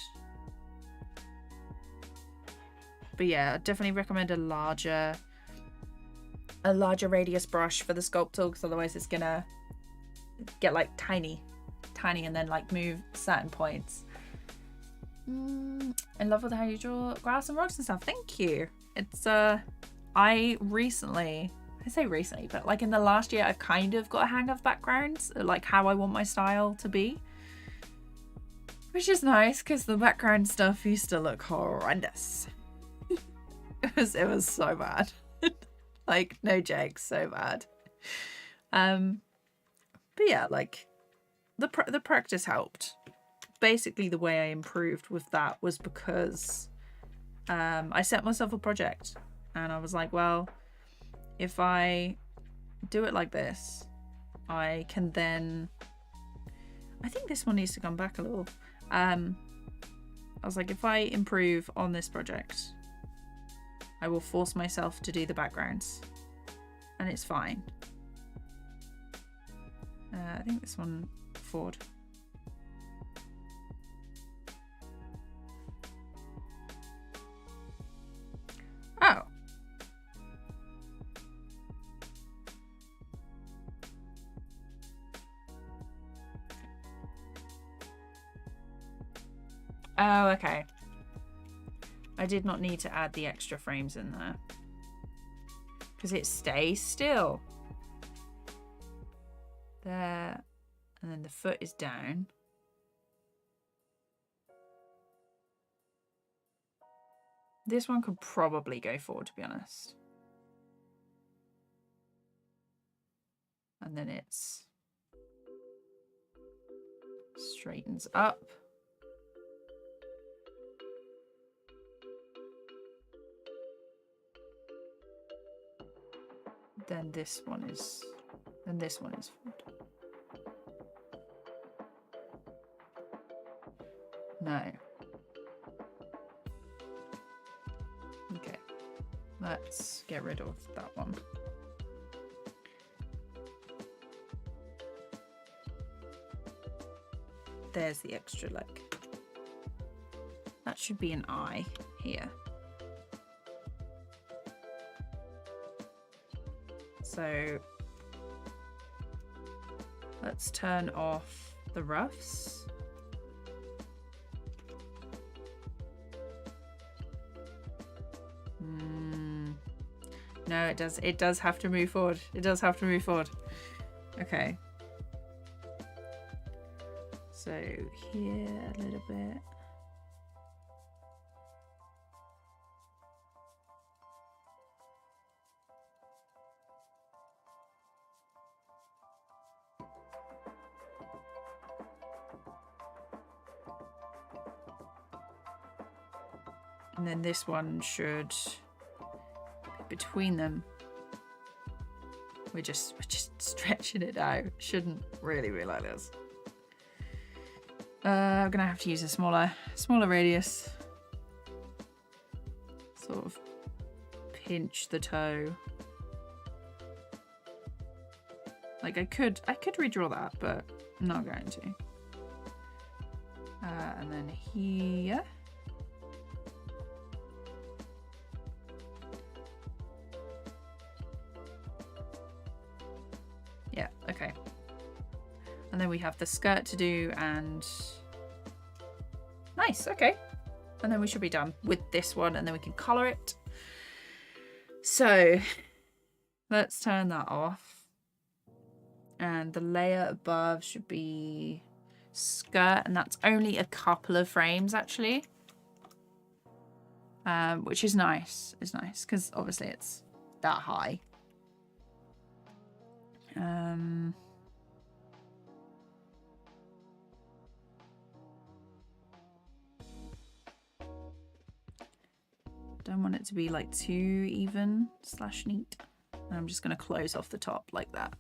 But yeah, I definitely recommend a larger radius brush for the sculpt tool, because otherwise it's gonna get like tiny and then like move certain points. I love how you draw grass and rocks and stuff. Thank you. It's I say recently, but like in the last year, I've kind of got a hang of backgrounds, like how I want my style to be, which is nice because the background stuff used to look horrendous. It was so bad. Like no joke, so bad. But yeah, like the practice helped. Basically the way I improved with that was because I set myself a project and I was like, well, if I do it like this, I can then, I think this one needs to come back a little. I was like, if I improve on this project, I will force myself to do the backgrounds and it's fine. I think this one forward. Oh. Oh, okay. I did not need to add the extra frames in there because it stays still. There, and then the foot is down. This one could probably go forward, to be honest. And then it's straightens up. Then this one is, forward. No. Okay, let's get rid of that one. There's the extra leg. That should be an eye here. So let's turn off the roughs. No, it does have to move forward. It does have to move forward. Okay. So here a little bit. And then this one should be between them. We're just stretching it out. Shouldn't really be like this. I'm gonna have to use a smaller radius. Sort of pinch the toe. Like I could redraw that, but I'm not going to. And then here. And then we have the skirt to do, and nice, okay. And then we should be done with this one, and then we can color it. So let's turn that off. And the layer above should be skirt, and that's only a couple of frames actually. Which is nice. It's nice because obviously it's that high. Don't want it to be like too even / neat. And I'm just going to close off the top like that.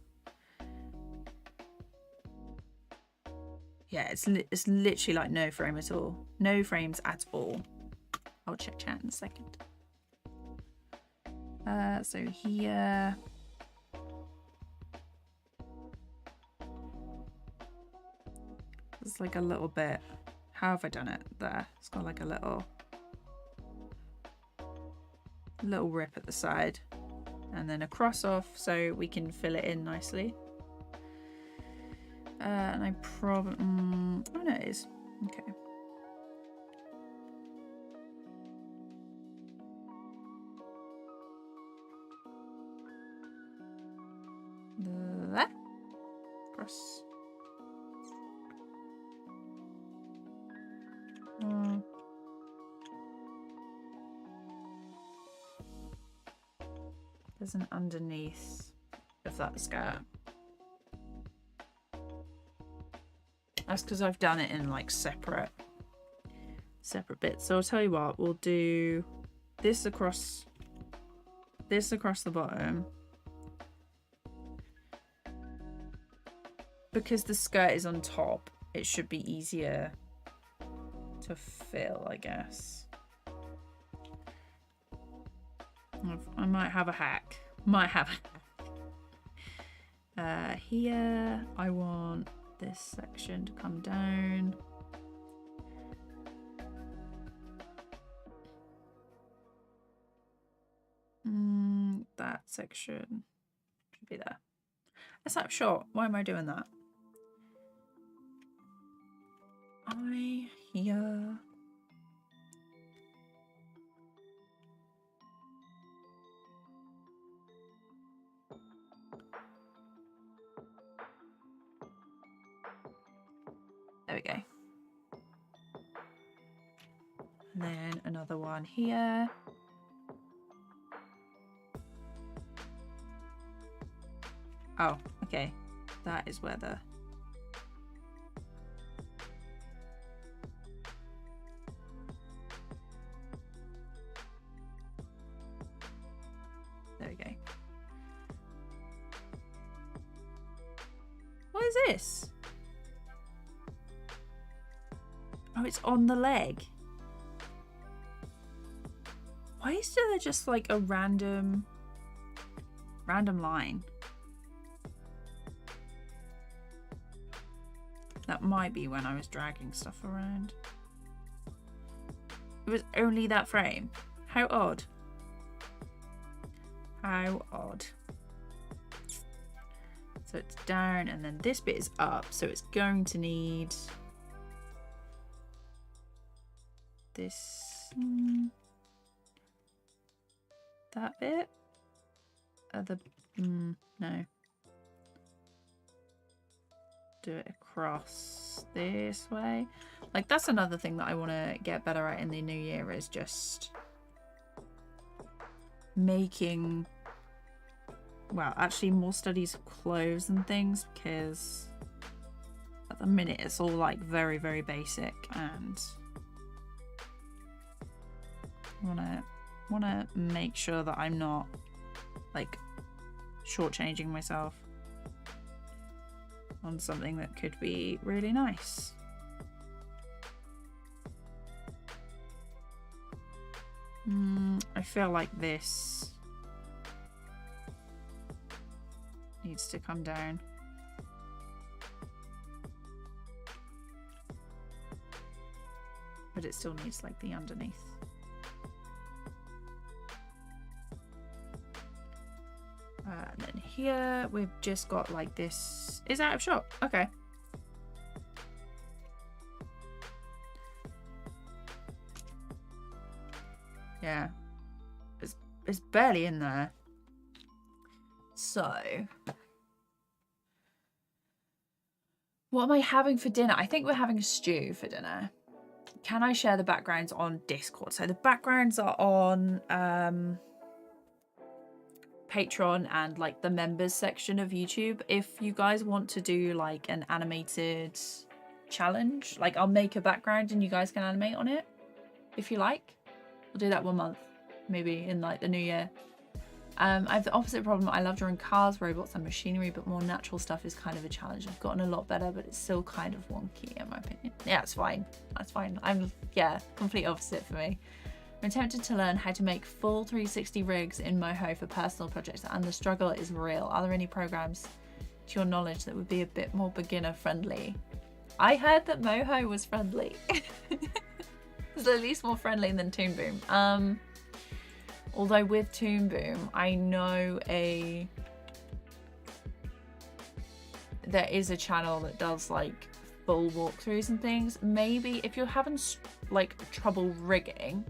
Yeah, it's literally like no frame at all. No frames at all. I'll check chat in a second. So here. It's like a little bit. How have I done it? There. It's got like a little rip at the side. And then a cross off so we can fill it in nicely. And I probably... oh no, it is. Okay. There. Cross. There's an underneath of that skirt. That's because I've done it in like separate bits. So I'll tell you what, we'll do this across the bottom. Because the skirt is on top, it should be easier to fill, I guess. I might have a hack. Here, I want this section to come down. That section should be there. Let's snap shot. Why am I doing that? Here. There we go. And then another one here. Oh, okay. That is where the... There we go. What is this? Oh, it's on the leg. Why is there just like a random line? That might be when I was dragging stuff around. It was only that frame. How odd. How odd. So it's down and then this bit is up. So it's going to need this, that bit. No. Do it across this way. Like that's another thing that I want to get better at in the new year is just making, well, actually more studies of clothes and things, because at the minute it's all like very, very basic, and I want to make sure that I'm not like shortchanging myself on something that could be really nice. I feel like this needs to come down. But it still needs like the underneath. And then here we've just got like this is out of shot. Okay. Yeah. It's barely in there. So, what am I having for dinner? I think we're having a stew for dinner. Can I share the backgrounds on Discord? So the backgrounds are on Patreon and like the members section of YouTube. If you guys want to do like an animated challenge, like I'll make a background and you guys can animate on it if you like. We'll do that 1 month, maybe in like the new year. I have the opposite problem. I love drawing cars, robots and machinery, but more natural stuff is kind of a challenge. I've gotten a lot better, but it's still kind of wonky in my opinion. Yeah, it's fine. That's fine. Yeah, complete opposite for me. I'm tempted to learn how to make full 360 rigs in Moho for personal projects, and the struggle is real. Are there any programs, to your knowledge, that would be a bit more beginner friendly? I heard that Moho was friendly. It's at least more friendly than Toon Boom. Although with Toon Boom, I know there is a channel that does like full walkthroughs and things. Maybe if you're having like trouble rigging,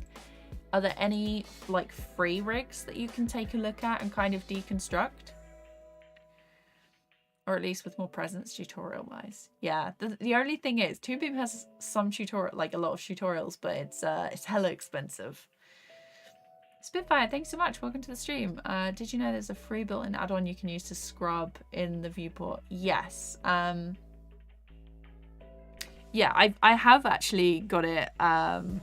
are there any like free rigs that you can take a look at and kind of deconstruct? Or at least with more presence tutorial wise. Yeah, the only thing is Toon Boom has some tutorial, like a lot of tutorials, but it's hella expensive. Spitfire, thanks so much. Welcome to the stream. Did you know there's a free built-in add-on you can use to scrub in the viewport? Yes. Yeah, I have actually got it on.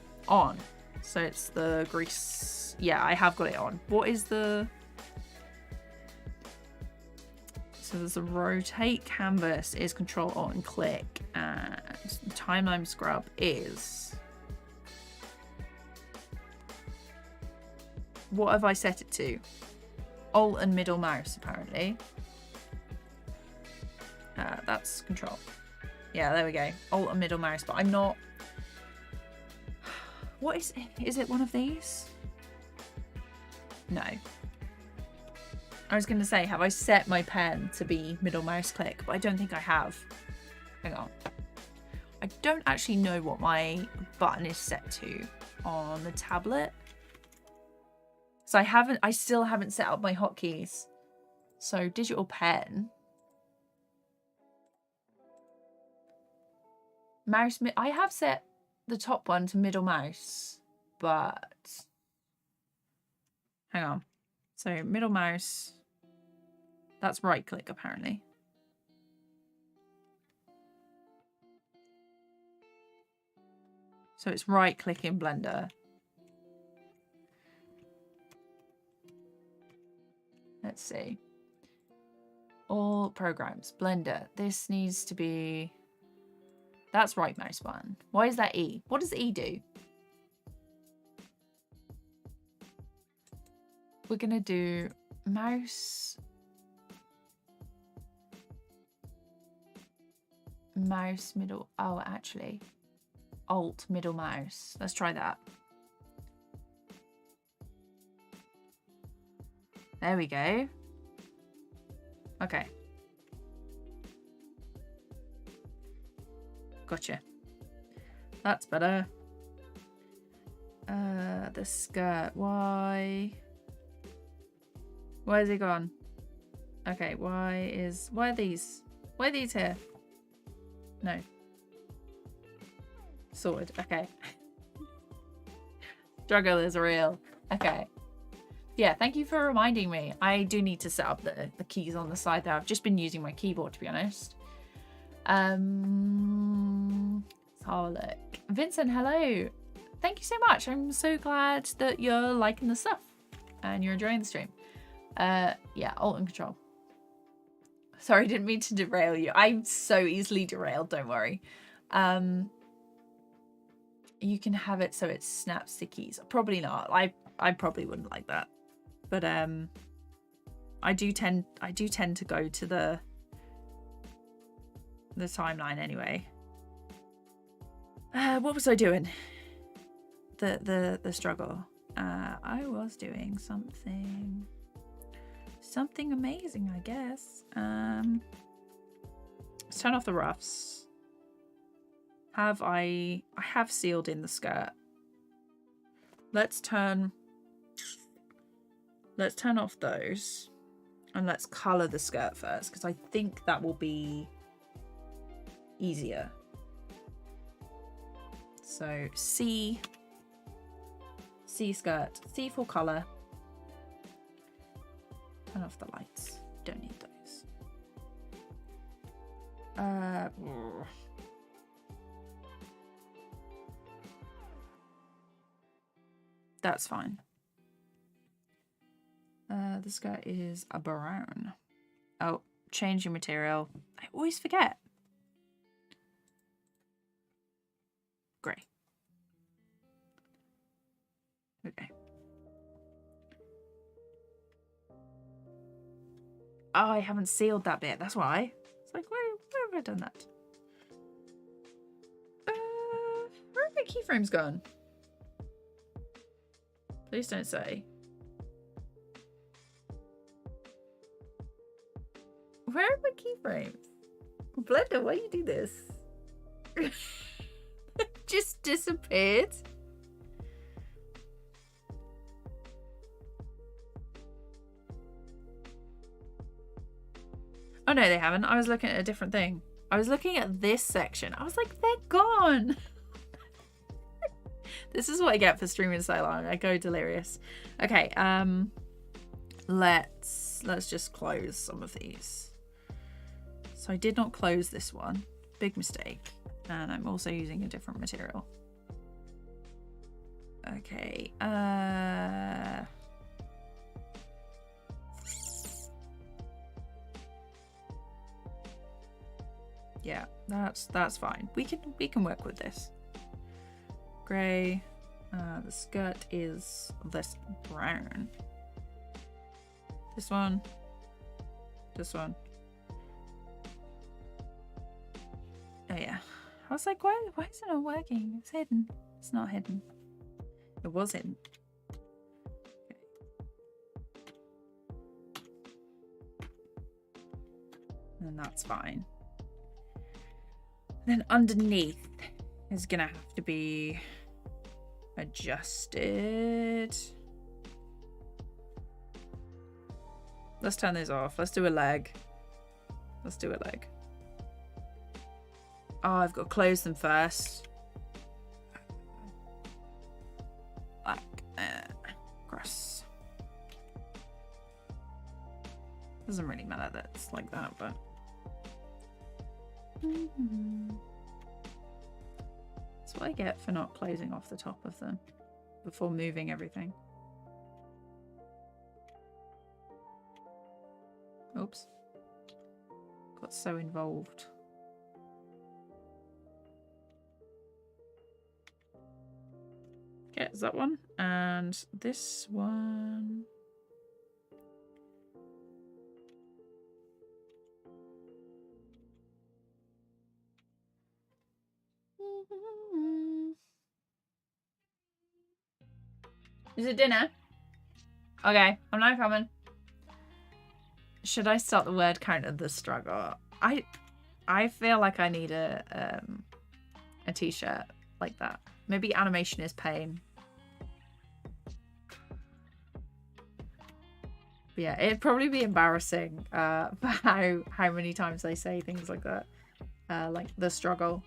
So it's the grease. Yeah, I have got it on. What is the... So there's a rotate canvas is Control Alt and click, and the timeline scrub is... What have I set it to? Alt and middle mouse, apparently. That's Control. Yeah, there we go. Alt and middle mouse, but I'm not... What is it? Is it one of these? No. I was going to say, have I set my pen to be middle mouse click? But I don't think I have. Hang on. I don't actually know what my button is set to on the tablet. So I still haven't set up my hotkeys. So digital pen. Mouse, I have set the top one to middle mouse, but hang on. So middle mouse, that's right click apparently. So it's right click in Blender. Let's see. All programs, Blender. This needs to be, that's right mouse button. Why is that E? What does E do? We're gonna do mouse middle. Oh, actually, Alt middle mouse. Let's try that. There we go. Okay. Gotcha. That's better. The skirt. Why is it gone? Okay, why are these? Why are these here? No. Sorted. Okay. Struggle is real. Okay. Yeah, thank you for reminding me. I do need to set up the keys on the side there. I've just been using my keyboard, to be honest. Let's have a look. Vincent, hello. Thank you so much. I'm so glad that you're liking the stuff and you're enjoying the stream. Yeah, Alt and Control. Sorry, didn't mean to derail you. I'm so easily derailed, don't worry. You can have it so it snaps the keys. Probably not. I probably wouldn't like that. But I do tend to go to the timeline anyway. What was I doing? The struggle. I was doing something amazing, I guess. Let's turn off the roughs. I have sealed in the skirt. let's turn off those and let's color the skirt first, because I think that will be easier. So C skirt, C for color. Turn off the lights. Don't need those. That's fine. The skirt is a brown. Oh, change your material. I always forget. Grey. Okay. Oh, I haven't sealed that bit. That's why. It's like, where have I done that? Where have my keyframes gone? Please don't say. Where are my keyframes? Blender, why you do this? Just disappeared. Oh no, they haven't. I was looking at a different thing. I was looking at this section. I was like, they're gone. This is what I get for streaming so long. I go delirious. Okay, let's just close some of these. So I did not close this one. Big mistake. And I'm also using a different material. Okay. Yeah, that's fine. We can work with this. Grey. The skirt is this brown. This one. This one. Oh yeah. I was like, why is it not working? It's hidden. It's not hidden. It was hidden. Okay. And that's fine. Then underneath is gonna have to be adjusted. Let's turn those off. Let's do a leg. Let's do a leg. Oh, I've got to close them first. Like, gross. Doesn't really matter that it's like that, but. That's what I get for not closing off the top of them before moving everything. Oops. Got so involved. Okay, is that one? And this one. Is it dinner? Okay, I'm not coming. Should I start the word count of the struggle? I feel like I need a t-shirt like that. Maybe animation is pain. But yeah, it'd probably be embarrassing for how many times they say things like that. Like the struggle.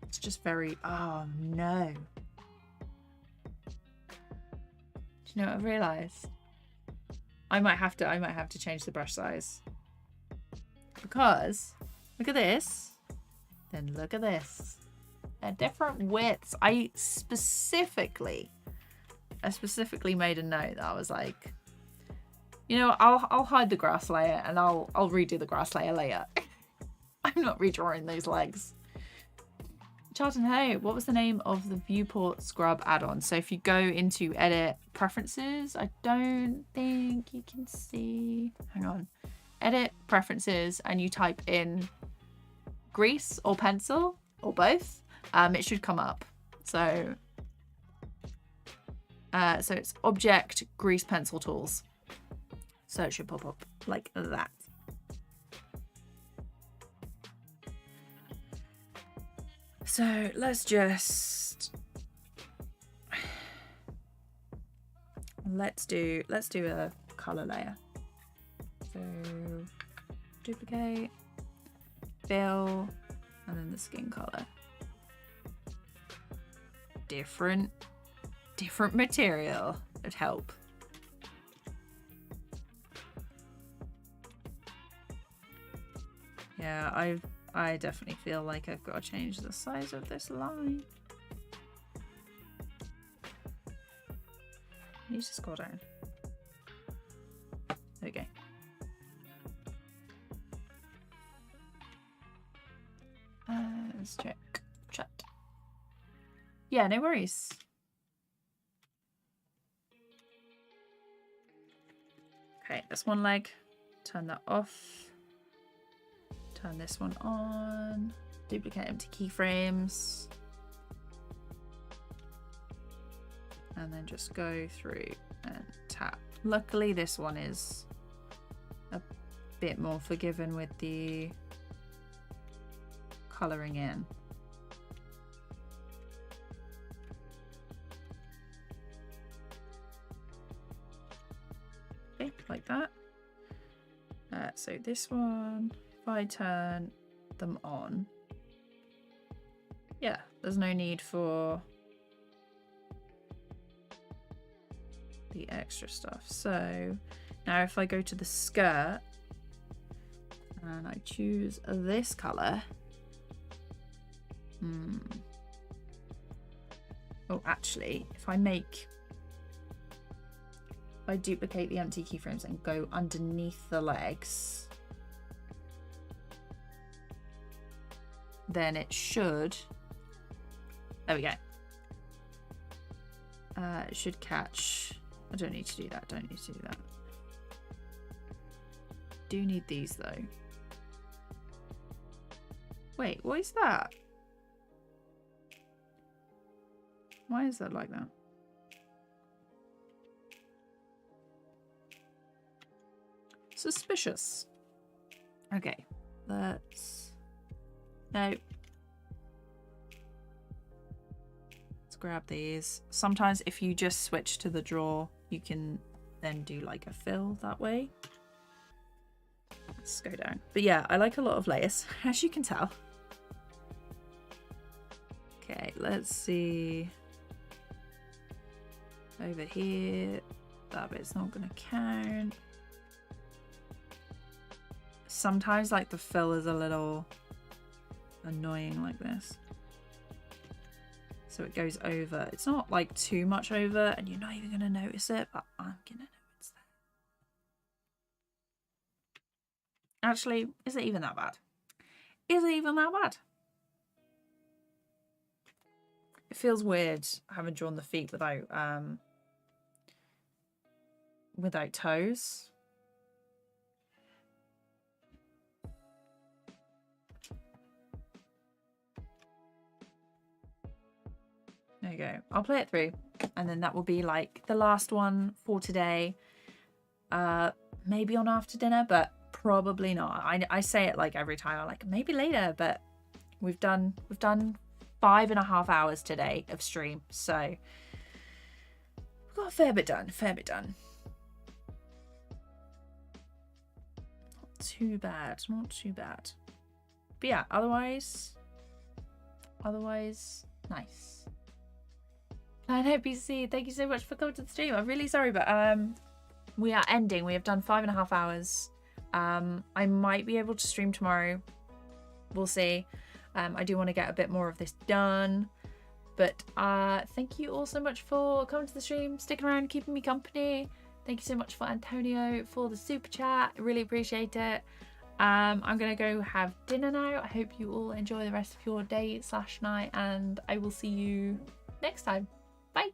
It's just very, oh no. Do you know what I've realised? I might have to change the brush size. Because look at this. Then look at this. They're different widths. I specifically made a note that I was like, you know, I'll hide the grass layer and I'll redo the grass layer later. I'm not redrawing those legs. Charlton, hey, what was the name of the viewport scrub add-on? So if you go into edit preferences, I don't think you can see. Hang on. Edit preferences and you type in grease or pencil or both. It should come up. So it's object grease pencil tools. So it should pop up like that. So let's just let's do a color layer. So duplicate, fill, and then the skin color. Different material would help. Yeah, I definitely feel like I've got to change the size of this line. I need to scroll down. There we go. Let's check chat. Yeah, no worries. Okay, that's one leg. Turn that off. Turn this one on. Duplicate empty keyframes. And then just go through and tap. Luckily, this one is a bit more forgiving with the colouring in. Okay, like that. So this one, if I turn them on, yeah, there's no need for the extra stuff. So now if I go to the skirt and I choose this color, oh, actually, if I duplicate the empty keyframes and go underneath the legs, then it should, there we go. It should catch. I don't need to do that. Don't need to do that. Do need these though. Wait, what is that? Why is that like that? Suspicious. Okay, let's... No. Let's grab these. Sometimes if you just switch to the draw, you can then do like a fill that way. Let's go down. But yeah, I like a lot of layers, as you can tell. Okay, let's see. Over here, that bit's not gonna count. Sometimes like the fill is a little annoying like this. So it goes over. It's not like too much over and you're not even gonna notice it, but I'm gonna know it's there. Actually, is it even that bad? Is it even that bad? It feels weird having drawn the feet without toes. There you go. I'll play it through and then that will be like the last one for today. Maybe on after dinner, but probably not. I say it like every time. I'm like, maybe later, but we've done 5.5 hours today of stream, so we've got a fair bit done. Not too bad, not too bad. But yeah, otherwise nice. And HPC, thank you so much for coming to the stream. I'm really sorry, but we are ending. We have done 5.5 hours. I might be able to stream tomorrow. We'll see. I do want to get a bit more of this done. But thank you all so much for coming to the stream, sticking around, keeping me company. Thank you so much for Antonio for the super chat. I really appreciate it. I'm going to go have dinner now. I hope you all enjoy the rest of your day/night, and I will see you next time. Bye.